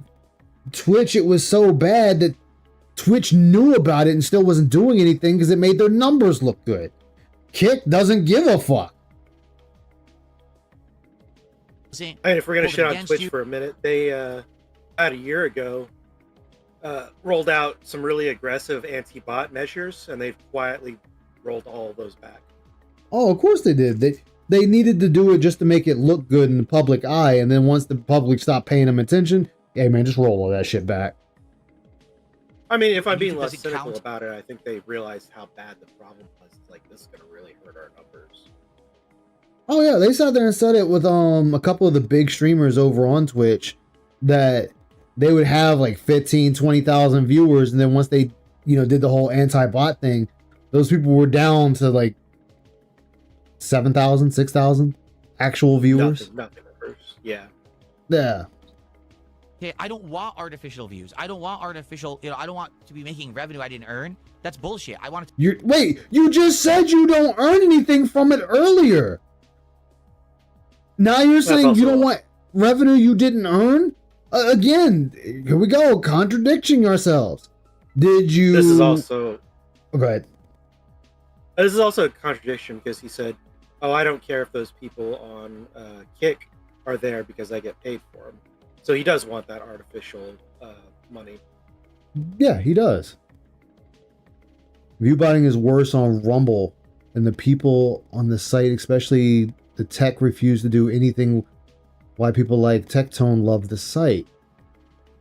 [SPEAKER 3] Twitch, it was so bad that Twitch knew about it and still wasn't doing anything because it made their numbers look good. Kick doesn't give a fuck.
[SPEAKER 8] I mean, if we're gonna shit on Twitch for a minute, they about a year ago rolled out some really aggressive anti-bot measures, and they've quietly rolled all of those back.
[SPEAKER 3] Oh, of course they did. They needed to do it just to make it look good in the public eye, and then once the public stopped paying them attention, hey man, just roll all that shit back.
[SPEAKER 8] I mean, if I'm being less cynical about it, I think they realized how bad the problem was. It's like, this is gonna really hurt our numbers.
[SPEAKER 3] Oh yeah, they sat there and said it with a couple of the big streamers over on Twitch that they would have like 15, 20,000 viewers, and then once they, did the whole anti-bot thing, those people were down to like 7,000, 6,000 actual viewers.
[SPEAKER 8] Nothing worse. Yeah.
[SPEAKER 3] Yeah.
[SPEAKER 9] Okay, I don't want artificial views. I don't want artificial, I don't want to be making revenue I didn't earn. That's bullshit. I want to...
[SPEAKER 3] Wait, you just said you don't earn anything from it earlier. Now you're saying you don't want revenue you didn't earn? Again, here we go, contradicting ourselves. Did you...
[SPEAKER 8] This is also...
[SPEAKER 3] Go ahead.
[SPEAKER 8] This is also a contradiction because he said, oh, I don't care if those people on Kick are there because I get paid for them. So he does want that artificial money.
[SPEAKER 3] Yeah, he does. Viewbotting is worse on Rumble, and the people on the site, especially the tech, refuse to do anything. Why people like Tectone love the site.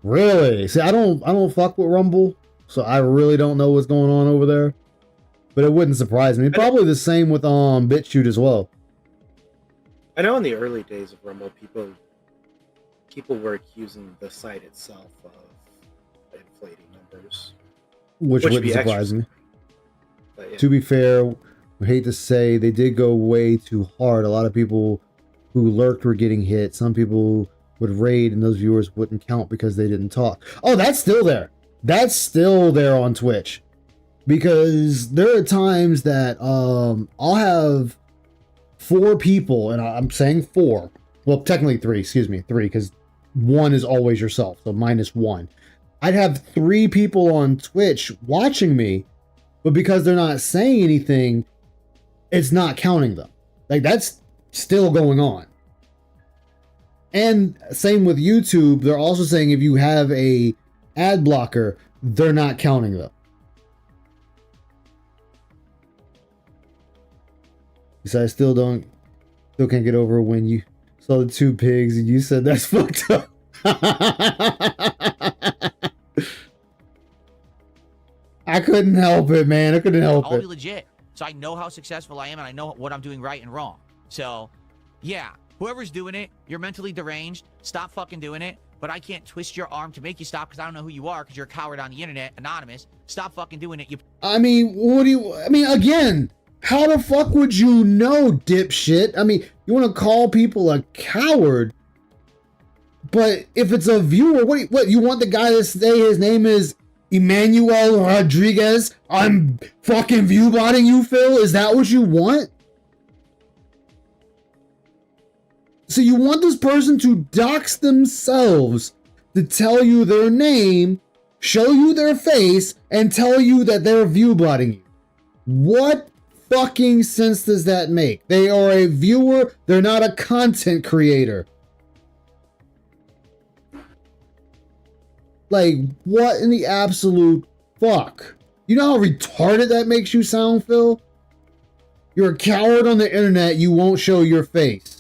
[SPEAKER 3] Really? See, I don't fuck with Rumble, so I really don't know what's going on over there. But it wouldn't surprise me. Probably the same with BitChute as well.
[SPEAKER 8] I know in the early days of Rumble, people were accusing the site itself of inflating numbers,
[SPEAKER 3] which wouldn't surprise me. But, yeah. To be fair, I hate to say, they did go way too hard. A lot of people who lurked were getting hit. Some people would raid and those viewers wouldn't count because they didn't talk. Oh, that's still there. That's still there on Twitch. Because there are times that I'll have 4 people, and I'm saying 4. Well, technically 3, excuse me, 3, because 1 is always yourself, so -1. I'd have 3 people on Twitch watching me, but because they're not saying anything, it's not counting them. Like, that's still going on. And same with YouTube, they're also saying if you have a ad blocker, they're not counting them. So I still can't get over when you saw the 2 pigs and you said that's fucked up. I couldn't help it, man. I couldn't help it.
[SPEAKER 9] I'll be legit. So I know how successful I am and I know what I'm doing right and wrong. So, yeah, whoever's doing it, you're mentally deranged. Stop fucking doing it. But I can't twist your arm to make you stop because I don't know who you are because you're a coward on the internet, anonymous. Stop fucking doing it.
[SPEAKER 3] Again, how the fuck would you know, dipshit? I mean, you want to call people a coward, but if it's a viewer, what you want the guy to say his name is Emmanuel Rodriguez? I'm fucking viewbotting you, Phil? Is that what you want? So you want this person to dox themselves, to tell you their name, show you their face, and tell you that they're viewbotting you. What fucking sense does that make? They are a viewer, they're not a content creator. Like, what in the absolute fuck? You know how retarded that makes you sound, Phil? You're a coward on the internet, you won't show your face.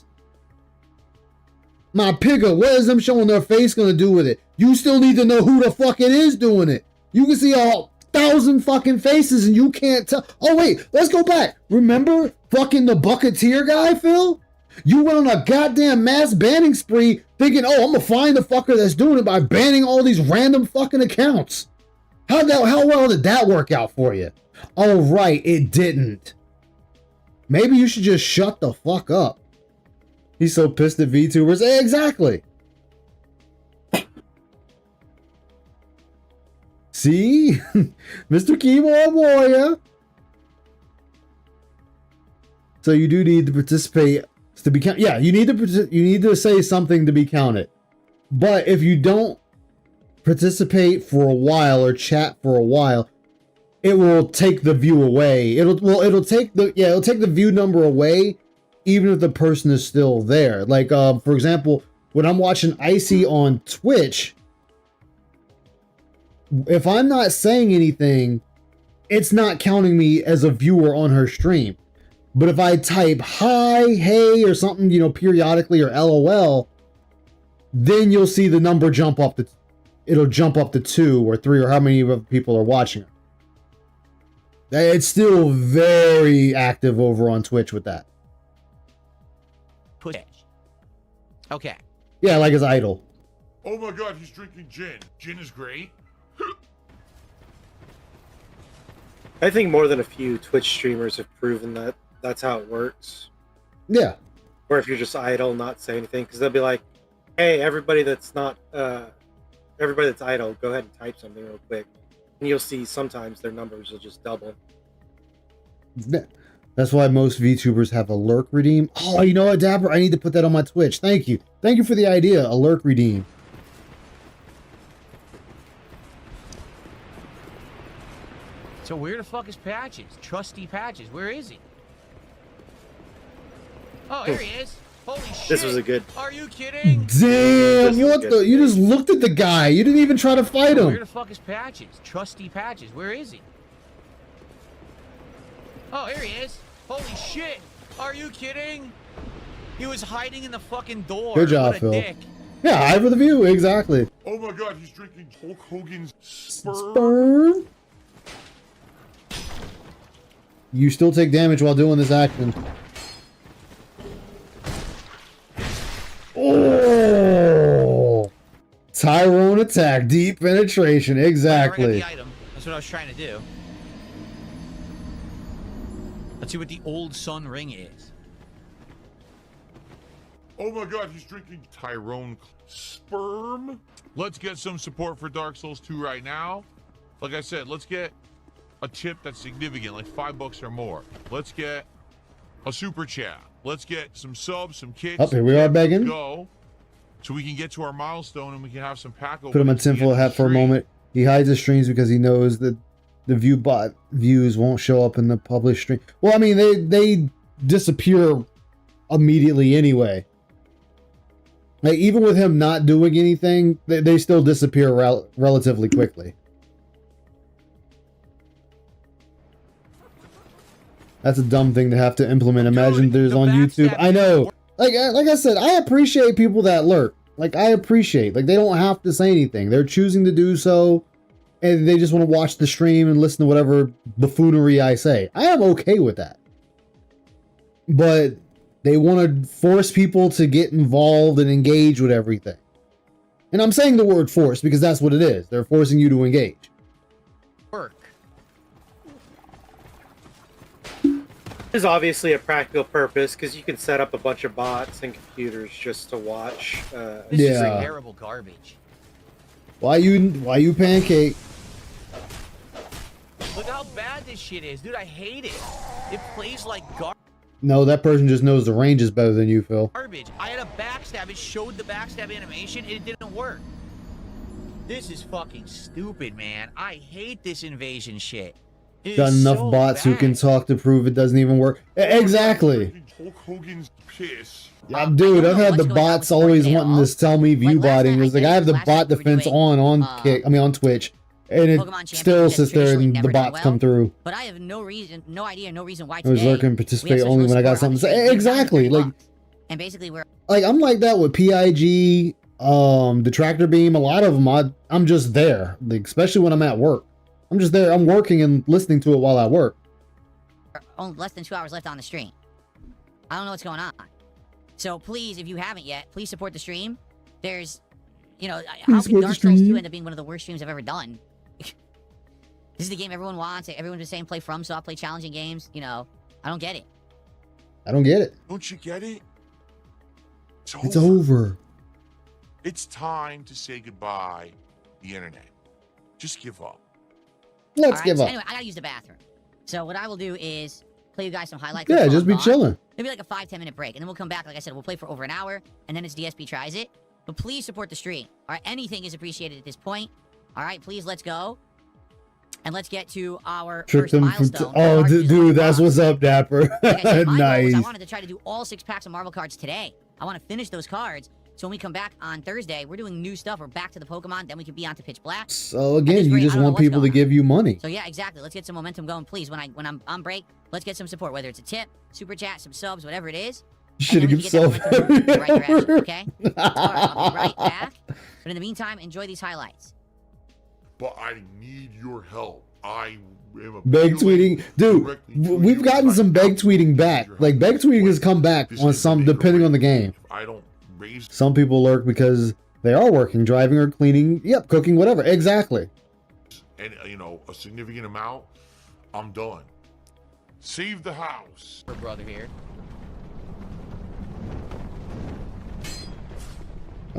[SPEAKER 3] My pigger, what is them showing their face gonna do with it? You still need to know who the fuck it is doing it. You can see 1,000 fucking faces and you can't tell. Oh wait, let's go back. Remember fucking the Bucketeer guy, Phil? You went on a goddamn mass banning spree thinking, oh, I'm gonna find the fucker that's doing it by banning all these random fucking accounts. How well did that work out for you? Oh right, it didn't. Maybe you should just shut the fuck up. He's so pissed at VTubers. Exactly. See? Mr. Keyboard Warrior. So you do need to participate to be counted. Yeah, you need to say something to be counted. But if you don't participate for a while or chat for a while, it will take the view away. It'll take the view number away, even if the person is still there. Like for example, when I'm watching Icy on Twitch, if I'm not saying anything, it's not counting me as a viewer on her stream. But if I type hi, hey, or something, periodically, or LOL, then you'll see the number jump up it'll jump up to 2 or 3 or how many people are watching it. It's still very active over on Twitch with that.
[SPEAKER 9] Push. Okay.
[SPEAKER 3] Yeah, like his idol.
[SPEAKER 4] Oh my god, he's drinking gin. Gin is great.
[SPEAKER 8] I think more than a few Twitch streamers have proven that that's how it works.
[SPEAKER 3] Yeah.
[SPEAKER 8] Or if you're just idle, not say anything, because they'll be like, "Hey, everybody that's idle, go ahead and type something real quick," and you'll see sometimes their numbers will just double.
[SPEAKER 3] That's why most VTubers have a lurk redeem. Oh, you know what, Dapper? I need to put that on my Twitch. Thank you. Thank you for the idea. A lurk redeem.
[SPEAKER 9] So where the fuck is Patches? Trusty Patches. Where is he? Oh, here he is. Holy shit.
[SPEAKER 8] This was a good.
[SPEAKER 9] Are you kidding?
[SPEAKER 3] Damn, what the? You just looked at the guy. You didn't even try to fight him.
[SPEAKER 9] Where the fuck is Patches? Trusty Patches. Where is he? Oh, here he is. Holy shit. Are you kidding? He was hiding in the fucking door.
[SPEAKER 3] Good job,
[SPEAKER 9] what a
[SPEAKER 3] Phil.
[SPEAKER 9] dick.
[SPEAKER 3] Yeah, eye for the view. Exactly.
[SPEAKER 4] Oh my god, he's drinking Hulk Hogan's sperm.
[SPEAKER 3] Sperm. You still take damage while doing this action. Oh! Tyrone attack. Deep penetration. Exactly.
[SPEAKER 9] The item. That's what I was trying to do. Let's see what the old sun ring is.
[SPEAKER 4] Oh my god, he's drinking Tyrone sperm. Let's get some support for Dark Souls 2 right now. Like I said, let's get a tip that's significant, like $5 or more. Let's get a super chat. Let's get some subs, some kicks.
[SPEAKER 3] Oh, here we are begging.
[SPEAKER 4] Go, so we can get to our milestone and we can have some pack.
[SPEAKER 3] Put him in tinfoil hat for a moment. He hides his streams because he knows that the viewbot views won't show up in the published stream. Well, I mean, they disappear immediately anyway. Like, even with him not doing anything, they still disappear relatively quickly. That's a dumb thing to have to implement. Imagine there's on YouTube. I know. Like I said, I appreciate people that lurk. Like, I appreciate. Like, they don't have to say anything. They're choosing to do so, and they just want to watch the stream and listen to whatever buffoonery I say. I am okay with that. But they want to force people to get involved and engage with everything. And I'm saying the word force because that's what it is. They're forcing you to engage.
[SPEAKER 9] Work.
[SPEAKER 8] There's obviously a practical purpose because you can set up a bunch of bots and computers just to watch.
[SPEAKER 9] This is like terrible garbage.
[SPEAKER 3] Why you pancake?
[SPEAKER 9] Look how bad this shit is, dude. I hate it. It plays like
[SPEAKER 3] No, that person just knows the range is better than you, Phil.
[SPEAKER 9] garbage. I had a backstab. It showed the backstab animation, and it didn't work. This is fucking stupid, man. I hate this invasion shit. It
[SPEAKER 3] Got
[SPEAKER 9] is
[SPEAKER 3] enough
[SPEAKER 9] so
[SPEAKER 3] bots who
[SPEAKER 9] bad.
[SPEAKER 3] can talk to prove it doesn't even work. Exactly.
[SPEAKER 4] Hulk Hogan's piss.
[SPEAKER 3] Yeah, dude, I've had the bots always wanting to tell me view botting. It's like I have the bot defense on Twitch, and it still sits there and the bots come through.
[SPEAKER 6] But I have no idea, no reason why
[SPEAKER 3] I was
[SPEAKER 6] today
[SPEAKER 3] lurking, participate only when I got something to say. Exactly. Like,
[SPEAKER 6] and basically we're
[SPEAKER 3] I'm like that with PIG, the tractor beam. A lot of them, I'm just there. Like, especially when I'm at work. I'm just there. I'm working and listening to it while I work.
[SPEAKER 6] only less than 2 hours left on the stream. I don't know what's going on. So please, if you haven't yet, please support the stream. There's, how can Dark Souls 2 end up being one of the worst streams I've ever done? This is the game everyone wants. Everyone's just saying play FromSoft, play challenging games. I don't get it.
[SPEAKER 3] I don't get it.
[SPEAKER 4] Don't you get it?
[SPEAKER 3] It's over.
[SPEAKER 4] It's time to say goodbye to the internet. Just give up.
[SPEAKER 3] Let's give up.
[SPEAKER 6] Anyway, I gotta use the bathroom. So what I will do is play you guys some highlights.
[SPEAKER 3] Just be chilling.
[SPEAKER 6] Maybe like a 5-10 minute break, and then we'll come back. Like I said, we'll play for over an hour, and then it's DSP tries it. but please support the stream. All right, anything is appreciated at this point. All right, please, let's go. And let's get to our
[SPEAKER 3] Trick
[SPEAKER 6] first
[SPEAKER 3] them
[SPEAKER 6] milestone.
[SPEAKER 3] oh, dude, that's what's up, Dapper.
[SPEAKER 6] Like I said, my goal was
[SPEAKER 3] Nice.
[SPEAKER 6] I wanted to try to do all 6 packs of Marvel cards today. I want to finish those cards. So when we come back on Thursday, we're doing new stuff. We're back to the Pokemon. Then we can be on to Pitch Black.
[SPEAKER 3] So again, you
[SPEAKER 6] rate,
[SPEAKER 3] just
[SPEAKER 6] I don't know
[SPEAKER 3] want
[SPEAKER 6] what's
[SPEAKER 3] people to
[SPEAKER 6] going
[SPEAKER 3] give you money.
[SPEAKER 6] So yeah, exactly. Let's get some momentum going, please. When I'm on break, let's get some support. Whether it's a tip, super chat, some subs, whatever it is.
[SPEAKER 3] You should have
[SPEAKER 6] And
[SPEAKER 3] given
[SPEAKER 6] then we can get that momentum moving in the right direction,
[SPEAKER 3] self.
[SPEAKER 6] okay? I'll be right back. But in the meantime, enjoy these highlights.
[SPEAKER 4] But I need your help. I am a
[SPEAKER 3] Beg tweeting, dude. We've gotten some beg tweeting back. Like beg tweeting has come back on some, depending on the game.
[SPEAKER 4] I don't raise.
[SPEAKER 3] Some people lurk because they are working, driving or cleaning. Yep, cooking, whatever. Exactly.
[SPEAKER 4] And a significant amount, I'm done. Save the house.
[SPEAKER 9] Her brother here.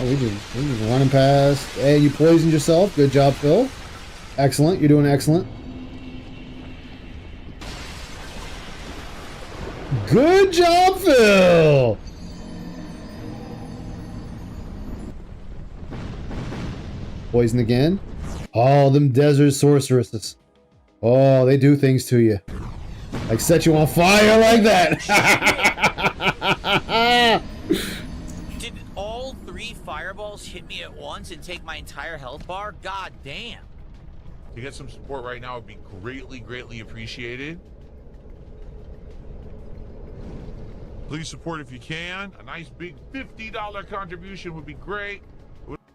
[SPEAKER 3] Oh, we just running past. Hey, you poisoned yourself. Good job, Phil. Excellent. You're doing excellent. Good job, Phil. Poison again. Oh, them desert sorceresses. Oh, they do things to you. Like set you on fire like that.
[SPEAKER 9] Did all 3 fireballs hit me at once and take my entire health bar? God damn.
[SPEAKER 4] To get some support right now would be greatly, greatly appreciated. Please support if you can. A nice big $50 contribution would be great.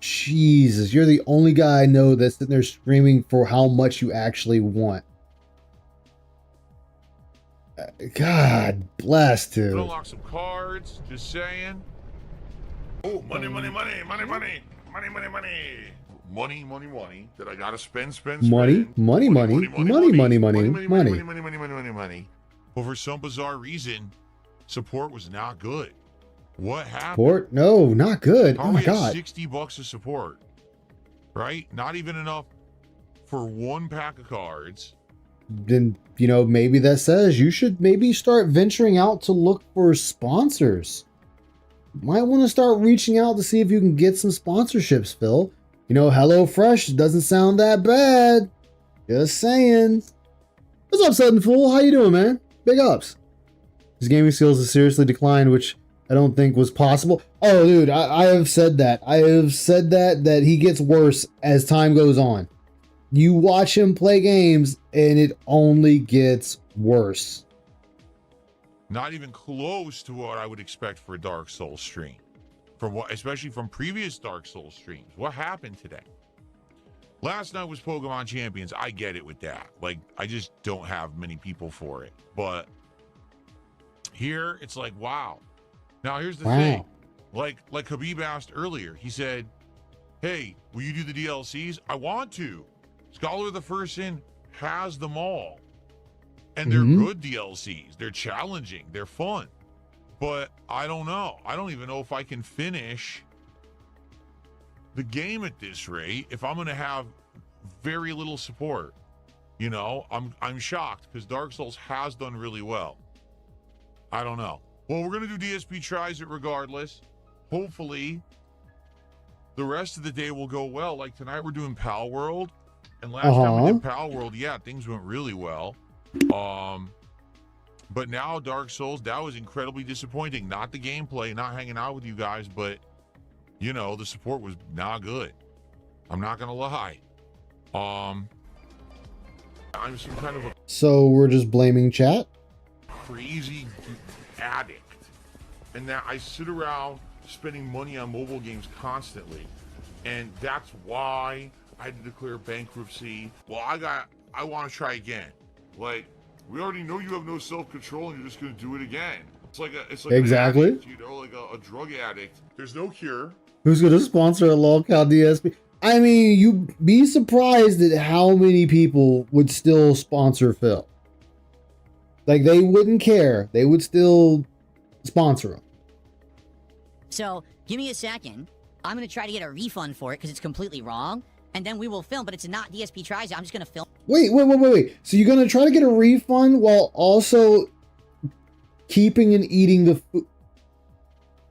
[SPEAKER 3] Jesus, you're the only guy I know that's sitting there screaming for how much you actually want. God bless, dude.
[SPEAKER 4] Unlock some cards. Just saying. Oh, money, money, money, money, money, money, money, money. Money, money, money that I gotta spend.
[SPEAKER 3] Money.
[SPEAKER 4] But for some bizarre reason, support was not good. What happened?
[SPEAKER 3] Support? No, not good.
[SPEAKER 4] How
[SPEAKER 3] Oh
[SPEAKER 4] are
[SPEAKER 3] my
[SPEAKER 4] we at
[SPEAKER 3] God.
[SPEAKER 4] $60 of support, right? Not even enough for 1 pack of cards.
[SPEAKER 3] Then, maybe that says you should maybe start venturing out to look for sponsors. Might want to start reaching out to see if you can get some sponsorships, Phil. HelloFresh doesn't sound that bad. Just saying. What's up, Sudden Fool? How you doing, man? Big ups. His gaming skills have seriously declined, which I don't think was possible. Oh, dude, I have said that. I have said that he gets worse as time goes on. You watch him play games, and it only gets worse.
[SPEAKER 4] Not even close to what I would expect for a Dark Souls stream. Especially from previous Dark Souls streams. What happened today? Last night was Pokemon Champions. I get it with that. Like, I just don't have many people for it. But here, it's like, wow. Now, here's the thing. Like Habib asked earlier. He said, hey, will you do the DLCs? I want to. Scholar of the First Sin has them all. And they're good DLCs. They're challenging. They're fun. But I don't know. I don't even know if I can finish the game at this rate if I'm going to have very little support. I'm shocked because Dark Souls has done really well. I don't know. Well, we're going to do DSP tries it regardless. Hopefully, the rest of the day will go well. Like tonight, we're doing Pal World. And last time we did Pal World, yeah, things went really well. But now Dark Souls, that was incredibly disappointing. Not the gameplay, not hanging out with you guys, but the support was not good. I'm not gonna lie. I'm some kind of a
[SPEAKER 3] So we're just blaming chat?
[SPEAKER 4] crazy addict. And that I sit around spending money on mobile games constantly. And that's why I had to declare bankruptcy. Well, I want to try again. Like, we already know you have no self-control and you're just going to do it again. It's like
[SPEAKER 3] Exactly.
[SPEAKER 4] an addict, like a drug addict. There's no cure.
[SPEAKER 3] Who's going to sponsor a lolcow DSP? I mean, you'd be surprised at how many people would still sponsor Phil. Like, they wouldn't care. They would still sponsor him.
[SPEAKER 6] So, give me a second. I'm going to try to get a refund for it because it's completely wrong. And then we will film, but it's not DSP tries. I'm just going to film.
[SPEAKER 3] Wait. So you're going to try to get a refund while also keeping and eating the food?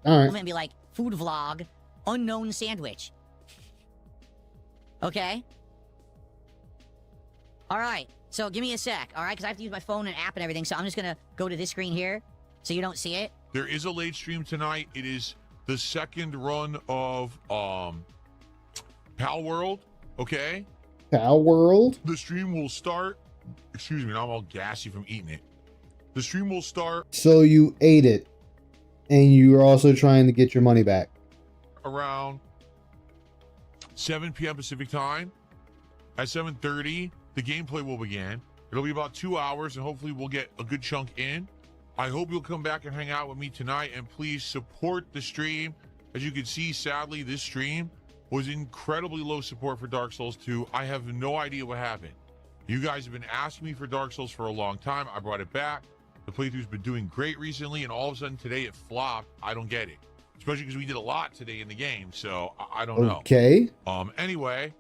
[SPEAKER 3] All right.
[SPEAKER 6] And be like, food vlog. unknown sandwich. Okay? All right. So give me a sec, all right? Because I have to use my phone and app and everything. So I'm just going to go to this screen here so you don't see it.
[SPEAKER 4] There is a late stream tonight. It is the second run of Pal World, okay?
[SPEAKER 3] Pal World?
[SPEAKER 4] The stream will start. Excuse me, now I'm all gassy from eating it. The stream will start
[SPEAKER 3] So you ate it, and you're also trying to get your money back.
[SPEAKER 4] around 7 p.m. Pacific time. At 7:30, the gameplay will begin. It'll be about 2 hours, and hopefully we'll get a good chunk in. I hope you'll come back and hang out with me tonight, and please support the stream. As you can see, sadly, this stream was incredibly low support for Dark Souls 2. I have no idea what happened. You guys have been asking me for Dark Souls for a long time. I brought it back. The playthrough's been doing great recently, and all of a sudden today it flopped. I don't get it. Especially because we did a lot today in the game, so I don't know.
[SPEAKER 3] Okay.
[SPEAKER 4] Anyway,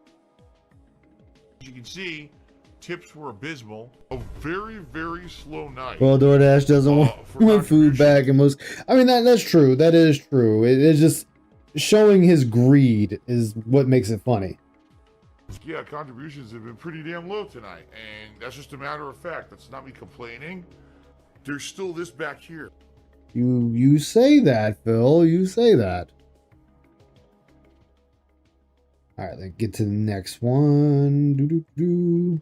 [SPEAKER 4] as you can see, tips were abysmal. A very, very slow night.
[SPEAKER 3] Well, DoorDash doesn't want food back, and most. I mean, that's true. That is true. It's just showing his greed is what makes it funny.
[SPEAKER 4] Yeah, contributions have been pretty damn low tonight, and that's just a matter of fact. That's not me complaining. There's still this back here.
[SPEAKER 3] You say that, Phil. You say that. All right, let's get to the next one. Doo-doo-doo.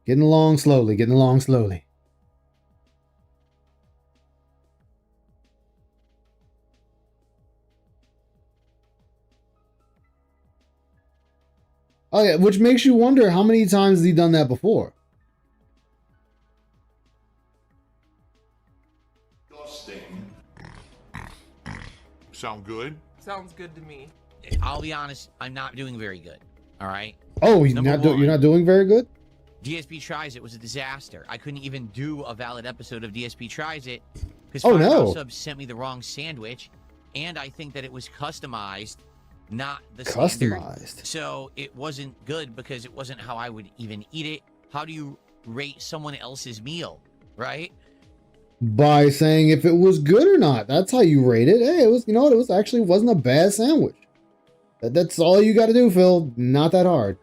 [SPEAKER 3] Getting along slowly. Getting along slowly. Oh yeah, which makes you wonder how many times has he done that before?
[SPEAKER 4] Sound good?
[SPEAKER 12] Sounds good to me.
[SPEAKER 9] I'll be honest, I'm not doing very good. All right.
[SPEAKER 3] Oh, you're not doing very good?
[SPEAKER 9] DSP Tries It was a disaster. I couldn't even do a valid episode of DSP Tries It because
[SPEAKER 3] Oh, no.
[SPEAKER 9] Subs sent me the wrong sandwich, and I think that it was customized, not the
[SPEAKER 3] Customized.
[SPEAKER 9] standard. So it wasn't good because it wasn't how I would even eat it. How do you rate someone else's meal, right?
[SPEAKER 3] By saying if it was good or not. That's how you rate it. Hey, it was, you know what? It was actually wasn't a bad sandwich. That's all you got to do, Phil. Not that hard.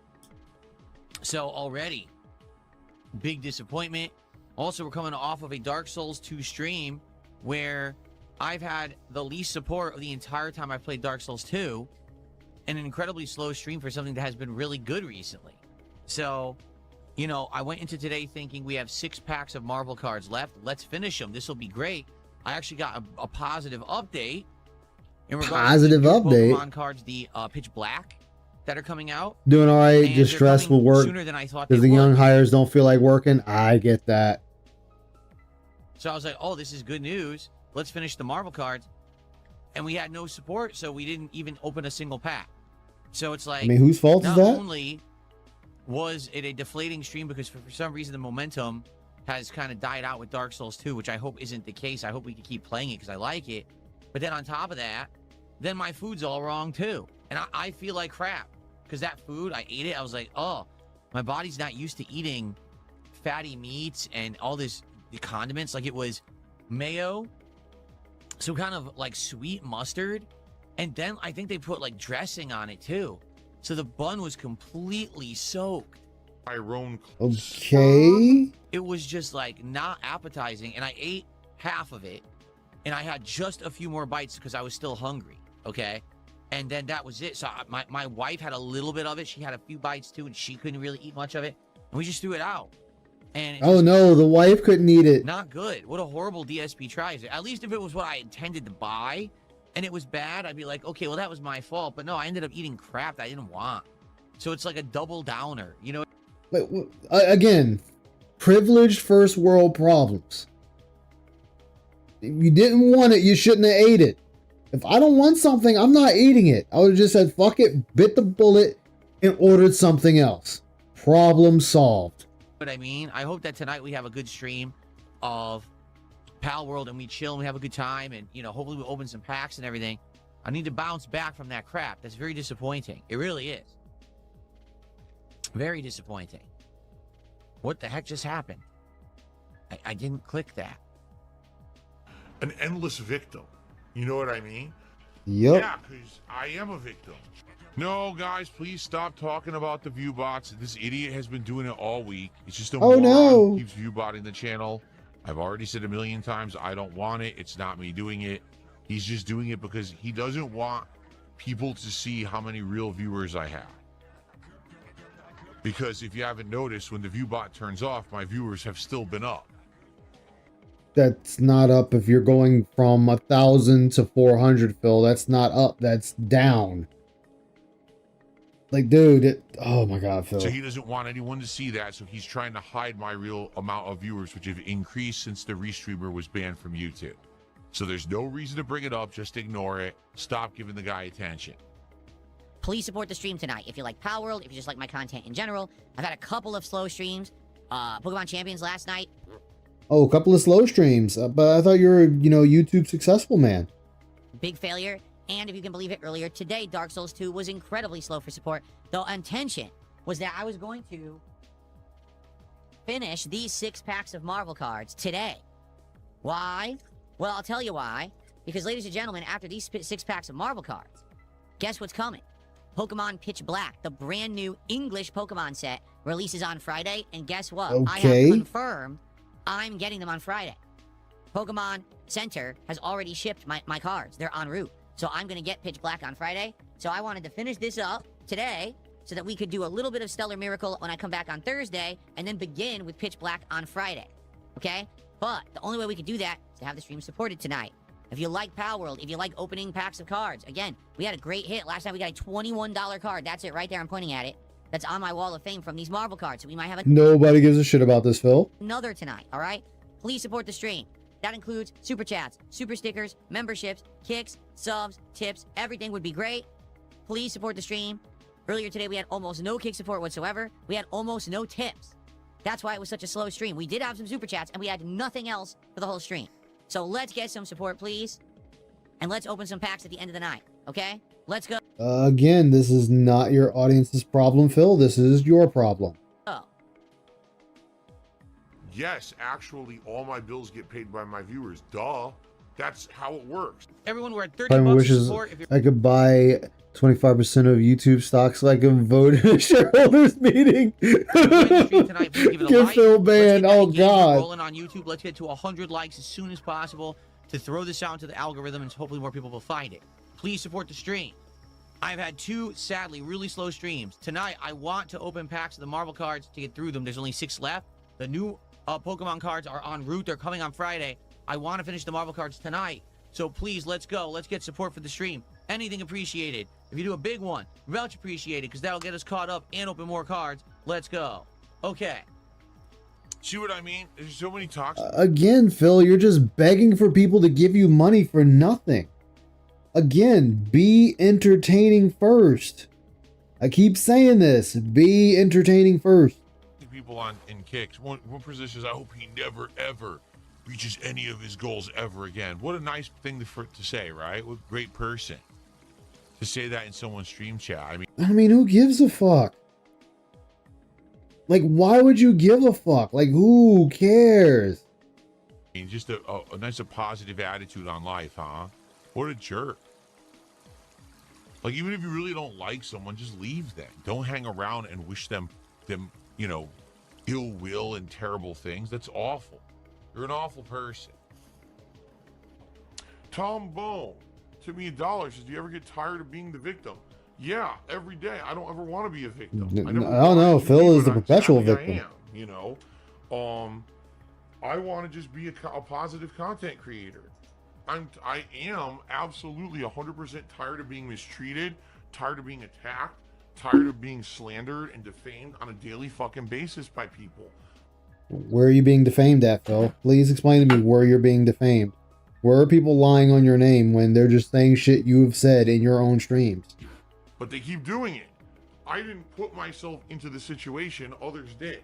[SPEAKER 9] So already, big disappointment. Also, we're coming off of a Dark Souls 2 stream where I've had the least support of the entire time I've played Dark Souls 2, and an incredibly slow stream for something that has been really good recently. So, you know, I went into today thinking we have 6 packs of Marvel cards left. Let's finish them. This will be great. I actually got a positive update in regards to the new Pokemon cards, the Pitch Black, that are coming out.
[SPEAKER 3] Doing all right.
[SPEAKER 9] And
[SPEAKER 3] Just
[SPEAKER 9] they're
[SPEAKER 3] stressful
[SPEAKER 9] coming
[SPEAKER 3] work.
[SPEAKER 9] sooner than I thought
[SPEAKER 3] Because
[SPEAKER 9] they
[SPEAKER 3] the young
[SPEAKER 9] would.
[SPEAKER 3] hires don't feel like working. I get that.
[SPEAKER 9] So I was like, oh, this is good news. Let's finish the Marvel cards. And we had no support, so we didn't even open a single pack. So it's like,
[SPEAKER 3] I mean, whose fault is
[SPEAKER 9] not
[SPEAKER 3] that?
[SPEAKER 9] only was it a deflating stream because for some reason the momentum has kind of died out with Dark Souls 2, which I hope isn't the case. I hope we can keep playing it because I like it. But then on top of that, then my food's all wrong too. And I feel like crap because that food, I ate it. I was like, oh, my body's not used to eating fatty meats and all this the condiments. Like it was mayo, so kind of like sweet mustard. And then I think they put like dressing on it too. So the bun was completely soaked.
[SPEAKER 3] Okay.
[SPEAKER 9] It was just like not appetizing. And I ate half of it. And I had just a few more bites because I was still hungry. Okay. And then that was it. So my wife had a little bit of it. She had a few bites too. And she couldn't really eat much of it. And we just threw it out. And it's
[SPEAKER 3] Oh no, the wife couldn't eat it.
[SPEAKER 9] not good. What a horrible DSP tries. At least if it was what I intended to buy and it was bad, I'd be like, okay, well, that was my fault. But no, I ended up eating crap that I didn't want. So it's like a double downer, you know?
[SPEAKER 3] But again, privileged first world problems. If you didn't want it, you shouldn't have ate it. If I don't want something, I'm not eating it. I would have just said, fuck it, bit the bullet, and ordered something else. Problem solved.
[SPEAKER 9] What I mean? I hope that tonight we have a good stream of Pal World and we chill and we have a good time and, you know, hopefully we'll open some packs and everything. I need to bounce back from that crap. That's very disappointing. It really is. Very disappointing. What the heck just happened? I didn't click that.
[SPEAKER 4] an endless victim. You know what I mean?
[SPEAKER 3] Yep.
[SPEAKER 4] Yeah, because I am a victim. No, guys, please stop talking about the view bots. This idiot has been doing it all week. It's just a moron who keeps view botting the channel. I've already said a million times, I don't want it. It's not me doing it. He's just doing it because he doesn't want people to see how many real viewers I have. Because if you haven't noticed, when the view bot turns off, my viewers have still been up.
[SPEAKER 3] That's not up if you're going from 1,000 to 400, Phil. That's not up. That's down. Like, dude, oh my God, Phil.
[SPEAKER 4] So he doesn't want anyone to see that, so he's trying to hide my real amount of viewers, which have increased since the restreamer was banned from YouTube. So there's no reason to bring it up. Just ignore it. Stop giving the guy attention.
[SPEAKER 6] Please support the stream tonight. If you like Power World, if you just like my content in general. I've had a couple of slow streams. Pokemon Champions last night.
[SPEAKER 3] Oh, a couple of slow streams. But I thought you were, YouTube successful, man.
[SPEAKER 6] Big failure. And if you can believe it, earlier today, Dark Souls 2 was incredibly slow for support. The intention was that I was going to finish these 6 packs of Marvel cards today. Why? Well, I'll tell you why. Because, ladies and gentlemen, after these 6 packs of Marvel cards, guess what's coming? Pokemon Pitch Black, the brand new English Pokemon set, releases on Friday. And guess what?
[SPEAKER 3] Okay.
[SPEAKER 6] I have confirmed I'm getting them on Friday. Pokemon Center has already shipped my cards. They're en route. So I'm going to get Pitch Black on Friday. So I wanted to finish this up today so that we could do a little bit of Stellar Miracle when I come back on Thursday and then begin with Pitch Black on Friday. Okay? But the only way we could do that is to have the stream supported tonight. If you like Power World, if you like opening packs of cards, again, we had a great hit. Last time we got a $21 card. That's it right there. I'm pointing at it. That's on my wall of fame from these Marvel cards. So we might have
[SPEAKER 3] Nobody gives a shit about this, Phil.
[SPEAKER 6] another tonight, all right? Please support the stream. That includes super chats, super stickers, memberships, kicks, subs, tips. Everything would be great. Please support the stream. Earlier today, we had almost no kick support whatsoever. We had almost no tips. That's why it was such a slow stream. We did have some super chats, and we had nothing else for the whole stream. So let's get some support, please. And let's open some packs at the end of the night, okay? Let's go.
[SPEAKER 3] Again, this is not your audience's problem, Phil. This is your problem.
[SPEAKER 6] Oh.
[SPEAKER 4] Yes, actually, all my bills get paid by my viewers. Duh. That's how it works.
[SPEAKER 9] Everyone, we're at 30
[SPEAKER 3] Prime
[SPEAKER 9] bucks
[SPEAKER 3] wishes
[SPEAKER 9] support. If you're
[SPEAKER 3] I could buy 25% of YouTube stocks so I can vote in a shareholders meeting.
[SPEAKER 9] tonight, please give it a
[SPEAKER 3] Get
[SPEAKER 9] like.
[SPEAKER 3] Phil
[SPEAKER 9] Let's
[SPEAKER 3] banned.
[SPEAKER 9] get that
[SPEAKER 3] Oh,
[SPEAKER 9] engagement
[SPEAKER 3] God.
[SPEAKER 9] rolling on YouTube. Let's get to 100 likes as soon as possible to throw this out into the algorithm, and hopefully more people will find it. Please support the stream. I've had 2, sadly, really slow streams. Tonight, I want to open packs of the Marvel cards to get through them. There's only 6 left. The new Pokemon cards are en route. They're coming on Friday. I want to finish the Marvel cards tonight. So please, let's go. Let's get support for the stream. Anything appreciated. If you do a big one, much appreciated, because that'll get us caught up and open more cards. Let's go. Okay.
[SPEAKER 4] See what I mean? There's so many talks.
[SPEAKER 3] Again, Phil, you're just begging for people to give you money for nothing. Again, be entertaining first. I keep saying this. Be entertaining first.
[SPEAKER 4] People on in kicks. One person says, I hope he never, ever reaches any of his goals ever again. What a nice thing to say, right? What a great person to say that in someone's stream chat.
[SPEAKER 3] I mean, who gives a fuck? Like, why would you give a fuck? Like, who cares?
[SPEAKER 4] Just a nice, positive attitude on life, huh? What a jerk. Like, even if you really don't like someone, just leave them. Don't hang around and wish them, ill will and terrible things. That's awful. You're an awful person. Tom Bone sent me $1. Says, do you ever get tired of being the victim? Yeah, every day. I don't ever want to be a victim.
[SPEAKER 3] I don't know. Phil is the perpetual victim.
[SPEAKER 4] I am, I want to just be a positive content creator. I am absolutely 100% tired of being mistreated, tired of being attacked, tired of being slandered and defamed on a daily fucking basis by people.
[SPEAKER 3] Where are you being defamed at, Phil? Please explain to me where you're being defamed. Where are people lying on your name when they're just saying shit you've said in your own streams?
[SPEAKER 4] But they keep doing it. I didn't put myself into the situation, others did.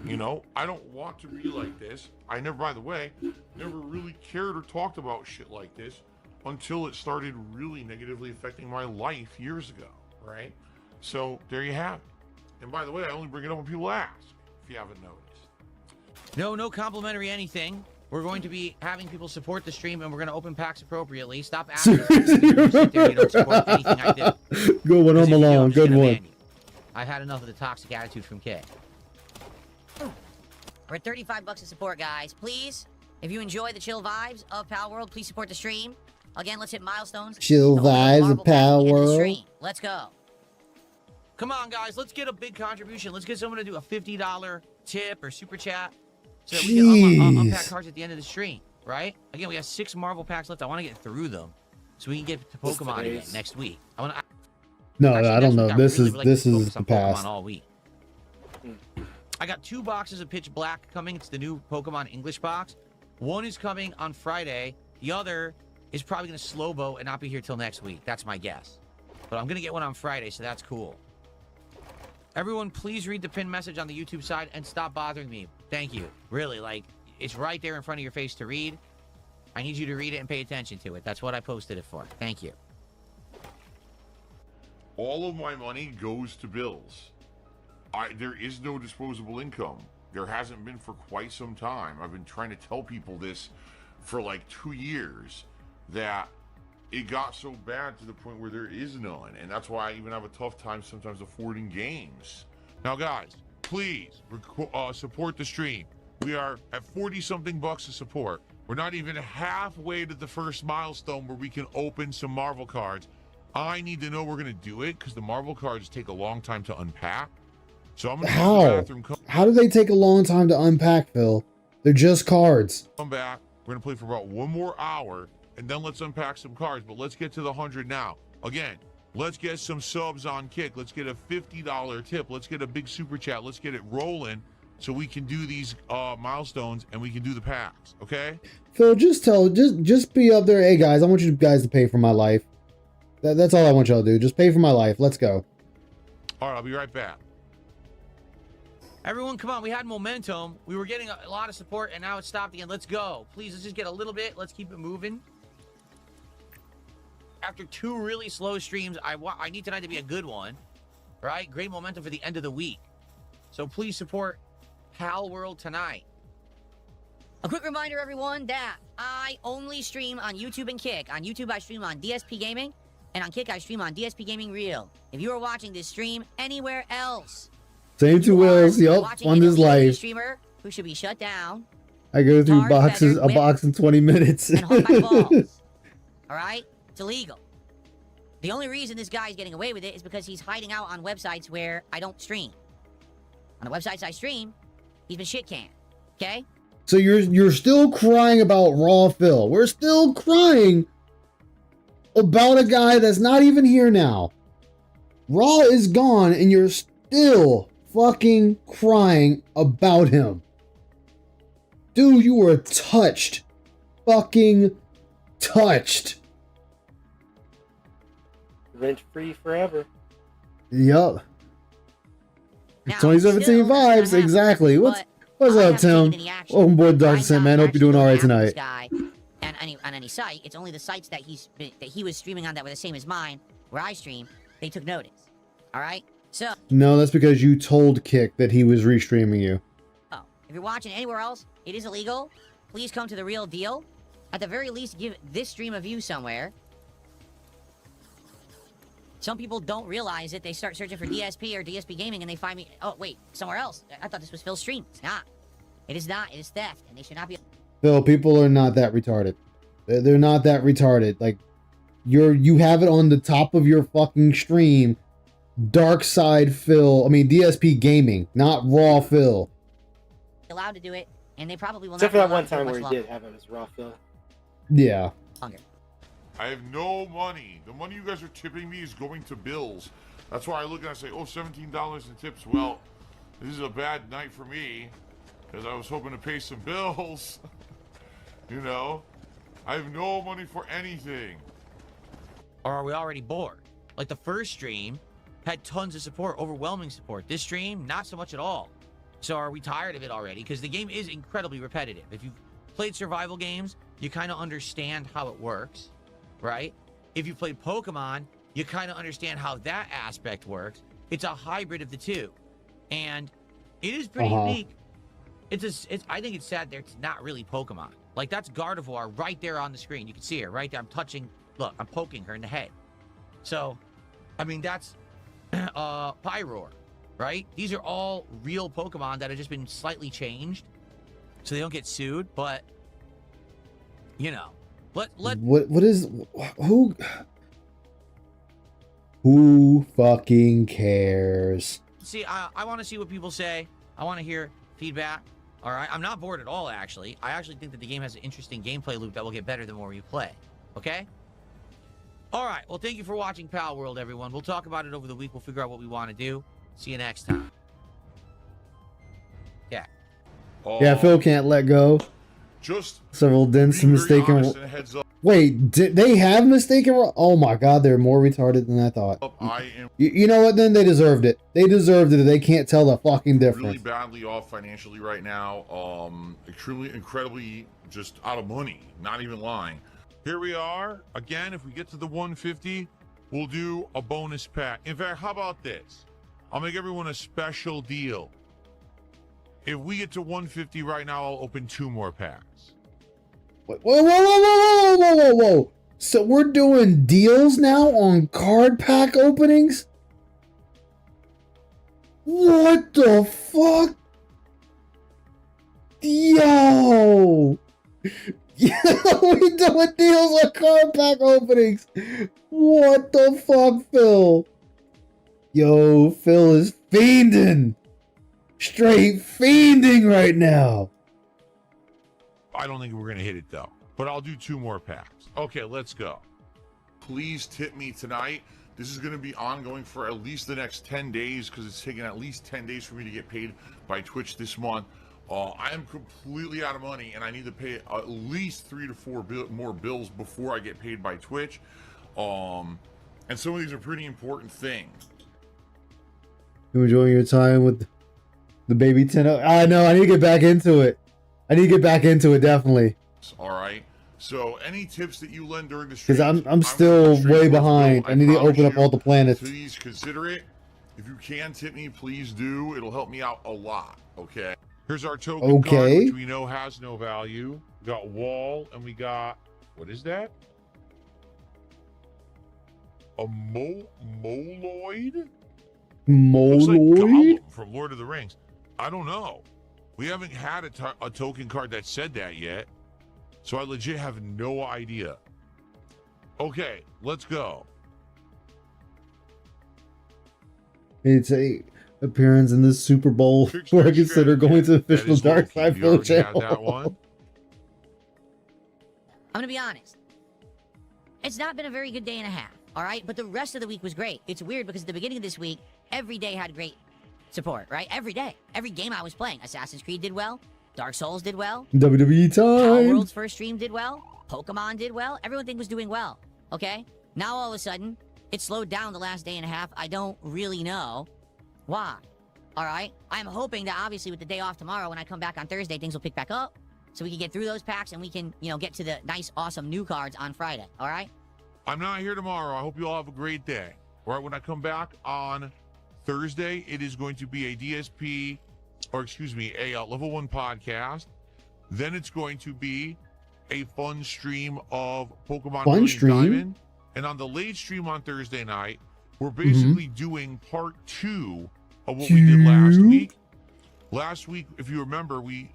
[SPEAKER 4] I don't want to be like this. I never, by the way, never really cared or talked about shit like this until it started really negatively affecting my life years ago, right? So there you have it. And by the way, I only bring it up when people ask, if you haven't noticed.
[SPEAKER 9] No complimentary anything. We're going to be having people support the stream, and we're going to open packs appropriately. Stop asking us to sit there. You don't support anything I do.
[SPEAKER 3] Good one, Home Alone. Good one.
[SPEAKER 9] You. I've had enough of the toxic attitude from Kay.
[SPEAKER 6] We're at $35 of support, guys. Please, if you enjoy the chill vibes of Pal World, please support the stream. Again, let's hit milestones.
[SPEAKER 3] Chill vibes of Pal World.
[SPEAKER 6] Let's go.
[SPEAKER 9] Come on, guys. Let's get a big contribution. Let's get someone to do a $50 tip or super chat so that we can unpack cards at the end of the stream, right? Again, we have 6 Marvel packs left. I want to get through them so we can get to Pokemon again next week.
[SPEAKER 3] No, I don't know. This is the past.
[SPEAKER 9] All week. I got 2 boxes of Pitch Black coming. It's the new Pokemon English box. One is coming on Friday. The other is probably going to slow boat and not be here till next week. That's my guess. But I'm going to get one on Friday, so that's cool. Everyone, please read the pinned message on the YouTube side and stop bothering me. Thank you. Really, like, it's right there in front of your face to read. I need you to read it and pay attention to it. That's what I posted it for. Thank you.
[SPEAKER 4] All of my money goes to bills. There is no disposable income. There hasn't been for quite some time. I've been trying to tell people this for like 2 years, that it got so bad to the point where there is none. And that's why I even have a tough time sometimes affording games. Now, guys, please support the stream. We are at 40-something bucks to support. We're not even halfway to the first milestone where we can open some Marvel cards. I need to know we're going to do it because the Marvel cards take a long time to unpack. So I'm going to go to the bathroom.
[SPEAKER 3] How do they take a long time to unpack, Phil? They're just cards.
[SPEAKER 4] Come back. We're going to play for about 1 more hour, and then let's unpack some cards. But let's get to the 100 now. Again, let's get some subs on Kick. Let's get a $50 tip. Let's get a big super chat. Let's get it rolling so we can do these milestones and we can do the packs. Okay?
[SPEAKER 3] Phil, just be up there. Hey, guys, I want you guys to pay for my life. That's all I want y'all to do. Just pay for my life. Let's go.
[SPEAKER 4] All right, I'll be right back.
[SPEAKER 9] Everyone, come on. We had momentum. We were getting a lot of support, and now it's stopped again. Let's go. Please, let's just get a little bit. Let's keep it moving. After 2 really slow streams, I need tonight to be a good one, right? Great momentum for the end of the week. So please support Pal World tonight.
[SPEAKER 6] A quick reminder, everyone, that I only stream on YouTube and Kick. On YouTube, I stream on DSP Gaming, and on Kick, I stream on DSP Gaming Real. If you are watching this stream anywhere else,
[SPEAKER 3] same 2 wheels, yep, on this life.
[SPEAKER 6] Streamer who should be shut down.
[SPEAKER 3] I go through a box in 20 minutes.
[SPEAKER 6] And hold my balls. All right? It's illegal. The only reason this guy is getting away with it is because he's hiding out on websites where I don't stream. On the websites I stream, he's been shit canned. Okay?
[SPEAKER 3] So you're still crying about Raw Phil. We're still crying about a guy that's not even here now. Raw is gone and you're still fucking crying about him. Dude, you were touched. Fucking touched.
[SPEAKER 8] Rent free forever.
[SPEAKER 3] Yup.
[SPEAKER 6] Now,
[SPEAKER 3] 2017 vibes, exactly. What's up, Tim? Welcome aboard, Dr. Sim, man. Hope you're doing alright tonight.
[SPEAKER 6] And on any site, it's only the sites that he was streaming on that were the same as mine, where I stream, they took notice. Alright? So
[SPEAKER 3] no, that's because you told Kick that he was restreaming you.
[SPEAKER 6] Oh, if you're watching anywhere else, it is illegal. Please come to the real deal. At the very least, give this stream a view somewhere. Some people don't realize it. They start searching for DSP or DSP Gaming and they find me, oh, wait, somewhere else. I thought this was Phil's stream. It's not. It is not. It is theft, and they should not be...
[SPEAKER 3] Phil, people are not that retarded. They're not that retarded. Like, you have it on the top of your fucking stream. Dark Side Phil, DSP Gaming, not Raw Phil.
[SPEAKER 6] Allowed to do it, and they probably will
[SPEAKER 8] Except
[SPEAKER 6] not...
[SPEAKER 8] for that one time where he did have it as Raw Phil.
[SPEAKER 3] Yeah.
[SPEAKER 6] Longer.
[SPEAKER 4] I have no money. The money you guys are tipping me is going to bills. That's why I look and I say, oh, $17 in tips. Well, this is a bad night for me because I was hoping to pay some bills. You know? I have no money for anything.
[SPEAKER 9] Or are we already bored? Like the first stream had tons of support, overwhelming support. This stream, not so much at all. So are we tired of it already? Because the game is incredibly repetitive. If you've played survival games, you kind of understand how it works, right? If you've played Pokemon, you kind of understand how that aspect works. It's a hybrid of the two. And it is pretty unique. I think it's sad that it's not really Pokemon. Like, that's Gardevoir right there on the screen. You can see her right there. I'm touching, look, I'm poking her in the head. So, I mean, that's Pyroar, right? These are all real Pokemon that have just been slightly changed so they don't get sued, but, you know,
[SPEAKER 3] what is, who fucking cares?
[SPEAKER 9] see, I want to see what people say. I want to hear feedback. All right, I'm not bored at all, actually. I actually think that the game has an interesting gameplay loop that will get better the more you play. Okay? All right, well, thank you for watching Pal World, everyone. We'll talk about it over the week. We'll figure out what we want to do. See you next time. Yeah.
[SPEAKER 3] Yeah, Phil can't let go.
[SPEAKER 4] Just
[SPEAKER 3] Several dents mistaken.
[SPEAKER 4] honest and heads up.
[SPEAKER 3] Wait, did they have mistaken? Oh my god, they're more retarded than I thought.
[SPEAKER 4] I am
[SPEAKER 3] You know what? Then they deserved it. They deserved it. They can't tell the fucking difference.
[SPEAKER 4] really badly off financially right now. Incredibly just out of money. Not even lying. Here we are again. If we get to the 150, we'll do a bonus pack. In fact, how about this? I'll make everyone a special deal. If we get to 150 right now, I'll open 2 more packs.
[SPEAKER 3] Whoa. So we're doing deals now on card pack openings? What the fuck? Yo! We doing deals on card pack openings. What the fuck, Phil? Yo, Phil is fiending. Straight fiending right now.
[SPEAKER 4] I don't think we're going to hit it, though. But I'll do 2 more packs. Okay, let's go. Please tip me tonight. This is going to be ongoing for at least the next 10 days because it's taken at least 10 days for me to get paid by Twitch this month. I am completely out of money, and I need to pay at least 3 to 4 more bills before I get paid by Twitch. And some of these are pretty important things.
[SPEAKER 3] You enjoying your time with the baby Tenno? I know, I need to get back into it. Definitely.
[SPEAKER 4] All right. So any tips that you lend during the stream?
[SPEAKER 3] Because I'm still way behind. I need to open up all the planets.
[SPEAKER 4] Please consider it. If you can tip me, please do. It'll help me out a lot. Okay. Here's our token card, which we know has no value. We got Wall, and we got, what is that? A Moloid? Looks like Gollum from Lord of the Rings. I don't know. We haven't had a token card that said that yet. So I legit have no idea. Okay, let's go.
[SPEAKER 3] It's a appearance in this Super Bowl where I consider going to the official Dark Side Flow channel.
[SPEAKER 6] I'm going to be honest. It's not been a very good day and a half, all right? But the rest of the week was great. It's weird because at the beginning of this week, every day had great support, right? Every day. Every game I was playing. Assassin's Creed did well. Dark Souls did well.
[SPEAKER 3] WWE time.
[SPEAKER 6] Pal World's first stream did well. Pokemon did well. Everything was doing well, okay? Now all of a sudden, it slowed down the last day and a half. I don't really know why, all right? I'm hoping that obviously with the day off tomorrow, when I come back on Thursday, things will pick back up so we can get through those packs and we can, you know, get to the nice, awesome new cards on Friday, all right?
[SPEAKER 4] I'm not here tomorrow. I hope you all have a great day. All right, when I come back on Thursday, it is going to be a DSP, or excuse me, a level 1 podcast. Then it's going to be a fun stream of Pokemon Diamond. And on the late stream on Thursday night, we're basically doing part 2 of what we did last week. Last week, if you remember, we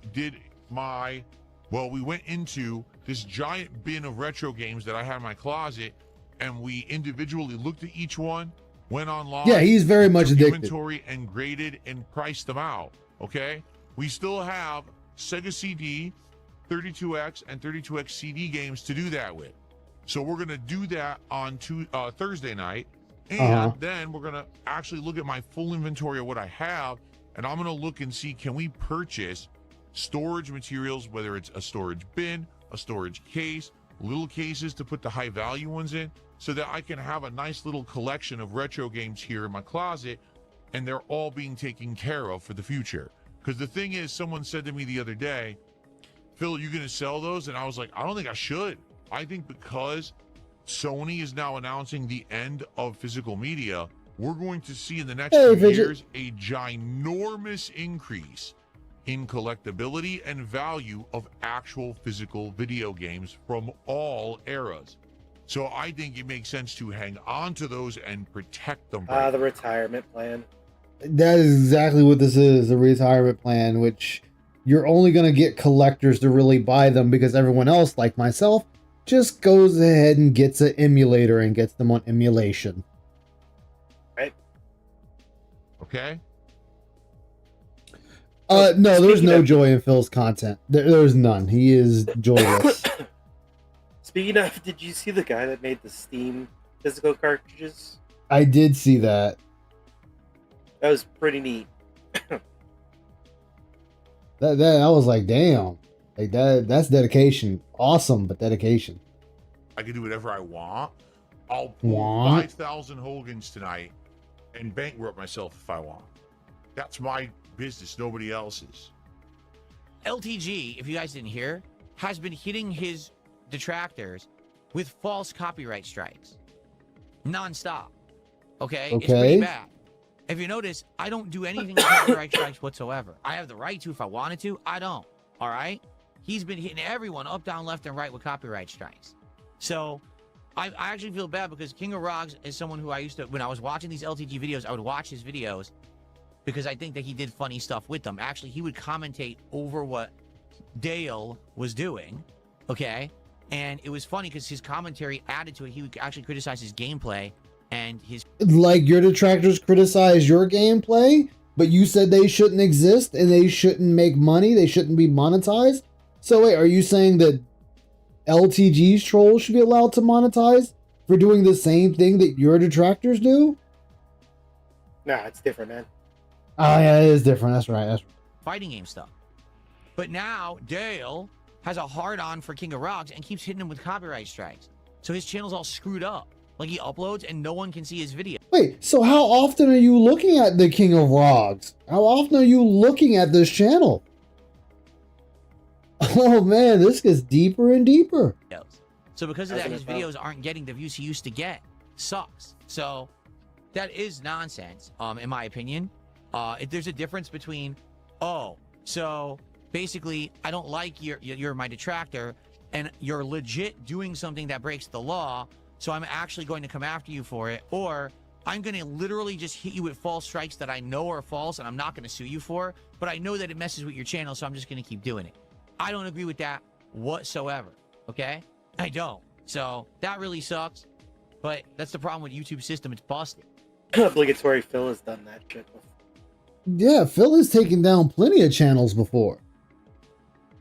[SPEAKER 4] went into this giant bin of retro games that I had in my closet, and we individually looked at each one, went online.
[SPEAKER 3] Yeah, he's very much addicted.
[SPEAKER 4] Inventory and graded and priced them out. Okay, we still have Sega CD, 32X, and 32X CD games to do that with. So we're gonna do that on Thursday night, and then we're gonna actually look at my full inventory of what I have, and I'm gonna look and see, can we purchase storage materials, whether it's a storage bin, a storage case, little cases to put the high value ones in, so that I can have a nice little collection of retro games here in my closet, and they're all being taken care of for the future. Because the thing is, someone said to me the other day, Phil, are you going to sell those? And I was like, I don't think I should. I think because Sony is now announcing the end of physical media, we're going to see in the next few years a ginormous increase in collectability and value of actual physical video games from all eras. So I think it makes sense to hang on to those and protect them.
[SPEAKER 8] The retirement plan.
[SPEAKER 3] That is exactly what this is, a retirement plan, which you're only going to get collectors to really buy them because everyone else, like myself, just goes ahead and gets an emulator and gets them on emulation.
[SPEAKER 8] Right.
[SPEAKER 4] Okay?
[SPEAKER 3] No, there's no joy in Phil's content. There's none. He is joyless.
[SPEAKER 8] Speaking of, did you see the guy that made the Steam physical cartridges?
[SPEAKER 3] I did see that.
[SPEAKER 8] That was pretty neat.
[SPEAKER 3] That I was like, damn. Like that's dedication. Awesome, but dedication.
[SPEAKER 4] I can do whatever I want. I'll pull 5,000 Hogans tonight and bankrupt myself if I want. That's my business, nobody else's.
[SPEAKER 9] LTG, if you guys didn't hear, has been hitting his detractors with false copyright strikes. Non-stop. Okay? It's pretty bad. If you notice, I don't do anything with copyright strikes whatsoever. I have the right to if I wanted to. I don't. All right? He's been hitting everyone up, down, left, and right with copyright strikes. So I actually feel bad because King of Rogs is someone who I used to, when I was watching these LTG videos, I would watch his videos because I think that he did funny stuff with them. Actually, he would commentate over what Dale was doing, okay? And it was funny because his commentary added to it. He would actually criticize his gameplay and his...
[SPEAKER 3] Like your detractors criticize your gameplay, but you said they shouldn't exist and they shouldn't make money, they shouldn't be monetized? So wait, are you saying that LTG's trolls should be allowed to monetize for doing the same thing that your detractors do?
[SPEAKER 8] Nah, it's different, man.
[SPEAKER 3] Oh yeah, it is different. That's right. That's right.
[SPEAKER 9] Fighting game stuff. But now Dale has a hard-on for King of Rogs and keeps hitting him with copyright strikes. So his channel's all screwed up. Like he uploads and no one can see his video.
[SPEAKER 3] Wait, so how often are you looking at the King of Rogs? How often are you looking at this channel? Oh man, this gets deeper and deeper.
[SPEAKER 9] So because of that, his videos aren't getting the views he used to get. Sucks. So that is nonsense, in my opinion. There's a difference between, so basically I don't like you're my detractor and you're legit doing something that breaks the law, so I'm actually going to come after you for it, or I'm going to literally just hit you with false strikes that I know are false and I'm not going to sue you for, but I know that it messes with your channel, so I'm just going to keep doing it. I don't agree with that whatsoever, okay? I don't. So that really sucks, but that's the problem with YouTube's system. It's busted.
[SPEAKER 8] Obligatory Phil has done that shit before.
[SPEAKER 3] Yeah, Phil has taken down plenty of channels before.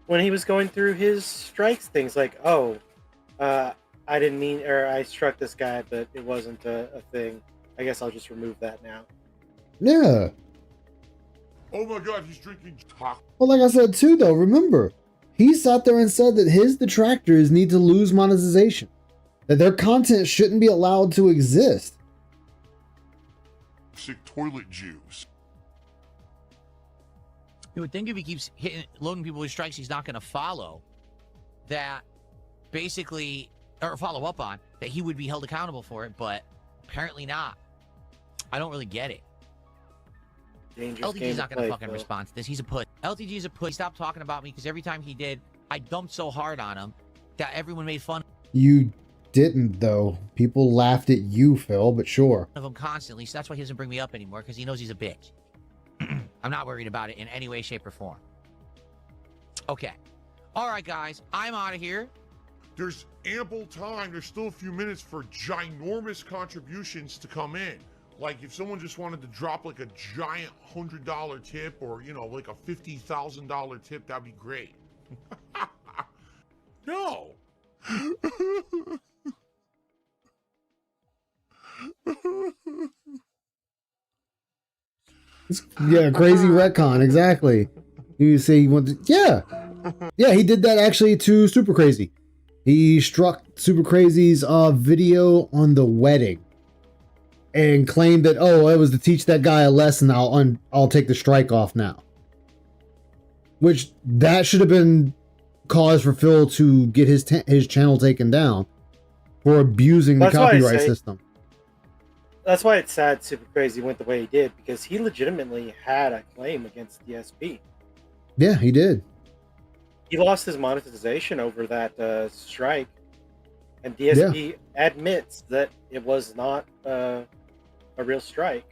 [SPEAKER 8] When he was going through his strikes, things like, I didn't mean, or I struck this guy, but it wasn't a thing. I guess I'll just remove that now.
[SPEAKER 3] Yeah.
[SPEAKER 4] Oh my god, he's drinking talk.
[SPEAKER 3] Well, like I said too, though, remember, he sat there and said that his detractors need to lose monetization, that their content shouldn't be allowed to exist.
[SPEAKER 4] Sick toilet juice.
[SPEAKER 9] You would think if he keeps loading people with strikes he's not going to follow, that basically, or follow up on, that he would be held accountable for it, but apparently not. I don't really get it. LTG's not going to fucking respond to this. He's a puss. LTG's a puss. He stopped talking about me because every time he did, I dumped so hard on him that everyone made fun
[SPEAKER 3] You didn't, though. People laughed at you, Phil, but sure.
[SPEAKER 9] of him constantly, so that's why he doesn't bring me up anymore, because he knows he's a bitch. I'm not worried about it in any way, shape, or form. Okay. All right, guys. I'm out of here.
[SPEAKER 4] There's ample time. There's still a few minutes for ginormous contributions to come in. Like if someone just wanted to drop like a giant $100 tip or, you know, like a $50,000 tip, that'd be great. No.
[SPEAKER 3] Yeah, crazy retcon, exactly. You say you want to, yeah. Yeah, he did that actually to Super Crazy. He struck Super Crazy's video on the wedding and claimed that, oh, it was to teach that guy a lesson. I'll take the strike off now. Which that should have been cause for Phil to get his channel taken down for abusing the copyright system.
[SPEAKER 8] That's why it's sad Super Crazy went the way he did, because he legitimately had a claim against DSP.
[SPEAKER 3] Yeah, he did.
[SPEAKER 8] He lost his monetization over that strike, and DSP admits that it was not a real strike.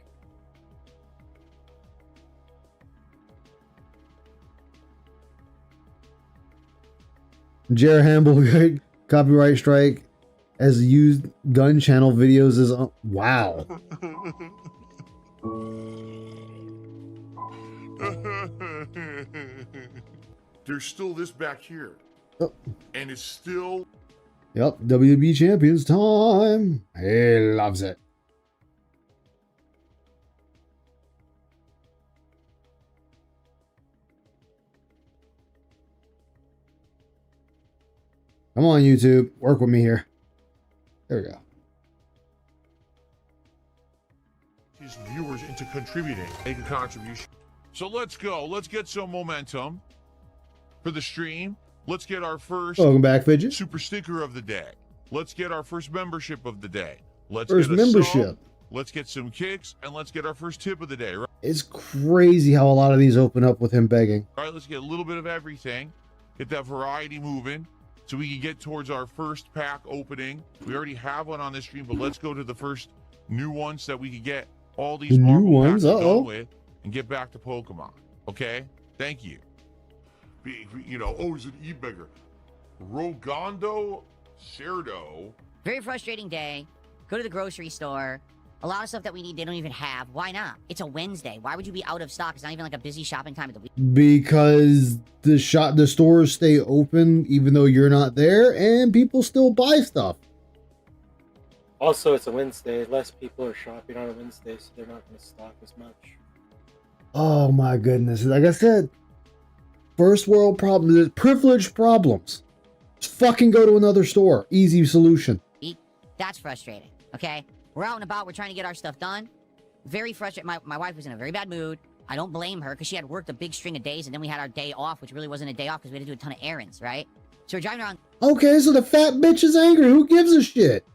[SPEAKER 3] Jer Hamble copyright strike as used gun channel videos is wow.
[SPEAKER 4] There's still this back here.
[SPEAKER 3] Oh.
[SPEAKER 4] And it's still...
[SPEAKER 3] Yep, WB Champions time. He loves it. Come on, YouTube. Work with me here. There we go.
[SPEAKER 4] His viewers into contributing, make a contribution. So let's go. Let's get some momentum for the stream. Let's get our first
[SPEAKER 3] Welcome back, Fidget.
[SPEAKER 4] super sticker of the day. Let's get our first membership of the day. Let's
[SPEAKER 3] First
[SPEAKER 4] get a
[SPEAKER 3] membership.
[SPEAKER 4] sub, let's get some kicks, and let's get our first tip of the day. Right?
[SPEAKER 3] It's crazy how a lot of these open up with him begging.
[SPEAKER 4] All right, let's get a little bit of everything. Get that variety moving so we can get towards our first pack opening. We already have one on this stream, but let's go to the first new ones so that we can get all these
[SPEAKER 3] The new
[SPEAKER 4] Marvel
[SPEAKER 3] ones,
[SPEAKER 4] packs
[SPEAKER 3] uh-oh.
[SPEAKER 4] done with and get back to Pokemon. Okay? Thank you. You know, oh, he's an e-beggar. Rogondo Cerdo.
[SPEAKER 6] Very frustrating day. Go to the grocery store. A lot of stuff that we need, they don't even have. Why not? It's a Wednesday. Why would you be out of stock? It's not even like a busy shopping time of the week.
[SPEAKER 3] Because the stores stay open even though you're not there, and people still buy stuff.
[SPEAKER 8] Also, it's a Wednesday. Less people are shopping on a Wednesday, so they're not going to stock as much.
[SPEAKER 3] Oh my goodness. Like I said, first world problems, privileged problems. Just fucking go to another store. Easy solution.
[SPEAKER 6] That's frustrating, okay? We're out and about. We're trying to get our stuff done. Very frustrated. My wife was in a very bad mood. I don't blame her because she had worked a big string of days, and then we had our day off, which really wasn't a day off because we had to do a ton of errands, right? So we're driving around.
[SPEAKER 3] Okay, so the fat bitch is angry. Who gives a shit?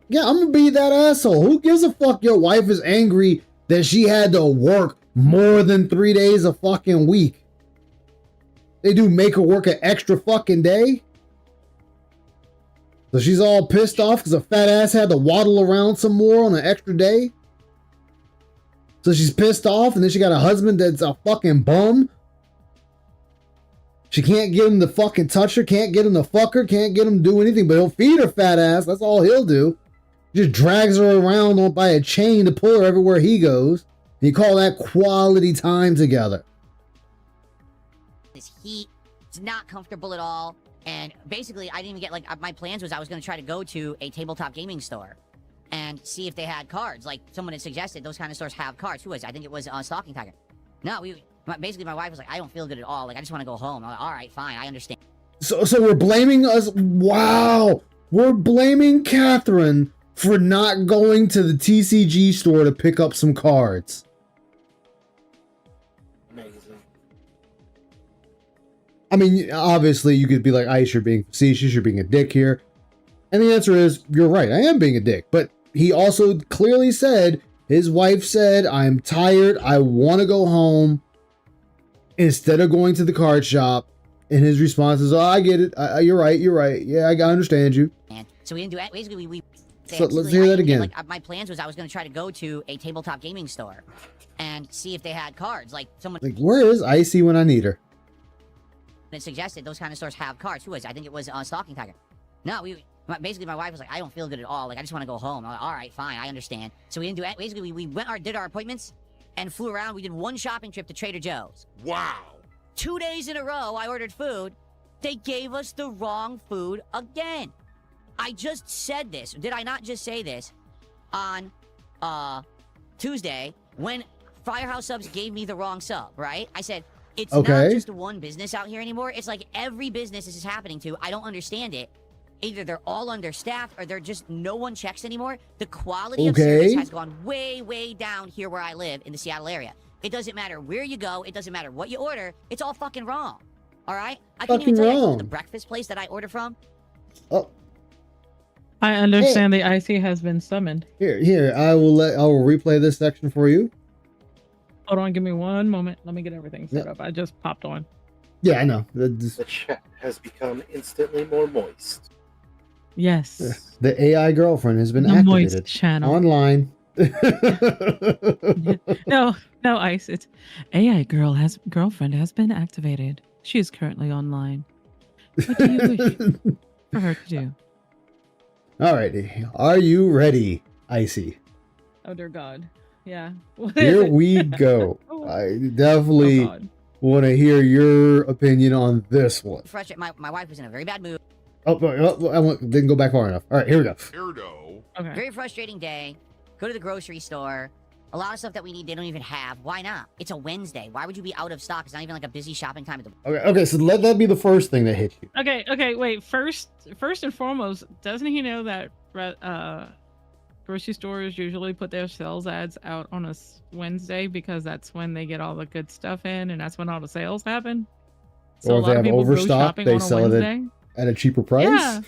[SPEAKER 3] Yeah, I'm gonna be that asshole. Who gives a fuck your wife is angry that she had to work more than 3 days a fucking week? They do make her work an extra fucking day? So she's all pissed off because a fat ass had to waddle around some more on an extra day? So she's pissed off, and then she got a husband that's a fucking bum? She can't get him to fucking touch her, can't get him to fuck her, can't get him to do anything, but he'll feed her fat ass. That's all he'll do. Just drags her around by a chain to pull her everywhere he goes. And you call that quality time together.
[SPEAKER 6] This heat, it's not comfortable at all. And basically, I didn't even get, like, my plans was I was going to try to go to a tabletop gaming store and see if they had cards. Like, someone had suggested those kind of stores have cards. Who was it? I think it was Stalking Tiger. No, basically, my wife was like, I don't feel good at all. Like, I just want to go home. I'm like, all right, fine, I understand.
[SPEAKER 3] So we're blaming us. Wow. We're blaming Catherine for not going to the TCG store to pick up some cards.
[SPEAKER 8] Amazing.
[SPEAKER 3] I mean, obviously, you could be like, Ice, you're being facetious, you're being a dick here. And the answer is, you're right, I am being a dick. But he also clearly said, his wife said, I'm tired, I want to go home, instead of going to the card shop. And his response is, oh, I get it, you're right, yeah, I understand you.
[SPEAKER 6] And so we didn't do it. Basically, we
[SPEAKER 3] So let's hear that again.
[SPEAKER 6] Like, my plans was I was going to try to go to a tabletop gaming store and see if they had cards. Like, someone...
[SPEAKER 3] Like, where is Icy when I need her?
[SPEAKER 6] It suggested those kind of stores have cards. Who was it? I think it was Stalking Tiger. No, basically, my wife was like, I don't feel good at all. Like, I just want to go home. I'm like, all right, fine, I understand. So we didn't do it. Basically, we did our appointments and flew around. We did one shopping trip to Trader Joe's.
[SPEAKER 4] Wow.
[SPEAKER 6] 2 days in a row, I ordered food. They gave us the wrong food again. I just said this. Did I not just say this on Tuesday when Firehouse Subs gave me the wrong sub, right? I said, it's not just one business out here anymore. It's like every business this is happening to. I don't understand it. Either they're all understaffed or they're just no one checks anymore. The quality of service has gone way, way down here where I live in the Seattle area. It doesn't matter where you go. It doesn't matter what you order. It's all fucking wrong. All right? I can't even tell you the breakfast place that I order from.
[SPEAKER 3] Oh.
[SPEAKER 12] I understand the IC has been summoned.
[SPEAKER 3] Here, I will replay this section for you.
[SPEAKER 12] Hold on, give me one moment. Let me get everything set
[SPEAKER 3] Yeah.
[SPEAKER 12] up. I just popped on.
[SPEAKER 3] Yeah, I know.
[SPEAKER 8] The chat has become instantly more moist.
[SPEAKER 12] Yes.
[SPEAKER 3] The AI girlfriend has been
[SPEAKER 12] The moist
[SPEAKER 3] activated
[SPEAKER 12] channel.
[SPEAKER 3] online.
[SPEAKER 12] No, Ice. It's AI girlfriend has been activated. She is currently online. What do you wish for her to do?
[SPEAKER 3] Alrighty. Are you ready, Icy?
[SPEAKER 12] Oh dear God. Yeah.
[SPEAKER 3] Here we go.
[SPEAKER 12] Oh.
[SPEAKER 3] I definitely
[SPEAKER 12] God.
[SPEAKER 3] want to hear your opinion on this one.
[SPEAKER 6] Frustrated. My wife was in a very bad mood.
[SPEAKER 3] Didn't go back far enough. All right, here we go.
[SPEAKER 4] Weirdo.
[SPEAKER 12] Okay.
[SPEAKER 6] Very frustrating day. Go to the grocery store. A lot of stuff that we need, they don't even have. Why not? It's a Wednesday. Why would you be out of stock? It's not even like a busy shopping time at the.
[SPEAKER 3] Okay, so let that be the first thing that hits you.
[SPEAKER 12] Okay, wait. First and foremost, doesn't he know that grocery stores usually put their sales ads out on a Wednesday because that's when they get all the good stuff in and that's when all the sales happen? So
[SPEAKER 3] Or
[SPEAKER 12] a
[SPEAKER 3] if
[SPEAKER 12] lot
[SPEAKER 3] they
[SPEAKER 12] of
[SPEAKER 3] have
[SPEAKER 12] people go
[SPEAKER 3] overstock,
[SPEAKER 12] shopping
[SPEAKER 3] they
[SPEAKER 12] on a
[SPEAKER 3] sell it
[SPEAKER 12] Wednesday.
[SPEAKER 3] at a cheaper price.
[SPEAKER 12] Yeah.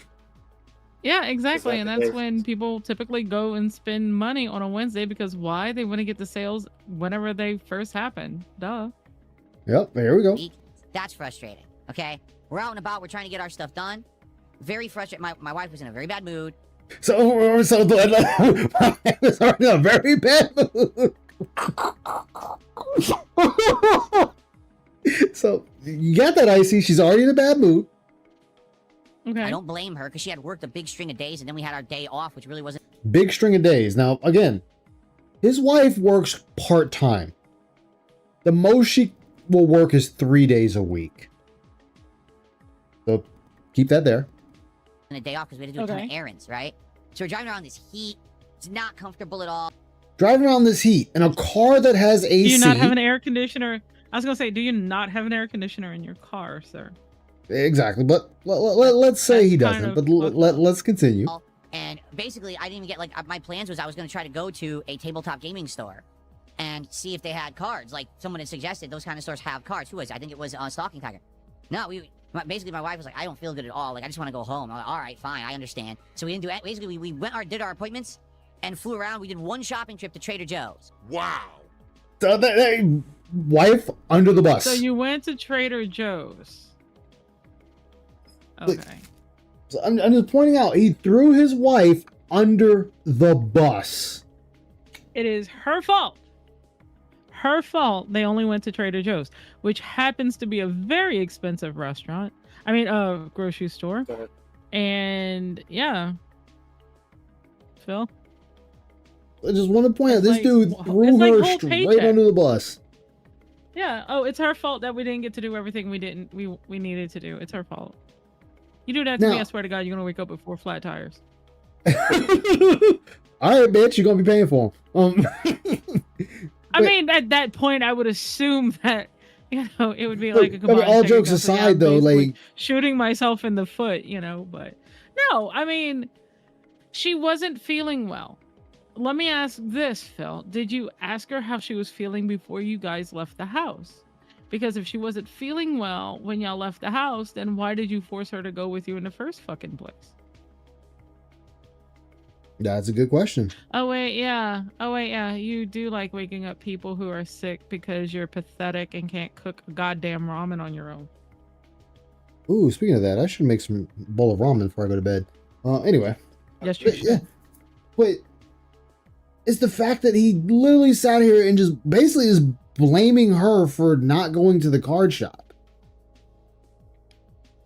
[SPEAKER 12] Yeah, exactly.
[SPEAKER 8] that
[SPEAKER 12] And
[SPEAKER 8] the
[SPEAKER 12] that's
[SPEAKER 8] case?
[SPEAKER 12] when people typically go and spend money on a Wednesday because why? They want to get the sales whenever they first happen. Duh.
[SPEAKER 3] Yep, there we go.
[SPEAKER 6] week. That's frustrating. Okay, we're out and about. We're trying to get our stuff done. Very frustrated. My wife was in a very bad mood.
[SPEAKER 3] So I was already in a very bad mood. So you got that, Icy. She's already in a bad mood.
[SPEAKER 12] Okay.
[SPEAKER 6] I don't blame her because she had worked a big string of days and then we had our day off, which really wasn't.
[SPEAKER 3] Big string of days. Now, again, his wife works part-time. The most she will work is 3 days a week. So keep that there.
[SPEAKER 6] A day off because we had to do a ton of
[SPEAKER 12] Okay.
[SPEAKER 6] errands, right? So we're driving around this heat. It's not comfortable at all.
[SPEAKER 3] Driving around this heat in a car that has AC.
[SPEAKER 12] Do you not have an air conditioner? I was gonna say, do you not have an air conditioner in your car, sir?
[SPEAKER 3] Exactly, but let's say he
[SPEAKER 12] That's kind
[SPEAKER 3] doesn't.
[SPEAKER 12] of
[SPEAKER 3] But let's continue.
[SPEAKER 6] And basically, I didn't even get like my plans was I was going to try to go to a tabletop gaming store and see if they had cards. Like someone had suggested, those kind of stores have cards. Who was it? I think it was Stalking Tiger. No, basically my wife was like, I don't feel good at all. Like I just want to go home. I'm like, all right, fine, I understand. So we didn't do it. Basically, we did our appointments and flew around. We did one shopping trip to Trader Joe's.
[SPEAKER 4] Wow.
[SPEAKER 3] So wife under the bus.
[SPEAKER 12] So you went to Trader Joe's.
[SPEAKER 3] Look,
[SPEAKER 12] Okay.
[SPEAKER 3] So I'm just pointing out he threw his wife under the bus.
[SPEAKER 12] It is her fault. Her fault they only went to Trader Joe's, which happens to be a very expensive restaurant. I mean, grocery store.
[SPEAKER 8] Go ahead.
[SPEAKER 12] And yeah. Phil?
[SPEAKER 3] I just want to point out
[SPEAKER 12] It's
[SPEAKER 3] this
[SPEAKER 12] like-
[SPEAKER 3] dude
[SPEAKER 12] it's
[SPEAKER 3] threw
[SPEAKER 12] like
[SPEAKER 3] her
[SPEAKER 12] whole
[SPEAKER 3] straight
[SPEAKER 12] paycheck.
[SPEAKER 3] under the bus.
[SPEAKER 12] Yeah. Oh, it's her fault that we didn't get to do everything we needed to do. It's her fault. You do that to me,
[SPEAKER 3] Now-
[SPEAKER 12] I swear to God, you're gonna wake up with 4 flat tires.
[SPEAKER 3] All right, bitch, you're gonna be paying for him.
[SPEAKER 12] I
[SPEAKER 3] But-
[SPEAKER 12] mean, at that point, I would assume that it would be like a
[SPEAKER 3] I mean,
[SPEAKER 12] combined
[SPEAKER 3] all
[SPEAKER 12] check
[SPEAKER 3] jokes
[SPEAKER 12] account, so yeah,
[SPEAKER 3] aside, though,
[SPEAKER 12] basically
[SPEAKER 3] like
[SPEAKER 12] shooting myself in the foot, but no, I mean, she wasn't feeling well. Let me ask this, Phil. Did you ask her how she was feeling before you guys left the house? Because if she wasn't feeling well when y'all left the house, then why did you force her to go with you in the first fucking place?
[SPEAKER 3] that's a good question.
[SPEAKER 12] Oh wait, yeah. You do like waking up people who are sick because you're pathetic and can't cook goddamn ramen on your own.
[SPEAKER 3] Ooh, speaking of that, I should make some bowl of ramen before I go to bed. Anyway,
[SPEAKER 12] Yes, you
[SPEAKER 3] but,
[SPEAKER 12] should.
[SPEAKER 3] yeah, but it's the fact that he literally sat here and just basically is blaming her for not going to the card shop.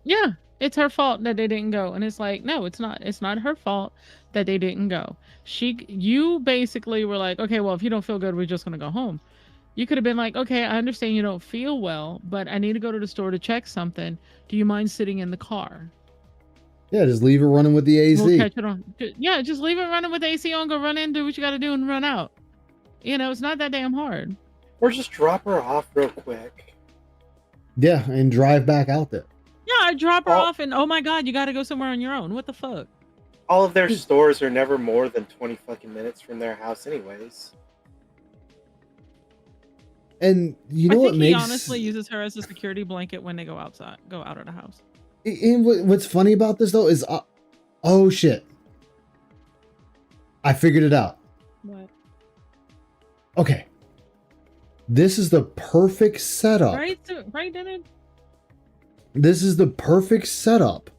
[SPEAKER 12] Yeah, it's her fault that they didn't go. And it's like, no, it's not. It's not her fault that they didn't go. You basically were like, okay, well, if you don't feel good, we're just going to go home. You could have been like, okay, I understand you don't feel well, but I need to go to the store to check something. Do you mind sitting in the car?
[SPEAKER 3] Yeah, just leave her running with the AC.
[SPEAKER 12] We'll catch it on. Yeah, just leave it running with the AC on, go run in, do what you got to do, and run out. It's not that damn hard.
[SPEAKER 8] Or just drop her off real quick.
[SPEAKER 3] Yeah, and drive back out there.
[SPEAKER 12] Yeah, I drop her
[SPEAKER 8] Oh.
[SPEAKER 12] off, and oh my God, you got to go somewhere on your own. What the fuck?
[SPEAKER 8] All of their stores are never more than 20 fucking minutes from their house anyways.
[SPEAKER 3] And you know
[SPEAKER 12] I
[SPEAKER 3] what
[SPEAKER 12] think he
[SPEAKER 3] makes
[SPEAKER 12] honestly uses her as a security blanket when they go out of the house.
[SPEAKER 3] And what's funny about this though is, oh shit, I figured it out.
[SPEAKER 12] What?
[SPEAKER 3] Okay, This is the perfect setup.
[SPEAKER 12] Right, right, Dennis?
[SPEAKER 3] This is the perfect setup.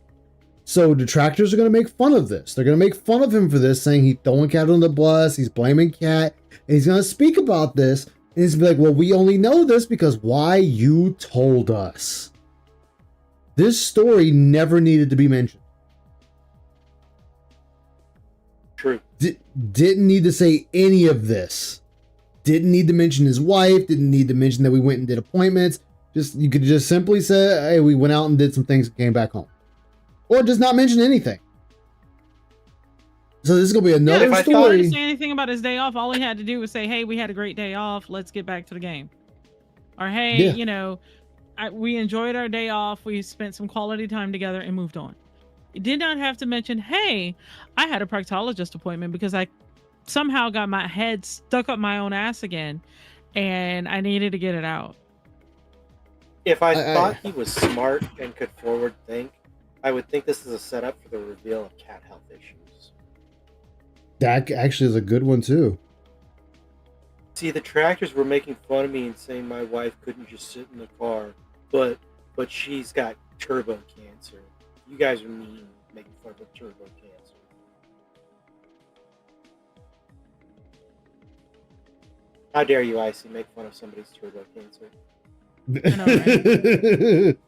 [SPEAKER 3] So detractors are going to make fun of this. They're going to make fun of him for this, saying he's throwing Cat on the bus, he's blaming Cat, and he's going to speak about this, and he's going to be like, well, we only know this because why you told us. This story never needed to be mentioned.
[SPEAKER 8] True.
[SPEAKER 3] Didn't need to say any of this. Didn't need to mention his wife, didn't need to mention that we went and did appointments. You could just simply say, hey, we went out and did some things and came back home. Or just not mention anything. So this is gonna be another
[SPEAKER 12] if
[SPEAKER 3] story.
[SPEAKER 12] I wanted to say anything about his day off, all he had to do was say, "Hey, we had a great day off. Let's get back to the game." Or, "Hey, we enjoyed our day off. We spent some quality time together and moved on." He did not have to mention, "Hey, I had a proctologist appointment because I somehow got my head stuck up my own ass again, and I needed to get it out."
[SPEAKER 8] If I thought he was smart and could forward think, I would think this is a setup for the reveal of cat health issues.
[SPEAKER 3] That actually is a good one too.
[SPEAKER 8] See, the tractors were making fun of me and saying my wife couldn't just sit in the car, but she's got turbo cancer. You guys are mean, making fun of turbo cancer. How dare you, Icy, make fun of somebody's turbo cancer?
[SPEAKER 12] I know, right?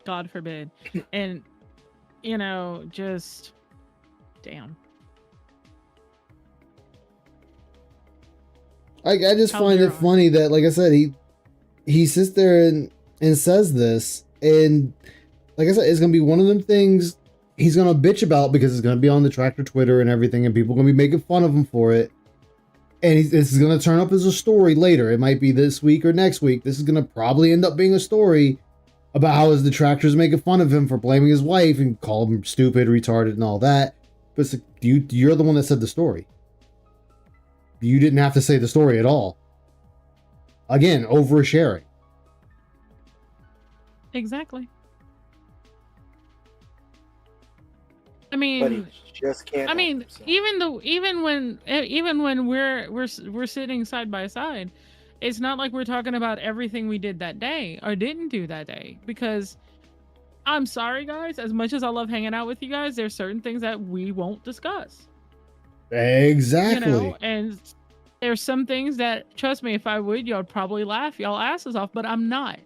[SPEAKER 12] God forbid. And, just damn.
[SPEAKER 3] I just find it funny that, like I said, he sits there and says this, and like I said, it's gonna be one of them things he's gonna bitch about because it's gonna be on the tractor Twitter and everything, and people are gonna be making fun of him for it. And this is gonna turn up as a story later. It might be this week or next week. This is gonna probably end up being a story about how his detractors making fun of him for blaming his wife and call him stupid, retarded, and all that. But it's like, you're the one that said the story. You didn't have to say the story at all. Again, oversharing.
[SPEAKER 12] Exactly. I mean,
[SPEAKER 8] But he just can't.
[SPEAKER 12] I mean, even when we're sitting side by side, it's not like we're talking about everything we did that day or didn't do that day. Because I'm sorry, guys, as much as I love hanging out with you guys, there's certain things that we won't discuss.
[SPEAKER 3] Exactly.
[SPEAKER 12] And there's some things that, trust me, if I would, y'all probably laugh y'all asses off, but I'm not.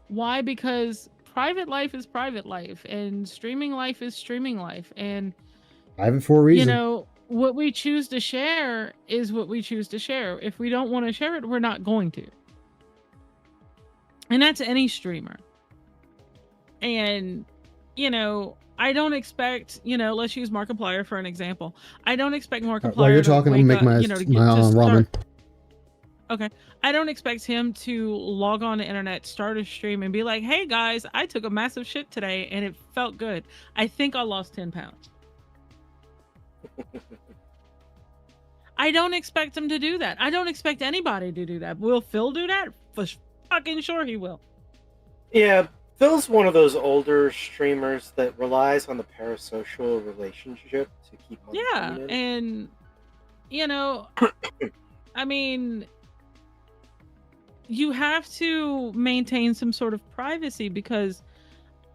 [SPEAKER 12] Why? Because private life is private life, and streaming life is streaming life, and
[SPEAKER 3] private for a reason.
[SPEAKER 12] What we choose to share is what we choose to share. If we don't want to share it, we're not going to. And that's any streamer. And, I don't expect, let's use Markiplier for an example. I don't expect Markiplier
[SPEAKER 3] while you're talking, I'm gonna make my ramen.
[SPEAKER 12] Okay. I don't expect him to log on the internet, start a stream, and be like, "Hey guys, I took a massive shit today and it felt good. I think I lost 10 pounds." I don't expect him to do that. I don't expect anybody to do that. Will Phil do that? For fucking sure he will.
[SPEAKER 8] Yeah, Phil's one of those older streamers that relies on the parasocial relationship to keep money coming in.
[SPEAKER 12] And, I mean, you have to maintain some sort of privacy because,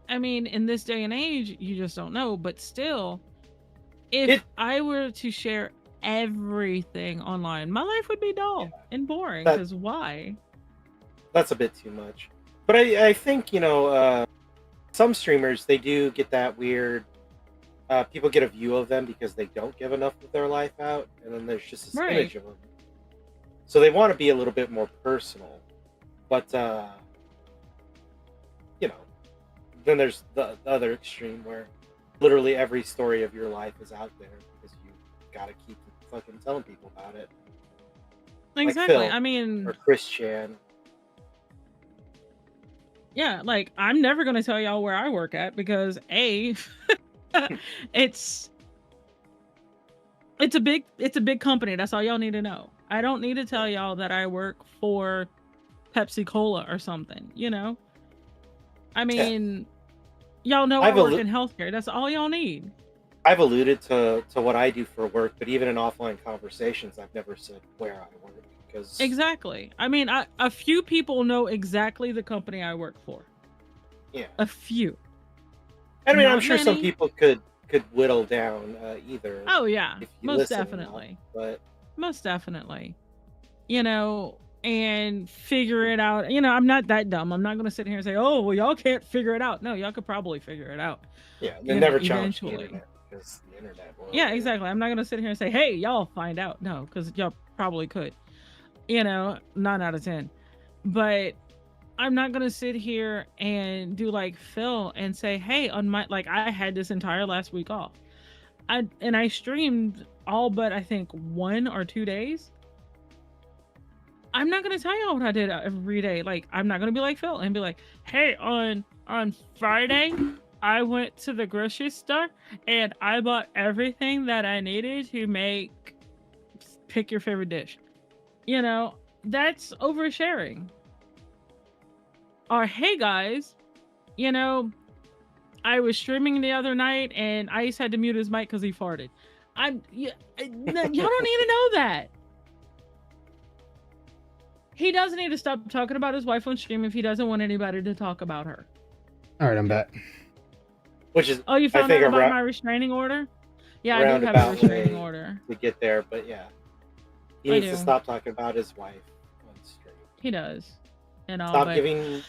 [SPEAKER 12] I mean, in this day and age, you just don't know. But still, if I were to share everything online, my life would be dull and boring. Because why?
[SPEAKER 8] That's a bit too much. But I think, some streamers, they do get that weird, people get a view of them because they don't give enough of their life out. And then there's just this image of them. So they want to be a little bit more personal. But, then there's the other extreme where literally every story of your life is out there because you got to keep fucking telling people about it.
[SPEAKER 12] Exactly.
[SPEAKER 8] Like Phil,
[SPEAKER 12] I mean,
[SPEAKER 8] or Chris Chan.
[SPEAKER 12] Yeah, like, I'm never going to tell y'all where I work at because it's a big company. That's all y'all need to know. I don't need to tell y'all that I work for Pepsi Cola or something, I mean, y'all know I work in healthcare. That's all y'all need.
[SPEAKER 8] I've alluded to what I do for work, but even in offline conversations, I've never said where I work. because
[SPEAKER 12] Exactly. I mean, a few people know exactly the company I work for.
[SPEAKER 8] yeah.
[SPEAKER 12] A few.
[SPEAKER 8] I mean, I'm
[SPEAKER 12] Not
[SPEAKER 8] sure some
[SPEAKER 12] many.
[SPEAKER 8] people could whittle down either.
[SPEAKER 12] Oh yeah,
[SPEAKER 8] if you
[SPEAKER 12] most
[SPEAKER 8] listen enough,
[SPEAKER 12] definitely.
[SPEAKER 8] but
[SPEAKER 12] Most definitely. You know, and figure it out. You know, I'm not that dumb. I'm not going to sit here and say, "Oh, well, y'all can't figure it out." No, y'all could probably figure it out.
[SPEAKER 8] yeah, they
[SPEAKER 12] You know,
[SPEAKER 8] never challenge the
[SPEAKER 12] eventually.
[SPEAKER 8] internet because the internet will.
[SPEAKER 12] Yeah, exactly. I'm not going to sit here and say, "Hey, y'all find out." No, because y'all probably could. You know, 9 out of 10. But I'm not going to sit here and do like Phil and say, "Hey, on my like I had this entire last week off." I streamed all but I think 1 or 2 days. I'm not gonna tell y'all what I did every day. Like, I'm not gonna be like Phil and be like, "Hey, on Friday, I went to the grocery store and I bought everything that I needed to make pick your favorite dish." You know, that's oversharing. Or, "Hey guys, you know, I was streaming the other night and Ice had to mute his mic because he farted." Y'all don't need to know that. He doesn't need to stop talking about his wife on stream if he doesn't want anybody to talk about her.
[SPEAKER 3] All right, I'm back.
[SPEAKER 8] Which is,
[SPEAKER 12] Oh, you
[SPEAKER 8] I
[SPEAKER 12] found
[SPEAKER 8] think,
[SPEAKER 12] out
[SPEAKER 8] a
[SPEAKER 12] about my restraining order? Yeah, I do have a
[SPEAKER 8] roundabout
[SPEAKER 12] restraining
[SPEAKER 8] way
[SPEAKER 12] order.
[SPEAKER 8] to get there, but yeah, he
[SPEAKER 12] I
[SPEAKER 8] needs
[SPEAKER 12] do.
[SPEAKER 8] to stop talking about his wife on stream.
[SPEAKER 12] He does. And all,
[SPEAKER 8] Stop
[SPEAKER 12] but
[SPEAKER 8] giving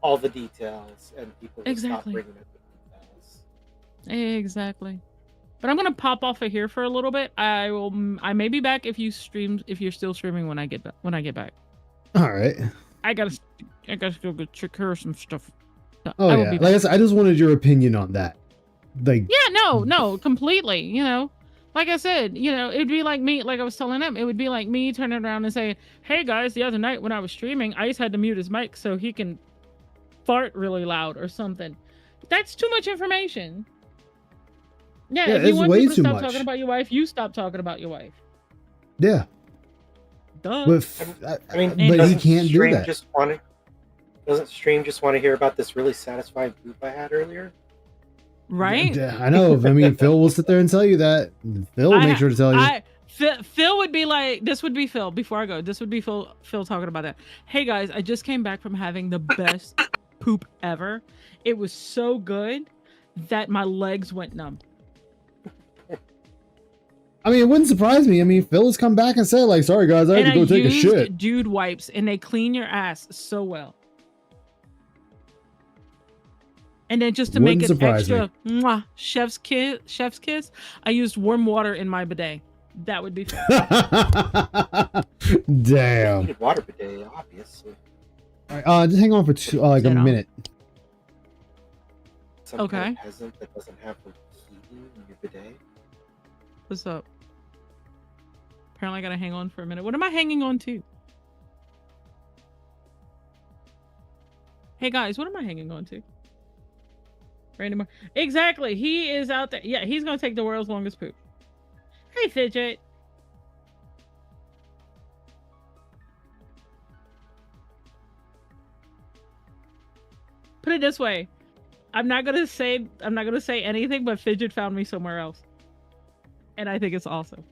[SPEAKER 8] all the details, and people will stop
[SPEAKER 12] Exactly.
[SPEAKER 8] bringing up the details.
[SPEAKER 12] Exactly. But I'm gonna pop off of here for a little bit. I may be back if you're still streaming when I get back.
[SPEAKER 3] All right.
[SPEAKER 12] I gotta go take care of some stuff.
[SPEAKER 3] Oh
[SPEAKER 12] I will
[SPEAKER 3] yeah.
[SPEAKER 12] be
[SPEAKER 3] Like
[SPEAKER 12] back.
[SPEAKER 3] I said, I just wanted your opinion on that. Like.
[SPEAKER 12] Yeah, no, completely. You know, like I said, you know, it'd be like me, like I was telling them, it would be like me turning around and saying, "Hey guys, the other night when I was streaming, Ice had to mute his mic so he can fart really loud or something." That's too much information. Yeah, if you
[SPEAKER 3] it's
[SPEAKER 12] want
[SPEAKER 3] way
[SPEAKER 12] people to
[SPEAKER 3] too
[SPEAKER 12] stop
[SPEAKER 3] much.
[SPEAKER 12] talking about your wife, you stop talking about your wife.
[SPEAKER 3] Yeah.
[SPEAKER 12] Duh.
[SPEAKER 3] But
[SPEAKER 8] I mean,
[SPEAKER 3] but he
[SPEAKER 8] doesn't
[SPEAKER 3] can't do
[SPEAKER 8] Stream
[SPEAKER 3] that.
[SPEAKER 8] doesn't Stream just want to hear about this really satisfying poop I had earlier?
[SPEAKER 12] Right?
[SPEAKER 3] I know. I mean, Phil will sit there and tell you that. Phil will make sure to tell you.
[SPEAKER 12] Phil would be like, this would be Phil before I go. This would be Phil talking about that. "Hey guys, I just came back from having the best poop ever. It was so good that my legs went numb."
[SPEAKER 3] I mean, it wouldn't surprise me. I mean, Phil has come back and said, like, "Sorry guys, I had to go take a shit."
[SPEAKER 12] Dude wipes, and they clean your ass so well. And then just to
[SPEAKER 3] Wouldn't
[SPEAKER 12] make it
[SPEAKER 3] surprise
[SPEAKER 12] extra chef's kiss, I used warm water in my bidet. That would be fun.
[SPEAKER 3] Damn.
[SPEAKER 8] Heated water bidet, obviously.
[SPEAKER 3] All right, just hang on for like a minute.
[SPEAKER 8] Some
[SPEAKER 12] Okay.
[SPEAKER 8] kind of peasant that doesn't have heating in your bidet.
[SPEAKER 12] What's up? Apparently I gotta hang on for a minute. What am I hanging on to? Hey guys, what am I hanging on to? Randy Moore. Exactly. He is out there. Yeah, he's gonna take the world's longest poop. Hey, Fidget. Put it this way. I'm not gonna say anything, but Fidget found me somewhere else. And I think it's awesome.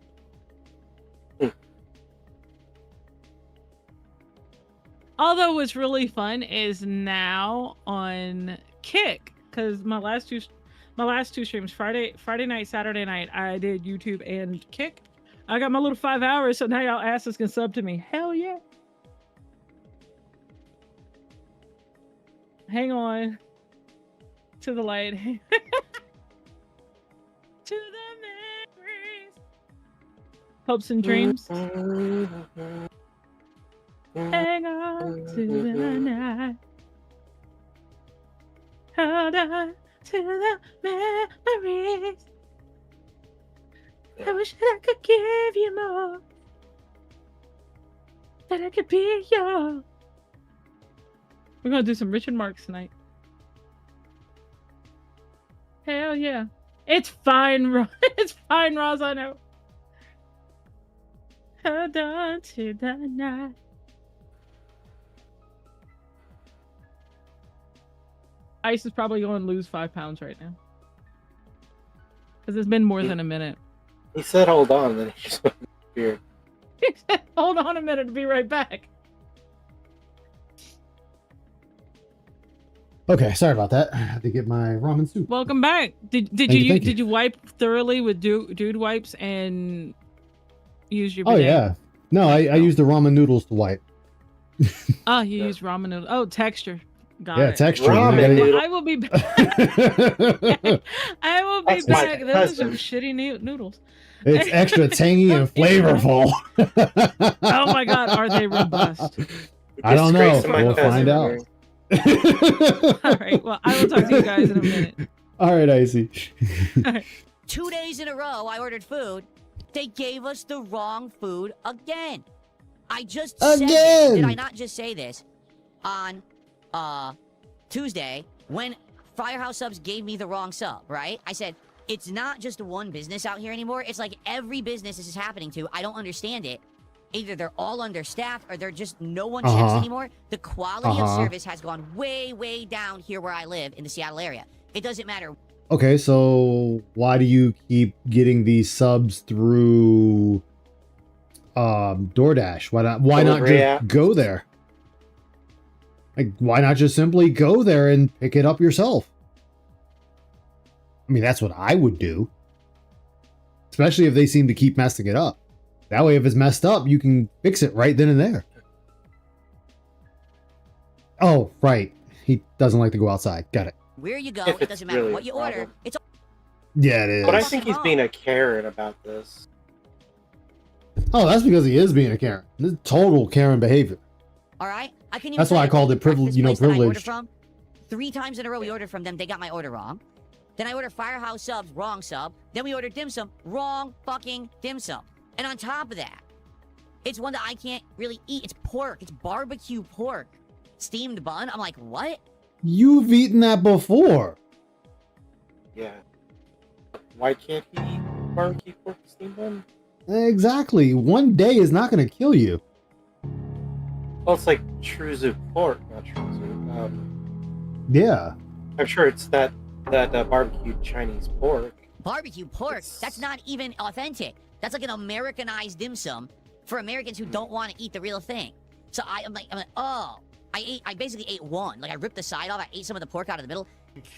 [SPEAKER 12] Although what's really fun is now on Kick, because my last two streams, Friday night, Saturday night, I did YouTube and Kick. I got my little 5 hours, so now y'all asses can sub to me. Hell yeah. Hang on. To the light. To the memories. Hopes and dreams. Hang on to the night. Hold on to the memories. I wish that I could give you more. That I could be yours. We're gonna do some Richard Marx tonight. Hell yeah. It's fine, it's fine, Roz, I know. Hold on to the night. Ice is probably going to lose 5 pounds right now. Because it's been more than a minute.
[SPEAKER 8] He said hold on, then he just went weird.
[SPEAKER 12] He said Hold on a minute. I'll be right back.
[SPEAKER 3] Okay, sorry about that. I had to get my ramen soup.
[SPEAKER 12] Welcome back. Did
[SPEAKER 3] Thank you.
[SPEAKER 12] did you wipe thoroughly with dude wipes and use your
[SPEAKER 3] Oh
[SPEAKER 12] bidet?
[SPEAKER 3] yeah. No, I use the ramen noodles to wipe.
[SPEAKER 12] Oh, you use ramen noodles. Oh, texture. Got
[SPEAKER 3] Yeah,
[SPEAKER 12] it.
[SPEAKER 3] texture.
[SPEAKER 8] Ramen
[SPEAKER 3] You
[SPEAKER 8] noodle.
[SPEAKER 12] I will be back. I will be
[SPEAKER 8] That's my
[SPEAKER 12] back. Those are some
[SPEAKER 8] cousin.
[SPEAKER 12] shitty noodles.
[SPEAKER 3] It's extra tangy and flavorful.
[SPEAKER 12] Oh my god, are they robust?
[SPEAKER 3] I don't know.
[SPEAKER 8] Disgrace to my
[SPEAKER 3] We'll
[SPEAKER 8] cousin
[SPEAKER 3] find out.
[SPEAKER 8] here.
[SPEAKER 12] All right. Well, I will talk to you guys in a minute.
[SPEAKER 3] All right, Icy.
[SPEAKER 6] 2 days in a row, I ordered food. They gave us the wrong food again. I just said this.
[SPEAKER 3] Again!
[SPEAKER 6] Did I not just say this on Tuesday when Firehouse Subs gave me the wrong sub, right? I said, it's not just one business out here anymore. It's like every business this is happening to. I don't understand it. Either they're all understaffed or they're just no one checks anymore. The quality of service has gone way, way down here where I live in the Seattle area. It doesn't matter.
[SPEAKER 3] Okay, so why do you keep getting these subs through DoorDash? Why not
[SPEAKER 8] Delivery
[SPEAKER 3] just
[SPEAKER 8] app.
[SPEAKER 3] go there? Like, why not just simply go there and pick it up yourself? I mean, that's what I would do. Especially if they seem to keep messing it up. That way, if it's messed up, you can fix it right then and there. Oh, right. He doesn't like to go outside. Got it.
[SPEAKER 6] Where you go,
[SPEAKER 8] If
[SPEAKER 6] it
[SPEAKER 8] it's
[SPEAKER 6] doesn't matter
[SPEAKER 8] really
[SPEAKER 6] what
[SPEAKER 8] a
[SPEAKER 6] you order.
[SPEAKER 8] problem.
[SPEAKER 6] It's
[SPEAKER 3] Yeah, it is.
[SPEAKER 8] But I think he's being a Karen about this.
[SPEAKER 3] Oh, that's because he is being a Karen. This is total Karen behavior.
[SPEAKER 6] all right. I can even
[SPEAKER 3] That's why
[SPEAKER 6] tell
[SPEAKER 3] I
[SPEAKER 6] you,
[SPEAKER 3] called it
[SPEAKER 6] breakfast place that I ordered
[SPEAKER 3] privileged.
[SPEAKER 6] from, 3 times in a row we ordered from them. They got my order wrong. Then I ordered Firehouse Subs, wrong sub. Then we ordered dim sum, wrong fucking dim sum. And on top of that, it's one that I can't really eat. It's pork. It's barbecue pork. Steamed bun. I'm like, what?
[SPEAKER 3] You've eaten that before.
[SPEAKER 8] Yeah. Why can't he eat barbecue pork steamed bun?
[SPEAKER 3] Exactly. One day is not going to kill you.
[SPEAKER 8] Well, it's like Truzu pork, not Truzu.
[SPEAKER 3] Yeah.
[SPEAKER 8] I'm sure it's that barbecued Chinese pork.
[SPEAKER 6] Barbecue pork? That's not even authentic. That's like an Americanized dim sum for Americans who don't want to eat the real thing. So I'm like, oh. I basically ate one. Like, I ripped the side off. I ate some of the pork out of the middle.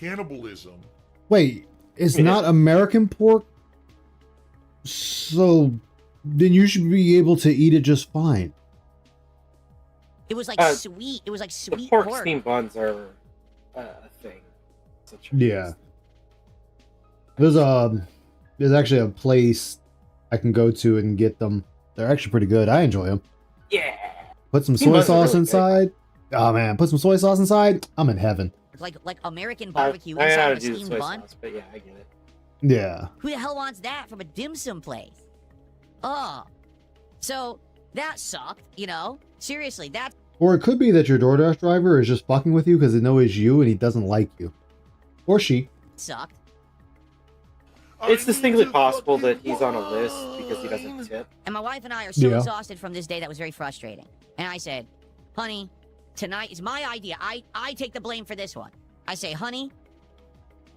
[SPEAKER 4] Cannibalism.
[SPEAKER 3] Wait, it's
[SPEAKER 8] Yeah.
[SPEAKER 3] not American pork? So then you should be able to eat it just fine.
[SPEAKER 6] It was like sweet. It was like
[SPEAKER 8] The
[SPEAKER 6] sweet
[SPEAKER 8] pork
[SPEAKER 6] pork.
[SPEAKER 8] steamed buns are a thing.
[SPEAKER 3] Yeah. There's actually a place I can go to and get them. They're actually pretty good. I enjoy them.
[SPEAKER 8] Yeah.
[SPEAKER 3] Put some
[SPEAKER 8] Steamed
[SPEAKER 3] soy
[SPEAKER 8] buns are
[SPEAKER 3] sauce
[SPEAKER 8] really good.
[SPEAKER 3] inside. Oh man, put some soy sauce inside. I'm in heaven.
[SPEAKER 6] Like American barbecue
[SPEAKER 8] I know how
[SPEAKER 6] inside
[SPEAKER 8] to
[SPEAKER 6] of a
[SPEAKER 8] do the
[SPEAKER 6] steamed
[SPEAKER 8] soy
[SPEAKER 6] bun.
[SPEAKER 8] sauce, but yeah, I get it.
[SPEAKER 3] Yeah.
[SPEAKER 6] Who the hell wants that from a dim sum place? Oh. So, that sucked, you know? Seriously, that
[SPEAKER 3] Or it could be that your DoorDash driver is just fucking with you because he knows you and he doesn't like you. Or she.
[SPEAKER 6] sucked.
[SPEAKER 8] It's distinctly possible that he's on a list because he doesn't tip.
[SPEAKER 6] And my wife and I are so
[SPEAKER 3] Yeah.
[SPEAKER 6] exhausted from this day that was very frustrating. And I said, honey, tonight is my idea. I take the blame for this one. I say, honey,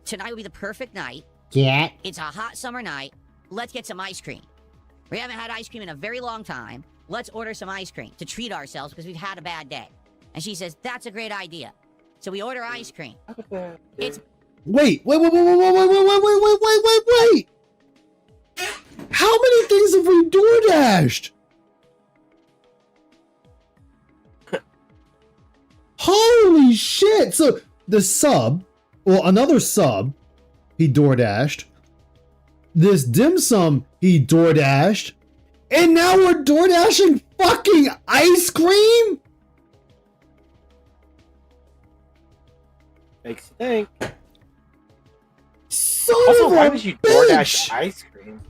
[SPEAKER 6] tonight will be the perfect night.
[SPEAKER 3] Yeah.
[SPEAKER 6] It's a hot summer night. Let's get some ice cream. We haven't had ice cream in a very long time. Let's order some ice cream to treat ourselves because we've had a bad day. And she says, that's a great idea. So we order ice cream. It's
[SPEAKER 3] Wait. How many things have we DoorDashed? Holy shit. So the sub, well, another sub, he DoorDashed. This dim sum, he DoorDashed. And now we're DoorDashing fucking ice cream?
[SPEAKER 8] Makes you think.
[SPEAKER 3] Son
[SPEAKER 8] Also,
[SPEAKER 3] of
[SPEAKER 8] why
[SPEAKER 3] a
[SPEAKER 8] would you
[SPEAKER 3] bitch!
[SPEAKER 8] DoorDash ice cream?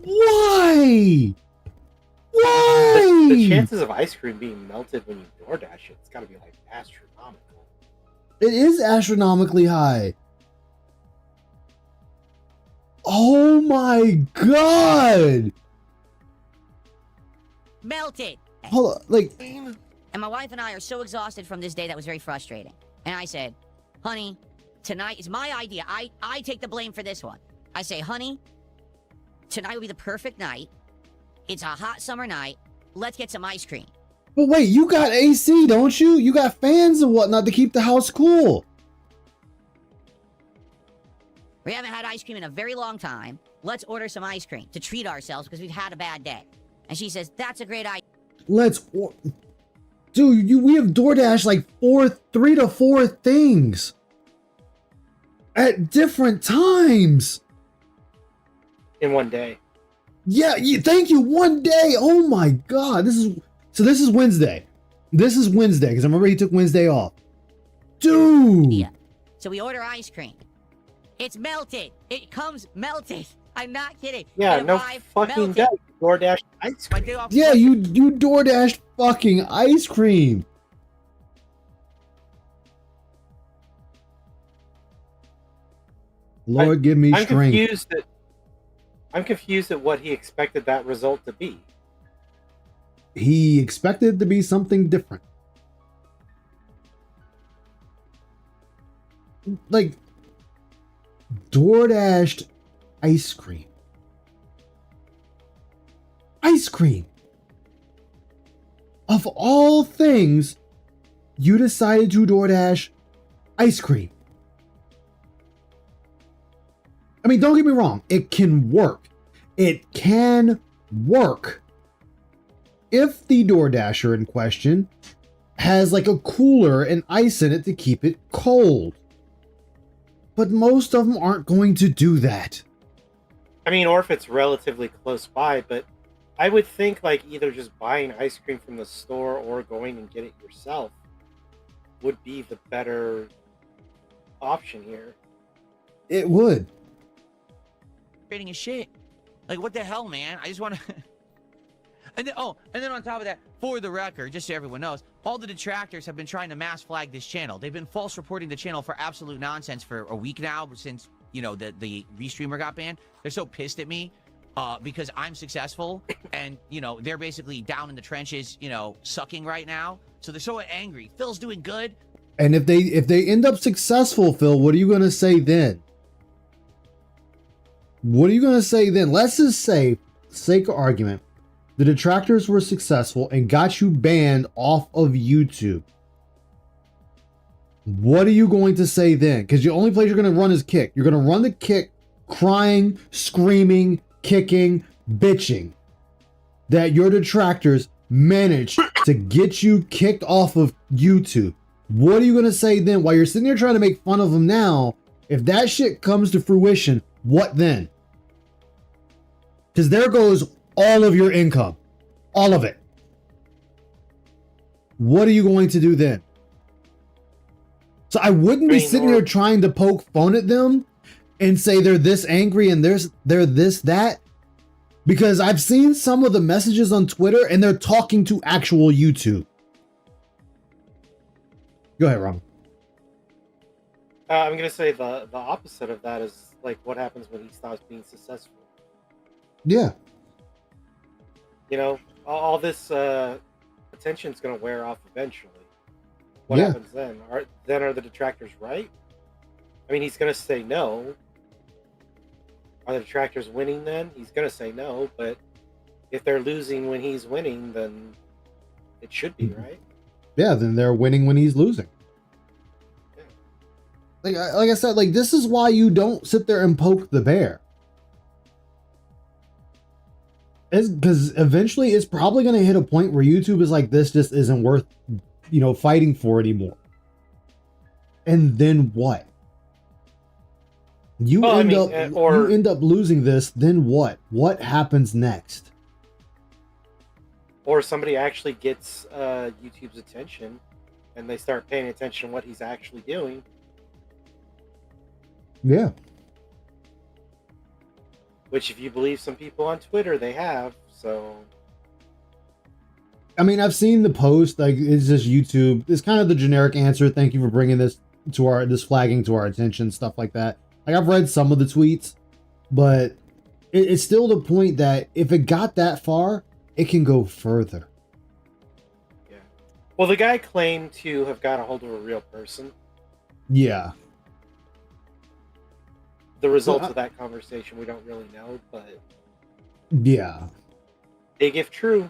[SPEAKER 3] Why?
[SPEAKER 8] The
[SPEAKER 3] Why?
[SPEAKER 8] chances of ice cream being melted when you DoorDash it, it's gotta be like astronomical.
[SPEAKER 3] It is astronomically high. Oh my god!
[SPEAKER 6] melted.
[SPEAKER 3] Hold on, like,
[SPEAKER 6] And my wife and I are so exhausted from this day that was very frustrating. And I said, honey, tonight is my idea. I take the blame for this one. I say, honey, tonight will be the perfect night. It's a hot summer night. Let's get some ice cream.
[SPEAKER 3] But wait, you got AC, don't you? You got fans and whatnot to keep the house cool.
[SPEAKER 6] We haven't had ice cream in a very long time. Let's order some ice cream to treat ourselves because we've had a bad day. And she says, that's a great idea.
[SPEAKER 3] Dude, we have DoorDash like 3 to 4 things at different times.
[SPEAKER 8] In one day.
[SPEAKER 3] Yeah, thank you. One day. Oh my God. This is Wednesday. This is Wednesday because I remember he took Wednesday off. Dude.
[SPEAKER 6] Yeah. So we order ice cream. It's melted. It comes melted. I'm not kidding.
[SPEAKER 8] Yeah, no fucking doubt. DoorDash ice cream.
[SPEAKER 3] Yeah, you DoorDashed fucking ice cream. Lord, give me strength.
[SPEAKER 8] I'm confused at what he expected that result to be.
[SPEAKER 3] He expected it to be something different. Like, DoorDashed ice cream. Ice cream. Of all things, you decided to DoorDash ice cream. I mean, don't get me wrong. It can work. It can work if the DoorDasher in question has like a cooler and ice in it to keep it cold. But most of them aren't going to do that.
[SPEAKER 8] I mean, or if it's relatively close by, but I would think like either just buying ice cream from the store or going and get it yourself would be the better option here.
[SPEAKER 3] It would.
[SPEAKER 9] Trading his shit. Like, what the hell, man? I just want to... and then on top of that, for the record, just so everyone knows, all the detractors have been trying to mass flag this channel. They've been false reporting the channel for absolute nonsense for a week now, since, you know, the restreamer got banned. They're so pissed at me because I'm successful, and, you know, they're basically down in the trenches, you know, sucking right now. So they're so angry. Phil's doing good.
[SPEAKER 3] And if they end up successful, Phil, what are you going to say then? What are you going to say then? Let's just say, sake of argument, the detractors were successful and got you banned off of YouTube. What are you going to say then? Because the only place you're going to run is kick. You're going to run the kick, crying, screaming, kicking, bitching that your detractors managed to get you kicked off of YouTube. What are you going to say then? While you're sitting there trying to make fun of them now, if that shit comes to fruition, what then? Because there goes all of your income. All of it. What are you going to do then? So I wouldn't be sitting here trying to poke fun at them and say they're this angry and they're this, that. Because I've seen some of the messages on Twitter and they're talking to actual YouTube. Go ahead, Ron.
[SPEAKER 8] I'm going to say the opposite of that is like what happens when he stops being successful.
[SPEAKER 3] Yeah.
[SPEAKER 8] You know, all this attention is going to wear off eventually. What happens then? Are the detractors right? I mean, he's going to say no. Are the detractors winning then? He's going to say no, but if they're losing when he's winning, then it should be, right?
[SPEAKER 3] Yeah, then they're winning when he's losing. Like I said, like, this is why you don't sit there and poke the bear. Because eventually it's probably going to hit a point where YouTube is like, this just isn't worth, you know, fighting for anymore. And then what? You end up losing this, then what? What happens next?
[SPEAKER 8] Or somebody actually gets YouTube's attention and they start paying attention to what he's actually doing.
[SPEAKER 3] Yeah.
[SPEAKER 8] Which, if you believe some people on Twitter, they have, so...
[SPEAKER 3] I mean, I've seen the post, like, it's just YouTube. It's kind of the generic answer. Thank you for bringing this to this flagging to our attention, stuff like that. Like, I've read some of the tweets, but it's still the point that if it got that far, it can go further.
[SPEAKER 8] Yeah. Well, the guy claimed to have got a hold of a real person.
[SPEAKER 3] Yeah.
[SPEAKER 8] The results of that conversation, we don't really know, but...
[SPEAKER 3] Yeah.
[SPEAKER 8] Big if true.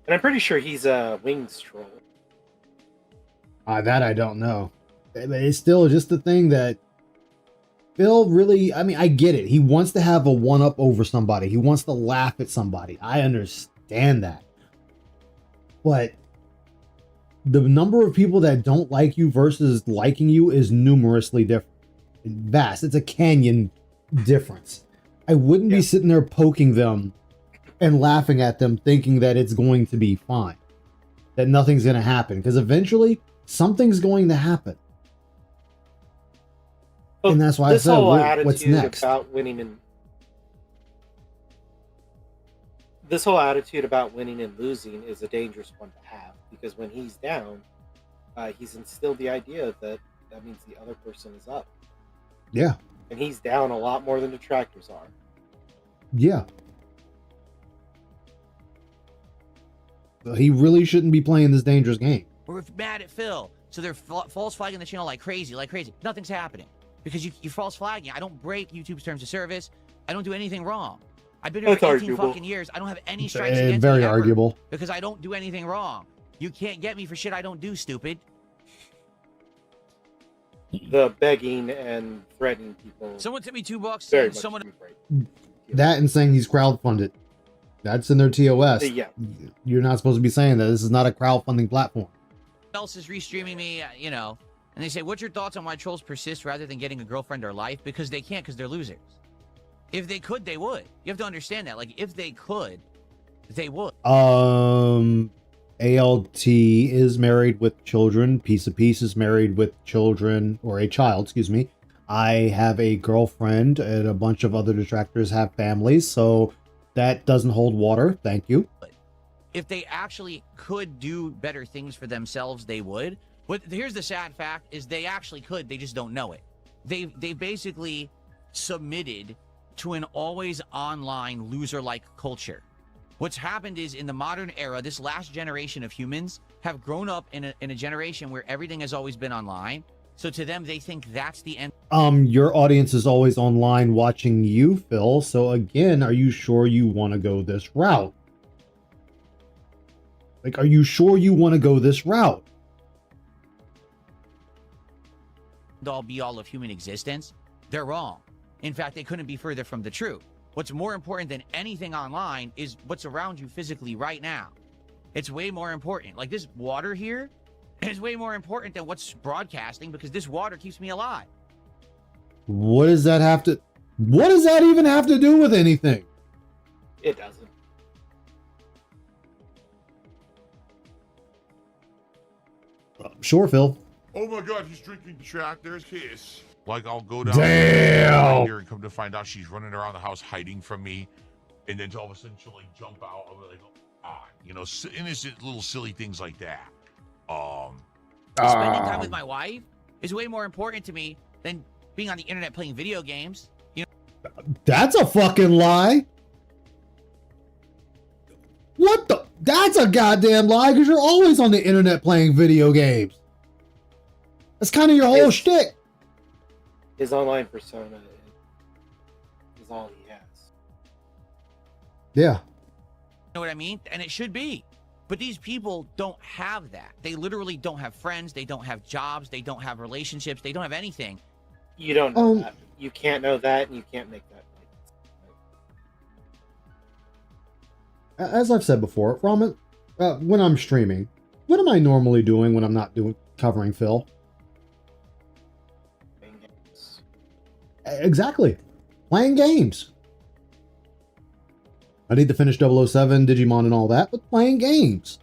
[SPEAKER 8] And I'm pretty sure he's a wings troll.
[SPEAKER 3] That I don't know. It's still just the thing that Phil really, I mean, I get it. He wants to have a one-up over somebody. He wants to laugh at somebody. I understand that. But the number of people that don't like you versus liking you is numerously different. Vast. It's a canyon difference. I wouldn't be sitting there poking them and laughing at them thinking that it's going to be fine. That nothing's going to happen. Because eventually, something's going to happen.
[SPEAKER 8] Well,
[SPEAKER 3] and that's why I said, what's next?
[SPEAKER 8] About winning and this whole attitude about winning and losing is a dangerous one to have, because when he's down, he's instilled the idea that means the other person is up.
[SPEAKER 3] Yeah.
[SPEAKER 8] And he's down a lot more than detractors are.
[SPEAKER 3] Yeah. So he really shouldn't be playing this dangerous game.
[SPEAKER 9] We're mad at Phil, so they're false flagging the channel like crazy. Nothing's happening because you're false flagging. I don't break YouTube's terms of service. I don't do anything wrong. I've been here for 18 fucking years. I don't have any strikes against
[SPEAKER 3] very
[SPEAKER 9] me ever
[SPEAKER 3] arguable.
[SPEAKER 9] because I don't do anything wrong. You can't get me for shit I don't do, stupid.
[SPEAKER 8] The begging and threatening people.
[SPEAKER 9] Someone sent me $2.
[SPEAKER 8] Very much
[SPEAKER 9] Someone.
[SPEAKER 3] That and saying he's crowdfunded. That's in their TOS.
[SPEAKER 8] Yeah.
[SPEAKER 3] You're not supposed to be saying that. This is not a crowdfunding platform.
[SPEAKER 9] Else is restreaming me, you know, and they say, what's your thoughts on why trolls persist rather than getting a girlfriend or life? Because they can't, because they're losers. If they could, they would. You have to understand that. Like, if they could, they would.
[SPEAKER 3] ALT is married with children. Piece of Peace is married with children, or a child, excuse me. I have a girlfriend, and a bunch of other detractors have families, so that doesn't hold water. Thank you.
[SPEAKER 9] If they actually could do better things for themselves, they would. But here's the sad fact, is they actually could, they just don't know it. They basically submitted to an always online loser-like culture. What's happened is, in the modern era, this last generation of humans have grown up in a generation where everything has always been online. So to them, they think that's the end.
[SPEAKER 3] Your audience is always online watching you, Phil. So again, are you sure you want to go this route? Like, are you sure you want to go this route?
[SPEAKER 9] All be all of human existence. They're wrong. In fact, they couldn't be further from the truth. What's more important than anything online is what's around you physically right now. It's way more important. Like, this water here is way more important than what's broadcasting, because this water keeps me alive.
[SPEAKER 3] What does that even have to do with anything?
[SPEAKER 8] It doesn't.
[SPEAKER 3] Sure, Phil.
[SPEAKER 4] Oh my god, he's drinking track. There's Kiss. Like, I'll go down here and come to find out she's running around the house hiding from me. And then all of a sudden she'll like jump out. I'll be like, you know, innocent little silly things like that.
[SPEAKER 9] Spending time with my wife is way more important to me than being on the internet playing video games. You know,
[SPEAKER 3] that's a fucking lie. What the? That's a goddamn lie, because you're always on the internet playing video games. That's kind of your whole shtick.
[SPEAKER 8] His online persona is all he has.
[SPEAKER 3] Yeah.
[SPEAKER 9] You know what I mean? And it should be. But these people don't have that. They literally don't have friends. They don't have jobs. They don't have relationships. They don't have anything.
[SPEAKER 8] You don't know that. You can't know that, and you can't make that.
[SPEAKER 3] As I've said before, Ramen, when I'm streaming, what am I normally doing when I'm not covering Phil? Exactly. Playing games. I need to finish 007, Digimon, and all that, but playing games.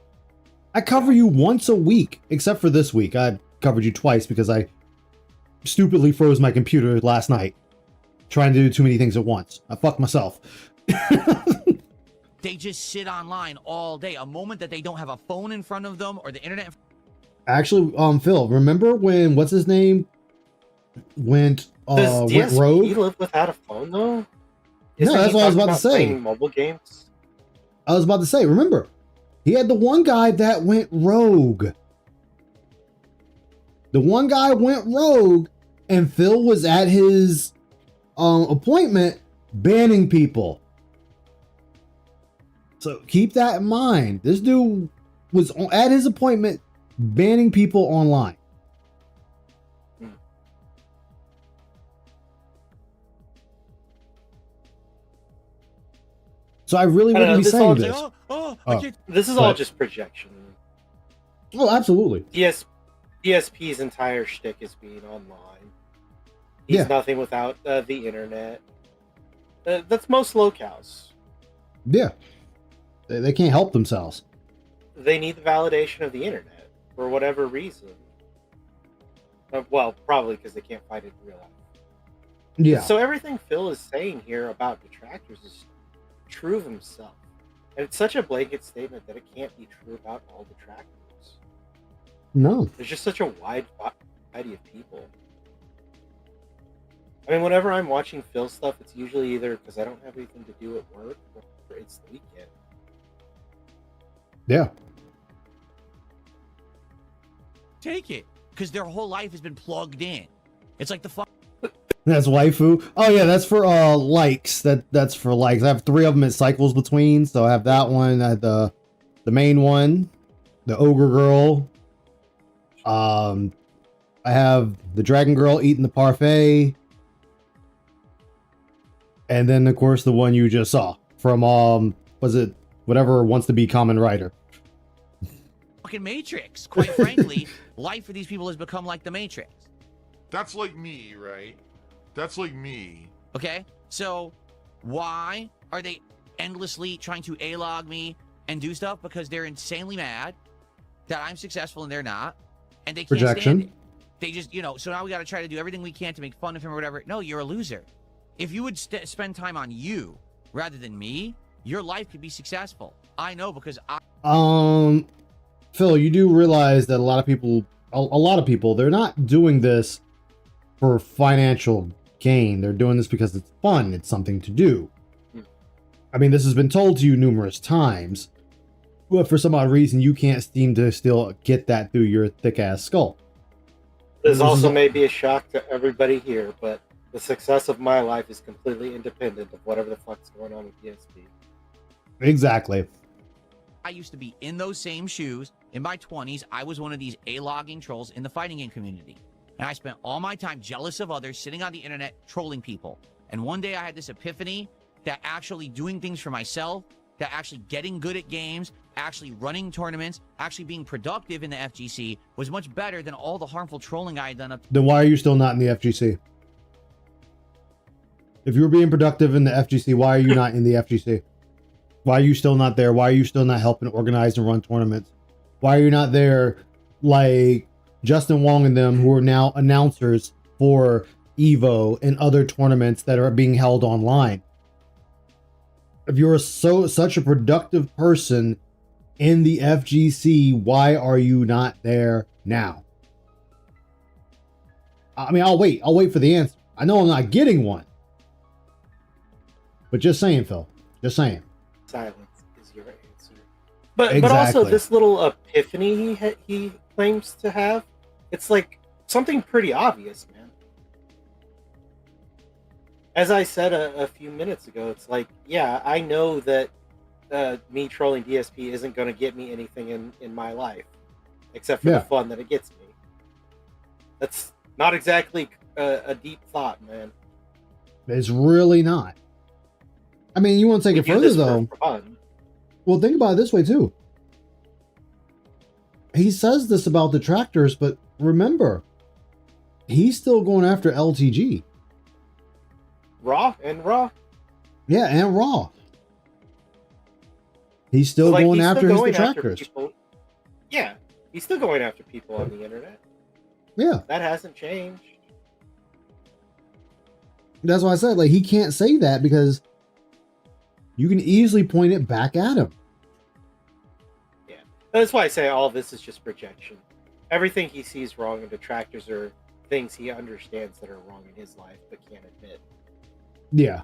[SPEAKER 3] I cover you once a week, except for this week. I covered you twice because I stupidly froze my computer last night, trying to do too many things at once. I fucked myself.
[SPEAKER 9] They just sit online all day. A moment that they don't have a phone in front of them or the internet.
[SPEAKER 3] Actually, Phil, remember when, what's his name, went rogue?
[SPEAKER 8] You live without a phone, though?
[SPEAKER 3] No, that's what I was about to say.
[SPEAKER 8] Mobile games?
[SPEAKER 3] I was about to say, remember, he had the one guy that went rogue. The one guy went rogue, and Phil was at his appointment banning people. So keep that in mind. This dude was at his appointment banning people online. So I really wouldn't be saying this.
[SPEAKER 8] This is all just projection.
[SPEAKER 3] Oh, absolutely.
[SPEAKER 8] DSP's entire shtick is being online. He's nothing without the internet. That's most locales.
[SPEAKER 3] Yeah. They can't help themselves.
[SPEAKER 8] They need the validation of the internet for whatever reason. Well, probably because they can't fight it in real life.
[SPEAKER 3] Yeah.
[SPEAKER 8] So everything Phil is saying here about detractors is true of himself. And it's such a blanket statement that it can't be true about all detractors.
[SPEAKER 3] No.
[SPEAKER 8] There's just such a wide variety of people. I mean, whenever I'm watching Phil stuff, it's usually either because I don't have anything to do at work or it's the weekend.
[SPEAKER 3] Yeah.
[SPEAKER 9] Take it. Because their whole life has been plugged in. It's like the fuck.
[SPEAKER 3] That's waifu. Oh yeah, that's for likes. That's for likes. I have 3 of them. It cycles between. So I have that one. I have the main one, the ogre girl. I have the dragon girl eating the parfait, and then of course the one you just saw from was it whatever wants to be Common Rider.
[SPEAKER 9] Fucking Matrix. Quite frankly, life for these people has become like the Matrix.
[SPEAKER 4] That's like me, right? That's like me.
[SPEAKER 9] Okay, so why are they endlessly trying to A-log me and do stuff? Because they're insanely mad that I'm successful and they're not, and they can't stand it. They just, so now we got to try to do everything we can to make fun of him or whatever. No, you're a loser. If you would spend time on you rather than me, your life could be successful. I know because
[SPEAKER 3] Phil, you do realize that a lot of people, they're not doing this for financial gain. They're doing this because it's fun. It's something to do. I mean, this has been told to you numerous times, but for some odd reason, you can't seem to still get that through your thick-ass skull.
[SPEAKER 8] This also may be a shock to everybody here, but the success of my life is completely independent of whatever the fuck's going on with DSP.
[SPEAKER 3] Exactly.
[SPEAKER 9] I used to be in those same shoes. In my 20s, I was one of these A-logging trolls in the fighting game community. And I spent all my time jealous of others, sitting on the internet, trolling people. And one day I had this epiphany that actually doing things for myself, that actually getting good at games, actually running tournaments, actually being productive in the FGC was much better than all the harmful trolling I had done up.
[SPEAKER 3] Then why are you still not in the FGC? If you were being productive in the FGC, why are you not in the FGC? Why are you still not there? Why are you still not helping organize and run tournaments? Why are you not there like Justin Wong and them, who are now announcers for EVO and other tournaments that are being held online? If you're such a productive person in the FGC, why are you not there now? I mean, I'll wait for the answer. I know I'm not getting one. But just saying, Phil. Just saying.
[SPEAKER 8] Silence is your answer. But also this little epiphany he claims to have, it's like something pretty obvious, man. As I said a few minutes ago, it's like, yeah, I know that me trolling DSP isn't going to get me anything in my life, except for the fun that it gets me. That's not exactly a deep thought, man.
[SPEAKER 3] It's really not. I mean, you want to take it further, though. Well, think about it this way, too. He says this about detractors, but remember, he's still going after LTG.
[SPEAKER 8] Raw.
[SPEAKER 3] Yeah, and Raw. He's still going after his detractors.
[SPEAKER 8] Yeah, he's still going after people on the internet.
[SPEAKER 3] Yeah.
[SPEAKER 8] That hasn't changed.
[SPEAKER 3] That's why I said, like, he can't say that because you can easily point it back at him.
[SPEAKER 8] Yeah. That's why I say all this is just projection. Everything he sees wrong in detractors are things he understands that are wrong in his life but can't admit.
[SPEAKER 3] Yeah.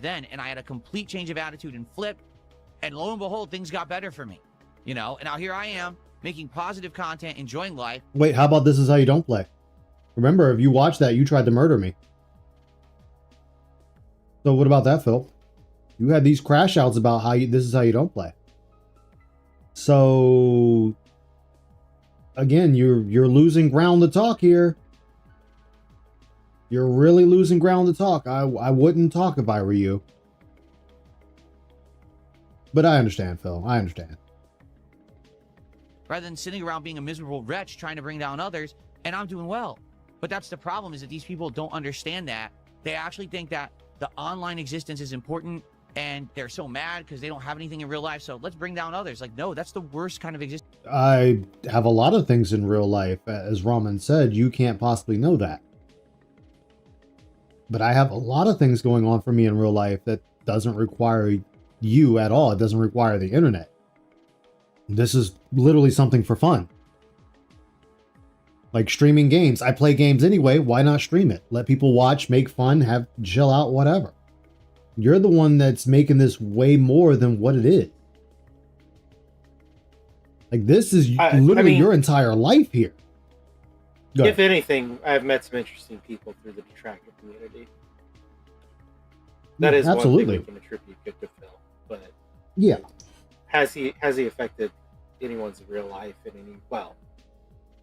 [SPEAKER 9] Then, and I had a complete change of attitude and flip, and lo and behold, things got better for me. And now here I am, making positive content, enjoying life.
[SPEAKER 3] Wait, how about This Is How You Don't Play? Remember, if you watch that, you tried to murder me. So what about that, Phil? You had these crash outs about this is how you don't play. So again, you're losing ground to talk here. You're really losing ground to talk. I wouldn't talk if I were you. But I understand, Phil. I understand.
[SPEAKER 9] Rather than sitting around being a miserable wretch trying to bring down others, and I'm doing well. But that's the problem, is that these people don't understand that. They actually think that the online existence is important, and they're so mad because they don't have anything in real life, so let's bring down others. Like, no, that's the worst kind of existence.
[SPEAKER 3] I have a lot of things in real life. As Raman said, you can't possibly know that. But I have a lot of things going on for me in real life that doesn't require you at all. It doesn't require the internet. This is literally something for fun. Like streaming games. I play games anyway. Why not stream it? Let people watch, make fun, have chill out, whatever. You're the one that's making this way more than what it is. Like, this is literally your entire life here.
[SPEAKER 8] If anything, I've met some interesting people through the detractor community. That is
[SPEAKER 3] absolutely
[SPEAKER 8] one thing we can attribute good to Phil. But
[SPEAKER 3] yeah,
[SPEAKER 8] has he affected anyone's real life in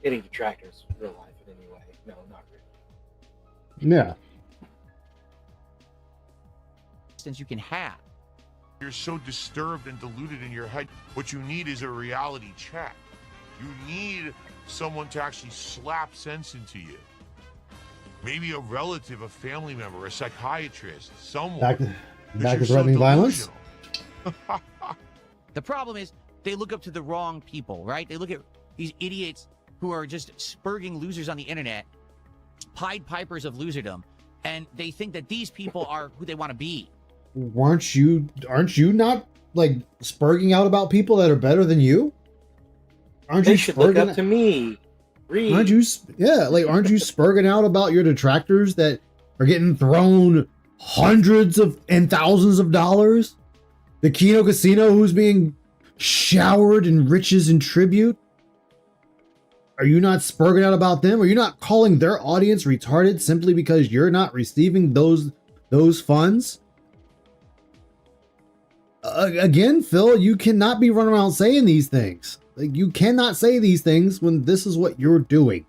[SPEAKER 8] any detractor's real life in any way? No, not really.
[SPEAKER 3] Yeah.
[SPEAKER 9] Since you can have.
[SPEAKER 4] You're so disturbed and deluded in your head. What you need is a reality check. You need someone to actually slap sense into you. Maybe a relative, a family member, a psychiatrist, someone.
[SPEAKER 3] Back to threatening violence?
[SPEAKER 9] The problem is they look up to the wrong people, right? They look at these idiots who are just spurging losers on the internet, Pied Pipers of loserdom, and they think that these people are who they want to be.
[SPEAKER 3] Aren't you not like spurging out about people that are better than you?
[SPEAKER 8] They should look up to me. Read.
[SPEAKER 3] Aren't you spurging out about your detractors that are getting thrown hundreds and thousands of dollars? The Kino Casino who's being showered in riches and tribute? Are you not spurging out about them? Are you not calling their audience retarded simply because you're not receiving those funds? Again, Phil, you cannot be running around saying these things. Like, you cannot say these things when this is what you're doing.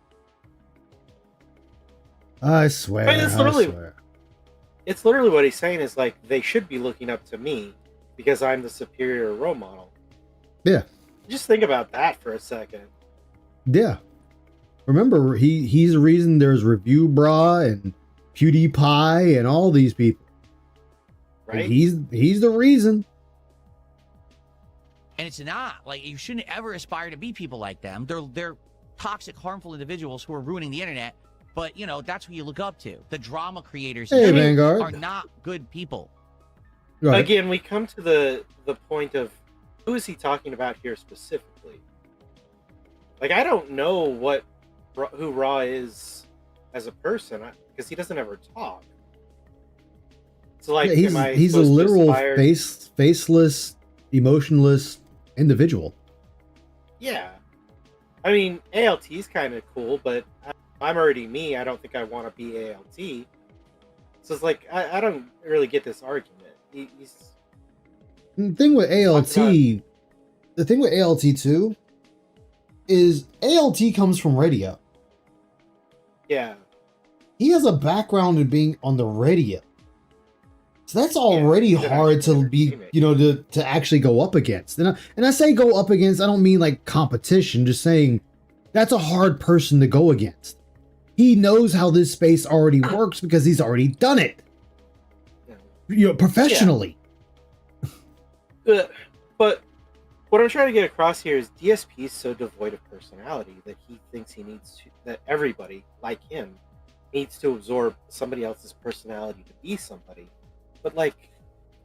[SPEAKER 3] I swear.
[SPEAKER 8] It's literally what he's saying is like they should be looking up to me because I'm the superior role model.
[SPEAKER 3] Yeah.
[SPEAKER 8] Just think about that for a second.
[SPEAKER 3] Yeah. Remember, he's the reason there's Review Bra and PewDiePie and all these people.
[SPEAKER 8] Right.
[SPEAKER 3] Like, he's the reason.
[SPEAKER 9] And it's not like you shouldn't ever aspire to be people like them. They're toxic, harmful individuals who are ruining the internet. But you know, that's who you look up to. The drama creators
[SPEAKER 3] Vanguard
[SPEAKER 9] are not good people.
[SPEAKER 3] Right.
[SPEAKER 8] Again, we come to the point of who is he talking about here specifically? Like, I don't know who Raw is as a person because he doesn't ever talk. So like,
[SPEAKER 3] yeah, he's a literal faceless, emotionless individual.
[SPEAKER 8] Yeah, I mean, ALT is kind of cool, but I'm already me. I don't think I want to be ALT. So it's like I don't really get this argument.
[SPEAKER 3] The thing with ALT too is ALT comes from radio.
[SPEAKER 8] Yeah,
[SPEAKER 3] he has a background in being on the radio. So that's already hard to be, to actually go up against. And I say go up against, I don't mean like competition, just saying that's a hard person to go against. He knows how this space already works because he's already done it. Professionally.
[SPEAKER 8] Yeah. But what I'm trying to get across here is DSP is so devoid of personality that he thinks that everybody, like him, needs to absorb somebody else's personality to be somebody. But like,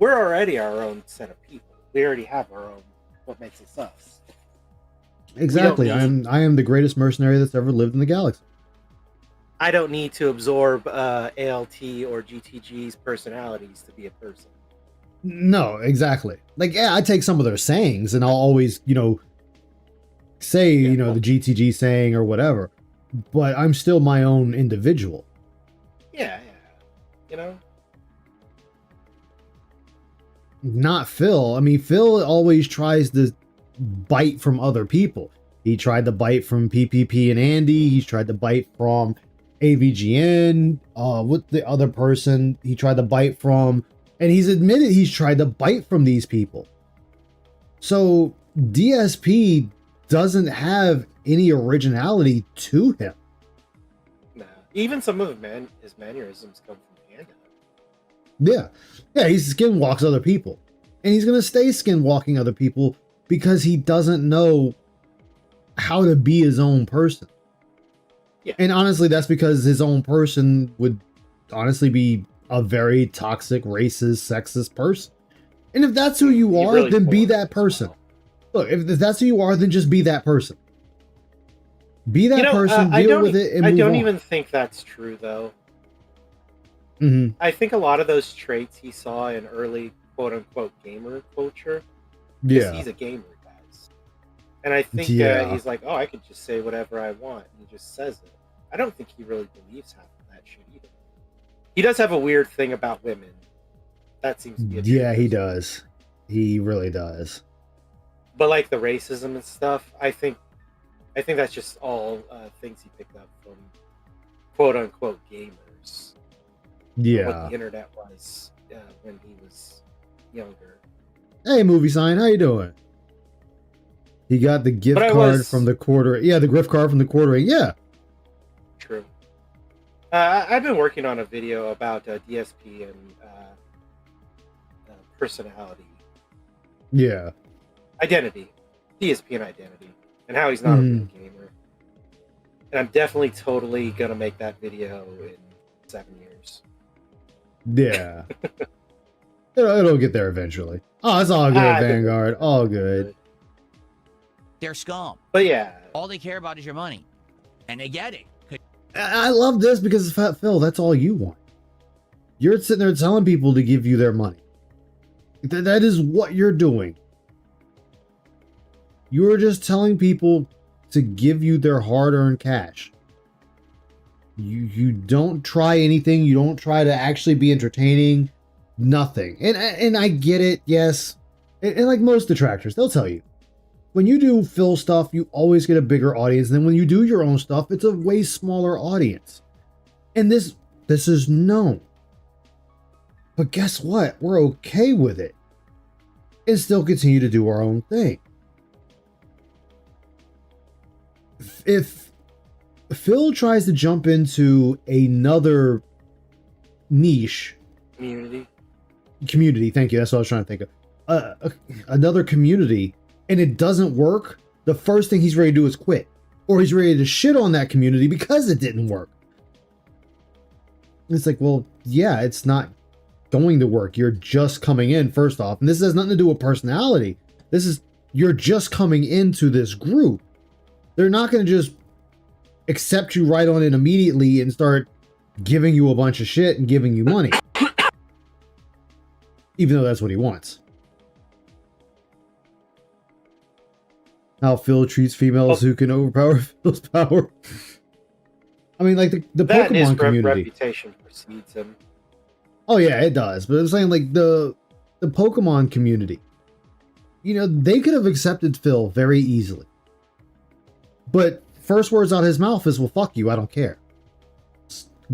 [SPEAKER 8] we're already our own set of people. We already have our own, what makes us us.
[SPEAKER 3] Exactly. I am the greatest mercenary that's ever lived in the galaxy.
[SPEAKER 8] I don't need to absorb ALT or GTG's personalities to be a person.
[SPEAKER 3] No, exactly. Like, yeah, I take some of their sayings and I'll always, say, the GTG saying or whatever, but I'm still my own individual.
[SPEAKER 8] Yeah.
[SPEAKER 3] not Phil. I mean, Phil always tries to bite from other people. He tried to bite from PPP and Andy. He's tried to bite from AVGN. With the other person, he tried to bite from, and he's admitted he's tried to bite from these people. So DSP doesn't have any originality to him.
[SPEAKER 8] Nah. Even some of his mannerisms come from Panda.
[SPEAKER 3] Yeah, he skinwalks other people. And he's going to stay skinwalking other people because he doesn't know how to be his own person.
[SPEAKER 8] Yeah.
[SPEAKER 3] And honestly, that's because his own person would honestly be a very toxic, racist, sexist person. And if that's who you are,
[SPEAKER 8] really
[SPEAKER 3] then be
[SPEAKER 8] formed
[SPEAKER 3] that person. Look, if that's who you are, then just be that person. Be that person, deal with it, and move on.
[SPEAKER 8] I don't even think that's true, though.
[SPEAKER 3] Mm-hmm.
[SPEAKER 8] I think a lot of those traits he saw in early quote-unquote gamer culture,
[SPEAKER 3] Yeah.
[SPEAKER 8] he's a gamer, guys. And I think he's like, oh, I could just say whatever I want, and he just says it. I don't think he really believes half of that shit either. He does have a weird thing about women. That seems to be a
[SPEAKER 3] Yeah, he does. He really does.
[SPEAKER 8] But like the racism and stuff, I think that's just all things he picked up from quote-unquote gamers.
[SPEAKER 3] Yeah.
[SPEAKER 8] What the internet was when he was younger.
[SPEAKER 3] Hey, movie sign, how you doing? He got the gift card from the quarter. Yeah, the gift card from the quartering. Yeah.
[SPEAKER 8] True. I've been working on a video about DSP and personality.
[SPEAKER 3] Yeah.
[SPEAKER 8] Identity. DSP and identity. And how he's not a real gamer. And I'm definitely totally going to make that video in 7 years.
[SPEAKER 3] Yeah. it'll get there eventually. Oh, it's all good, Vanguard. All good.
[SPEAKER 9] They're scum.
[SPEAKER 8] But yeah.
[SPEAKER 9] All they care about is your money. And they get it.
[SPEAKER 3] I love this because, Fat Phil, that's all you want. You're sitting there telling people to give you their money. That is what you're doing. You are just telling people to give you their hard-earned cash. You don't try anything. You don't try to actually be entertaining. Nothing. And I get it, yes. And like most detractors, they'll tell you. When you do Phil stuff, you always get a bigger audience. And then when you do your own stuff, it's a way smaller audience. And this is known. But guess what? We're okay with it. And still continue to do our own thing. If Phil tries to jump into another niche... Community, thank you. That's what I was trying to think of. Another community, and it doesn't work, the first thing he's ready to do is quit. Or he's ready to shit on that community because it didn't work. It's like, well, yeah, it's not going to work. You're just coming in, first off. And this has nothing to do with personality. You're just coming into this group. They're not going to just accept you right on in immediately and start giving you a bunch of shit and giving you money. Even though that's what he wants. How Phil treats females who can overpower Phil's power. I mean, like the Pokemon community.
[SPEAKER 8] Reputation precedes him.
[SPEAKER 3] Oh yeah, it does. But I'm saying like the Pokemon community. You know, they could have accepted Phil very easily. But first words out of his mouth is, well, fuck you, I don't care.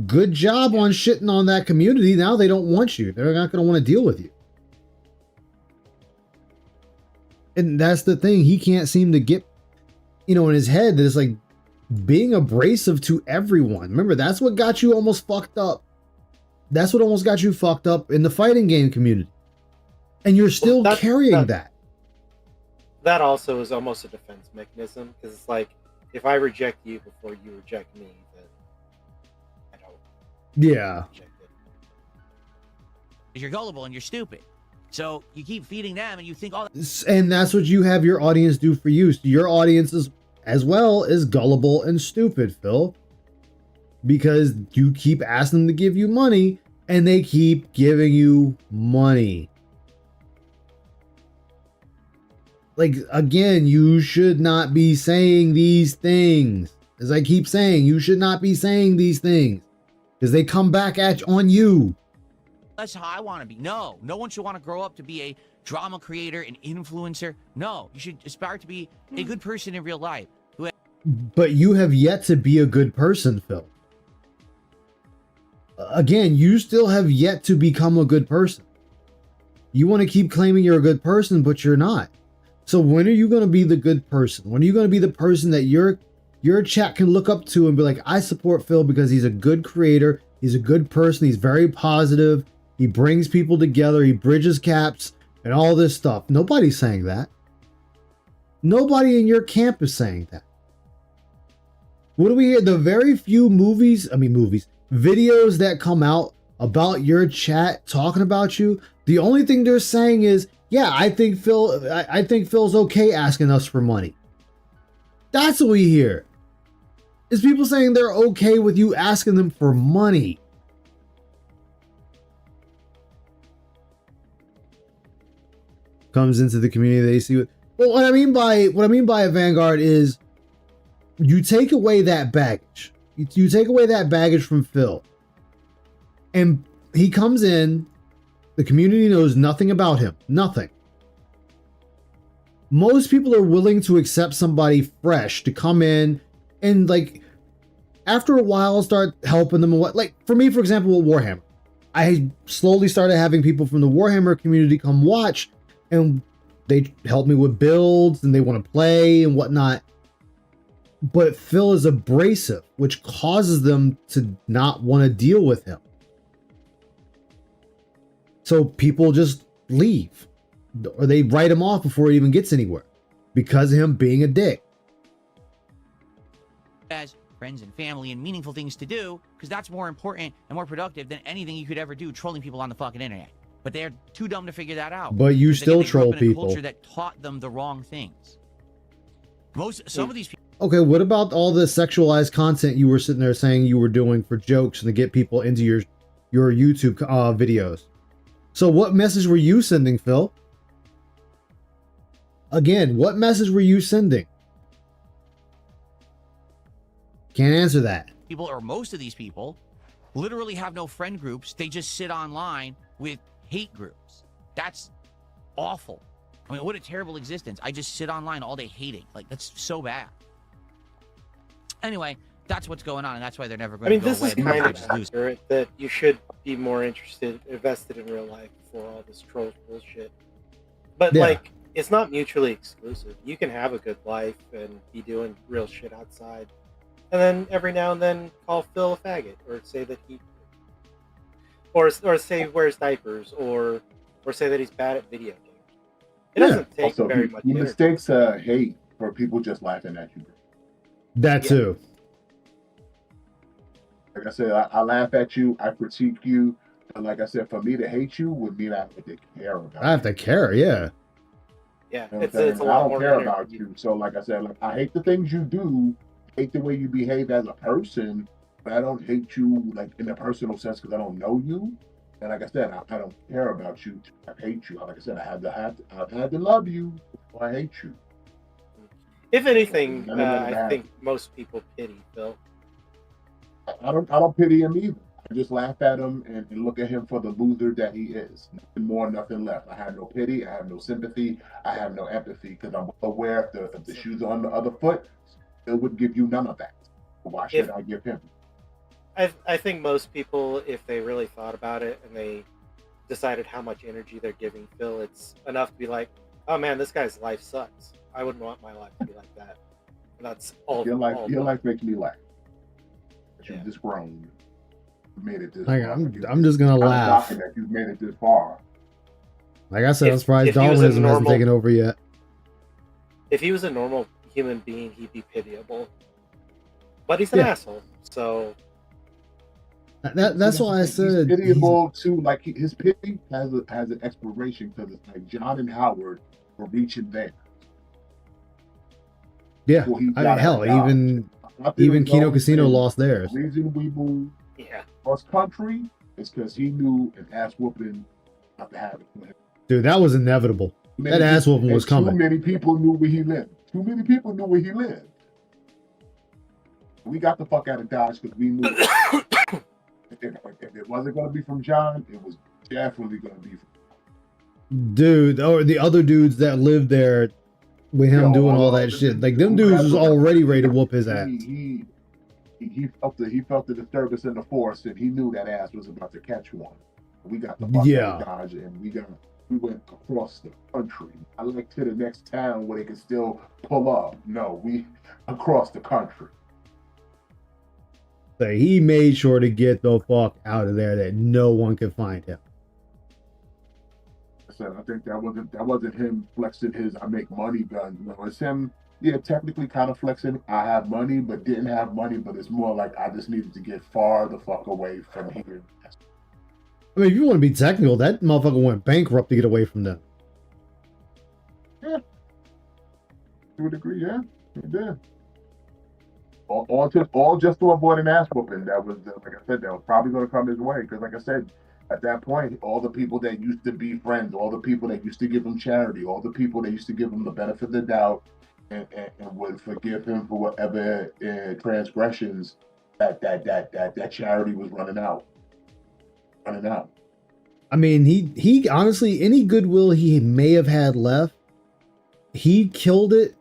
[SPEAKER 3] Good job on shitting on that community. Now they don't want you. They're not going to want to deal with you. And that's the thing. He can't seem to get, in his head that it's like being abrasive to everyone. Remember, that's what got you almost fucked up. That's what almost got you fucked up in the fighting game community. And you're still carrying that.
[SPEAKER 8] That also is almost a defense mechanism, because it's like, if I reject you before you reject me, then I don't.
[SPEAKER 3] Yeah.
[SPEAKER 8] Reject it.
[SPEAKER 9] Because you're gullible and you're stupid. So you keep feeding them and you think, oh.
[SPEAKER 3] And that's what you have your audience do for you. So your audience is as well is gullible and stupid, Phil. Because you keep asking them to give you money and they keep giving you money. Like, again, you should not be saying these things. As I keep saying, you should not be saying these things. Because they come back on you.
[SPEAKER 9] That's how I want to be. No one should want to grow up to be a drama creator, an influencer. No, you should aspire to be a good person in real life.
[SPEAKER 3] But you have yet to be a good person, Phil. Again, you still have yet to become a good person. You want to keep claiming you're a good person, but you're not. So when are you going to be the good person? When are you going to be the person that your chat can look up to and be like, I support Phil because he's a good creator, he's a good person, he's very positive, he brings people together, he bridges gaps, and all this stuff. Nobody's saying that. Nobody in your camp is saying that. What do we hear? The very few videos that come out about your chat talking about you, the only thing they're saying is, yeah, I think Phil's okay asking us for money. That's what we hear. Is people saying they're okay with you asking them for money. Comes into the community, they see what I mean by a Vanguard is you take away that baggage. You take away that baggage from Phil. And he comes in, the community knows nothing about him. Nothing. Most people are willing to accept somebody fresh to come in and, like, after a while start helping them. Like, for me, for example, with Warhammer, I slowly started having people from the Warhammer community come watch, and they help me with builds and they want to play and whatnot. But Phil is abrasive, which causes them to not want to deal with him. So people just leave, or they write him off before he even gets anywhere because of him being a dick.
[SPEAKER 9] As friends and family and meaningful things to do, because that's more important and more productive than anything you could ever do trolling people on the fucking internet. But they're too dumb to figure that out.
[SPEAKER 3] But you still
[SPEAKER 9] they grew up
[SPEAKER 3] troll
[SPEAKER 9] in a
[SPEAKER 3] people.
[SPEAKER 9] culture that taught them the wrong things. Some of these people.
[SPEAKER 3] Okay, what about all the sexualized content you were sitting there saying you were doing for jokes and to get people into your YouTube videos? So what message were you sending, Phil? Again, what message were you sending? Can't answer that.
[SPEAKER 9] People, or most of these people, literally have no friend groups. They just sit online with hate groups. That's awful. I mean, what a terrible existence. I just sit online all day hating. Like, that's so bad. Anyway, that's what's going on, and that's why they're never going to go away.
[SPEAKER 8] This is kind of accurate that you should be more invested in real life before all this troll bullshit. But, like, it's not mutually exclusive. You can have a good life and be doing real shit outside, and then every now and then call Phil a faggot, or say that he... Or say he wears diapers, or say that he's bad at video games. It doesn't take
[SPEAKER 10] also,
[SPEAKER 8] very much
[SPEAKER 10] he
[SPEAKER 8] energy.
[SPEAKER 10] mistakes hate for people just laughing at you.
[SPEAKER 3] That too.
[SPEAKER 10] Like I said, I laugh at you, I critique you, but like I said, for me to hate you would mean I have to care about you.
[SPEAKER 3] I have to care, yeah.
[SPEAKER 8] Yeah,
[SPEAKER 10] You know
[SPEAKER 8] it's a
[SPEAKER 10] I
[SPEAKER 8] lot
[SPEAKER 10] don't
[SPEAKER 8] more
[SPEAKER 10] care
[SPEAKER 8] energy.
[SPEAKER 10] about you. So like I said, like, I hate the things you do, hate the way you behave as a person, but I don't hate you like in a personal sense because I don't know you. And like I said, I don't care about you. I hate you. Like I said, I've had to love you before I hate you.
[SPEAKER 8] If anything, I think most people pity Phil.
[SPEAKER 10] I don't pity him either. I just laugh at him and look at him for the loser that he is. Nothing more, nothing less. I have no pity. I have no sympathy. I have no empathy because I'm aware if the shoes are on the other foot, it would give you none of that. Why should I give him?
[SPEAKER 8] I think most people, if they really thought about it and they decided how much energy they're giving Phil, it's enough to be like, oh man, this guy's life sucks. I wouldn't want my life to be like that. And that's all.
[SPEAKER 10] Your life makes me laugh. You've just grown. You made it this far.
[SPEAKER 3] I'm just gonna laugh.
[SPEAKER 10] That you've made it this far.
[SPEAKER 3] Like I said, I'm surprised Darwinism hasn't taken over yet.
[SPEAKER 8] If he was a normal human being, he'd be pitiable. But he's an asshole, so.
[SPEAKER 3] That's why I said
[SPEAKER 10] he's pitiable too. Like his pity has an expiration because it's like John and Howard were reaching there.
[SPEAKER 3] Yeah, I mean, hell, even Kino Casino lost theirs.
[SPEAKER 10] The reason we moved cross country is because he knew an ass whooping not to have it.
[SPEAKER 3] Dude, that was inevitable. That ass whooping was coming.
[SPEAKER 10] Too many people knew where he lived. Too many people knew where he lived. We got the fuck out of Dodge because we knew if it wasn't going to be from John, it was definitely gonna be.
[SPEAKER 3] Dude, or the other dudes that lived there with him doing all that shit. Like them dudes was already ready to whoop his ass.
[SPEAKER 10] He felt the disturbance in the force, and he knew that ass was about to catch one. We got the fuck out
[SPEAKER 3] Yeah.
[SPEAKER 10] of Dodge, and we went across the country. I like to the next town where they could still pull up. No, we across the country.
[SPEAKER 3] So he made sure to get the fuck out of there that no one could find him.
[SPEAKER 10] I said, I think that wasn't him flexing his I make money gun. No, it's him, yeah, technically kind of flexing I have money, but didn't have money, but it's more like I just needed to get far the fuck away from here.
[SPEAKER 3] I mean, if you want to be technical, that motherfucker went bankrupt to get away from them.
[SPEAKER 10] Yeah. To a degree, yeah. He did. All just to avoid an ass whooping. That was, like I said, that was probably going to come his way. Because, like I said, at that point, all the people that used to be friends, all the people that used to give him charity, all the people that used to give him the benefit of the doubt and would forgive him for whatever transgressions, that charity was running out.
[SPEAKER 3] I mean, he honestly, any goodwill he may have had left, he killed it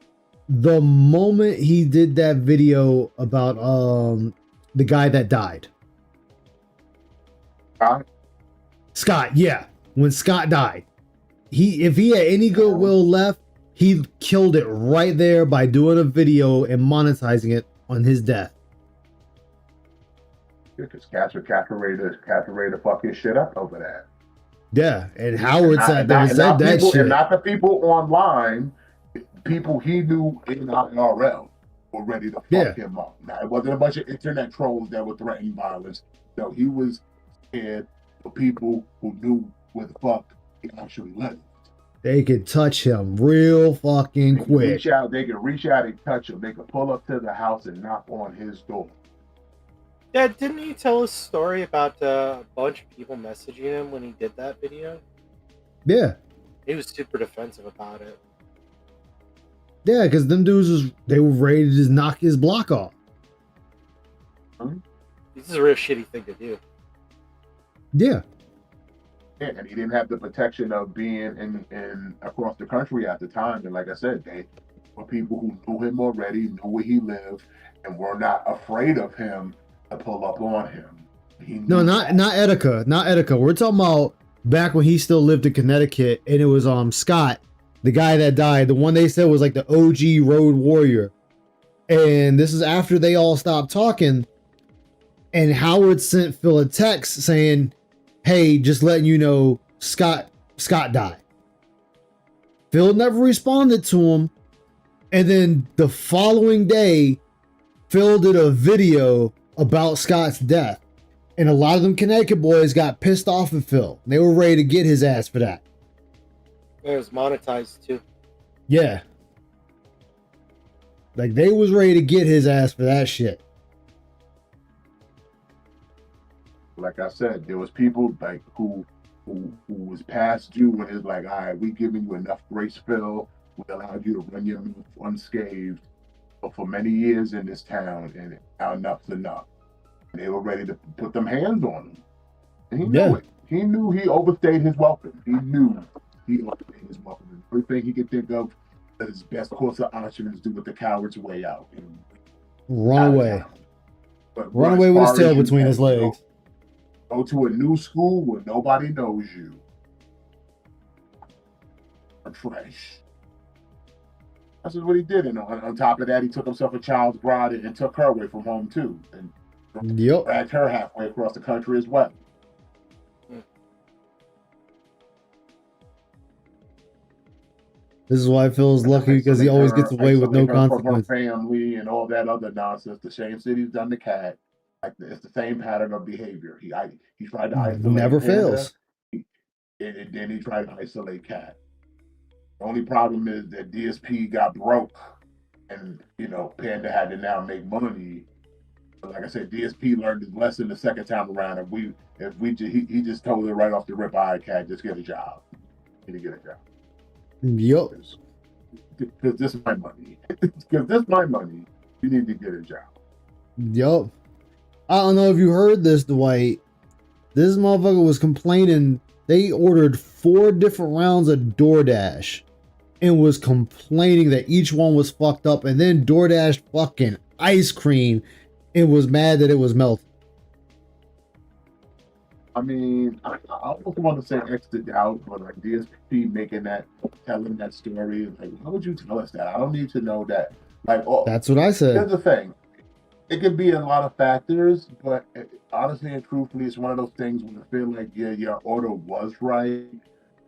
[SPEAKER 3] the moment he did that video about the guy that died. Scott, yeah. When Scott died. If he had any goodwill left, he killed it right there by doing a video and monetizing it on his death.
[SPEAKER 10] Because cats are ready to fuck his shit up over that.
[SPEAKER 3] Yeah, and Howard said that shit.
[SPEAKER 10] And not the people online, people he knew in IRL were ready to fuck him up. Now, it wasn't a bunch of internet trolls that were threatening violence. No, he was scared of people who knew where the fuck he actually lived.
[SPEAKER 3] They could touch him real fucking quick.
[SPEAKER 10] They could reach out and touch him. They could pull up to the house and knock on his door.
[SPEAKER 8] Yeah, didn't he tell a story about a bunch of people messaging him when he did that video?
[SPEAKER 3] Yeah.
[SPEAKER 8] He was super defensive about it.
[SPEAKER 3] Yeah, because them dudes they were ready to just knock his block off.
[SPEAKER 8] This is a real shitty thing to do.
[SPEAKER 3] Yeah.
[SPEAKER 10] Yeah, and he didn't have the protection of being in across the country at the time. And like I said, they were people who knew him already, knew where he lived, and were not afraid of him to pull up on him.
[SPEAKER 3] No, not Etika. Not Etika. We're talking about back when he still lived in Connecticut, and it was Scott, the guy that died, the one they said was like the OG road warrior. And this is after they all stopped talking. And Howard sent Phil a text saying, hey, just letting you know, Scott died. Phil never responded to him. And then the following day, Phil did a video about Scott's death. And a lot of them Connecticut boys got pissed off at Phil. They were ready to get his ass for that.
[SPEAKER 8] It was monetized too.
[SPEAKER 3] Yeah. Like they was ready to get his ass for that shit.
[SPEAKER 10] Like I said, there was people like who was past due when it's like, all right, we giving you enough grace, Phil. We allowed you to run your mouth unscathed for many years in this town, and now enough's enough. And they were ready to put them hands on him. And he knew it. He knew he overstayed his welcome. He knew he overstayed his welcome. And everything he could think of that his best course of action is do with the coward's way out.
[SPEAKER 3] Run away. Run away with his tail between his legs.
[SPEAKER 10] Go to a new school where nobody knows you. Fresh. That's just what he did. And on top of that, he took himself a child's bride and took her away from home too. And dragged her halfway across the country as well.
[SPEAKER 3] This is why Phil's lucky because he always gets away with no consequence.
[SPEAKER 10] From her family and all that other nonsense. The same shit he's done to Cat. Like it's the same pattern of behavior. He tried to isolate.
[SPEAKER 3] Never fails.
[SPEAKER 10] And then he tried to isolate Cat. The only problem is that DSP got broke, and Panda had to now make money. But like I said, DSP learned his lesson the second time around. He just told her right off the rip, "All right, Cat, just get a job. You need to get a job."
[SPEAKER 3] Yup.
[SPEAKER 10] Because this is my money. Because this is my money. You need to get a job.
[SPEAKER 3] Yup. I don't know if you heard this, Dwight, This motherfucker was complaining. They ordered 4 different rounds of DoorDash and was complaining that each one was fucked up, and then DoorDash fucking ice cream and was mad that it was melted.
[SPEAKER 10] I mean, I almost want to say extra doubt, but like DSP telling that story, like, why would you tell us that? I don't need to know that. Like, oh,
[SPEAKER 3] That's what I said.
[SPEAKER 10] here's the thing. It could be a lot of factors, but honestly and truthfully, it's one of those things when I feel like, yeah, your order was right,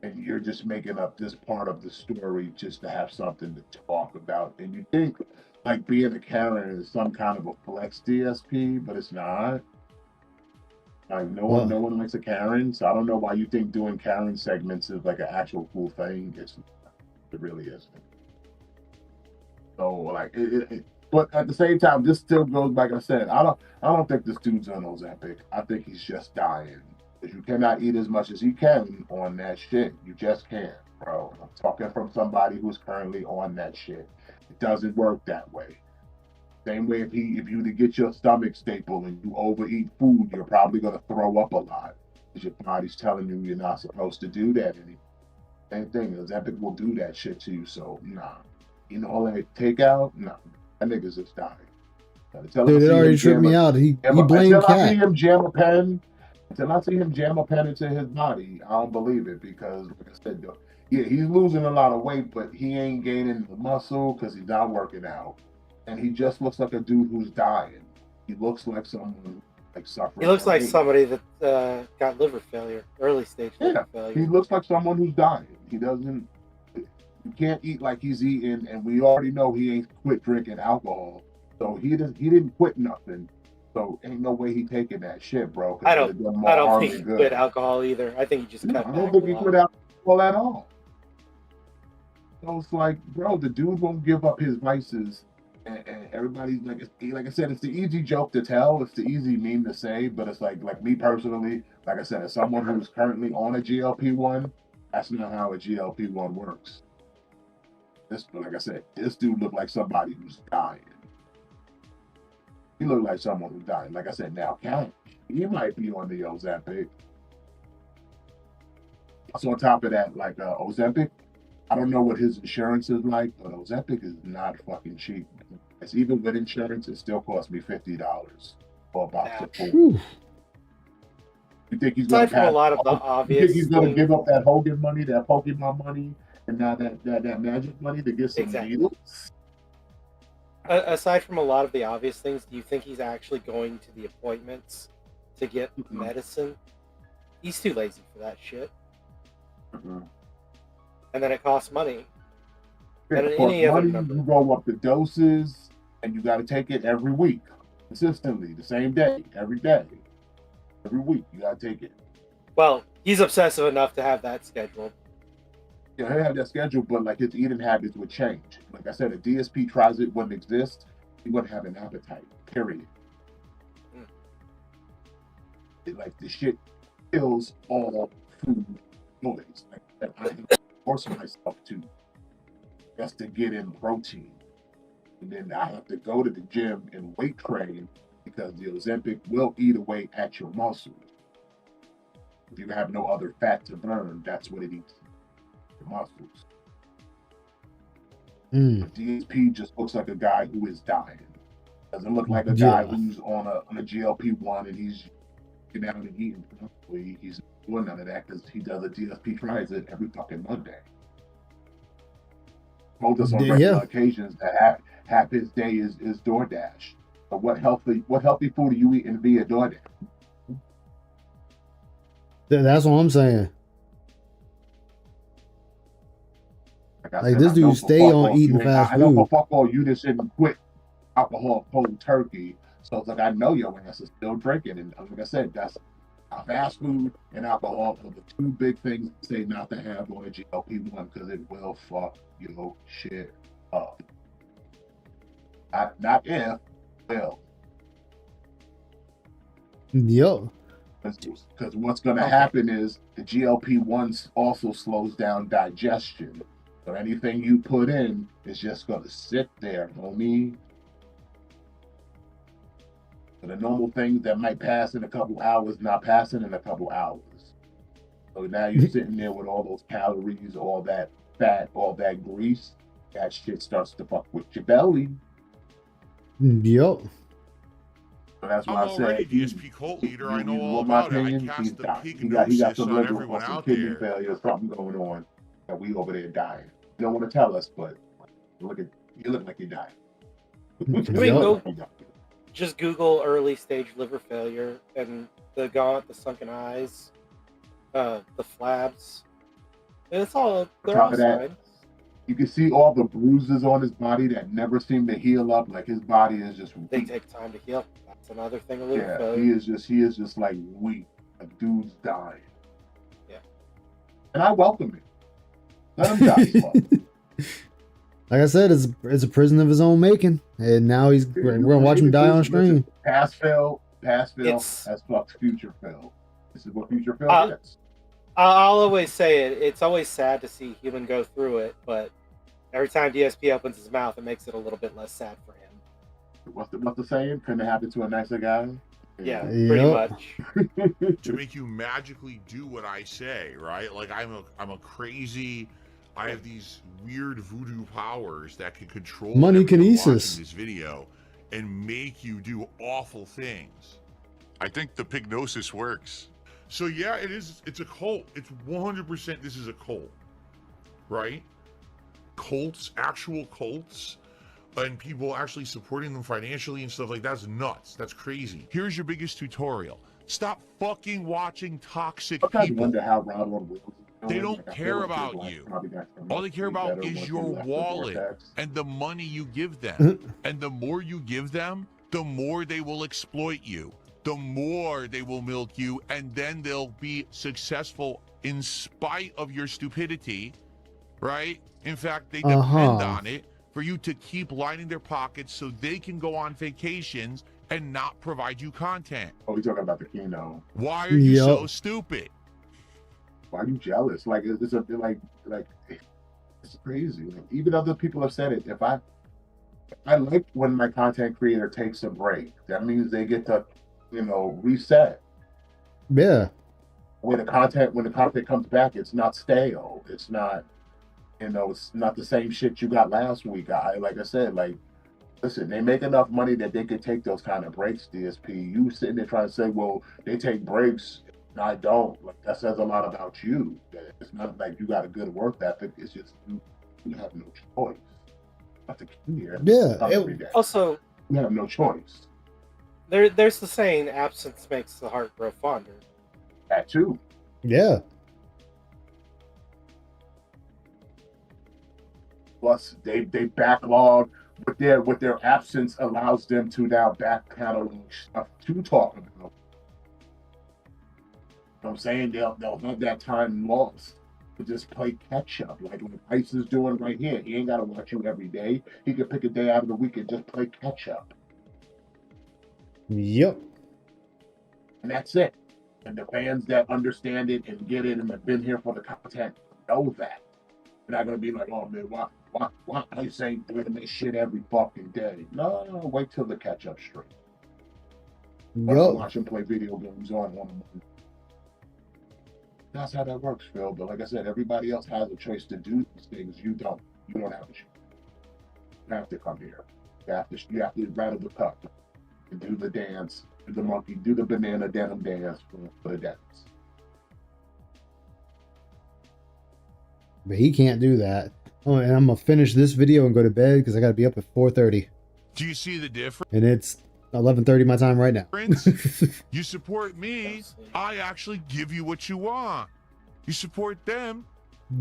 [SPEAKER 10] and you're just making up this part of the story just to have something to talk about. And you think like being a Karen is some kind of a flex DSP, but it's not. Like no one likes a Karen, so I don't know why you think doing Karen segments is like an actual cool thing. It really isn't. So like but at the same time, this still goes, like I said, I don't think this dude's on Ozempic. I think he's just dying. Because you cannot eat as much as he can on that shit. You just can't, bro. I'm talking from somebody who's currently on that shit. It doesn't work that way. Same way if you to get your stomach staple and you overeat food, you're probably gonna throw up a lot. Because your body's telling you you're not supposed to do that anymore. Same thing, Ozempic will do that shit to you, so nah. You know, all that takeout, nah. That nigga's just dying.
[SPEAKER 3] Dude, it already tripped me out. He blamed
[SPEAKER 10] Until I see
[SPEAKER 3] Cat.
[SPEAKER 10] him jam a pen into his body, I don't believe it because, like I said, yeah, he's losing a lot of weight, but he ain't gaining the muscle because he's not working out. And he just looks like a dude who's dying. He looks like someone like suffering.
[SPEAKER 8] He looks
[SPEAKER 10] from
[SPEAKER 8] like
[SPEAKER 10] AIDS.
[SPEAKER 8] somebody that got liver failure, early stage liver failure.
[SPEAKER 10] He looks like someone who's dying. He doesn't. You can't eat like he's eating, and we already know he ain't quit drinking alcohol. So he didn't quit nothing. So ain't no way he taking that shit, bro.
[SPEAKER 8] I don't think he quit alcohol either. I think he just cut
[SPEAKER 10] I
[SPEAKER 8] back.
[SPEAKER 10] don't think he quit alcohol at all. So it's like, bro, the dude won't give up his vices. And everybody's like I said, it's the easy joke to tell. It's the easy meme to say, but it's like me personally, like I said, as someone who's currently on a GLP-1, that's not how a GLP-1 works. Like I said, this dude looked like somebody who's dying. He looked like someone who's dying. Like I said, now he might be on the Ozempic. So on top of that, like Ozempic, I don't know what his insurance is like, but Ozempic is not fucking cheap. It's even with insurance, it still cost me $50 for a box of food. You think he's going to give up that Hogan money, that Pokemon money, and now that magic money to get some needles?
[SPEAKER 8] Aside from a lot of the obvious things, do you think he's actually going to the appointments to get medicine? He's too lazy for that shit. And then it costs money. And any other number.
[SPEAKER 10] You go up the doses, and you got to take it every week, consistently, the same day, every week. You got to take it.
[SPEAKER 8] Well, he's obsessive enough to have that scheduled.
[SPEAKER 10] Yeah, he have that schedule, but like his eating habits would change. Like I said, if DSP tries it wouldn't exist, he wouldn't have an appetite. Period. Like the shit kills all food noise. Like I have to force myself to just to get in protein, and then I have to go to the gym and weight train because the Ozempic will eat away at your muscles. If you have no other fat to burn, that's what it eats. Muscles. DSP just looks like a guy who is dying. Doesn't look like a guy who's on a GLP-1 and he's getting out and eating. He's not doing none of that because he does a DSP tries it every fucking Monday. Told us on regular occasions that half his day is DoorDash. But what healthy food are you eating via DoorDash?
[SPEAKER 3] That's what I'm saying. Like this dude stay on eating fast food.
[SPEAKER 10] I know for fuck all you just didn't quit alcohol cold turkey. So it's like I know your ass is still drinking, and like I said, that's fast food and alcohol are the two big things to say not to have on a GLP-1 because it will fuck your shit up. Not if, will.
[SPEAKER 3] Yo.
[SPEAKER 10] Because what's going to happen is the GLP-1 also slows down digestion. So anything you put in is just going to sit there, homie. So the normal things that might pass in a couple hours, not passing in a couple hours. So now you're sitting there with all those calories, all that fat, all that grease. That shit starts to fuck with your belly.
[SPEAKER 3] Yep.
[SPEAKER 10] So that's why
[SPEAKER 4] I'm
[SPEAKER 10] I
[SPEAKER 4] already
[SPEAKER 10] said
[SPEAKER 4] DSP cult leader. I know
[SPEAKER 10] you
[SPEAKER 4] all
[SPEAKER 10] want my
[SPEAKER 4] about it. I
[SPEAKER 10] opinion, he's
[SPEAKER 4] cast the
[SPEAKER 10] dying. He got
[SPEAKER 4] pignosis
[SPEAKER 10] some
[SPEAKER 4] on
[SPEAKER 10] liver
[SPEAKER 4] everyone
[SPEAKER 10] or some
[SPEAKER 4] out
[SPEAKER 10] kidney
[SPEAKER 4] there.
[SPEAKER 10] failure, something going on that we over there dying. You don't want to tell us, but you look like you're dying.
[SPEAKER 8] I mean,
[SPEAKER 3] Yep.
[SPEAKER 8] just Google early stage liver failure and the gaunt, the sunken eyes, the flabs. And it's all they're all signs.
[SPEAKER 10] You can see all the bruises on his body that never seem to heal up. Like his body is just weak.
[SPEAKER 8] They take time to heal. That's another thing of liver failure.
[SPEAKER 10] He is just like weak. A dude's dying.
[SPEAKER 8] Yeah.
[SPEAKER 10] And I welcome it. Let him die slow.
[SPEAKER 3] Like I said, it's a prison of his own making, and now we're gonna watch him die on screen.
[SPEAKER 10] Past Phil has fucked future Phil. This is what future Phil gets.
[SPEAKER 8] I'll always say it. It's always sad to see human go through it, but every time DSP opens his mouth, it makes it a little bit less sad for him.
[SPEAKER 10] What's the saying? Couldn't it happen to a nicer guy?
[SPEAKER 8] Yeah, pretty much.
[SPEAKER 4] To make you magically do what I say, right? Like I'm a crazy. I have these weird voodoo powers that can control
[SPEAKER 3] money
[SPEAKER 4] everyone
[SPEAKER 3] kinesis.
[SPEAKER 4] watching this video and make you do awful things.
[SPEAKER 13] I think the pignosis works.
[SPEAKER 4] So yeah, it's a cult. It's 100% this is a cult. Right? Cults, actual cults, and people actually supporting them financially and stuff like that's nuts. That's crazy. Here's your biggest tutorial. Stop fucking watching toxic people.
[SPEAKER 10] I wonder how Ronald Wills.
[SPEAKER 4] They don't care about you. All they care about is your wallet and the money you give them. And the more you give them, the more they will exploit you. The more they will milk you, and then they'll be successful in spite of your stupidity, right? In fact, they depend on it for you to keep lining their pockets so they can go on vacations and not provide you content.
[SPEAKER 10] Oh, you're talking about the Kino.
[SPEAKER 4] Why are you so stupid?
[SPEAKER 10] Why are you jealous? Like it's it's crazy. Like, even other people have said it. If I like when my content creator takes a break. That means they get to, reset.
[SPEAKER 3] Yeah.
[SPEAKER 10] When the content comes back, it's not stale. It's not, it's not the same shit you got last week. Like I said, listen, they make enough money that they could take those kind of breaks, DSP. You sitting there trying to say, well, they take breaks. And I don't. Like, that says a lot about you. It's not like you got a good work ethic. It's just you have no choice. Not to keep here.
[SPEAKER 3] Yeah.
[SPEAKER 8] Also,
[SPEAKER 10] you have no choice.
[SPEAKER 8] There's the saying, absence makes the heart grow fonder.
[SPEAKER 10] That too.
[SPEAKER 3] Yeah.
[SPEAKER 10] Plus, they backlog with their absence allows them to now back catalog stuff to talk about. You know what I'm saying? They'll have that time lost to just play catch up, like what Ice is doing right here. He ain't gotta watch you every day. He can pick a day out of the week and just play catch up.
[SPEAKER 3] Yep.
[SPEAKER 10] And that's it. And the fans that understand it and get it and have been here for the content know that. They're not gonna be like, oh man, why Ice ain't doing this shit every fucking day? No, wait till the catch up stream. Watch him play video games on. That's how that works, Phil. But like I said, everybody else has a choice to do these things. You don't. You don't have a choice. You have to come here. You have to rattle the cup and do the dance, do the monkey, do the banana denim dance for the dance.
[SPEAKER 3] But he can't do that. Oh, and I'm gonna finish this video and go to bed because I gotta be up at 4:30.
[SPEAKER 4] Do you see the difference?
[SPEAKER 3] And it's 11:30 my time right now.
[SPEAKER 4] You support me, I actually give you what you want. You support them.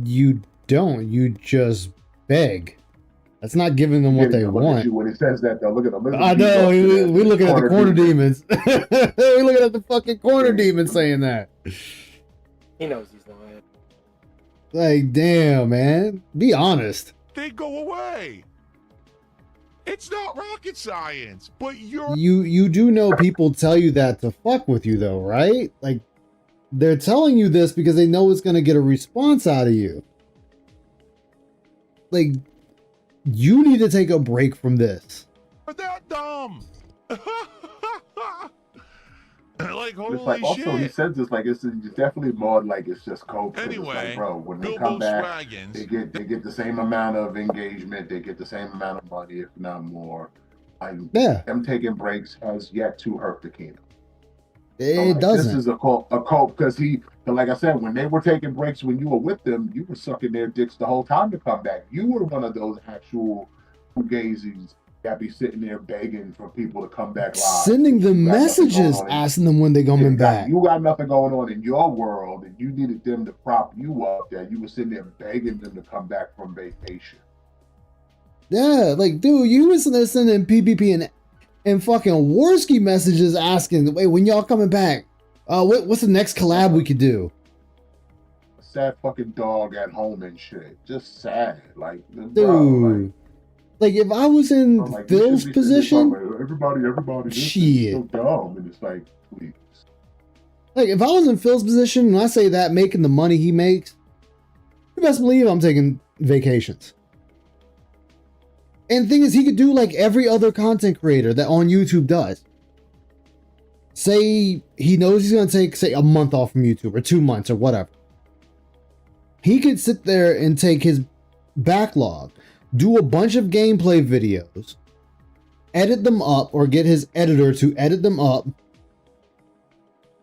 [SPEAKER 3] You don't. You just beg. That's not giving them what they want.
[SPEAKER 10] When it says that, though, look at them.
[SPEAKER 3] I know. We're looking at the corner demons. We're looking at the fucking corner demons saying that.
[SPEAKER 8] He knows he's lying.
[SPEAKER 3] Like, damn, man. Be honest.
[SPEAKER 4] They go away. It's not rocket science, but
[SPEAKER 3] you do know people tell you that to fuck with you, though, right? Like, they're telling you this because they know it's going to get a response out of you. Like, you need to take a break from this.
[SPEAKER 4] They're that dumb. Like,
[SPEAKER 10] It's like
[SPEAKER 4] holy
[SPEAKER 10] also he
[SPEAKER 4] shit.
[SPEAKER 10] says it's like it's definitely more like it's just cope. 'Cause it's like,
[SPEAKER 4] Anyway,
[SPEAKER 10] bro, when they
[SPEAKER 4] Bilbo
[SPEAKER 10] come back,
[SPEAKER 4] Swaggins.
[SPEAKER 10] they get the same amount of engagement, they get the same amount of money, if not more. Like
[SPEAKER 3] Yeah,
[SPEAKER 10] them taking breaks has yet to hurt the kingdom. So,
[SPEAKER 3] it
[SPEAKER 10] like, this
[SPEAKER 3] doesn't.
[SPEAKER 10] is a cope because like I said, when they were taking breaks when you were with them, you were sucking their dicks the whole time to come back. You were one of those actual fugazis that be sitting there begging for people to come back live.
[SPEAKER 3] Sending them
[SPEAKER 10] You got nothing going
[SPEAKER 3] messages
[SPEAKER 10] on in-
[SPEAKER 3] asking them when they coming back.
[SPEAKER 10] You got nothing going on in your world, and you needed them to prop you up. That you were sitting there begging them to come back from vacation.
[SPEAKER 3] Yeah, like, dude, you was there sending PvP and fucking Warski messages asking, wait, when y'all coming back? What's the next collab we could do?
[SPEAKER 10] A sad fucking dog at home and shit. Just sad. Like,
[SPEAKER 3] Dude.
[SPEAKER 10] bro,
[SPEAKER 3] Like, if I was in
[SPEAKER 10] like, you
[SPEAKER 3] Phil's
[SPEAKER 10] should be sitting there
[SPEAKER 3] position,
[SPEAKER 10] talking about, everybody, this
[SPEAKER 3] shit.
[SPEAKER 10] is so dumb. And it's like, please.
[SPEAKER 3] Like, if I was in Phil's position and I say that making the money he makes, you best believe I'm taking vacations. And the thing is, he could do like every other content creator that on YouTube does. Say he knows he's going to take, say, a month off from YouTube or 2 months or whatever. He could sit there and take his backlog, do a bunch of gameplay videos, edit them up or get his editor to edit them up,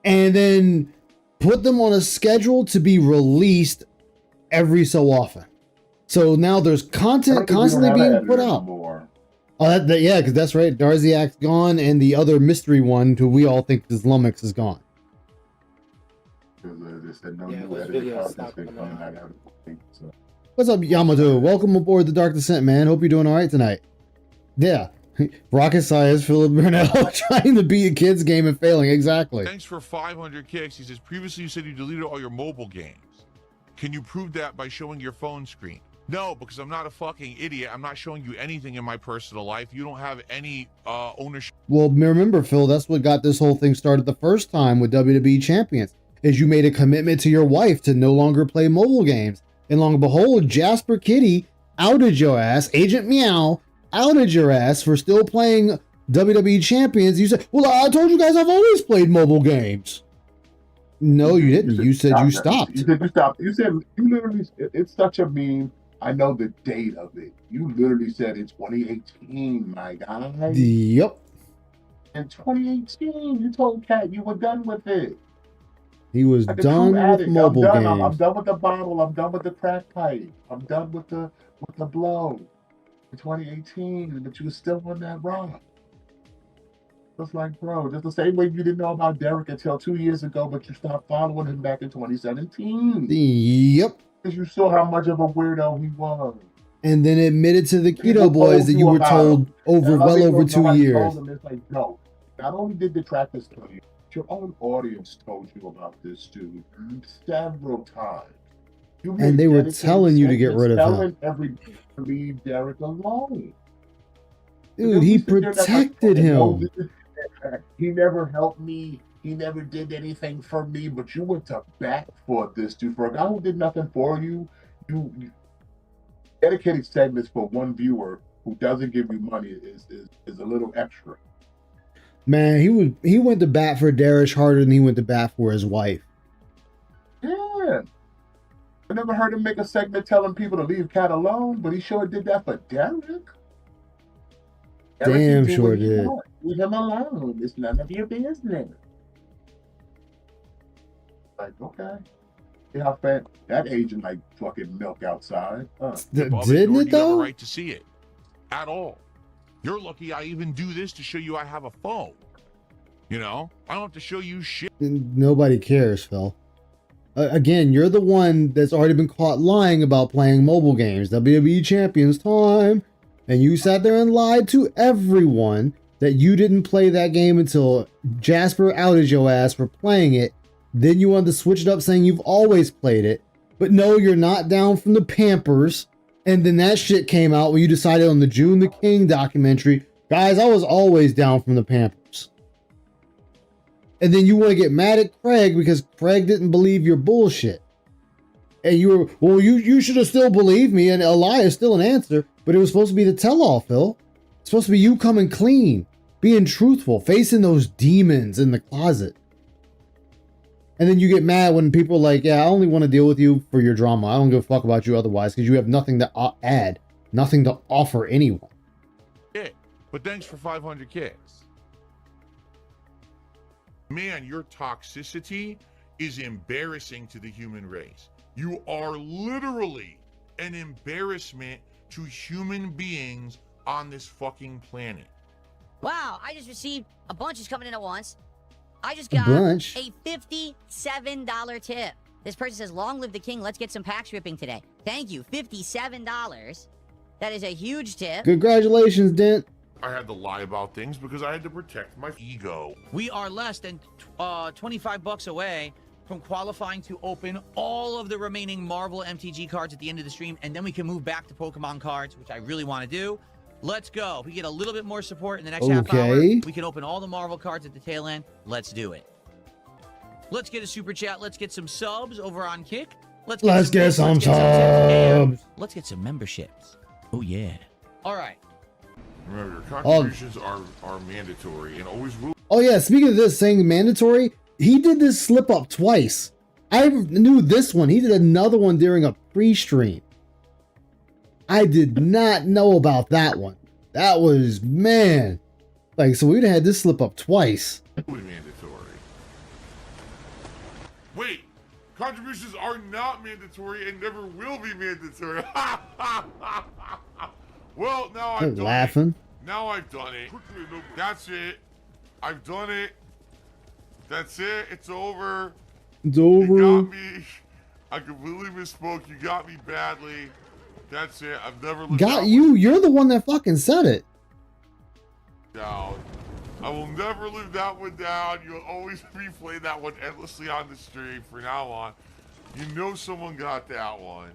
[SPEAKER 3] and then put them on a schedule to be released every so often. So now there's content constantly being put out. Oh, yeah, because that's right. Darziak's gone, and the other mystery one, who we all think is Lumix, is gone. What's up, Yamato? Welcome aboard the Dark Descent, man. Hope you're doing all right tonight. Yeah. Rocket Science, Philip Burnell trying to beat a kid's game and failing. Exactly.
[SPEAKER 4] Thanks for 500 kicks. He says, previously you said you deleted all your mobile games. Can you prove that by showing your phone screen? No, because I'm not a fucking idiot. I'm not showing you anything in my personal life. You don't have any ownership.
[SPEAKER 3] Well, remember, Phil, that's what got this whole thing started the first time with WWE Champions, is you made a commitment to your wife to no longer play mobile games. And long and behold, Jasper Kitty outed your ass. Agent Meow outed your ass for still playing WWE Champions. You said, well, I told you guys I've always played mobile games. No, you didn't. You said you stopped.
[SPEAKER 10] You said you stopped. You said you literally, it's such a meme. I know the date of it. You literally said in 2018, my guy.
[SPEAKER 3] Yep.
[SPEAKER 10] In 2018, you told Kat you were done with it.
[SPEAKER 3] He was
[SPEAKER 10] Like
[SPEAKER 3] done with mobile games.
[SPEAKER 10] I'm done with the bottle. I'm done with the crack pipe. I'm done with the blow. In 2018, but you were still on that rock. It's like, bro, just the same way you didn't know about Derek until 2 years ago, but you stopped following him back in 2017.
[SPEAKER 3] Yep.
[SPEAKER 10] Because you saw how much of a weirdo he was.
[SPEAKER 3] And then admitted to the Keto Boys that you were told over well over 2 years.
[SPEAKER 10] It's like, no, not only did the trackers tell you, but your own audience told you about this dude several times.
[SPEAKER 3] And they were telling you to get rid of him.
[SPEAKER 10] Everybody to leave Derek alone.
[SPEAKER 3] Dude, he protected him.
[SPEAKER 10] He never helped me. He never did anything for me, but you went to bat for this dude. For a guy who did nothing for you, you dedicated segments for one viewer who doesn't give you money is a little extra.
[SPEAKER 3] Man, he went to bat for Darish harder than he went to bat for his wife.
[SPEAKER 10] Yeah. I never heard him make a segment telling people to leave Cat alone, but he sure did that for Derek.
[SPEAKER 3] Damn sure did.
[SPEAKER 10] Leave him alone. It's none of your business. Like, okay. See how fat that agent like fucking milk outside.
[SPEAKER 3] Didn't it though?
[SPEAKER 4] You have a right to see it at all. You're lucky I even do this to show you I have a phone. You know, I don't have to show you shit.
[SPEAKER 3] Nobody cares, Phil. Again, you're the one that's already been caught lying about playing mobile games. WWE Champions time. And you sat there and lied to everyone that you didn't play that game until Jasper outed your ass for playing it. Then you wanted to switch it up saying you've always played it. But no, you're not down from the Pampers. And then that shit came out when you decided on the June the King documentary, guys, I was always down from the Pampers. And then you want to get mad at Craig because Craig didn't believe your bullshit. And you were, well, you should have still believed me, and a lie is still an answer, but it was supposed to be the tell-all, Phil. It's supposed to be you coming clean, being truthful, facing those demons in the closet. And then you get mad when people are like, yeah, I only want to deal with you for your drama. I don't give a fuck about you otherwise because you have nothing to add, nothing to offer anyone.
[SPEAKER 4] Yeah, but thanks for 500 kicks. Man, your toxicity is embarrassing to the human race. You are literally an embarrassment to human beings on this fucking planet.
[SPEAKER 6] Wow, I just received a bunch is coming in at once. I just
[SPEAKER 3] A
[SPEAKER 6] got
[SPEAKER 3] bunch?
[SPEAKER 6] a $57 tip. This person says, long live the king, let's get some pack ripping today. Thank you, $57. That is a huge tip.
[SPEAKER 3] Congratulations, Dent.
[SPEAKER 4] I had to lie about things because I had to protect my ego.
[SPEAKER 9] We are less than 25 bucks away from qualifying to open all of the remaining Marvel MTG cards at the end of the stream, and then we can move back to Pokemon cards, which I really want to do. Let's go. If we get a little bit more support in the next half hour, we can open all the Marvel cards at the tail end. Let's do it. Let's get a super chat. Let's get some subs over on Kick.
[SPEAKER 3] Let's get some
[SPEAKER 9] tips, and let's get some memberships. Oh, yeah. All right.
[SPEAKER 4] Remember, your contributions are mandatory and always will.
[SPEAKER 3] Oh, yeah. Speaking of this saying mandatory, he did this slip up twice. I knew this one. He did another one during a pre-stream. I did not know about that one. That was, man. Like, so we'd had this slip up twice.
[SPEAKER 4] Mandatory. Wait, contributions are not mandatory and never will be mandatory. Well, now I've done
[SPEAKER 3] laughing.
[SPEAKER 4] it. Now I've done it. That's it. I've done it. That's it. It's over.
[SPEAKER 3] It's over.
[SPEAKER 4] You got me. I completely misspoke. You got me badly. That's it. I've never lived
[SPEAKER 3] Got you. You're the one that fucking said it.
[SPEAKER 4] down. I will never live that one down. You'll always replay that one endlessly on the stream from now on. You know someone got that one.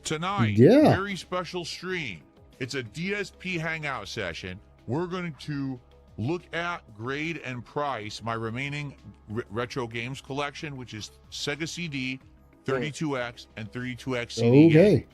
[SPEAKER 4] Tonight,
[SPEAKER 3] Yeah.
[SPEAKER 4] very special stream. It's a DSP hangout session. We're going to look at, grade, and price my remaining retro games collection, which is Sega CD, 32X, and 32X CD.
[SPEAKER 3] Okay.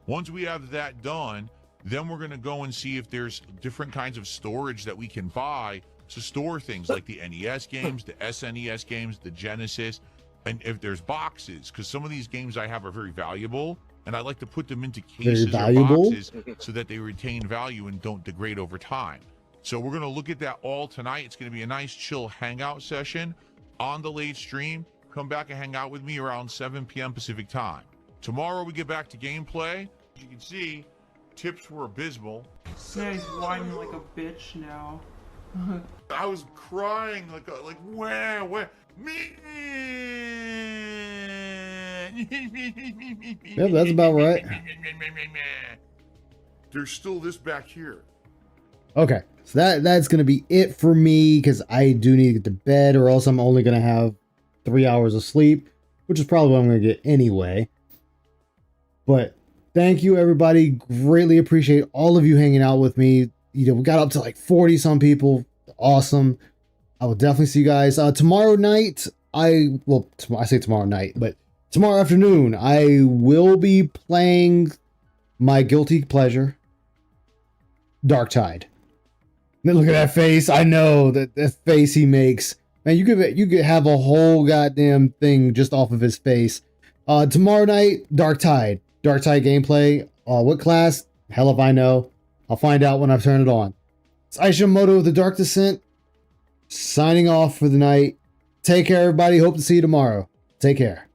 [SPEAKER 4] Once we have that done, then we're going to go and see if there's different kinds of storage that we can buy to store things like the NES games, the SNES games, the Genesis, and if there's boxes, because some of these games I have are very valuable, and I like to put them into cases or boxes so that they retain value and don't degrade over time. So we're going to look at that all tonight. It's going to be a nice chill hangout session on the late stream. Come back and hang out with me around 7 p.m. Pacific time. Tomorrow we get back to gameplay. As you can see, tips were abysmal.
[SPEAKER 14] Yeah, he's whining like a bitch now.
[SPEAKER 4] I was crying like where me.
[SPEAKER 3] Yep, that's about right.
[SPEAKER 4] There's still this back here.
[SPEAKER 3] Okay, so that's gonna be it for me because I do need to get to bed, or else I'm only gonna have 3 hours of sleep, which is probably what I'm gonna get anyway. But thank you, everybody. Greatly appreciate all of you hanging out with me. You know, we got up to like 40 some people. Awesome. I will definitely see you guys tomorrow night. I say tomorrow night, but tomorrow afternoon I will be playing my guilty pleasure, Dark Tide. Look at that face. I know that face he makes. Man, you could have a whole goddamn thing just off of his face. Tomorrow night, Dark Tide gameplay. What class? Hell if I know. I'll find out when I turn it on. It's Aishamoto of the Dark Descent, signing off for the night. Take care, everybody. Hope to see you tomorrow. Take care.